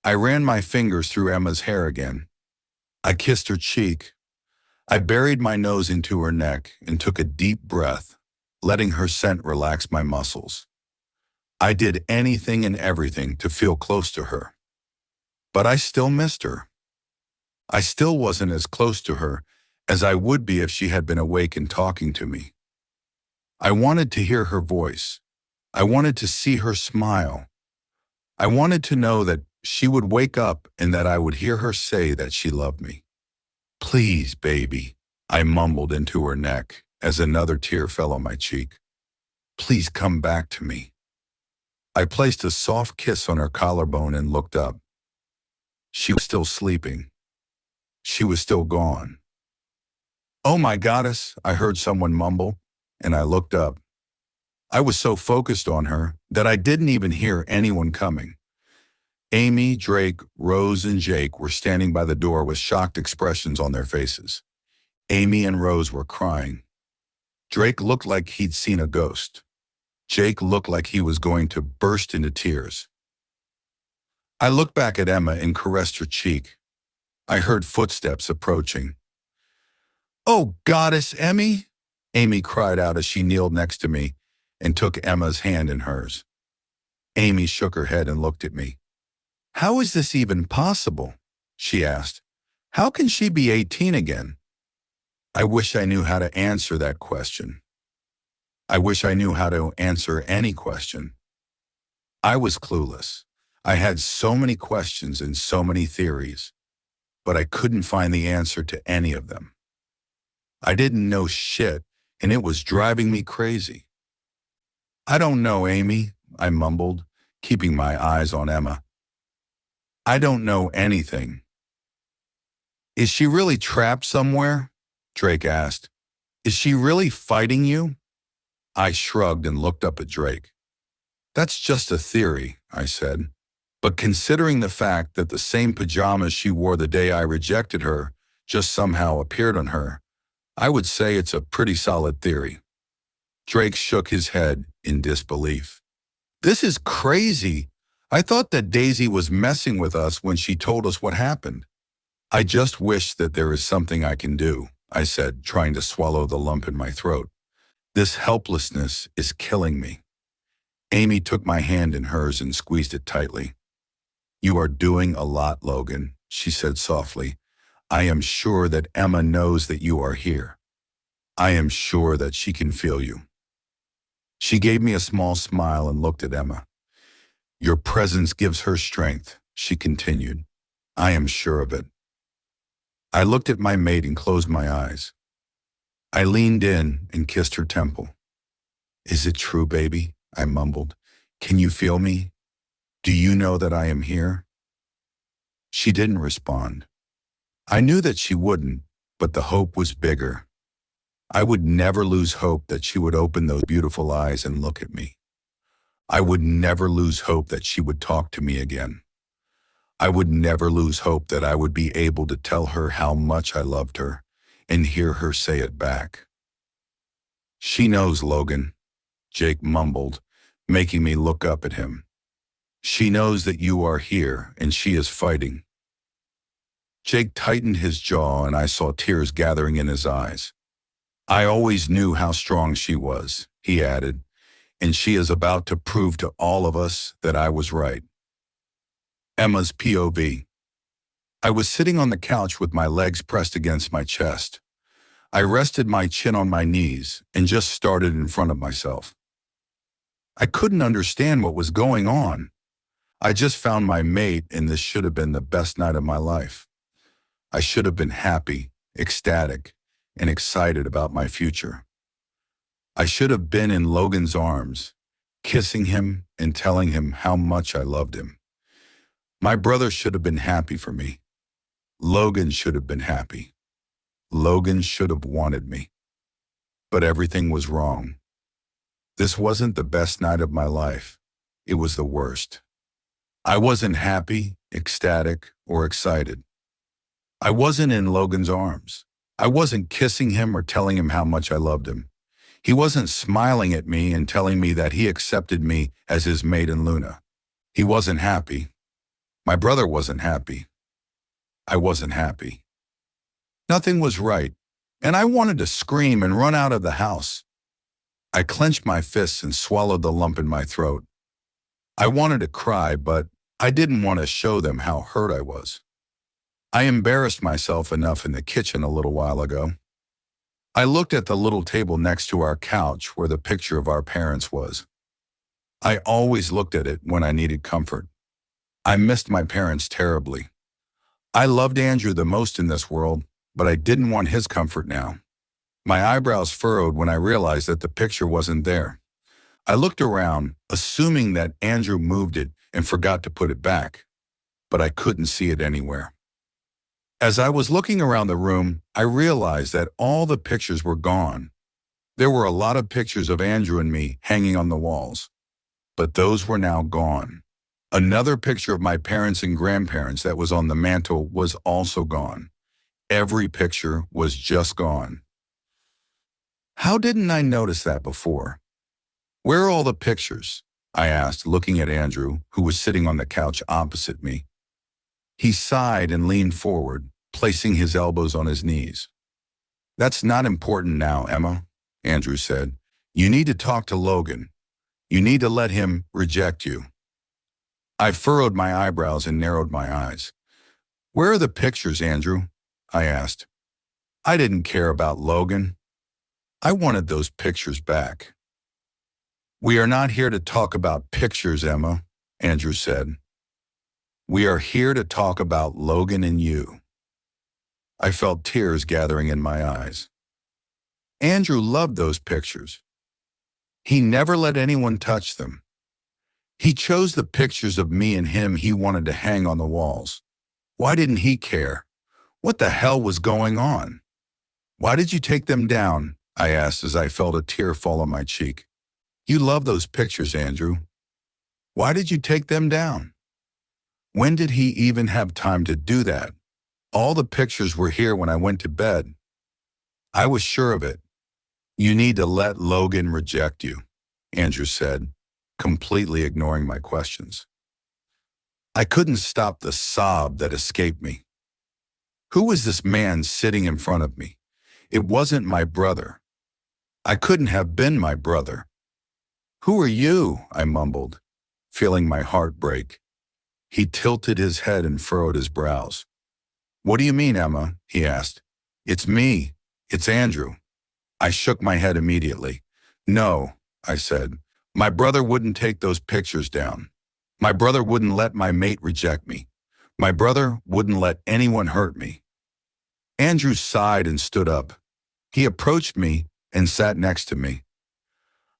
I ran my fingers through Emma's hair again. I kissed her cheek. I buried my nose into her neck and took a deep breath, letting her scent relax my muscles. I did anything and everything to feel close to her. But I still missed her. I still wasn't as close to her as I would be if she had been awake and talking to me. I wanted to hear her voice. I wanted to see her smile. I wanted to know that she would wake up and that I would hear her say that she loved me. "Please, baby," I mumbled into her neck as another tear fell on my cheek. "Please come back to me." I placed a soft kiss on her collarbone and looked up. She was still sleeping. She was still gone. "Oh my goddess," I heard someone mumble, and I looked up. I was so focused on her that I didn't even hear anyone coming. Amy, Drake, Rose, and Jake were standing by the door with shocked expressions on their faces. Amy and Rose were crying. Drake looked like he'd seen a ghost. Jake looked like he was going to burst into tears. I looked back at Emma and caressed her cheek. I heard footsteps approaching. "Oh, Goddess Emmy!" Amy cried out as she kneeled next to me and took Emma's hand in hers. Amy shook her head and looked at me. "How is this even possible?" she asked. "How can she be 18 again?" I wish I knew how to answer that question. I wish I knew how to answer any question. I was clueless. I had so many questions and so many theories, but I couldn't find the answer to any of them. I didn't know shit, and it was driving me crazy. "I don't know, Amy," I mumbled, keeping my eyes on Emma. "I don't know anything." "Is she really trapped somewhere?" Drake asked. "Is she really fighting you?" I shrugged and looked up at Drake. "That's just a theory," I said. "But considering the fact that the same pajamas she wore the day I rejected her just somehow appeared on her, I would say it's a pretty solid theory." Drake shook his head in disbelief. "This is crazy. I thought that Daisy was messing with us when she told us what happened." "I just wish that there is something I can do," I said, trying to swallow the lump in my throat. "This helplessness is killing me." Amy took my hand in hers and squeezed it tightly. "You are doing a lot, Logan," she said softly. "I am sure that Emma knows that you are here. I am sure that she can feel you." She gave me a small smile and looked at Emma. "Your presence gives her strength," she continued. "I am sure of it." I looked at my mate and closed my eyes. I leaned in and kissed her temple. "Is it true, baby?" I mumbled. "Can you feel me? Do you know that I am here?" She didn't respond. I knew that she wouldn't, but the hope was bigger. I would never lose hope that she would open those beautiful eyes and look at me. I would never lose hope that she would talk to me again. I would never lose hope that I would be able to tell her how much I loved her and hear her say it back. "She knows, Logan," Jake mumbled, making me look up at him. "She knows that you are here and she is fighting." Jake tightened his jaw and I saw tears gathering in his eyes. "I always knew how strong she was," he added, "and she is about to prove to all of us that I was right." Emma's POV. I was sitting on the couch with my legs pressed against my chest. I rested my chin on my knees and just started in front of myself. I couldn't understand what was going on. I just found my mate and this should have been the best night of my life. I should have been happy, ecstatic, and excited about my future. I should have been in Logan's arms, kissing him and telling him how much I loved him. My brother should have been happy for me. Logan should have been happy. Logan should have wanted me. But everything was wrong. This wasn't the best night of my life. It was the worst. I wasn't happy, ecstatic, or excited. I wasn't in Logan's arms. I wasn't kissing him or telling him how much I loved him. He wasn't smiling at me and telling me that he accepted me as his mate in Luna. He wasn't happy. My brother wasn't happy. I wasn't happy. Nothing was right, and I wanted to scream and run out of the house. I clenched my fists and swallowed the lump in my throat. I wanted to cry, but I didn't want to show them how hurt I was. I embarrassed myself enough in the kitchen a little while ago. I looked at the little table next to our couch where the picture of our parents was. I always looked at it when I needed comfort. I missed my parents terribly. I loved Andrew the most in this world, but I didn't want his comfort now. My eyebrows furrowed when I realized that the picture wasn't there. I looked around, assuming that Andrew moved it and forgot to put it back, but I couldn't see it anywhere. As I was looking around the room, I realized that all the pictures were gone. There were a lot of pictures of Andrew and me hanging on the walls, but those were now gone. Another picture of my parents and grandparents that was on the mantel was also gone. Every picture was just gone. How didn't I notice that before? Where are all the pictures? I asked, looking at Andrew, who was sitting on the couch opposite me. He sighed and leaned forward, placing his elbows on his knees. That's not important now, Emma, Andrew said. You need to talk to Logan. You need to let him reject you. I furrowed my eyebrows and narrowed my eyes. Where are the pictures, Andrew? I asked. I didn't care about Logan. I wanted those pictures back. We are not here to talk about pictures, Emma, Andrew said. We are here to talk about Logan and you. I felt tears gathering in my eyes. Andrew loved those pictures. He never let anyone touch them. He chose the pictures of me and him he wanted to hang on the walls. Why didn't he care? What the hell was going on? Why did you take them down? I asked as I felt a tear fall on my cheek. You love those pictures, Andrew. Why did you take them down? When did he even have time to do that? All the pictures were here when I went to bed. I was sure of it. You need to let Logan reject you, Andrew said, completely ignoring my questions. I couldn't stop the sob that escaped me. Who was this man sitting in front of me? It wasn't my brother. I couldn't have been my brother. Who are you? I mumbled, feeling my heart break. He tilted his head and furrowed his brows. What do you mean, Emma? He asked. It's me. It's Andrew. I shook my head immediately. No, I said. My brother wouldn't take those pictures down. My brother wouldn't let my mate reject me. My brother wouldn't let anyone hurt me. Andrew sighed and stood up. He approached me and sat next to me.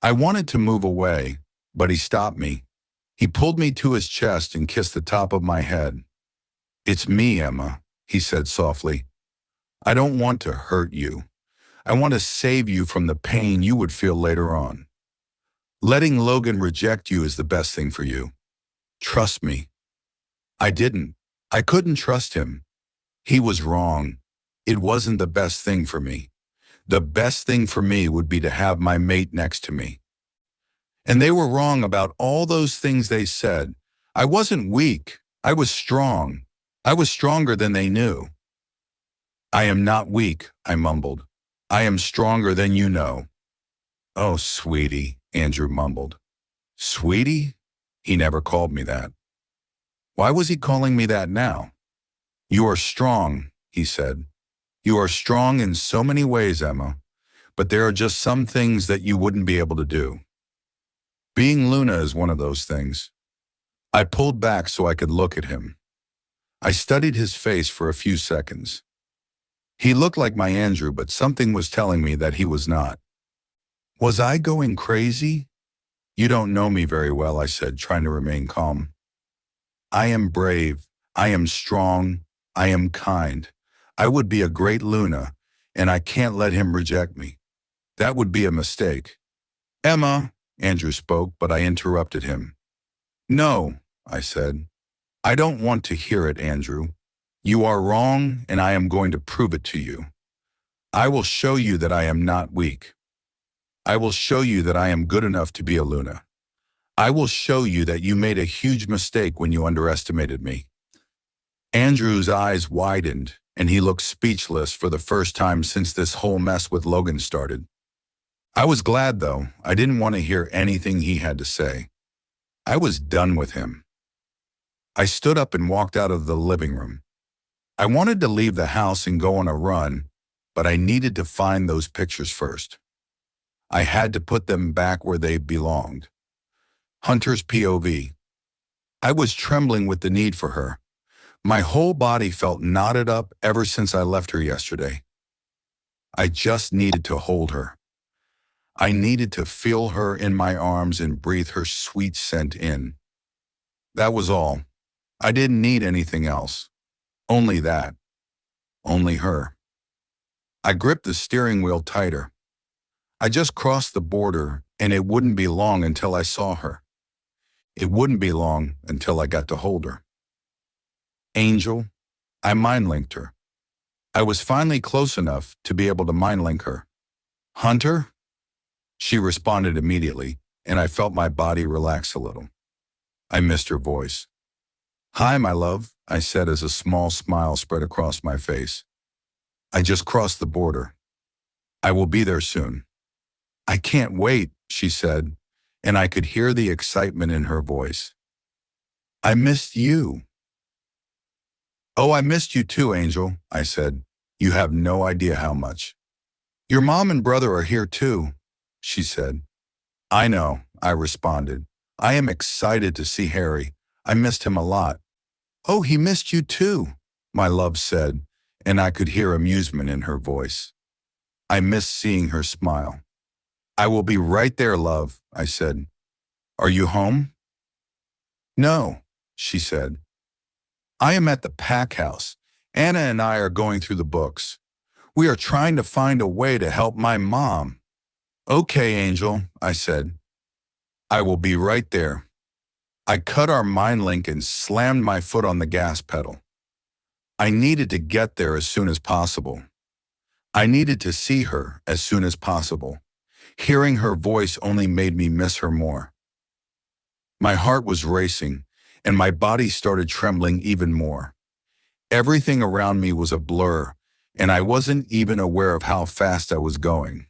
I wanted to move away, but he stopped me. He pulled me to his chest and kissed the top of my head. It's me, Emma, he said softly. I don't want to hurt you. I want to save you from the pain you would feel later on. Letting Logan reject you is the best thing for you. Trust me. I didn't. I couldn't trust him. He was wrong. It wasn't the best thing for me. The best thing for me would be to have my mate next to me. And they were wrong about all those things they said. I wasn't weak. I was strong. I was stronger than they knew. I am not weak, I mumbled. I am stronger than you know. Oh, sweetie, Andrew mumbled. Sweetie? He never called me that. Why was he calling me that now? You are strong, he said. You are strong in so many ways, Emma, but there are just some things that you wouldn't be able to do. Being Luna is one of those things. I pulled back so I could look at him. I studied his face for a few seconds. He looked like my Andrew, but something was telling me that he was not. Was I going crazy? You don't know me very well, I said, trying to remain calm. I am brave. I am strong. I am kind. I would be a great Luna, and I can't let him reject me. That would be a mistake. Emma, Andrew spoke, but I interrupted him. No, I said. I don't want to hear it, Andrew. You are wrong, and I am going to prove it to you. I will show you that I am not weak. I will show you that I am good enough to be a Luna. I will show you that you made a huge mistake when you underestimated me. Andrew's eyes widened, and he looked speechless for the first time since this whole mess with Logan started. I was glad, though. I didn't want to hear anything he had to say. I was done with him. I stood up and walked out of the living room. I wanted to leave the house and go on a run, but I needed to find those pictures first. I had to put them back where they belonged. Hunter's POV. I was trembling with the need for her. My whole body felt knotted up ever since I left her yesterday. I just needed to hold her. I needed to feel her in my arms and breathe her sweet scent in. That was all. I didn't need anything else. Only that. Only her. I gripped the steering wheel tighter. I just crossed the border, and it wouldn't be long until I saw her. It wouldn't be long until I got to hold her. Angel, I mind-linked her. I was finally close enough to be able to mind-link her. Hunter? She responded immediately, and I felt my body relax a little. I missed her voice. Hi, my love, I said as a small smile spread across my face. I just crossed the border. I will be there soon. I can't wait, she said, and I could hear the excitement in her voice. I missed you. Oh, I missed you too, Angel, I said. You have no idea how much. Your mom and brother are here too, she said. I know, I responded. I am excited to see Harry. I missed him a lot. Oh, he missed you too, my love said, and I could hear amusement in her voice. I missed seeing her smile. I will be right there, love, I said. Are you home? No, she said. I am at the Pack House. Anna and I are going through the books. We are trying to find a way to help my mom. Okay, Angel, I said. I will be right there. I cut our mind link and slammed my foot on the gas pedal. I needed to get there as soon as possible. I needed to see her as soon as possible. Hearing her voice only made me miss her more. My heart was racing, and my body started trembling even more. Everything around me was a blur, and I wasn't even aware of how fast I was going.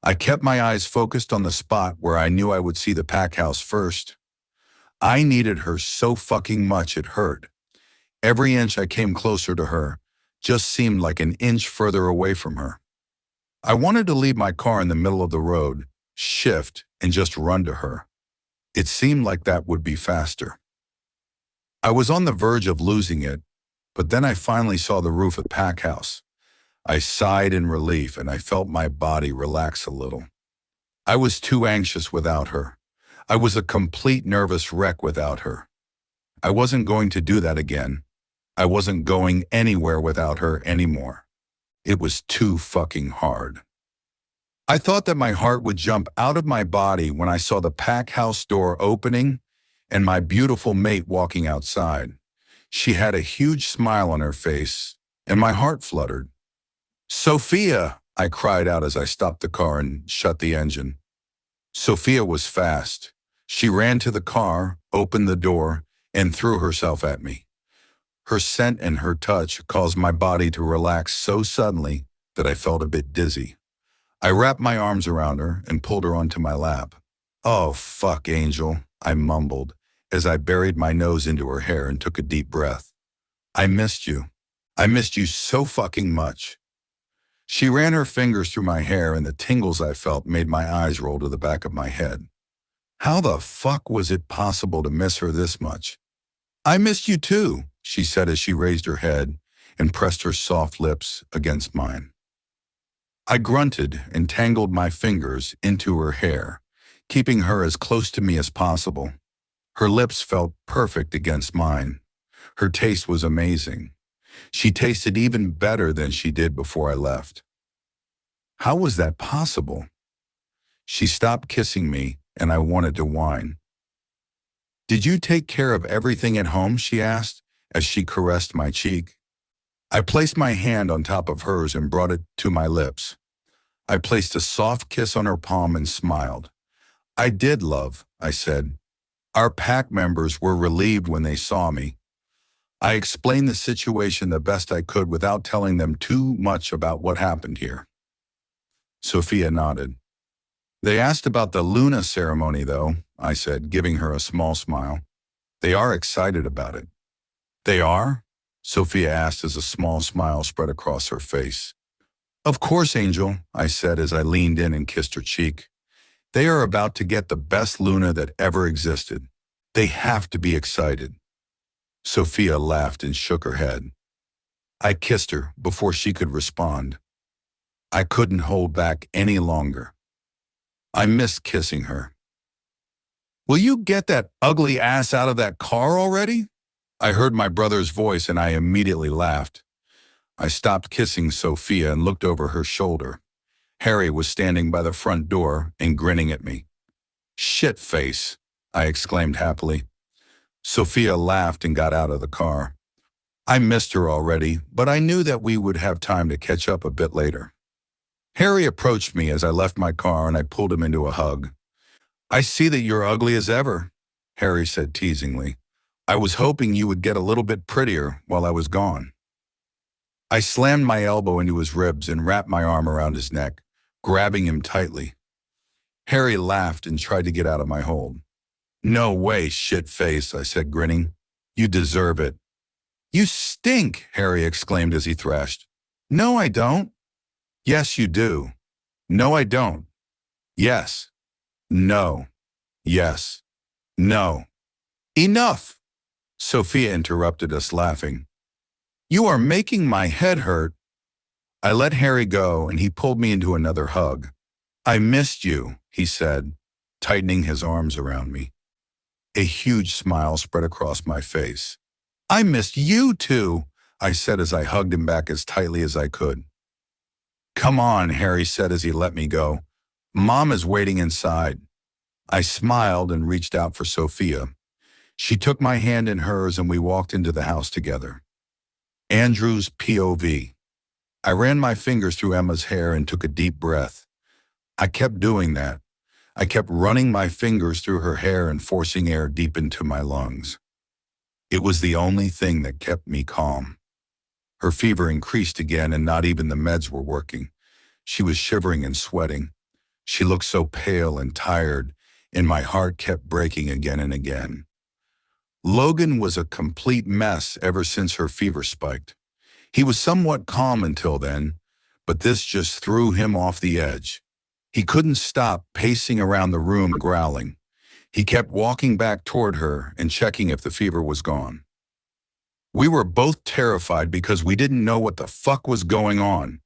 I kept my eyes focused on the spot where I knew I would see the Pack House first. I needed her so fucking much it hurt. Every inch I came closer to her just seemed like an inch further away from her. I wanted to leave my car in the middle of the road, shift, and just run to her. It seemed like that would be faster. I was on the verge of losing it, but then I finally saw the roof of the Pack House. I sighed in relief and I felt my body relax a little. I was too anxious without her. I was a complete nervous wreck without her. I wasn't going to do that again. I wasn't going anywhere without her anymore. It was too fucking hard. I thought that my heart would jump out of my body when I saw the Pack House door opening and my beautiful mate walking outside. She had a huge smile on her face, and my heart fluttered. Sophia, I cried out as I stopped the car and shut the engine. Sophia was fast. She ran to the car, opened the door, and threw herself at me. Her scent and her touch caused my body to relax so suddenly that I felt a bit dizzy. I wrapped my arms around her and pulled her onto my lap. Oh, fuck, Angel, I mumbled as I buried my nose into her hair and took a deep breath. I missed you. I missed you so fucking much. She ran her fingers through my hair and the tingles I felt made my eyes roll to the back of my head. How the fuck was it possible to miss her this much? I missed you too, she said as she raised her head and pressed her soft lips against mine. I grunted and tangled my fingers into her hair, keeping her as close to me as possible. Her lips felt perfect against mine. Her taste was amazing. She tasted even better than she did before I left. How was that possible? She stopped kissing me, and I wanted to whine. Did you take care of everything at home? She asked, as she caressed my cheek. I placed my hand on top of hers and brought it to my lips. I placed a soft kiss on her palm and smiled. I did, love, I said. Our pack members were relieved when they saw me. I explained the situation the best I could without telling them too much about what happened here. Sophia nodded. They asked about the Luna ceremony, though, I said, giving her a small smile. They are excited about it. They are? Sophia asked as a small smile spread across her face. Of course, Angel, I said as I leaned in and kissed her cheek. They are about to get the best Luna that ever existed. They have to be excited. Sophia laughed and shook her head. I kissed her before she could respond. I couldn't hold back any longer. I missed kissing her. Will you get that ugly ass out of that car already? I heard my brother's voice and I immediately laughed. I stopped kissing Sophia and looked over her shoulder. Harry was standing by the front door and grinning at me. Shit face, I exclaimed happily. Sophia laughed and got out of the car. I missed her already, but I knew that we would have time to catch up a bit later. Harry approached me as I left my car and I pulled him into a hug. I see that you're ugly as ever, Harry said teasingly. I was hoping you would get a little bit prettier while I was gone. I slammed my elbow into his ribs and wrapped my arm around his neck, grabbing him tightly. Harry laughed and tried to get out of my hold. No way, shit-face, I said, grinning. You deserve it. You stink, Harry exclaimed as he thrashed. No, I don't. Yes, you do. No, I don't. Yes. No. Yes. No. Enough! Sophia interrupted us, laughing. You are making my head hurt. I let Harry go and he pulled me into another hug. I missed you, he said, tightening his arms around me. A huge smile spread across my face. I missed you too, I said as I hugged him back as tightly as I could. Come on, Harry said as he let me go. Mom is waiting inside. I smiled and reached out for Sophia. She took my hand in hers and we walked into the house together. Andrew's POV. I ran my fingers through Emma's hair and took a deep breath. I kept doing that. I kept running my fingers through her hair and forcing air deep into my lungs. It was the only thing that kept me calm. Her fever increased again and not even the meds were working. She was shivering and sweating. She looked so pale and tired, and my heart kept breaking again and again. Logan was a complete mess ever since her fever spiked. He was somewhat calm until then, but this just threw him off the edge. He couldn't stop pacing around the room growling. He kept walking back toward her and checking if the fever was gone. We were both terrified because we didn't know what the fuck was going on.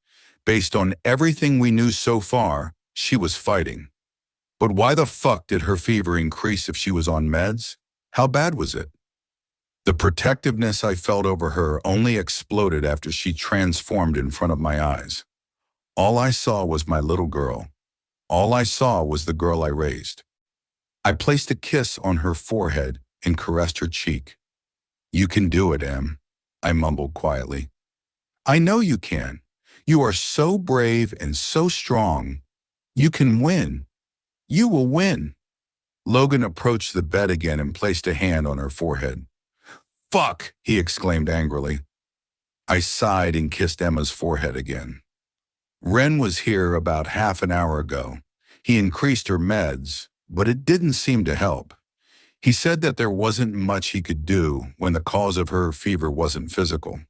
Based on everything we knew so far, she was fighting. But why the fuck did her fever increase if she was on meds? How bad was it? The protectiveness I felt over her only exploded after she transformed in front of my eyes. All I saw was my little girl. All I saw was the girl I raised. I placed a kiss on her forehead and caressed her cheek. You can do it, Em, I mumbled quietly. I know you can. You are so brave and so strong. You can win. You will win. Logan approached the bed again and placed a hand on her forehead. Fuck, he exclaimed angrily. I sighed and kissed Emma's forehead again. Ren was here about half an hour ago. He increased her meds, but it didn't seem to help. He said that there wasn't much he could do when the cause of her fever wasn't physical.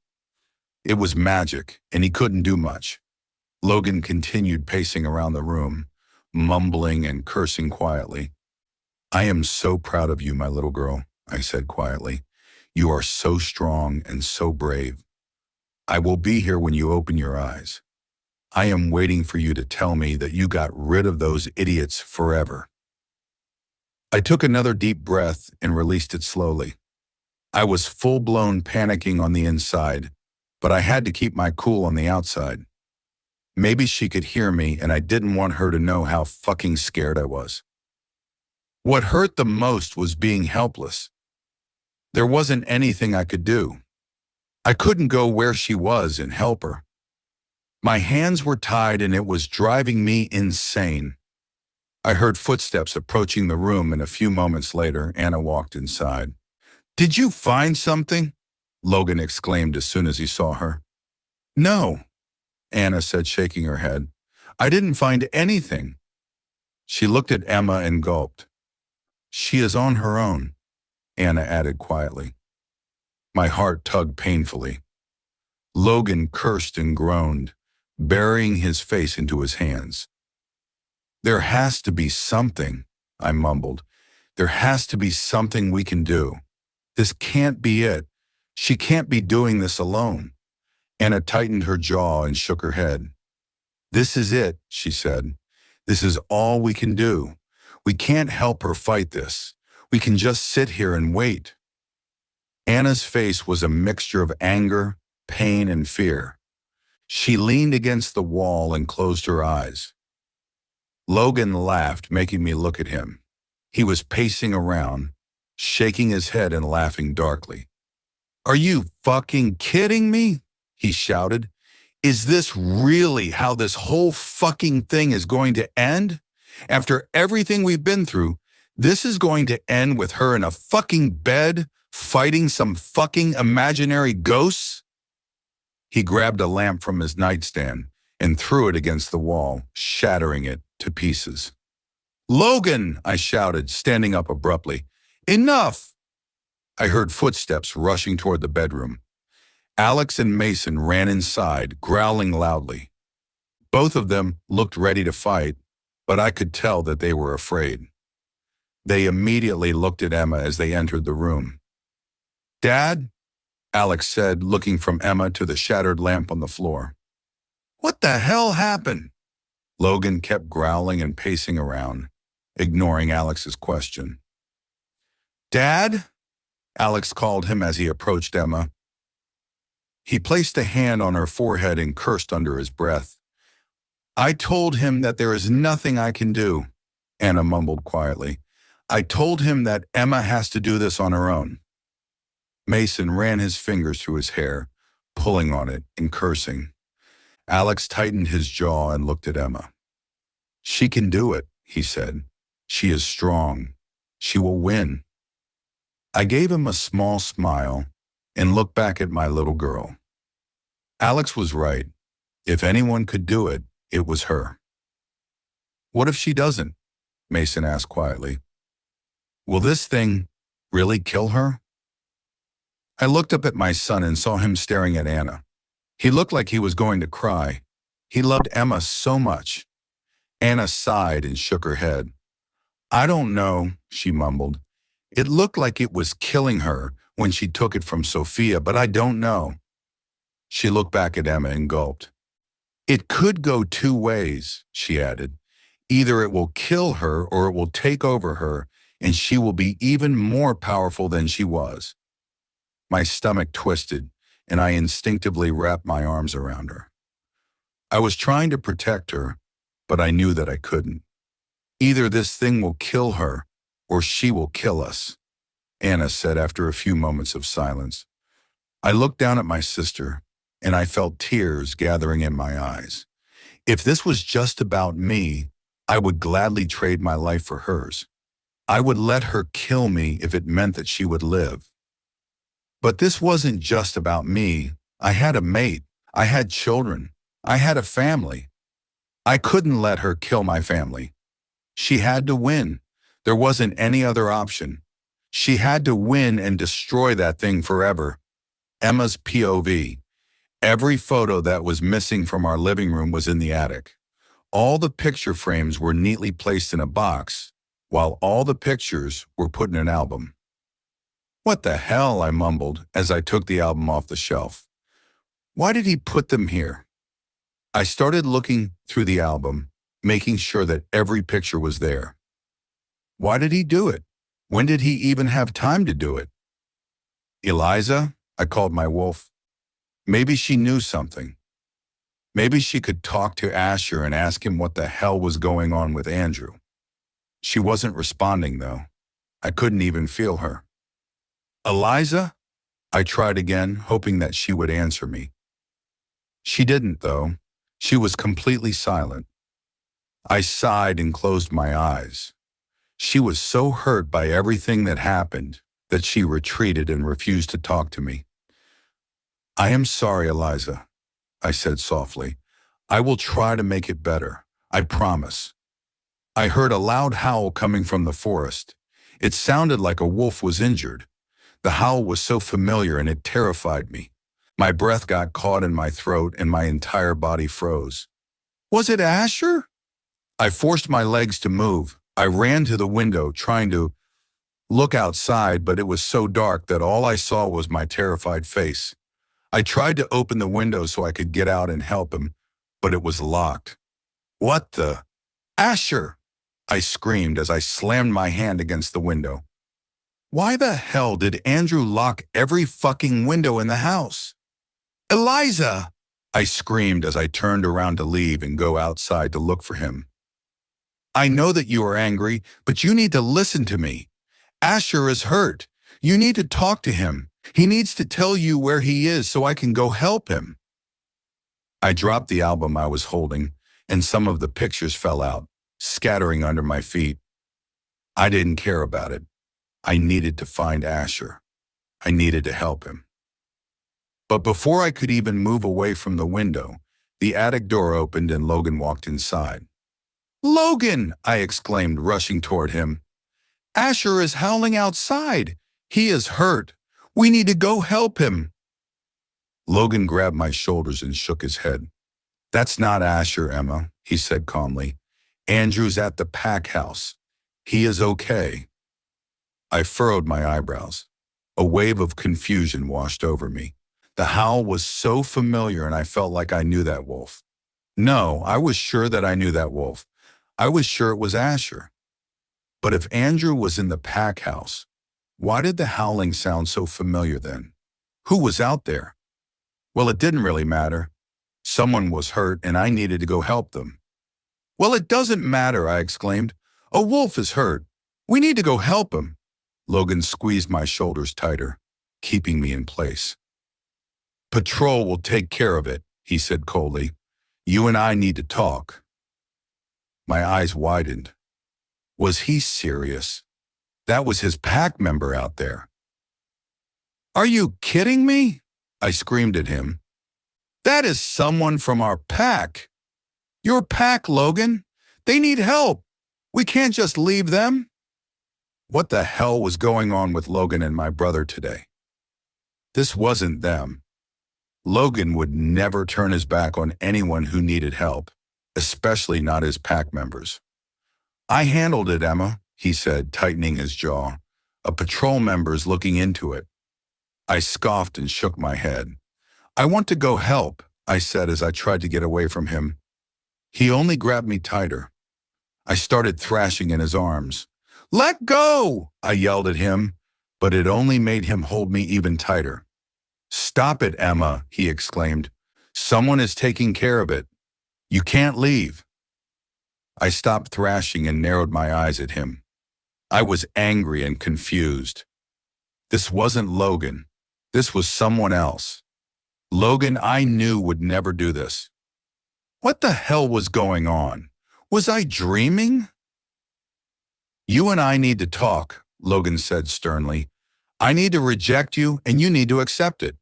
It was magic, and he couldn't do much. Logan continued pacing around the room, mumbling and cursing quietly. I am so proud of you, my little girl, I said quietly. You are so strong and so brave. I will be here when you open your eyes. I am waiting for you to tell me that you got rid of those idiots forever. I took another deep breath and released it slowly. I was full-blown panicking on the inside, but I had to keep my cool on the outside. Maybe she could hear me and I didn't want her to know how fucking scared I was. What hurt the most was being helpless. There wasn't anything I could do. I couldn't go where she was and help her. My hands were tied and it was driving me insane. I heard footsteps approaching the room and a few moments later, Anna walked inside. Did you find something? Logan exclaimed as soon as he saw her. No, Anna said, shaking her head. I didn't find anything. She looked at Emma and gulped. She is on her own, Anna added quietly. My heart tugged painfully. Logan cursed and groaned, burying his face into his hands. There has to be something, I mumbled. There has to be something we can do. This can't be it. She can't be doing this alone. Anna tightened her jaw and shook her head. This is it, she said. This is all we can do. We can't help her fight this. We can just sit here and wait. Anna's face was a mixture of anger, pain, and fear. She leaned against the wall and closed her eyes. Logan laughed, making me look at him. He was pacing around, shaking his head and laughing darkly. Are you fucking kidding me? He shouted. Is this really how this whole fucking thing is going to end? After everything we've been through, this is going to end with her in a fucking bed, fighting some fucking imaginary ghosts? He grabbed a lamp from his nightstand and threw it against the wall, shattering it to pieces. Logan, I shouted, standing up abruptly. Enough! I heard footsteps rushing toward the bedroom. Alex and Mason ran inside, growling loudly. Both of them looked ready to fight, but I could tell that they were afraid. They immediately looked at Emma as they entered the room. Dad? Alex said, looking from Emma to the shattered lamp on the floor. What the hell happened? Logan kept growling and pacing around, ignoring Alex's question. Dad? Alex called him as he approached Emma. He placed a hand on her forehead and cursed under his breath. I told him that there is nothing I can do, Anna mumbled quietly. I told him that Emma has to do this on her own. Mason ran his fingers through his hair, pulling on it and cursing. Alex tightened his jaw and looked at Emma. She can do it, he said. She is strong. She will win. I gave him a small smile and looked back at my little girl. Alex was right. If anyone could do it, it was her. What if she doesn't? Mason asked quietly. Will this thing really kill her? I looked up at my son and saw him staring at Anna. He looked like he was going to cry. He loved Emma so much. Anna sighed and shook her head. I don't know, she mumbled. It looked like it was killing her when she took it from Sophia, but I don't know. She looked back at Emma and gulped. It could go two ways, she added. Either it will kill her or it will take over her, and she will be even more powerful than she was. My stomach twisted, and I instinctively wrapped my arms around her. I was trying to protect her, but I knew that I couldn't. Either this thing will kill her, or she will kill us, Anna said after a few moments of silence. I looked down at my sister, and I felt tears gathering in my eyes. If this was just about me, I would gladly trade my life for hers. I would let her kill me if it meant that she would live. But this wasn't just about me. I had a mate. I had children. I had a family. I couldn't let her kill my family. She had to win. There wasn't any other option. She had to win and destroy that thing forever. Emma's POV. Every photo that was missing from our living room was in the attic. All the picture frames were neatly placed in a box, while all the pictures were put in an album. What the hell, I mumbled as I took the album off the shelf. Why did he put them here? I started looking through the album, making sure that every picture was there. Why did he do it? When did he even have time to do it? Eliza, I called my wolf. Maybe she knew something. Maybe she could talk to Asher and ask him what the hell was going on with Andrew. She wasn't responding, though. I couldn't even feel her. Eliza? I tried again, hoping that she would answer me. She didn't, though. She was completely silent. I sighed and closed my eyes. She was so hurt by everything that happened that she retreated and refused to talk to me. I am sorry, Eliza, I said softly. I will try to make it better. I promise. I heard a loud howl coming from the forest. It sounded like a wolf was injured. The howl was so familiar and it terrified me. My breath got caught in my throat and my entire body froze. Was it Asher? I forced my legs to move. I ran to the window, trying to look outside, but it was so dark that all I saw was my terrified face. I tried to open the window so I could get out and help him, but it was locked. What the? Asher! I screamed as I slammed my hand against the window. Why the hell did Andrew lock every fucking window in the house? Eliza! I screamed as I turned around to leave and go outside to look for him. I know that you are angry, but you need to listen to me. Asher is hurt. You need to talk to him. He needs to tell you where he is so I can go help him. I dropped the album I was holding, and some of the pictures fell out, scattering under my feet. I didn't care about it. I needed to find Asher. I needed to help him. But before I could even move away from the window, the attic door opened and Logan walked inside. Logan! I exclaimed, rushing toward him. Asher is howling outside. He is hurt. We need to go help him. Logan grabbed my shoulders and shook his head. That's not Asher, Emma, he said calmly. Andrew's at the pack house. He is okay. I furrowed my eyebrows. A wave of confusion washed over me. The howl was so familiar and I felt like I knew that wolf. No, I was sure that I knew that wolf. I was sure it was Asher. But if Andrew was in the pack house, why did the howling sound so familiar then? Who was out there? Well, it didn't really matter. Someone was hurt and I needed to go help them. Well, it doesn't matter, I exclaimed. A wolf is hurt. We need to go help him. Logan squeezed my shoulders tighter, keeping me in place. Patrol will take care of it, he said coldly. You and I need to talk. My eyes widened. Was he serious? That was his pack member out there. Are you kidding me? I screamed at him. That is someone from our pack. Your pack, Logan. They need help. We can't just leave them. What the hell was going on with Logan and my brother today? This wasn't them. Logan would never turn his back on anyone who needed help, especially not his pack members. I handled it, Emma, he said, tightening his jaw. A patrol member's looking into it. I scoffed and shook my head. I want to go help, I said as I tried to get away from him. He only grabbed me tighter. I started thrashing in his arms. Let go, I yelled at him, but it only made him hold me even tighter. Stop it, Emma, he exclaimed. Someone is taking care of it. You can't leave. I stopped thrashing and narrowed my eyes at him. I was angry and confused. This wasn't Logan. This was someone else. Logan I knew would never do this. What the hell was going on? Was I dreaming? You and I need to talk, Logan said sternly. I need to reject you and you need to accept it.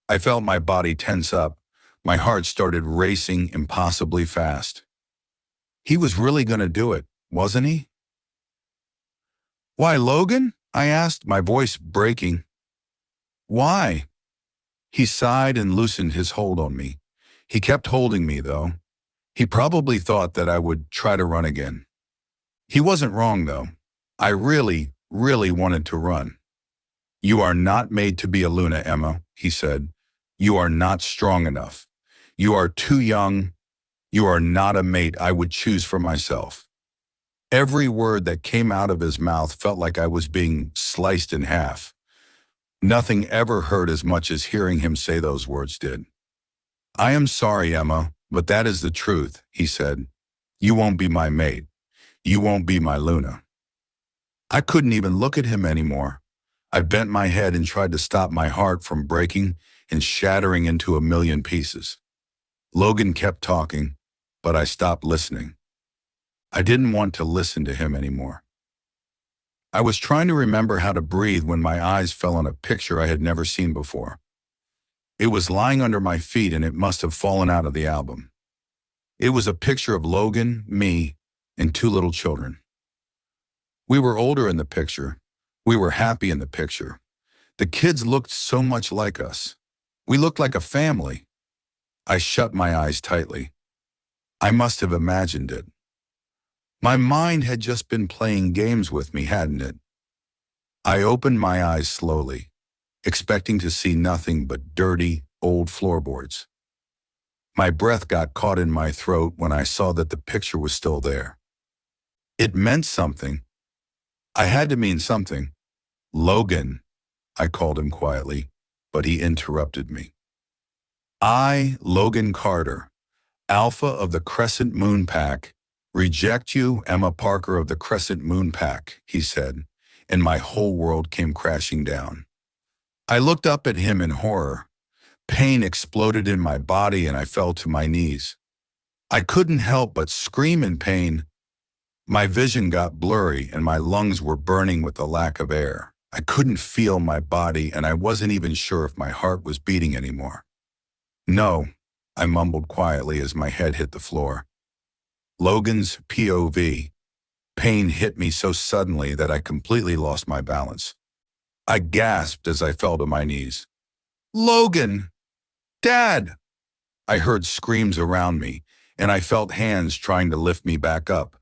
I felt my body tense up. My heart started racing impossibly fast. He was really going to do it, wasn't he? Why, Logan? I asked, my voice breaking. Why? He sighed and loosened his hold on me. He kept holding me, though. He probably thought that I would try to run again. He wasn't wrong, though. I really wanted to run. You are not made to be a Luna, Emma, he said. You are not strong enough. You are too young. You are not a mate I would choose for myself. Every word that came out of his mouth felt like I was being sliced in half. Nothing ever hurt as much as hearing him say those words did. I am sorry, Emma, but that is the truth, he said. You won't be my mate. You won't be my Luna. I couldn't even look at him anymore. I bent my head and tried to stop my heart from breaking and shattering into a million pieces. Logan kept talking, but I stopped listening. I didn't want to listen to him anymore. I was trying to remember how to breathe when my eyes fell on a picture I had never seen before. It was lying under my feet and it must have fallen out of the album. It was a picture of Logan, me, and 2 little children. We were older in the picture. We were happy in the picture. The kids looked so much like us. We looked like a family. I shut my eyes tightly. I must have imagined it. My mind had just been playing games with me, hadn't it? I opened my eyes slowly, expecting to see nothing but dirty, old floorboards. My breath got caught in my throat when I saw that the picture was still there. It meant something. I had to mean something. Logan, I called him quietly, but he interrupted me. I, Logan Carter, Alpha of the Crescent Moon Pack, reject you, Emma Parker of the Crescent Moon Pack, he said, and my whole world came crashing down. I looked up at him in horror. Pain exploded in my body and I fell to my knees. I couldn't help but scream in pain. My vision got blurry and my lungs were burning with the lack of air. I couldn't feel my body and I wasn't even sure if my heart was beating anymore. No, I mumbled quietly as my head hit the floor. Logan's POV. Pain hit me so suddenly that I completely lost my balance. I gasped as I fell to my knees. Logan! Dad! I heard screams around me, and I felt hands trying to lift me back up.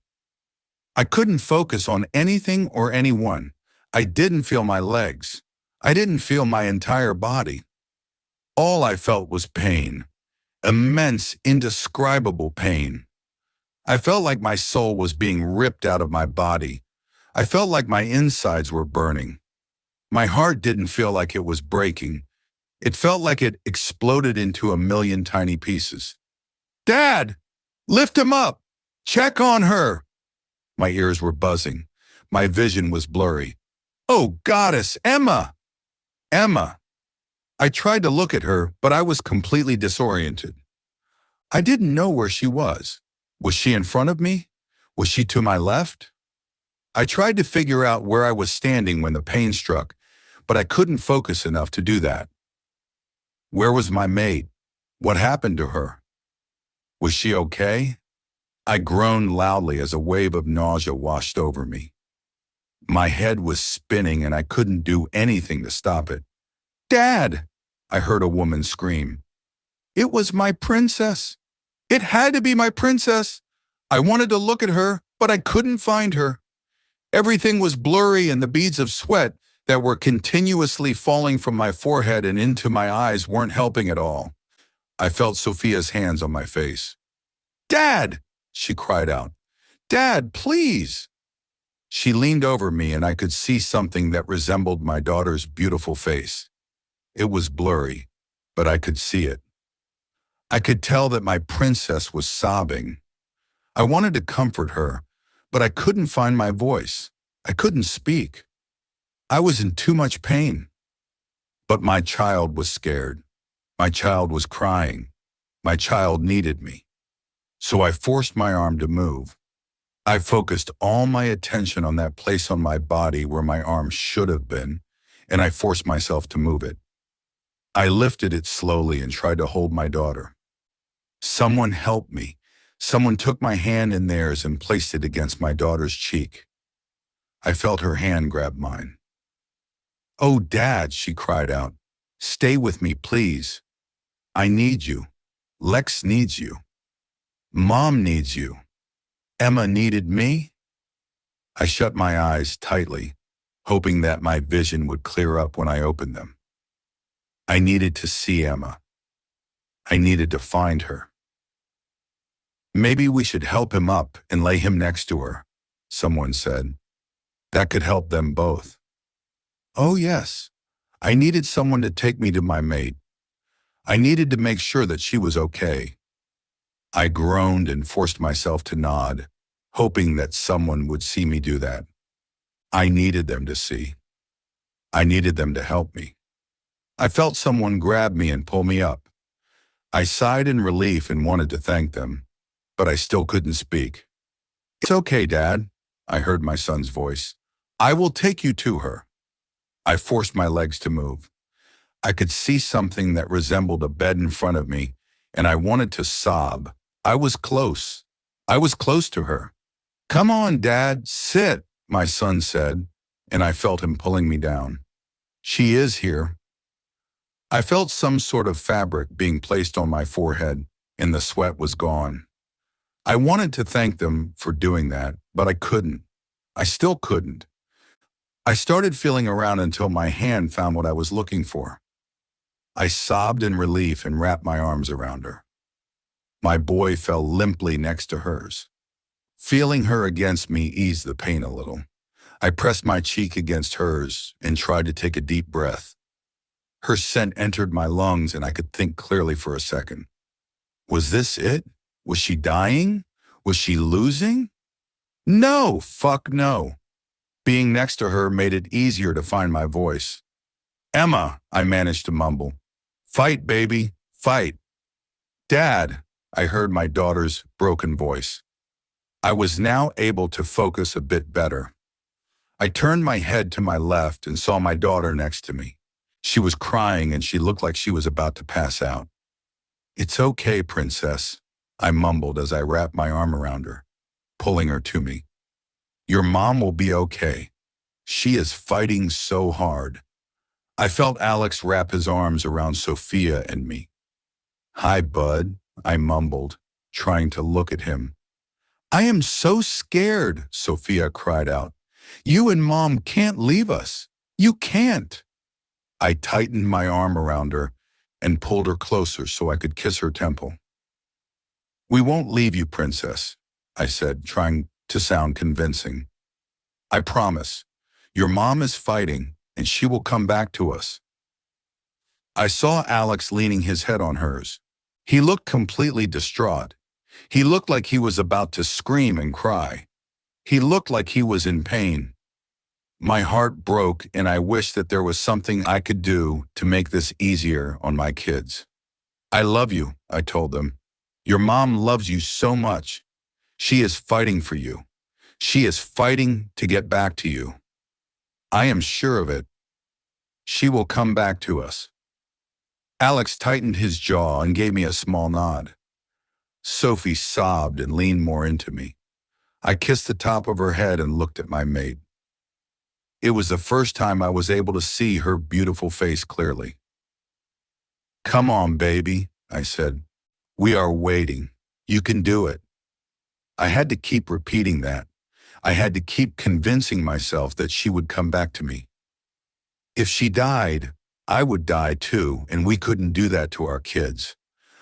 I couldn't focus on anything or anyone. I didn't feel my legs. I didn't feel my entire body. All I felt was pain. Immense, indescribable pain. I felt like my soul was being ripped out of my body. I felt like my insides were burning. My heart didn't feel like it was breaking. It felt like it exploded into a million tiny pieces. Dad! Lift him up! Check on her! My ears were buzzing. My vision was blurry. Oh, goddess, Emma! Emma! I tried to look at her, but I was completely disoriented. I didn't know where she was. Was she in front of me? Was she to my left? I tried to figure out where I was standing when the pain struck, but I couldn't focus enough to do that. Where was my mate? What happened to her? Was she okay? I groaned loudly as a wave of nausea washed over me. My head was spinning and I couldn't do anything to stop it. Dad! I heard a woman scream. It was my princess. It had to be my princess. I wanted to look at her, but I couldn't find her. Everything was blurry and the beads of sweat that were continuously falling from my forehead and into my eyes weren't helping at all. I felt Sophia's hands on my face. Dad! She cried out. Dad, please! She leaned over me and I could see something that resembled my daughter's beautiful face. It was blurry, but I could see it. I could tell that my princess was sobbing. I wanted to comfort her, but I couldn't find my voice. I couldn't speak. I was in too much pain. But my child was scared. My child was crying. My child needed me. So I forced my arm to move. I focused all my attention on that place on my body where my arm should have been, and I forced myself to move it. I lifted it slowly and tried to hold my daughter. Someone helped me. Someone took my hand in theirs and placed it against my daughter's cheek. I felt her hand grab mine. Oh, Dad, she cried out. Stay with me, please. I need you. Lex needs you. Mom needs you. Emma needed me. I shut my eyes tightly, hoping that my vision would clear up when I opened them. I needed to see Emma. I needed to find her. Maybe we should help him up and lay him next to her, someone said. That could help them both. Oh yes, I needed someone to take me to my mate. I needed to make sure that she was okay. I groaned and forced myself to nod, hoping that someone would see me do that. I needed them to see. I needed them to help me. I felt someone grab me and pull me up. I sighed in relief and wanted to thank them, but I still couldn't speak. It's okay, Dad, I heard my son's voice. I will take you to her. I forced my legs to move. I could see something that resembled a bed in front of me, and I wanted to sob. I was close. I was close to her. Come on, Dad, sit, my son said, and I felt him pulling me down. She is here. I felt some sort of fabric being placed on my forehead, and the sweat was gone. I wanted to thank them for doing that, but I couldn't. I still couldn't. I started feeling around until my hand found what I was looking for. I sobbed in relief and wrapped my arms around her. My boy fell limply next to hers. Feeling her against me eased the pain a little. I pressed my cheek against hers and tried to take a deep breath. Her scent entered my lungs and I could think clearly for a second. Was this it? Was she dying? Was she losing? No, fuck no. Being next to her made it easier to find my voice. Emma, I managed to mumble. Fight, baby, fight. Dad, I heard my daughter's broken voice. I was now able to focus a bit better. I turned my head to my left and saw my daughter next to me. She was crying and she looked like she was about to pass out. It's okay, princess, I mumbled as I wrapped my arm around her, pulling her to me. Your mom will be okay. She is fighting so hard. I felt Alex wrap his arms around Sophia and me. Hi, bud, I mumbled, trying to look at him. I am so scared, Sophia cried out. You and Mom can't leave us. You can't. I tightened my arm around her and pulled her closer so I could kiss her temple. We won't leave you, princess, I said, trying to sound convincing. I promise. Your mom is fighting, and she will come back to us. I saw Alex leaning his head on hers. He looked completely distraught. He looked like he was about to scream and cry. He looked like he was in pain. My heart broke, and I wished that there was something I could do to make this easier on my kids. I love you, I told them. Your mom loves you so much. She is fighting for you. She is fighting to get back to you. I am sure of it. She will come back to us. Alex tightened his jaw and gave me a small nod. Sophie sobbed and leaned more into me. I kissed the top of her head and looked at my mate. It was the first time I was able to see her beautiful face clearly. Come on, baby, I said. We are waiting. You can do it. I had to keep repeating that. I had to keep convincing myself that she would come back to me. If she died, I would die too, and we couldn't do that to our kids.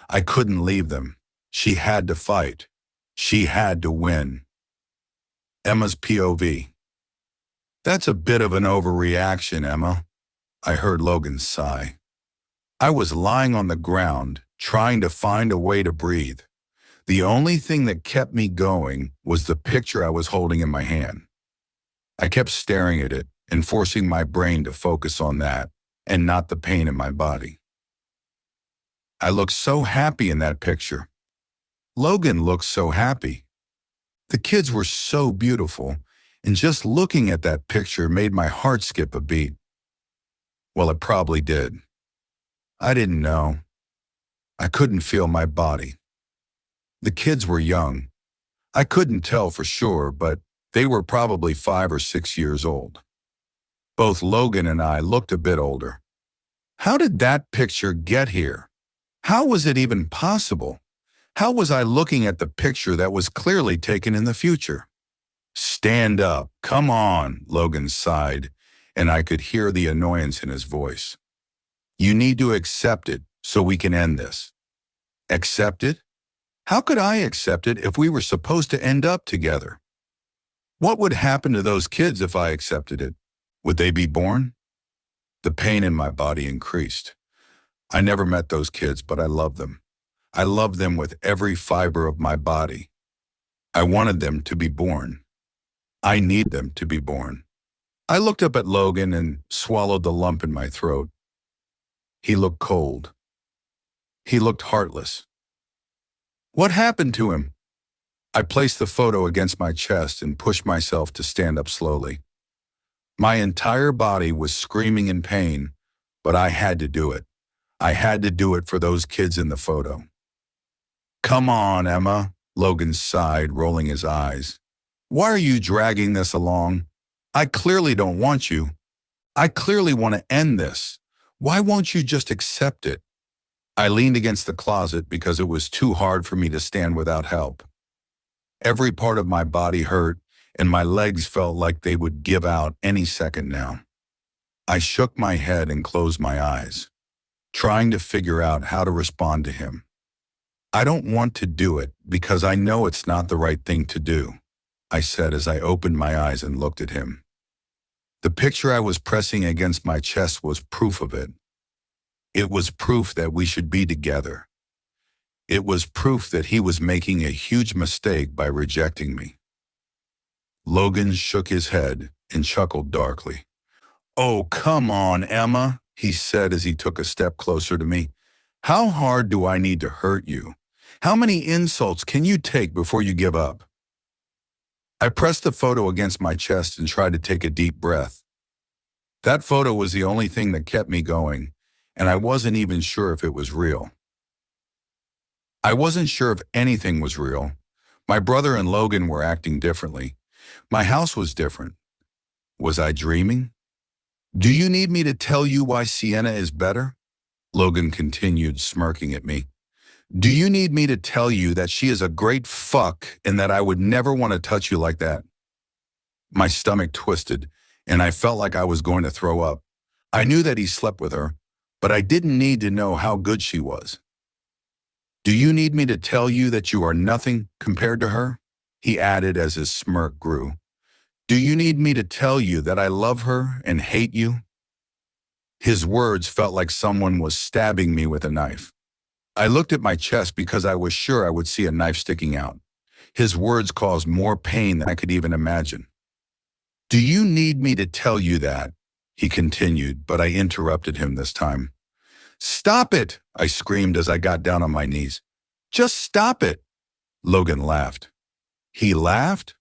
I couldn't leave them. She had to fight. She had to win. Emma's POV. That's a bit of an overreaction, Emma, I heard Logan sigh. I was lying on the ground, trying to find a way to breathe. The only thing that kept me going was the picture I was holding in my hand. I kept staring at it and forcing my brain to focus on that and not the pain in my body. I looked so happy in that picture. Logan looked so happy. The kids were so beautiful, and just looking at that picture made my heart skip a beat. Well, it probably did. I didn't know. I couldn't feel my body. The kids were young. I couldn't tell for sure, but they were probably 5 or 6 years old. Both Logan and I looked a bit older. How did that picture get here? How was it even possible? How was I looking at the picture that was clearly taken in the future? Stand up, come on, Logan sighed, and I could hear the annoyance in his voice. You need to accept it so we can end this. Accept it? How could I accept it if we were supposed to end up together? What would happen to those kids if I accepted it? Would they be born? The pain in my body increased. I never met those kids, but I loved them. I loved them with every fiber of my body. I wanted them to be born. I need them to be born. I looked up at Logan and swallowed the lump in my throat. He looked cold. He looked heartless. What happened to him? I placed the photo against my chest and pushed myself to stand up slowly. My entire body was screaming in pain, but I had to do it. I had to do it for those kids in the photo. Come on, Emma, Logan sighed, rolling his eyes. Why are you dragging this along? I clearly don't want you. I clearly want to end this. Why won't you just accept it? I leaned against the closet because it was too hard for me to stand without help. Every part of my body hurt, and my legs felt like they would give out any second now. I shook my head and closed my eyes, trying to figure out how to respond to him. I don't want to do it because I know it's not the right thing to do, I said as I opened my eyes and looked at him. The picture I was pressing against my chest was proof of it. It was proof that we should be together. It was proof that he was making a huge mistake by rejecting me. Logan shook his head and chuckled darkly. "Oh, come on, Emma," he said as he took a step closer to me. "How hard do I need to hurt you? How many insults can you take before you give up?" I pressed the photo against my chest and tried to take a deep breath. That photo was the only thing that kept me going, and I wasn't even sure if it was real. I wasn't sure if anything was real. My brother and Logan were acting differently. My house was different. Was I dreaming? "Do you need me to tell you why Sienna is better?" Logan continued, smirking at me. "Do you need me to tell you that she is a great fuck and that I would never want to touch you like that?" My stomach twisted, and I felt like I was going to throw up. I knew that he slept with her, but I didn't need to know how good she was. "Do you need me to tell you that you are nothing compared to her?" he added as his smirk grew. "Do you need me to tell you that I love her and hate you?" His words felt like someone was stabbing me with a knife. I looked at my chest because I was sure I would see a knife sticking out. His words caused more pain than I could even imagine. "Do you need me to tell you that?" he continued, but I interrupted him this time. "Stop it!" I screamed as I got down on my knees. "Just stop it!" Logan laughed. He laughed?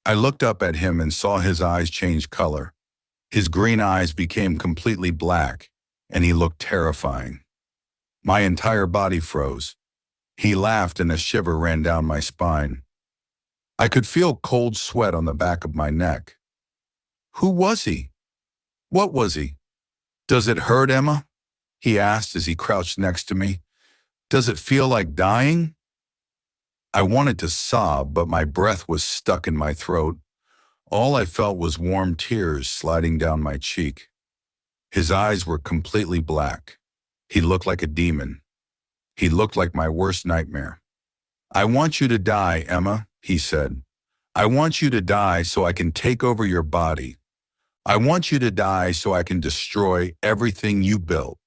I looked up at him and saw his eyes change color. His green eyes became completely black, and he looked terrifying. My entire body froze. He laughed and a shiver ran down my spine. I could feel cold sweat on the back of my neck. Who was he? What was he? "Does it hurt, Emma?" he asked as he crouched next to me. "Does it feel like dying?" I wanted to sob, but my breath was stuck in my throat. All I felt was warm tears sliding down my cheek. His eyes were completely black. He looked like a demon. He looked like my worst nightmare. "I want you to die, Emma," he said. "I want you to die so I can take over your body. I want you to die so I can destroy everything you built."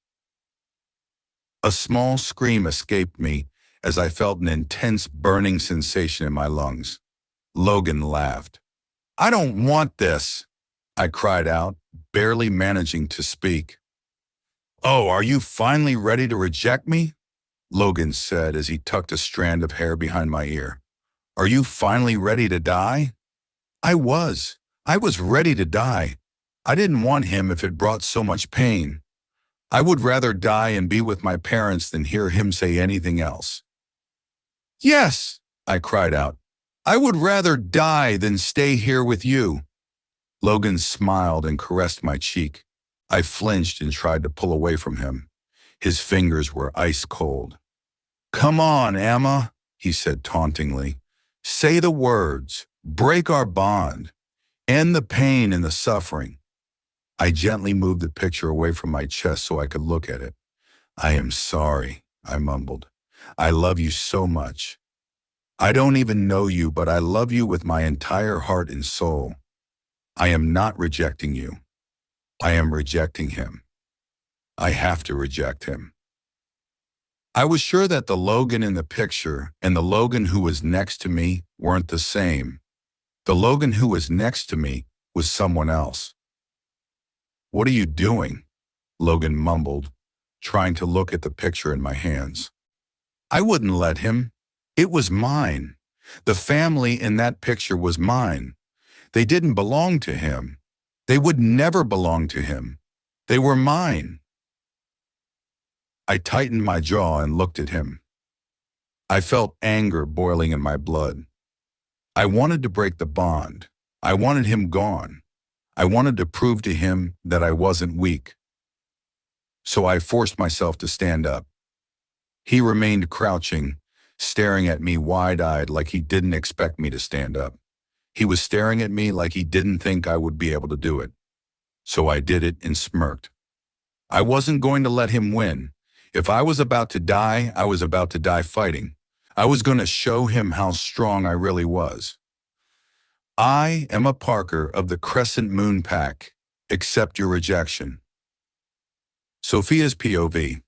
A small scream escaped me as I felt an intense burning sensation in my lungs. Logan laughed. "I don't want this," I cried out, barely managing to speak. "Oh, are you finally ready to reject me?" Logan said as he tucked a strand of hair behind my ear. "Are you finally ready to die?" I was. I was ready to die. I didn't want him if it brought so much pain. I would rather die and be with my parents than hear him say anything else. "Yes," I cried out. "I would rather die than stay here with you." Logan smiled and caressed my cheek. I flinched and tried to pull away from him. His fingers were ice cold. "Come on, Emma," he said tauntingly. "Say the words. Break our bond. End the pain and the suffering." I gently moved the picture away from my chest so I could look at it. "I am sorry," I mumbled. "I love you so much. I don't even know you, but I love you with my entire heart and soul. I am not rejecting you. I am rejecting him. I have to reject him." I was sure that the Logan in the picture and the Logan who was next to me weren't the same. The Logan who was next to me was someone else. "What are you doing?" Logan mumbled, trying to look at the picture in my hands. I wouldn't let him. It was mine. The family in that picture was mine. They didn't belong to him. They would never belong to him. They were mine. I tightened my jaw and looked at him. I felt anger boiling in my blood. I wanted to break the bond. I wanted him gone. I wanted to prove to him that I wasn't weak. So I forced myself to stand up. He remained crouching, staring at me wide-eyed like he didn't expect me to stand up. He was staring at me like he didn't think I would be able to do it. So I did it and smirked. I wasn't going to let him win. If I was about to die, I was about to die fighting. I was going to show him how strong I really was. I am a Parker of the Crescent Moon Pack. Accept your rejection. Sophia's POV.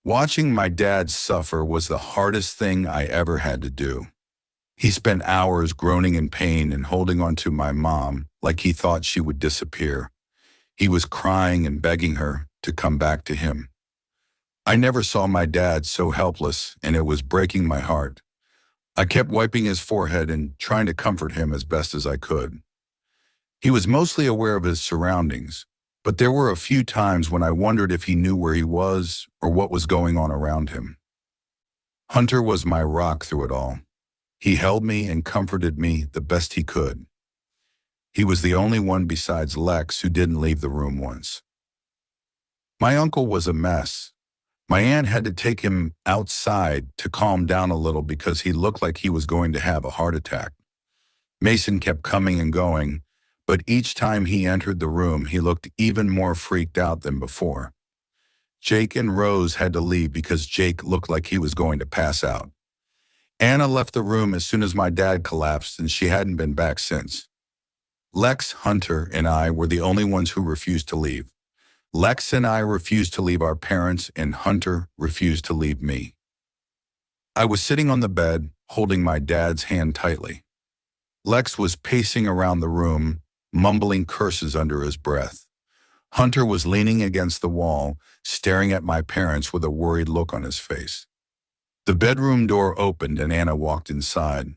Watching my dad suffer was the hardest thing I ever had to do. He spent hours groaning in pain and holding on to my mom like he thought she would disappear. He was crying and begging her to come back to him. I never saw my dad so helpless, and it was breaking my heart. I kept wiping his forehead and trying to comfort him as best as I could. He was mostly aware of his surroundings, but there were a few times when I wondered if he knew where he was or what was going on around him. Hunter was my rock through it all. He held me and comforted me the best he could. He was the only one besides Lex who didn't leave the room once. My uncle was a mess. My aunt had to take him outside to calm down a little because he looked like he was going to have a heart attack. Mason kept coming and going, but each time he entered the room, he looked even more freaked out than before. Jake and Rose had to leave because Jake looked like he was going to pass out. Anna left the room as soon as my dad collapsed, and she hadn't been back since. Lex, Hunter, and I were the only ones who refused to leave. Lex and I refused to leave our parents, and Hunter refused to leave me. I was sitting on the bed, holding my dad's hand tightly. Lex was pacing around the room, mumbling curses under his breath. Hunter was leaning against the wall, staring at my parents with a worried look on his face. The bedroom door opened and Anna walked inside.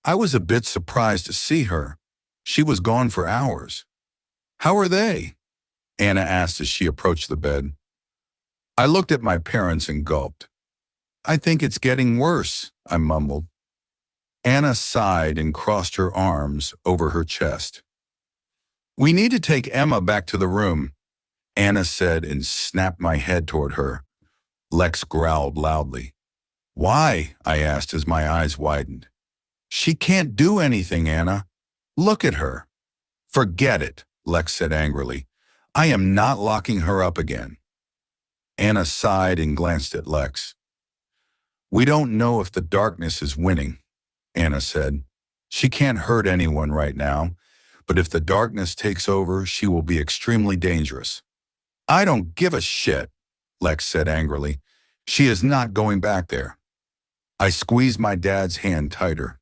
I was a bit surprised to see her. She was gone for hours. "How are they?" Anna asked as she approached the bed. I looked at my parents and gulped. "I think it's getting worse," I mumbled. Anna sighed and crossed her arms over her chest. "We need to take Emma back to the room," Anna said and snapped my head toward her. Lex growled loudly. "Why?" I asked as my eyes widened. "She can't do anything, Anna. Look at her." "Forget it," Lex said angrily. "I am not locking her up again." Anna sighed and glanced at Lex. "We don't know if the darkness is winning," Anna said. "She can't hurt anyone right now, but if the darkness takes over, she will be extremely dangerous." "I don't give a shit," Lex said angrily. "She is not going back there." I squeezed my dad's hand tighter.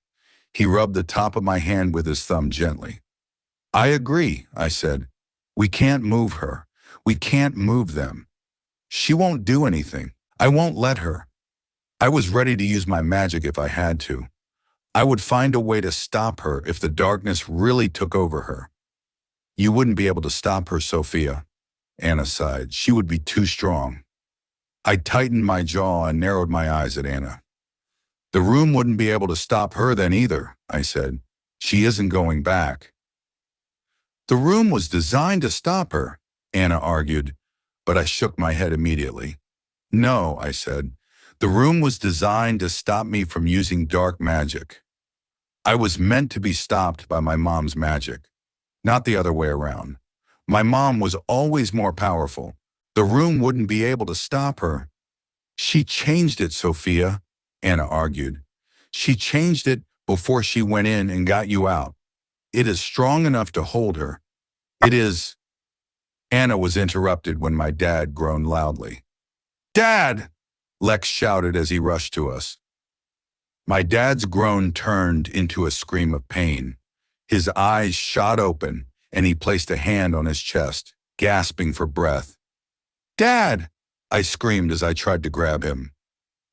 He rubbed the top of my hand with his thumb gently. "I agree," I said. "We can't move her. We can't move them. She won't do anything. I won't let her." I was ready to use my magic if I had to. I would find a way to stop her if the darkness really took over her. "You wouldn't be able to stop her, Sophia," Anna sighed. "She would be too strong." I tightened my jaw and narrowed my eyes at Anna. "The room wouldn't be able to stop her then either," I said. "She isn't going back." "The room was designed to stop her," Anna argued, but I shook my head immediately. "No," I said. "The room was designed to stop me from using dark magic. I was meant to be stopped by my mom's magic, not the other way around. My mom was always more powerful. The room wouldn't be able to stop her." "She changed it, Sophia," Anna argued. "She changed it before she went in and got you out. It is strong enough to hold her. It is—" Anna was interrupted when my dad groaned loudly. "Dad!" Lex shouted as he rushed to us. My dad's groan turned into a scream of pain. His eyes shot open, and he placed a hand on his chest, gasping for breath. "Dad!" I screamed as I tried to grab him.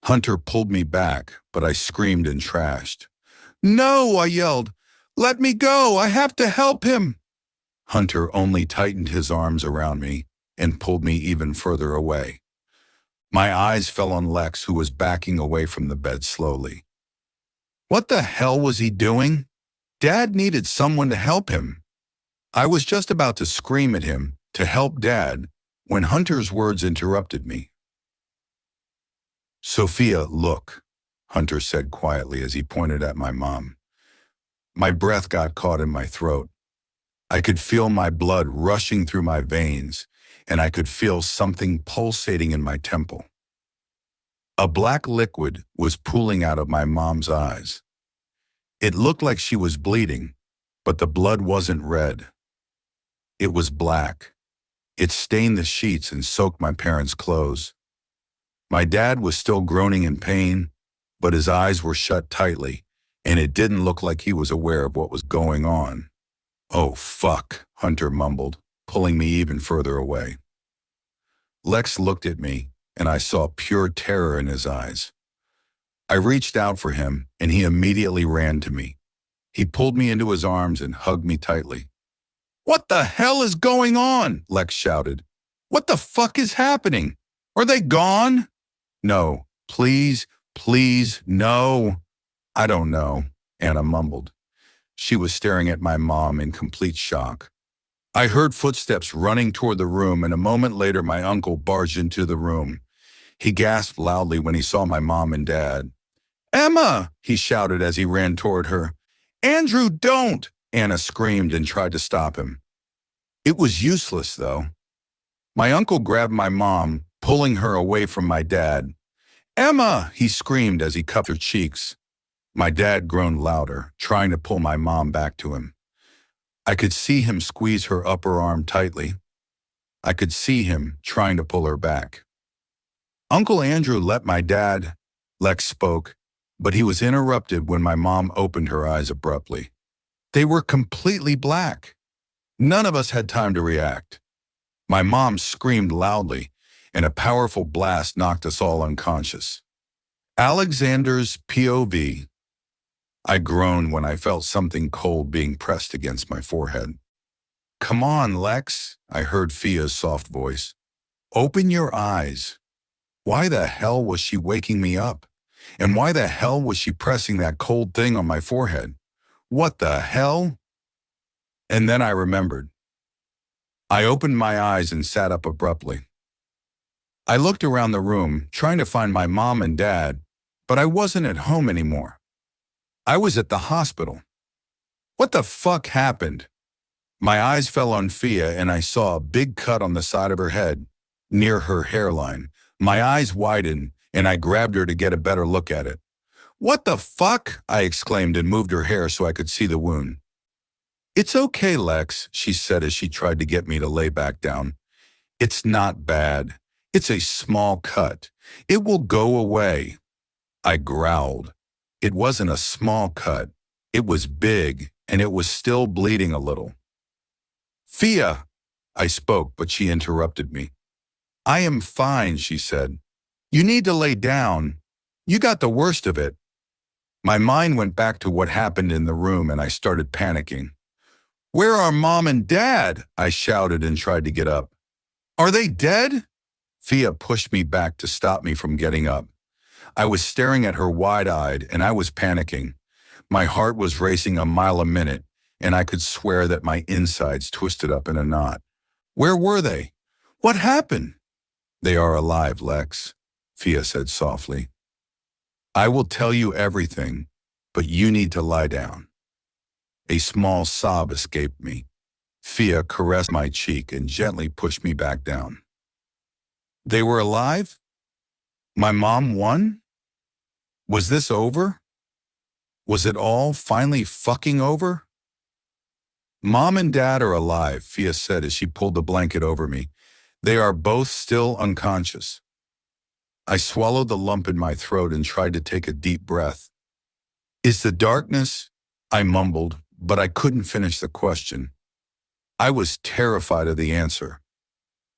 Hunter pulled me back, but I screamed and trashed. "No!" I yelled. "Let me go! I have to help him!" Hunter only tightened his arms around me and pulled me even further away. My eyes fell on Lex, who was backing away from the bed slowly. What the hell was he doing? Dad needed someone to help him. I was just about to scream at him to help Dad when Hunter's words interrupted me. Sophia, look, Hunter said quietly as he pointed at my mom. My breath got caught in my throat. I could feel my blood rushing through my veins, and I could feel something pulsating in my temple. A black liquid was pooling out of my mom's eyes. It looked like she was bleeding, but the blood wasn't red. It was black. It stained the sheets and soaked my parents' clothes. My dad was still groaning in pain, but his eyes were shut tightly, and it didn't look like he was aware of what was going on. Oh, fuck, Hunter mumbled, pulling me even further away. Lex looked at me, and I saw pure terror in his eyes. I reached out for him, and he immediately ran to me. He pulled me into his arms and hugged me tightly. What the hell is going on? Lex shouted. What the fuck is happening? Are they gone? No, please, no. I don't know, Anna mumbled. She was staring at my mom in complete shock. I heard footsteps running toward the room, and a moment later my uncle barged into the room. He gasped loudly when he saw my mom and dad. Emma, he shouted as he ran toward her. Andrew, don't, Anna screamed and tried to stop him. It was useless, though. My uncle grabbed my mom, pulling her away from my dad. Emma, he screamed as he cupped her cheeks. My dad groaned louder, trying to pull my mom back to him. I could see him squeeze her upper arm tightly. I could see him trying to pull her back. Uncle Andrew let my dad, Lex spoke, but he was interrupted when my mom opened her eyes abruptly. They were completely black. None of us had time to react. My mom screamed loudly, and a powerful blast knocked us all unconscious. Alexander's POV. I groaned when I felt something cold being pressed against my forehead. Come on, Lex, I heard Fia's soft voice. Open your eyes. Why the hell was she waking me up? And why the hell was she pressing that cold thing on my forehead? What the hell? And then I remembered. I opened my eyes and sat up abruptly. I looked around the room, trying to find my mom and dad, but I wasn't at home anymore. I was at the hospital. What the fuck happened? My eyes fell on Fia and I saw a big cut on the side of her head, near her hairline. My eyes widened and I grabbed her to get a better look at it. What the fuck? I exclaimed and moved her hair so I could see the wound. It's okay, Lex, she said as she tried to get me to lay back down. It's not bad. It's a small cut. It will go away. I growled. It wasn't a small cut. It was big, and it was still bleeding a little. Fia, I spoke, but she interrupted me. I am fine, she said. You need to lay down. You got the worst of it. My mind went back to what happened in the room, and I started panicking. Where are Mom and Dad? I shouted and tried to get up. Are they dead? Fia pushed me back to stop me from getting up. I was staring at her wide-eyed, and I was panicking. My heart was racing a mile a minute, and I could swear that my insides twisted up in a knot. Where were they? What happened? They are alive, Lex, Fia said softly. I will tell you everything, but you need to lie down. A small sob escaped me. Fia caressed my cheek and gently pushed me back down. They were alive? My mom won? Was this over? Was it all finally fucking over? Mom and Dad are alive, Fia said as she pulled the blanket over me. They are both still unconscious. I swallowed the lump in my throat and tried to take a deep breath. Is the darkness? I mumbled, but I couldn't finish the question. I was terrified of the answer.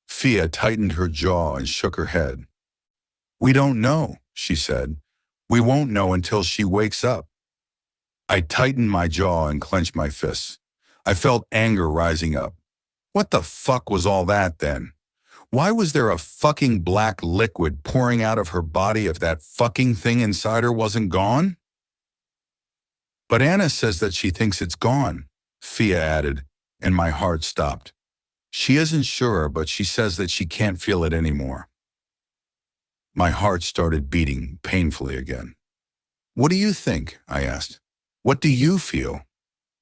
Fia tightened her jaw and shook her head. We don't know, she said. We won't know until she wakes up. I tightened my jaw and clenched my fists. I felt anger rising up. What the fuck was all that then? Why was there a fucking black liquid pouring out of her body if that fucking thing inside her wasn't gone? But Anna says that she thinks it's gone, Fia added, and my heart stopped. She isn't sure, but she says that she can't feel it anymore. My heart started beating painfully again. What do you think? I asked. What do you feel?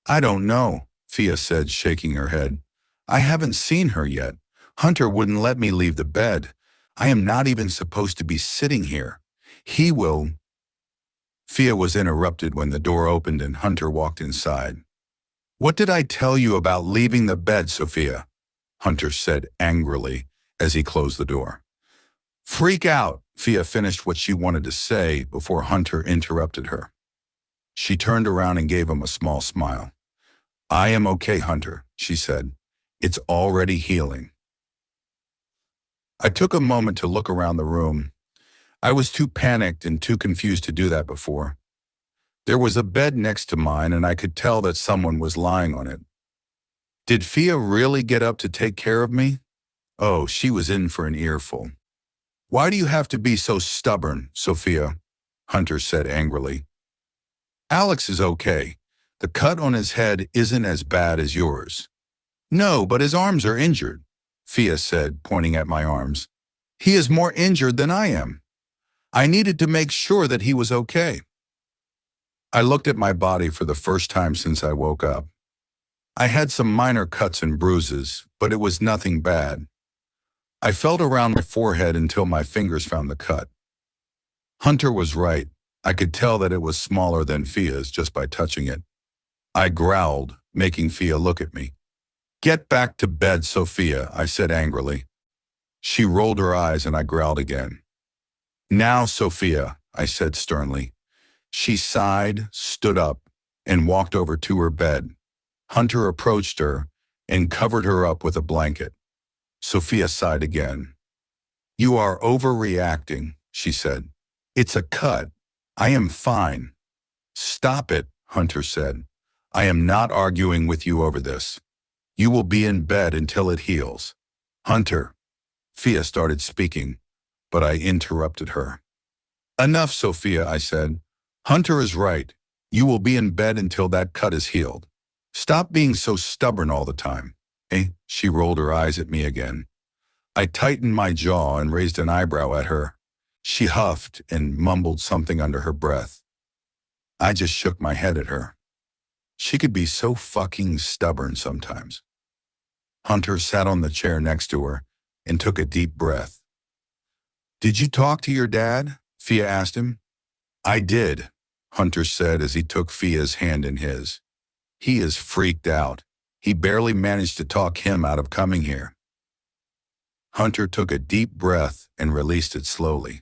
I don't know, Fia said, shaking her head. I haven't seen her yet. Hunter wouldn't let me leave the bed. I am not even supposed to be sitting here. He will. Fia was interrupted when the door opened and Hunter walked inside. What did I tell you about leaving the bed, Sophia? Hunter said angrily as he closed the door. Freak out, Fia finished what she wanted to say before Hunter interrupted her. She turned around and gave him a small smile. I am okay, Hunter, she said. It's already healing. I took a moment to look around the room. I was too panicked and too confused to do that before. There was a bed next to mine and I could tell that someone was lying on it. Did Fia really get up to take care of me? Oh, she was in for an earful. Why do you have to be so stubborn, Sophia? Hunter said angrily. Alex is okay. The cut on his head isn't as bad as yours. No, but his arms are injured, Fia said, pointing at my arms. He is more injured than I am. I needed to make sure that he was okay. I looked at my body for the first time since I woke up. I had some minor cuts and bruises, but it was nothing bad. I felt around my forehead until my fingers found the cut. Hunter was right. I could tell that it was smaller than Fia's just by touching it. I growled, making Fia look at me. Get back to bed, Sophia, I said angrily. She rolled her eyes and I growled again. Now, Sophia, I said sternly. She sighed, stood up, and walked over to her bed. Hunter approached her and covered her up with a blanket. Sophia sighed again. You are overreacting, she said. It's a cut. I am fine. Stop it, Hunter said. I am not arguing with you over this. You will be in bed until it heals. Hunter. Fia started speaking, but I interrupted her. Enough, Sophia, I said. Hunter is right. You will be in bed until that cut is healed. Stop being so stubborn all the time. She rolled her eyes at me again. I tightened my jaw and raised an eyebrow at her. She huffed and mumbled something under her breath. I just shook my head at her. She could be so fucking stubborn sometimes. Hunter sat on the chair next to her and took a deep breath. Did you talk to your dad? Fia asked him. I did, Hunter said as he took Fia's hand in his. He is freaked out. He barely managed to talk him out of coming here. Hunter took a deep breath and released it slowly.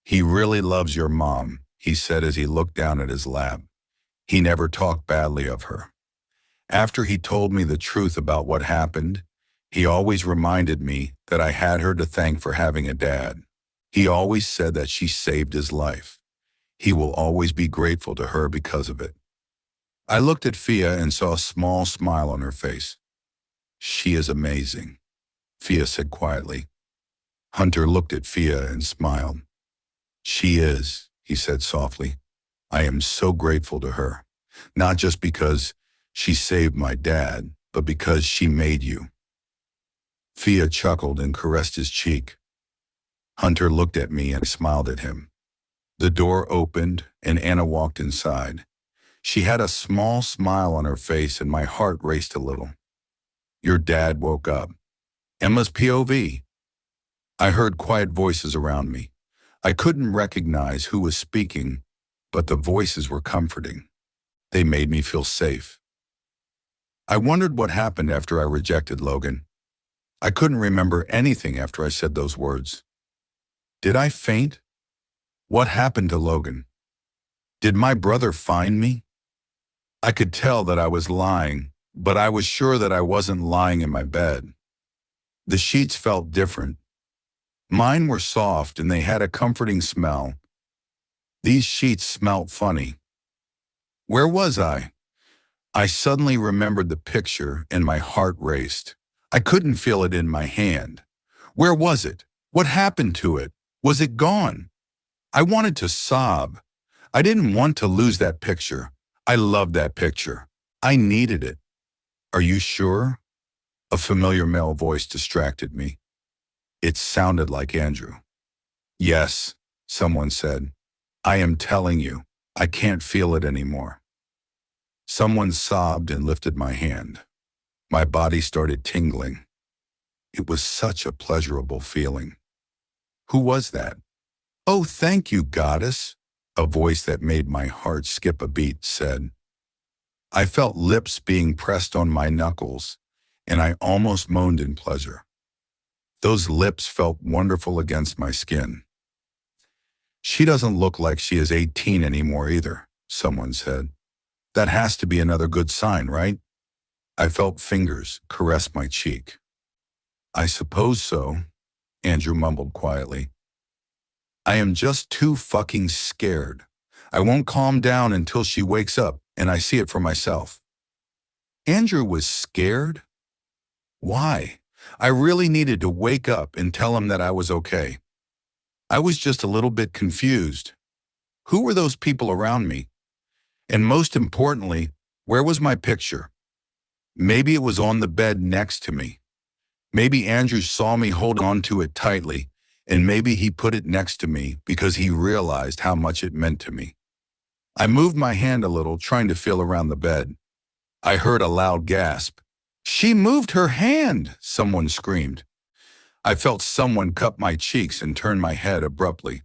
He really loves your mom, he said as he looked down at his lap. He never talked badly of her. After he told me the truth about what happened, he always reminded me that I had her to thank for having a dad. He always said that she saved his life. He will always be grateful to her because of it. I looked at Fia and saw a small smile on her face. She is amazing, Fia said quietly. Hunter looked at Fia and smiled. She is, he said softly. I am so grateful to her, not just because she saved my dad, but because she made you. Fia chuckled and caressed his cheek. Hunter looked at me and smiled at him. The door opened and Anna walked inside. She had a small smile on her face and my heart raced a little. Your dad woke up. Emma's POV. I heard quiet voices around me. I couldn't recognize who was speaking, but the voices were comforting. They made me feel safe. I wondered what happened after I rejected Logan. I couldn't remember anything after I said those words. Did I faint? What happened to Logan? Did my brother find me? I could tell that I was lying, but I was sure that I wasn't lying in my bed. The sheets felt different. Mine were soft and they had a comforting smell. These sheets smelt funny. Where was I? I suddenly remembered the picture and my heart raced. I couldn't feel it in my hand. Where was it? What happened to it? Was it gone? I wanted to sob. I didn't want to lose that picture. I loved that picture. I needed it. Are you sure? A familiar male voice distracted me. It sounded like Andrew. Yes, someone said. I am telling you, I can't feel it anymore. Someone sobbed and lifted my hand. My body started tingling. It was such a pleasurable feeling. Who was that? Oh, thank you, goddess, a voice that made my heart skip a beat said. I felt lips being pressed on my knuckles, and I almost moaned in pleasure. Those lips felt wonderful against my skin. She doesn't look like she is 18 anymore either, someone said. That has to be another good sign, right? I felt fingers caress my cheek. I suppose so, Andrew mumbled quietly. I am just too fucking scared. I won't calm down until she wakes up and I see it for myself. Andrew was scared? Why? I really needed to wake up and tell him that I was okay. I was just a little bit confused. Who were those people around me? And most importantly, where was my picture? Maybe it was on the bed next to me. Maybe Andrew saw me hold on to it tightly, and maybe he put it next to me because he realized how much it meant to me. I moved my hand a little, trying to feel around the bed. I heard a loud gasp. She moved her hand, someone screamed. I felt someone cup my cheeks and turn my head abruptly.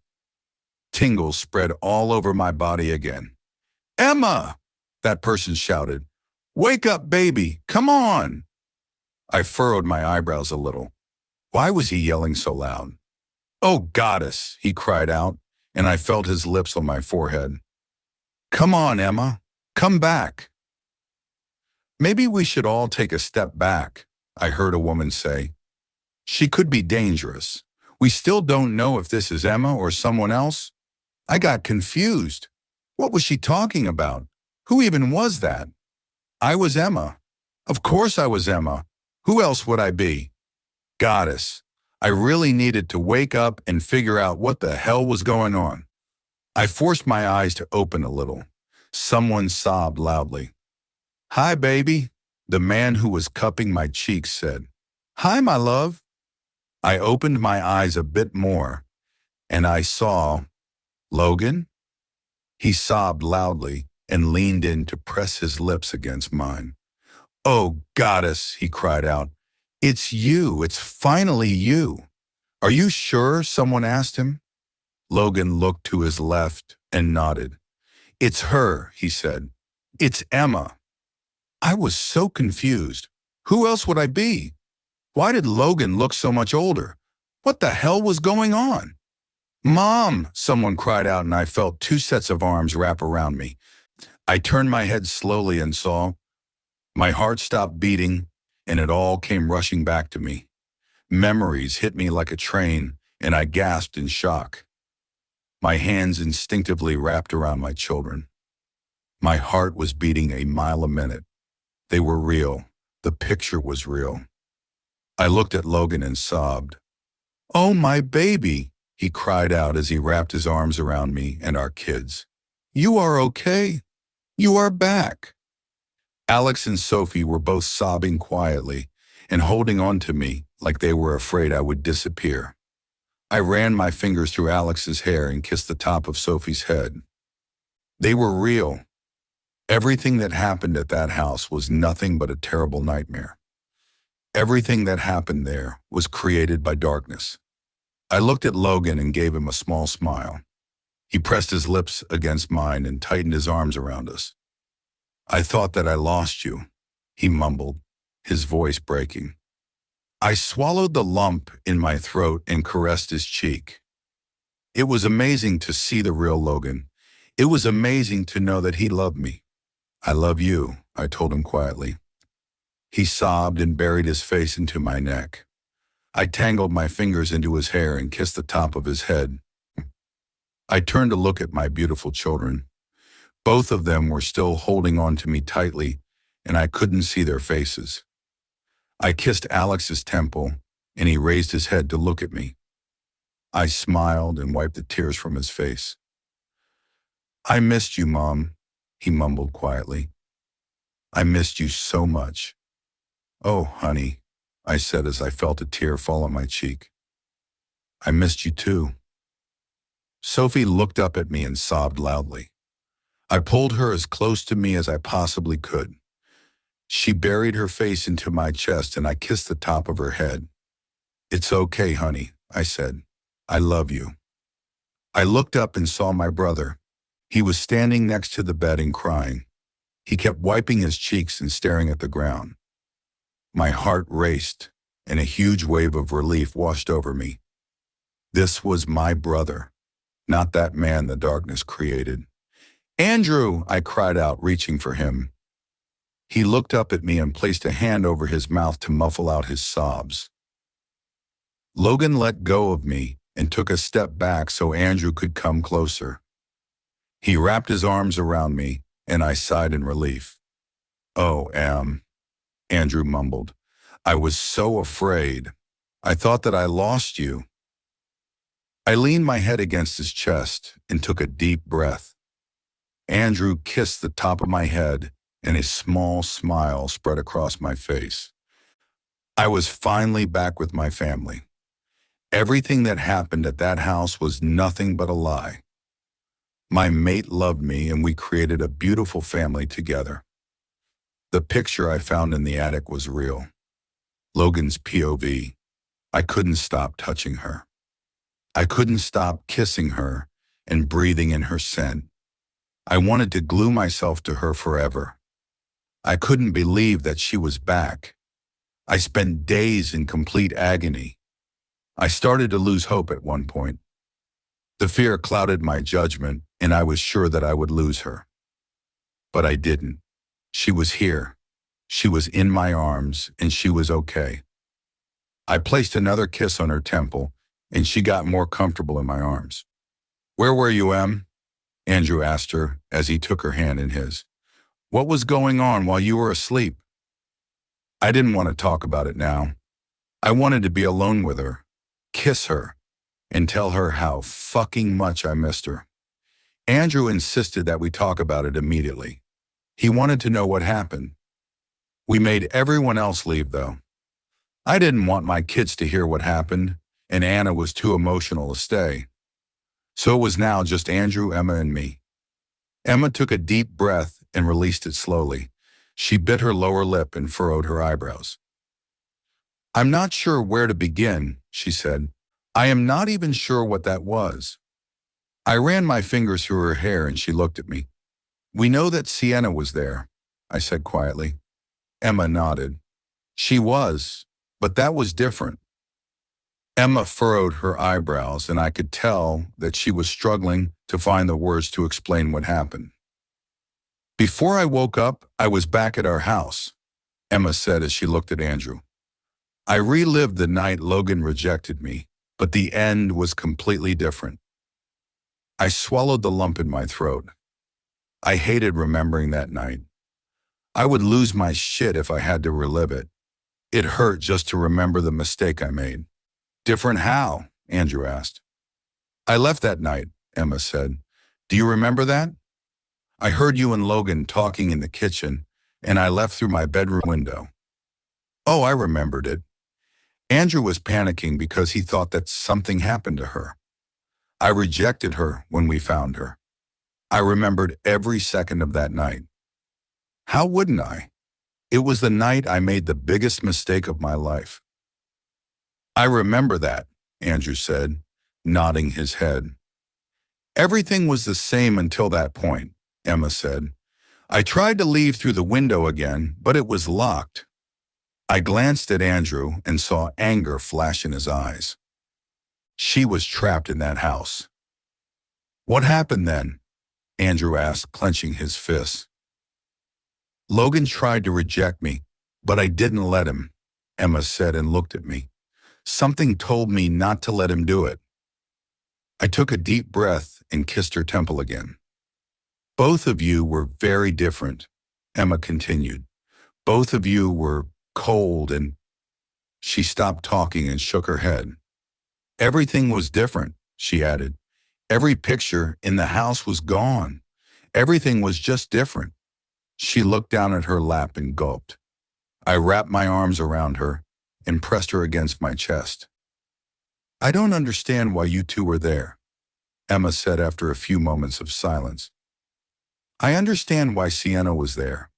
Tingles spread all over my body again. Emma! That person shouted. Wake up, baby! Come on! I furrowed my eyebrows a little. Why was he yelling so loud? Oh, goddess, he cried out, and I felt his lips on my forehead. Come on, Emma. Come back. Maybe we should all take a step back, I heard a woman say. She could be dangerous. We still don't know if this is Emma or someone else. I got confused. What was she talking about? Who even was that? I was Emma. Of course I was Emma. Who else would I be? Goddess. I really needed to wake up and figure out what the hell was going on. I forced my eyes to open a little. Someone sobbed loudly. Hi, baby, the man who was cupping my cheeks said. Hi, my love. I opened my eyes a bit more, and I saw Logan. He sobbed loudly and leaned in to press his lips against mine. Oh, goddess, he cried out. It's you. It's finally you. Are you sure? Someone asked him. Logan looked to his left and nodded. It's her, he said. It's Emma. I was so confused. Who else would I be? Why did Logan look so much older? What the hell was going on? Mom, someone cried out, and I felt two sets of arms wrap around me. I turned my head slowly and saw. My heart stopped beating, and it all came rushing back to me. Memories hit me like a train, and I gasped in shock. My hands instinctively wrapped around my children. My heart was beating a mile a minute. They were real. The picture was real. I looked at Logan and sobbed. Oh, my baby, he cried out as he wrapped his arms around me and our kids. You are okay. You are back. Alex and Sophie were both sobbing quietly and holding on to me like they were afraid I would disappear. I ran my fingers through Alex's hair and kissed the top of Sophie's head. They were real. Everything that happened at that house was nothing but a terrible nightmare. Everything that happened there was created by darkness. I looked at Logan and gave him a small smile. He pressed his lips against mine and tightened his arms around us. I thought that I lost you, he mumbled, his voice breaking. I swallowed the lump in my throat and caressed his cheek. It was amazing to see the real Logan. It was amazing to know that he loved me. I love you, I told him quietly. He sobbed and buried his face into my neck. I tangled my fingers into his hair and kissed the top of his head. I turned to look at my beautiful children. Both of them were still holding on to me tightly, and I couldn't see their faces. I kissed Alex's temple, and he raised his head to look at me. I smiled and wiped the tears from his face. I missed you, Mom, he mumbled quietly. I missed you so much. Oh, honey, I said as I felt a tear fall on my cheek. I missed you too. Sophie looked up at me and sobbed loudly. I pulled her as close to me as I possibly could. She buried her face into my chest and I kissed the top of her head. It's okay, honey, I said. I love you. I looked up and saw my brother. He was standing next to the bed and crying. He kept wiping his cheeks and staring at the ground. My heart raced, and a huge wave of relief washed over me. This was my brother, not that man the darkness created. Andrew, I cried out, reaching for him. He looked up at me and placed a hand over his mouth to muffle out his sobs. Logan let go of me and took a step back so Andrew could come closer. He wrapped his arms around me, and I sighed in relief. Oh, Andrew mumbled. I was so afraid. I thought that I lost you. I leaned my head against his chest and took a deep breath. Andrew kissed the top of my head, and a small smile spread across my face. I was finally back with my family. Everything that happened at that house was nothing but a lie. My mate loved me, and we created a beautiful family together. The picture I found in the attic was real. Logan's POV. I couldn't stop touching her. I couldn't stop kissing her and breathing in her scent. I wanted to glue myself to her forever. I couldn't believe that she was back. I spent days in complete agony. I started to lose hope at one point. The fear clouded my judgment, and I was sure that I would lose her. But I didn't. She was here. She was in my arms, and she was okay. I placed another kiss on her temple, and she got more comfortable in my arms. Where were you, Em? Andrew asked her as he took her hand in his. What was going on while you were asleep? I didn't want to talk about it now. I wanted to be alone with her, kiss her, and tell her how fucking much I missed her. Andrew insisted that we talk about it immediately. He wanted to know what happened. We made everyone else leave, though. I didn't want my kids to hear what happened, and Anna was too emotional to stay. So it was now just Andrew, Emma, and me. Emma took a deep breath and released it slowly. She bit her lower lip and furrowed her eyebrows. I'm not sure where to begin, she said. I am not even sure what that was. I ran my fingers through her hair and she looked at me. We know that Sienna was there, I said quietly. Emma nodded. She was, but that was different. Emma furrowed her eyebrows, and I could tell that she was struggling to find the words to explain what happened. Before I woke up, I was back at our house, Emma said as she looked at Andrew. I relived the night Logan rejected me, but the end was completely different. I swallowed the lump in my throat. I hated remembering that night. I would lose my shit if I had to relive it. It hurt just to remember the mistake I made. Different how? Andrew asked. I left that night, Emma said. Do you remember that? I heard you and Logan talking in the kitchen, and I left through my bedroom window. Oh, I remembered it. Andrew was panicking because he thought that something happened to her. I rejected her when we found her. I remembered every second of that night. How wouldn't I? It was the night I made the biggest mistake of my life. I remember that, Andrew said, nodding his head. Everything was the same until that point, Emma said. I tried to leave through the window again, but it was locked. I glanced at Andrew and saw anger flash in his eyes. She was trapped in that house. What happened then? Andrew asked, clenching his fists. Logan tried to reject me, but I didn't let him, Emma said and looked at me. Something told me not to let him do it. I took a deep breath and kissed her temple again. Both of you were very different, Emma continued. Both of you were cold and... She stopped talking and shook her head. Everything was different, she added. Every picture in the house was gone. Everything was just different. She looked down at her lap and gulped. I wrapped my arms around her and pressed her against my chest. I don't understand why you two were there, Emma said after a few moments of silence. I understand why Sienna was there.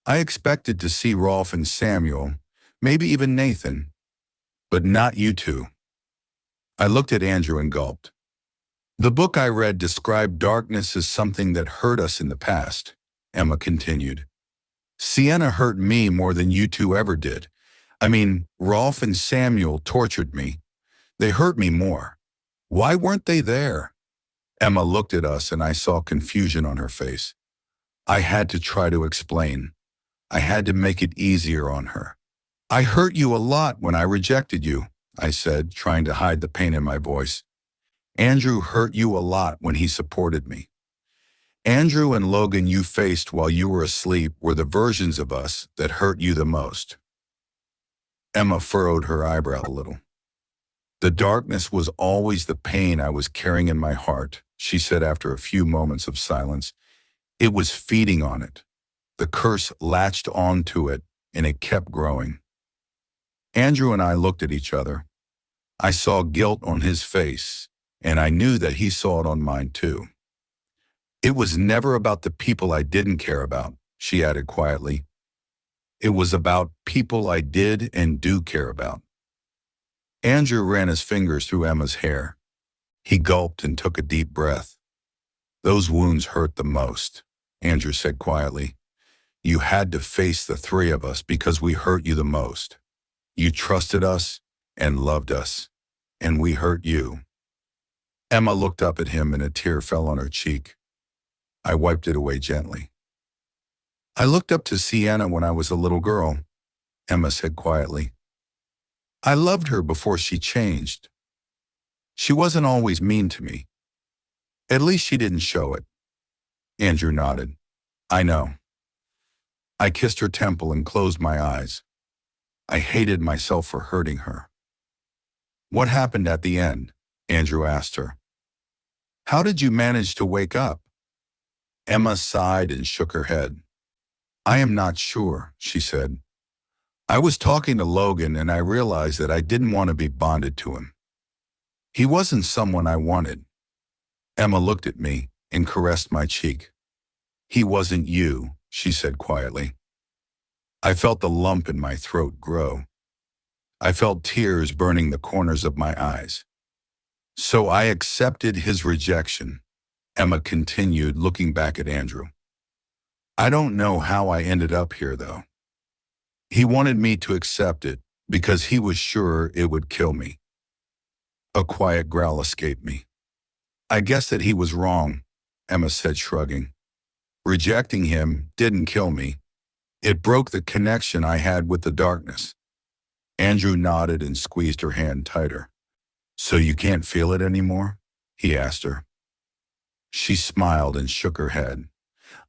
I expected to see Rolf and Samuel, maybe even Nathan, but not you two. I looked at Andrew and gulped. The book I read described darkness as something that hurt us in the past, Emma continued. Sienna hurt me more than you two ever did. I mean, Rolf and Samuel tortured me. They hurt me more. Why weren't they there? Emma looked at us and I saw confusion on her face. I had to try to explain. I had to make it easier on her. I hurt you a lot when I rejected you, I said, trying to hide the pain in my voice. Andrew hurt you a lot when he supported me. Andrew and Logan you faced while you were asleep were the versions of us that hurt you the most. Emma furrowed her eyebrow a little. The darkness was always the pain I was carrying in my heart, she said after a few moments of silence. It was feeding on it. The curse latched onto it, and it kept growing. Andrew and I looked at each other. I saw guilt on his face, and I knew that he saw it on mine too. It was never about the people I didn't care about, she added quietly. It was about people I did and do care about. Andrew ran his fingers through Emma's hair. He gulped and took a deep breath. Those wounds hurt the most, Andrew said quietly. You had to face the three of us because we hurt you the most. You trusted us and loved us, and we hurt you. Emma looked up at him and a tear fell on her cheek. I wiped it away gently. I looked up to Sienna when I was a little girl, Emma said quietly. I loved her before she changed. She wasn't always mean to me. At least she didn't show it. Andrew nodded. I know. I kissed her temple and closed my eyes. I hated myself for hurting her. What happened at the end? Andrew asked her. How did you manage to wake up? Emma sighed and shook her head. I am not sure, she said. I was talking to Logan and I realized that I didn't want to be bonded to him. He wasn't someone I wanted. Emma looked at me and caressed my cheek. He wasn't you, she said quietly. I felt the lump in my throat grow. I felt tears burning the corners of my eyes. So I accepted his rejection, Emma continued, looking back at Andrew. I don't know how I ended up here, though. He wanted me to accept it because he was sure it would kill me. A quiet growl escaped me. I guess that he was wrong, Emma said, shrugging. Rejecting him didn't kill me. It broke the connection I had with the darkness. Andrew nodded and squeezed her hand tighter. So you can't feel it anymore? He asked her. She smiled and shook her head.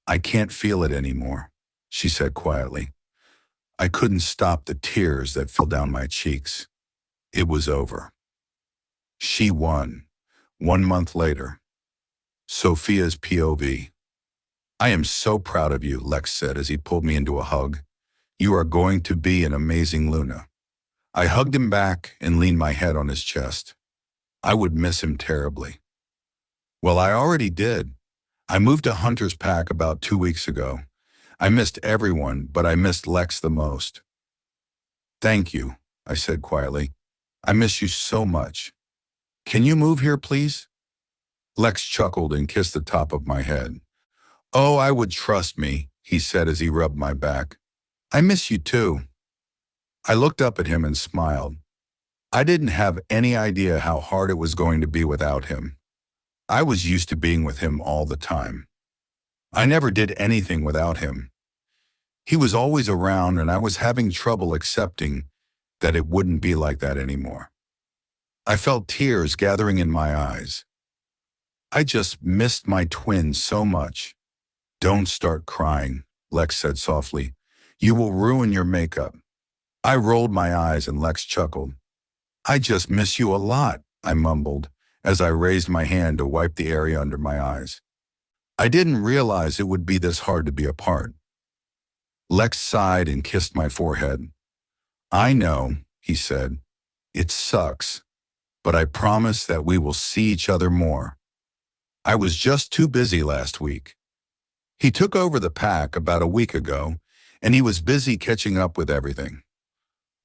I can't feel it anymore, she said quietly. I couldn't stop the tears that fell down my cheeks. It was over. She won. 1 month later. Sophia's POV. I am so proud of you, Lex said as he pulled me into a hug. You are going to be an amazing Luna. I hugged him back and leaned my head on his chest. I would miss him terribly. Well, I already did. I moved to Hunter's Pack about 2 weeks ago. I missed everyone, but I missed Lex the most. Thank you, I said quietly. I miss you so much. Can you move here, please? Lex chuckled and kissed the top of my head. Oh, I would trust me, he said as he rubbed my back. I miss you too. I looked up at him and smiled. I didn't have any idea how hard it was going to be without him. I was used to being with him all the time. I never did anything without him. He was always around and I was having trouble accepting that it wouldn't be like that anymore. I felt tears gathering in my eyes. I just missed my twin so much. Don't start crying, Lex said softly. You will ruin your makeup. I rolled my eyes and Lex chuckled. I just miss you a lot, I mumbled as I raised my hand to wipe the area under my eyes. I didn't realize it would be this hard to be apart. Lex sighed and kissed my forehead. I know, he said. It sucks, but I promise that we will see each other more. I was just too busy last week. He took over the pack about a week ago, and he was busy catching up with everything.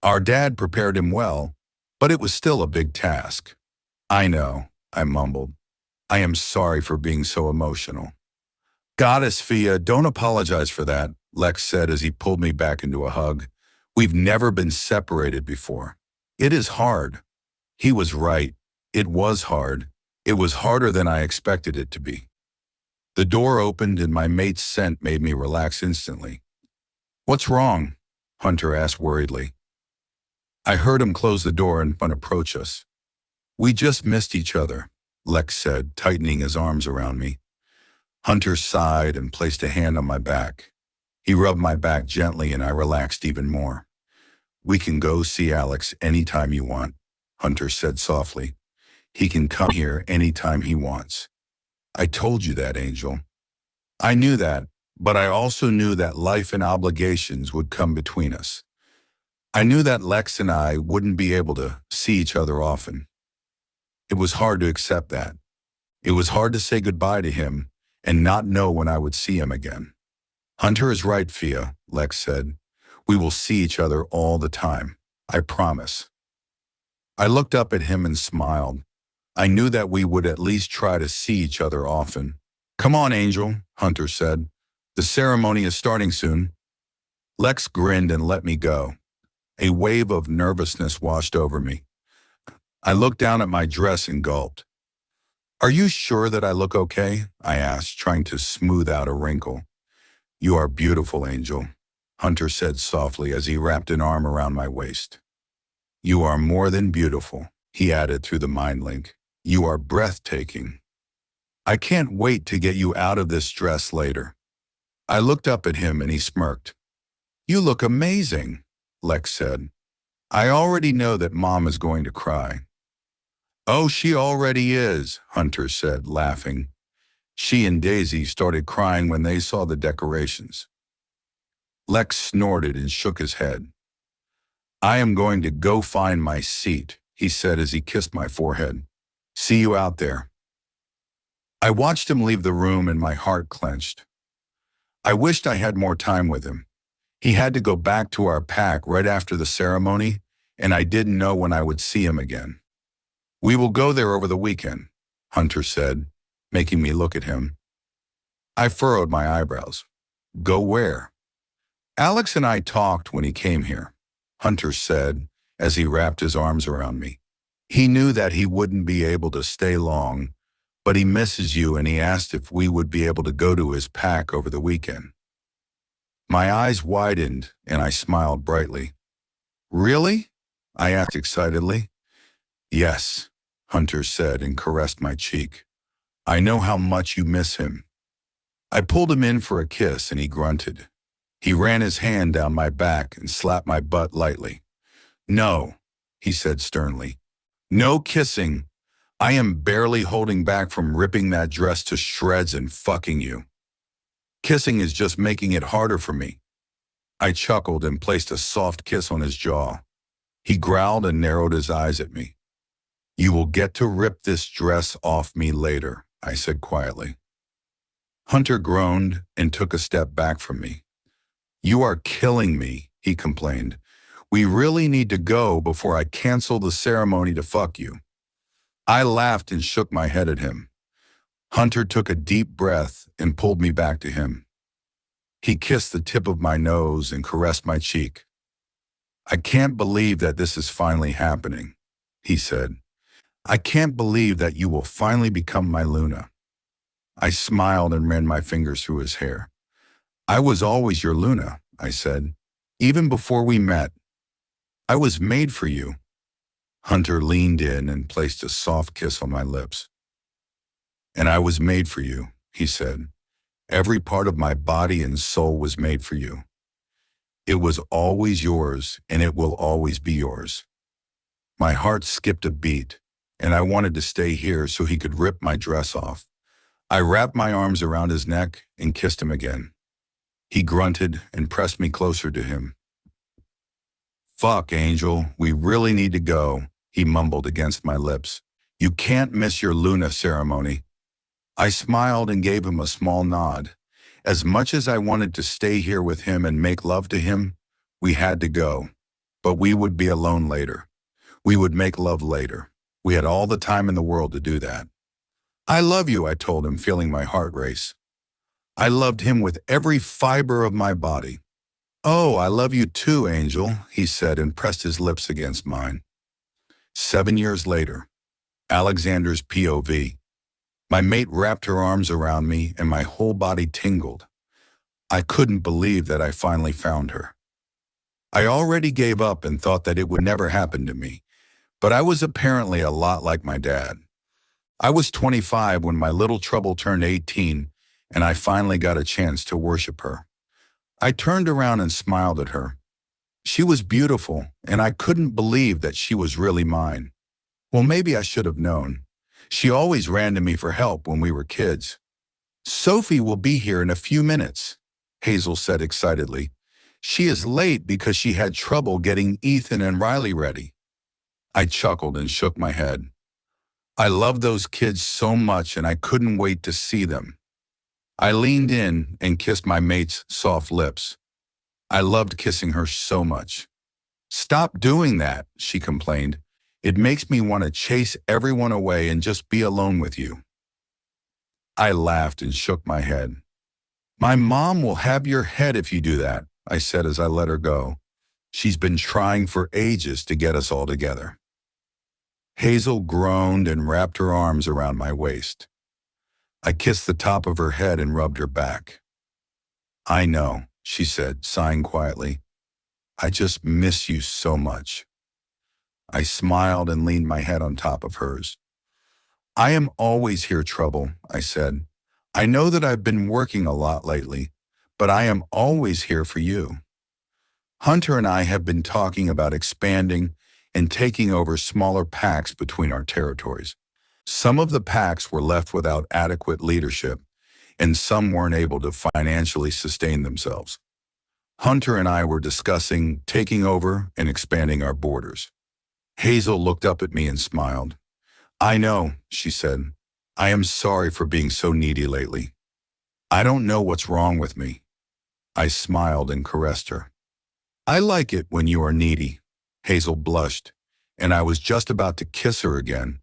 Our dad prepared him well, but it was still a big task. I know, I mumbled. I am sorry for being so emotional. Goddess Fia, don't apologize for that, Lex said as he pulled me back into a hug. We've never been separated before. It is hard. He was right. It was hard. It was harder than I expected it to be. The door opened and my mate's scent made me relax instantly. What's wrong? Hunter asked worriedly. I heard him close the door and approach us. We just missed each other, Lex said, tightening his arms around me. Hunter sighed and placed a hand on my back. He rubbed my back gently and I relaxed even more. We can go see Alex anytime you want, Hunter said softly. He can come here anytime he wants. I told you that, Angel. I knew that, but I also knew that life and obligations would come between us. I knew that Lex and I wouldn't be able to see each other often. It was hard to accept that. It was hard to say goodbye to him and not know when I would see him again. Hunter is right, Fia, Lex said. We will see each other all the time. I promise. I looked up at him and smiled. I knew that we would at least try to see each other often. Come on, Angel, Hunter said. The ceremony is starting soon. Lex grinned and let me go. A wave of nervousness washed over me. I looked down at my dress and gulped. Are you sure that I look okay? I asked, trying to smooth out a wrinkle. You are beautiful, Angel, Hunter said softly as he wrapped an arm around my waist. You are more than beautiful, he added through the mind link. You are breathtaking. I can't wait to get you out of this dress later. I looked up at him and he smirked. You look amazing, Lex said. I already know that Mom is going to cry. Oh, she already is, Hunter said, laughing. She and Daisy started crying when they saw the decorations. Lex snorted and shook his head. I am going to go find my seat, he said as he kissed my forehead. See you out there. I watched him leave the room and my heart clenched. I wished I had more time with him. He had to go back to our pack right after the ceremony, and I didn't know when I would see him again. We will go there over the weekend, Hunter said, making me look at him. I furrowed my eyebrows. Go where? Alex and I talked when he came here, Hunter said as he wrapped his arms around me. He knew that he wouldn't be able to stay long, but he misses you and he asked if we would be able to go to his pack over the weekend. My eyes widened and I smiled brightly. Really? I asked excitedly. Yes, Hunter said and caressed my cheek. I know how much you miss him. I pulled him in for a kiss and he grunted. He ran his hand down my back and slapped my butt lightly. No, he said sternly. No kissing. I am barely holding back from ripping that dress to shreds and fucking you. Kissing is just making it harder for me. I chuckled and placed a soft kiss on his jaw. He growled and narrowed his eyes at me. You will get to rip this dress off me later, I said quietly. Hunter groaned and took a step back from me. You are killing me, he complained. We really need to go before I cancel the ceremony to fuck you. I laughed and shook my head at him. Hunter took a deep breath and pulled me back to him. He kissed the tip of my nose and caressed my cheek. I can't believe that this is finally happening, he said. I can't believe that you will finally become my Luna. I smiled and ran my fingers through his hair. I was always your Luna, I said, even before we met. I was made for you. Hunter leaned in and placed a soft kiss on my lips. And I was made for you, he said. Every part of my body and soul was made for you. It was always yours, and it will always be yours. My heart skipped a beat, and I wanted to stay here so he could rip my dress off. I wrapped my arms around his neck and kissed him again. He grunted and pressed me closer to him. "Fuck, Angel, we really need to go," he mumbled against my lips. "You can't miss your Luna ceremony." I smiled and gave him a small nod. As much as I wanted to stay here with him and make love to him, we had to go. But we would be alone later. We would make love later. We had all the time in the world to do that. "I love you," I told him, feeling my heart race. I loved him with every fiber of my body. "Oh, I love you too, Angel," he said and pressed his lips against mine. 7 years later, Alexander's POV. My mate wrapped her arms around me and my whole body tingled. I couldn't believe that I finally found her. I already gave up and thought that it would never happen to me, but I was apparently a lot like my dad. I was 25 when my little trouble turned 18, and I finally got a chance to worship her. I turned around and smiled at her. She was beautiful, and I couldn't believe that she was really mine. Well, maybe I should have known. She always ran to me for help when we were kids. "Sophie will be here in a few minutes," Hazel said excitedly. "She is late because she had trouble getting Ethan and Riley ready." I chuckled and shook my head. I loved those kids so much and I couldn't wait to see them. I leaned in and kissed my mate's soft lips. I loved kissing her so much. "Stop doing that," she complained. "It makes me want to chase everyone away and just be alone with you." I laughed and shook my head. "My mom will have your head if you do that," I said as I let her go. "She's been trying for ages to get us all together." Hazel groaned and wrapped her arms around my waist. I kissed the top of her head and rubbed her back. "I know," she said, sighing quietly. "I just miss you so much." I smiled and leaned my head on top of hers. "I am always here, Trouble," I said. "I know that I've been working a lot lately, but I am always here for you." Hunter and I have been talking about expanding and taking over smaller packs between our territories. Some of the packs were left without adequate leadership, and some weren't able to financially sustain themselves. Hunter and I were discussing taking over and expanding our borders. Hazel looked up at me and smiled. "I know," she said. "I am sorry for being so needy lately. I don't know what's wrong with me." I smiled and caressed her. "I like it when you are needy." Hazel blushed, and I was just about to kiss her again,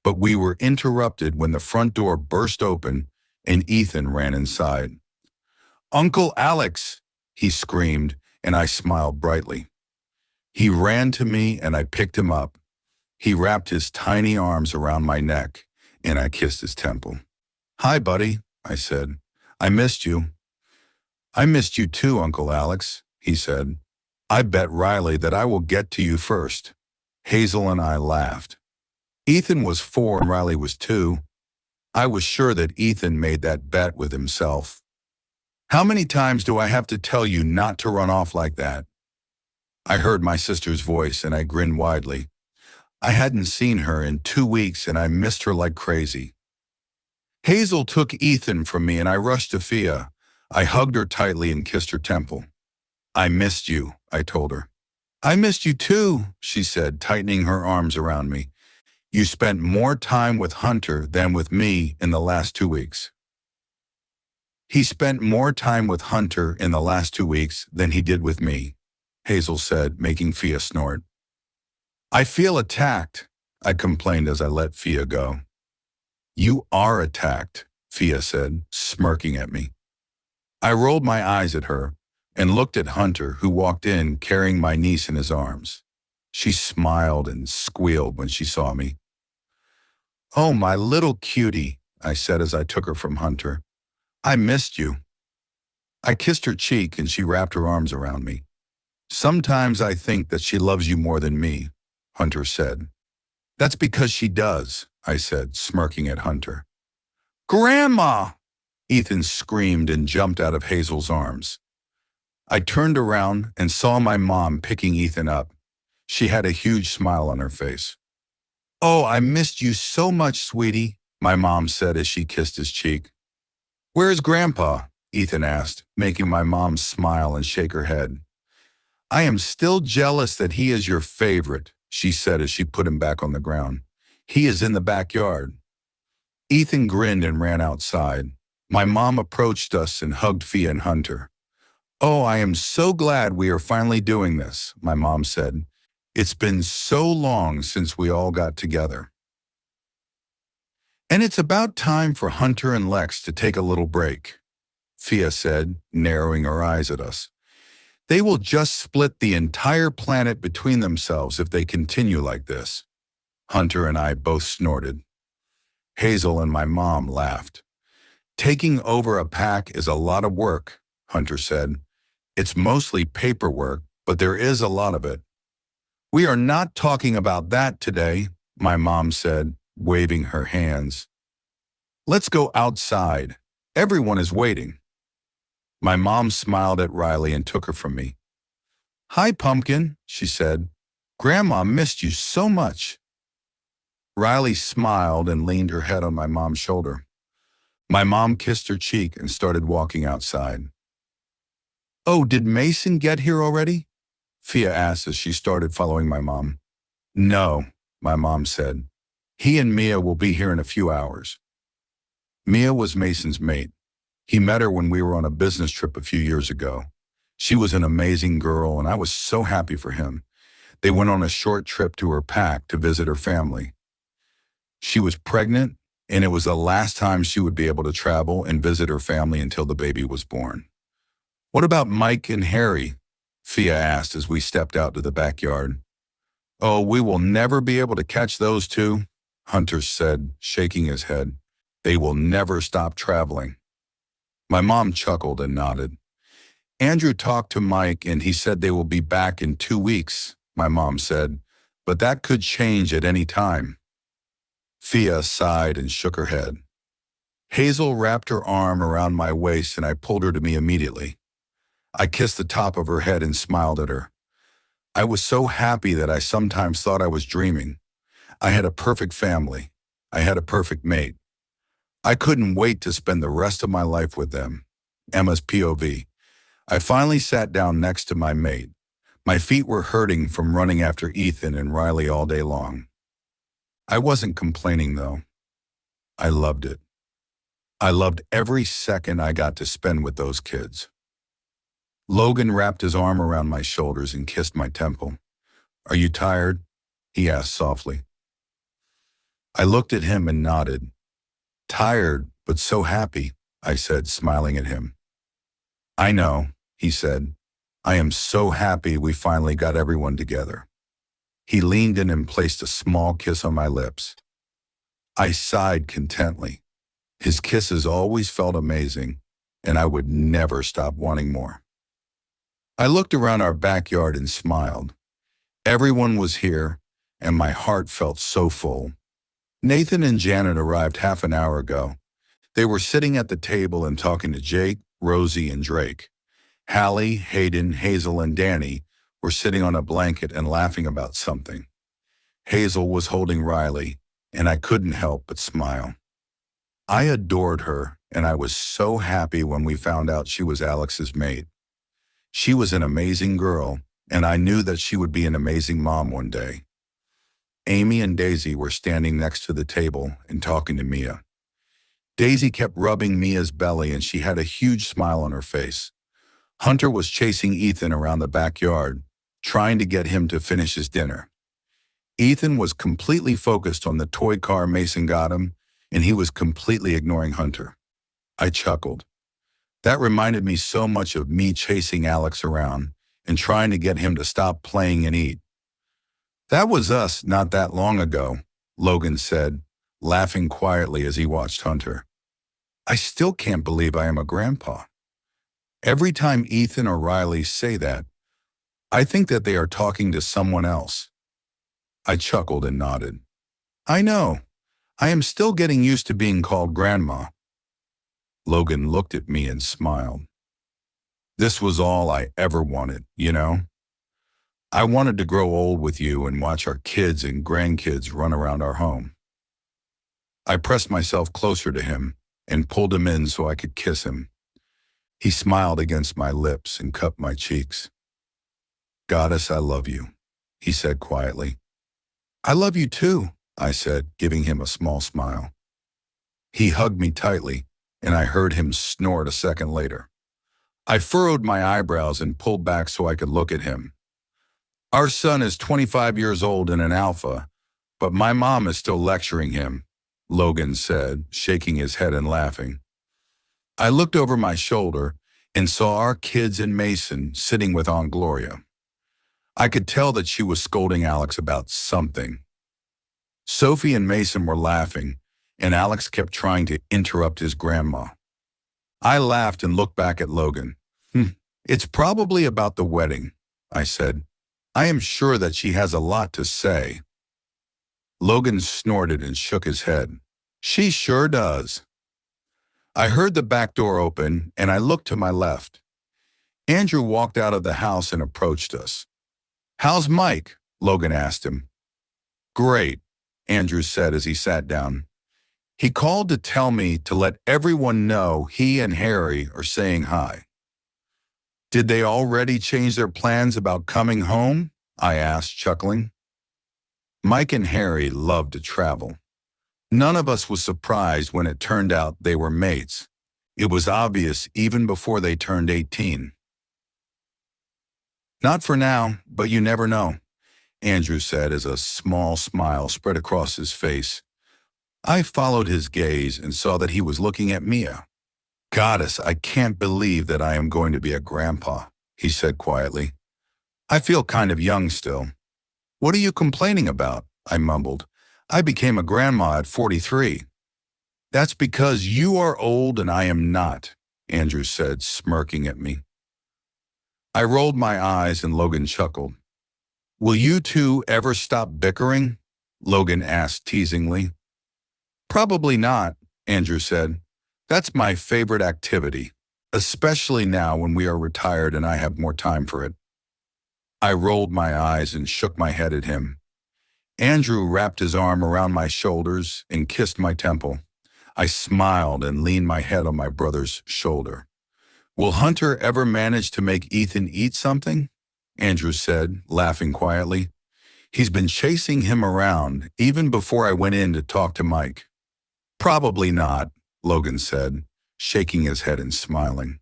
but we were interrupted when the front door burst open and Ethan ran inside. "Uncle Alex!" he screamed, and I smiled brightly. He ran to me and I picked him up. He wrapped his tiny arms around my neck, and I kissed his temple. "Hi, buddy," I said. "I missed you." "I missed you too, Uncle Alex," he said. "I bet Riley that I will get to you first." Hazel and I laughed. Ethan was 4 and Riley was 2. I was sure that Ethan made that bet with himself. "How many times do I have to tell you not to run off like that?" I heard my sister's voice and I grinned widely. I hadn't seen her in 2 weeks and I missed her like crazy. Hazel took Ethan from me and I rushed to Fia. I hugged her tightly and kissed her temple. "I missed you," I told her. "I missed you too," she said, tightening her arms around me. "You spent more time with Hunter than with me in the last 2 weeks." "He spent more time with Hunter in the last 2 weeks than he did with me," Hazel said, making Fia snort. "I feel attacked," I complained as I let Fia go. "You are attacked," Fia said, smirking at me. I rolled my eyes at her and looked at Hunter, who walked in carrying my niece in his arms. She smiled and squealed when she saw me. "Oh, my little cutie," I said as I took her from Hunter. "I missed you." I kissed her cheek and she wrapped her arms around me. "Sometimes I think that she loves you more than me," Hunter said. "That's because she does," I said, smirking at Hunter. "Grandma!" Ethan screamed and jumped out of Hazel's arms. I turned around and saw my mom picking Ethan up. She had a huge smile on her face. "Oh, I missed you so much, sweetie," my mom said as she kissed his cheek. Where is Grandpa? Ethan asked, making my mom smile and shake her head. I am still jealous that he is your favorite, she said as she put him back on the ground. He is in the backyard. Ethan grinned and ran outside. My mom approached us and hugged Fia and Hunter. Oh, I am so glad we are finally doing this, my mom said. It's been so long since we all got together. And it's about time for Hunter and Lex to take a little break, Fia said, narrowing her eyes at us. They will just split the entire planet between themselves if they continue like this. Hunter and I both snorted. Hazel and my mom laughed. Taking over a pack is a lot of work, Hunter said. It's mostly paperwork, but there is a lot of it. We are not talking about that today, my mom said, waving her hands. Let's go outside. Everyone is waiting. My mom smiled at Riley and took her from me. Hi, Pumpkin, she said. Grandma missed you so much. Riley smiled and leaned her head on my mom's shoulder. My mom kissed her cheek and started walking outside. Oh, did Mason get here already? Fia asked as she started following my mom. No, my mom said. He and Mia will be here in a few hours. Mia was Mason's mate. He met her when we were on a business trip a few years ago. She was an amazing girl, and I was so happy for him. They went on a short trip to her pack to visit her family. She was pregnant, and it was the last time she would be able to travel and visit her family until the baby was born. What about Mike and Harry? Fia asked as we stepped out to the backyard. Oh, we will never be able to catch those two, Hunter said, shaking his head. They will never stop traveling. My mom chuckled and nodded. Andrew talked to Mike and he said they will be back in 2 weeks, my mom said, but that could change at any time. Fia sighed and shook her head. Hazel wrapped her arm around my waist and I pulled her to me immediately. I kissed the top of her head and smiled at her. I was so happy that I sometimes thought I was dreaming. I had a perfect family. I had a perfect mate. I couldn't wait to spend the rest of my life with them. Emma's POV. I finally sat down next to my mate. My feet were hurting from running after Ethan and Riley all day long. I wasn't complaining though. I loved it. I loved every second I got to spend with those kids. Logan wrapped his arm around my shoulders and kissed my temple. Are you tired? He asked softly. I looked at him and nodded. Tired, but so happy, I said, smiling at him. I know, he said. I am so happy we finally got everyone together. He leaned in and placed a small kiss on my lips. I sighed contently. His kisses always felt amazing, and I would never stop wanting more. I looked around our backyard and smiled. Everyone was here, and my heart felt so full. Nathan and Janet arrived half an hour ago. They were sitting at the table and talking to Jake, Rosie, and Drake. Hallie, Hayden, Hazel, and Danny were sitting on a blanket and laughing about something. Hazel was holding Riley, and I couldn't help but smile. I adored her, and I was so happy when we found out she was Alex's mate. She was an amazing girl, and I knew that she would be an amazing mom one day. Amy and Daisy were standing next to the table and talking to Mia. Daisy kept rubbing Mia's belly and she had a huge smile on her face. Hunter was chasing Ethan around the backyard, trying to get him to finish his dinner. Ethan was completely focused on the toy car Mason got him, and he was completely ignoring Hunter. I chuckled. That reminded me so much of me chasing Alex around and trying to get him to stop playing and eat. That was us not that long ago, Logan said, laughing quietly as he watched Hunter. I still can't believe I am a grandpa. Every time Ethan or Riley say that, I think that they are talking to someone else. I chuckled and nodded. I know. I am still getting used to being called grandma. Logan looked at me and smiled. This was all I ever wanted, you know? I wanted to grow old with you and watch our kids and grandkids run around our home. I pressed myself closer to him, and pulled him in so I could kiss him. He smiled against my lips and cupped my cheeks. "Goddess, I love you," he said quietly. "I love you too," I said, giving him a small smile. He hugged me tightly, and I heard him snort a second later. I furrowed my eyebrows and pulled back so I could look at him. "Our son is 25 years old and an alpha, but my mom is still lecturing him," Logan said, shaking his head and laughing. I looked over my shoulder and saw our kids and Mason sitting with Aunt Gloria. I could tell that she was scolding Alex about something. Sophie and Mason were laughing, and Alex kept trying to interrupt his grandma. I laughed and looked back at Logan. "It's probably about the wedding," I said. "I am sure that she has a lot to say." Logan snorted and shook his head. "She sure does." I heard the back door open, and I looked to my left. Andrew walked out of the house and approached us. "How's Mike?" Logan asked him. "Great," Andrew said as he sat down. "He called to tell me to let everyone know he and Harry are saying hi." "Did they already change their plans about coming home?" I asked, chuckling. Mike and Harry loved to travel. None of us was surprised when it turned out they were mates. It was obvious even before they turned 18. "Not for now, but you never know," Andrew said as a small smile spread across his face. I followed his gaze and saw that he was looking at Mia. "Goddess, I can't believe that I am going to be a grandpa," he said quietly. "I feel kind of young still." "What are you complaining about?" I mumbled. "I became a grandma at 43. "That's because you are old and I am not," Andrew said, smirking at me. I rolled my eyes and Logan chuckled. "Will you two ever stop bickering?" Logan asked teasingly. "Probably not," Andrew said. "That's my favorite activity, especially now when we are retired and I have more time for it." I rolled my eyes and shook my head at him. Andrew wrapped his arm around my shoulders and kissed my temple. I smiled and leaned my head on my brother's shoulder. "Will Hunter ever manage to make Ethan eat something?" Andrew said, laughing quietly. "He's been chasing him around even before I went in to talk to Mike." "Probably not," Logan said, shaking his head and smiling.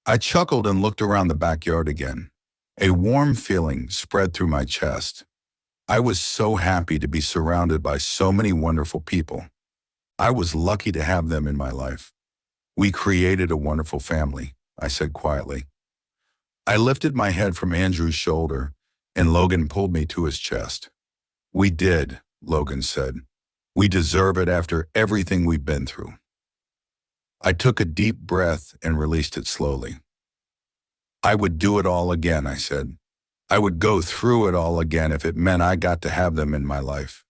I chuckled and looked around the backyard again. A warm feeling spread through my chest. I was so happy to be surrounded by so many wonderful people. I was lucky to have them in my life. "We created a wonderful family," I said quietly. I lifted my head from Andrew's shoulder, and Logan pulled me to his chest. "We did," Logan said. "We deserve it after everything we've been through." I took a deep breath and released it slowly. "I would do it all again," I said. "I would go through it all again if it meant I got to have them in my life."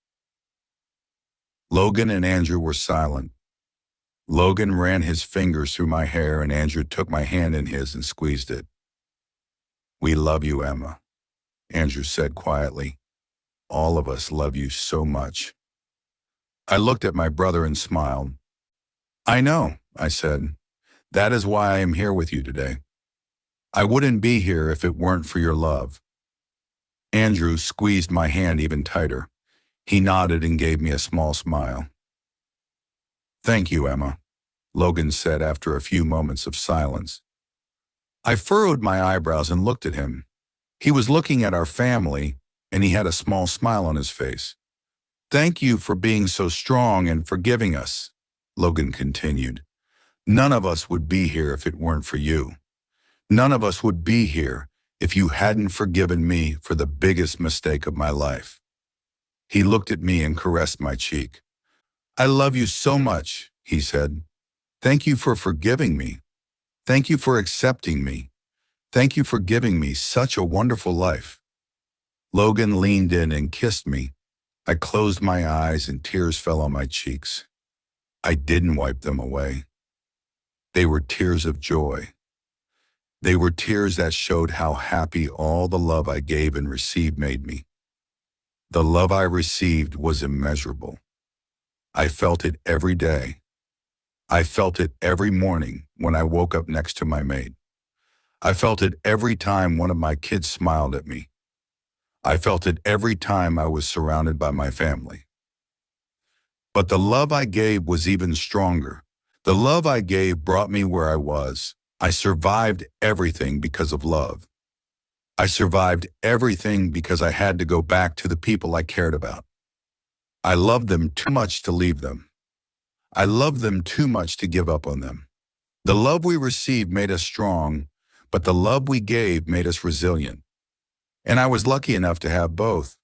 Logan and Andrew were silent. Logan ran his fingers through my hair and Andrew took my hand in his and squeezed it. "We love you, Emma," Andrew said quietly. "All of us love you so much." I looked at my brother and smiled. "I know," I said. "That is why I am here with you today. I wouldn't be here if it weren't for your love." Andrew squeezed my hand even tighter. He nodded and gave me a small smile. "Thank you, Emma," Logan said after a few moments of silence. I furrowed my eyebrows and looked at him. He was looking at our family, and he had a small smile on his face. "Thank you for being so strong and forgiving us," Logan continued. "None of us would be here if it weren't for you. None of us would be here if you hadn't forgiven me for the biggest mistake of my life." He looked at me and caressed my cheek. "I love you so much," he said. "Thank you for forgiving me. Thank you for accepting me. Thank you for giving me such a wonderful life." Logan leaned in and kissed me. I closed my eyes and tears fell on my cheeks. I didn't wipe them away. They were tears of joy. They were tears that showed how happy all the love I gave and received made me. The love I received was immeasurable. I felt it every day. I felt it every morning when I woke up next to my maid. I felt it every time one of my kids smiled at me. I felt it every time I was surrounded by my family. But the love I gave was even stronger. The love I gave brought me where I was. I survived everything because of love. I survived everything because I had to go back to the people I cared about. I loved them too much to leave them. I loved them too much to give up on them. The love we received made us strong, but the love we gave made us resilient. And I was lucky enough to have both.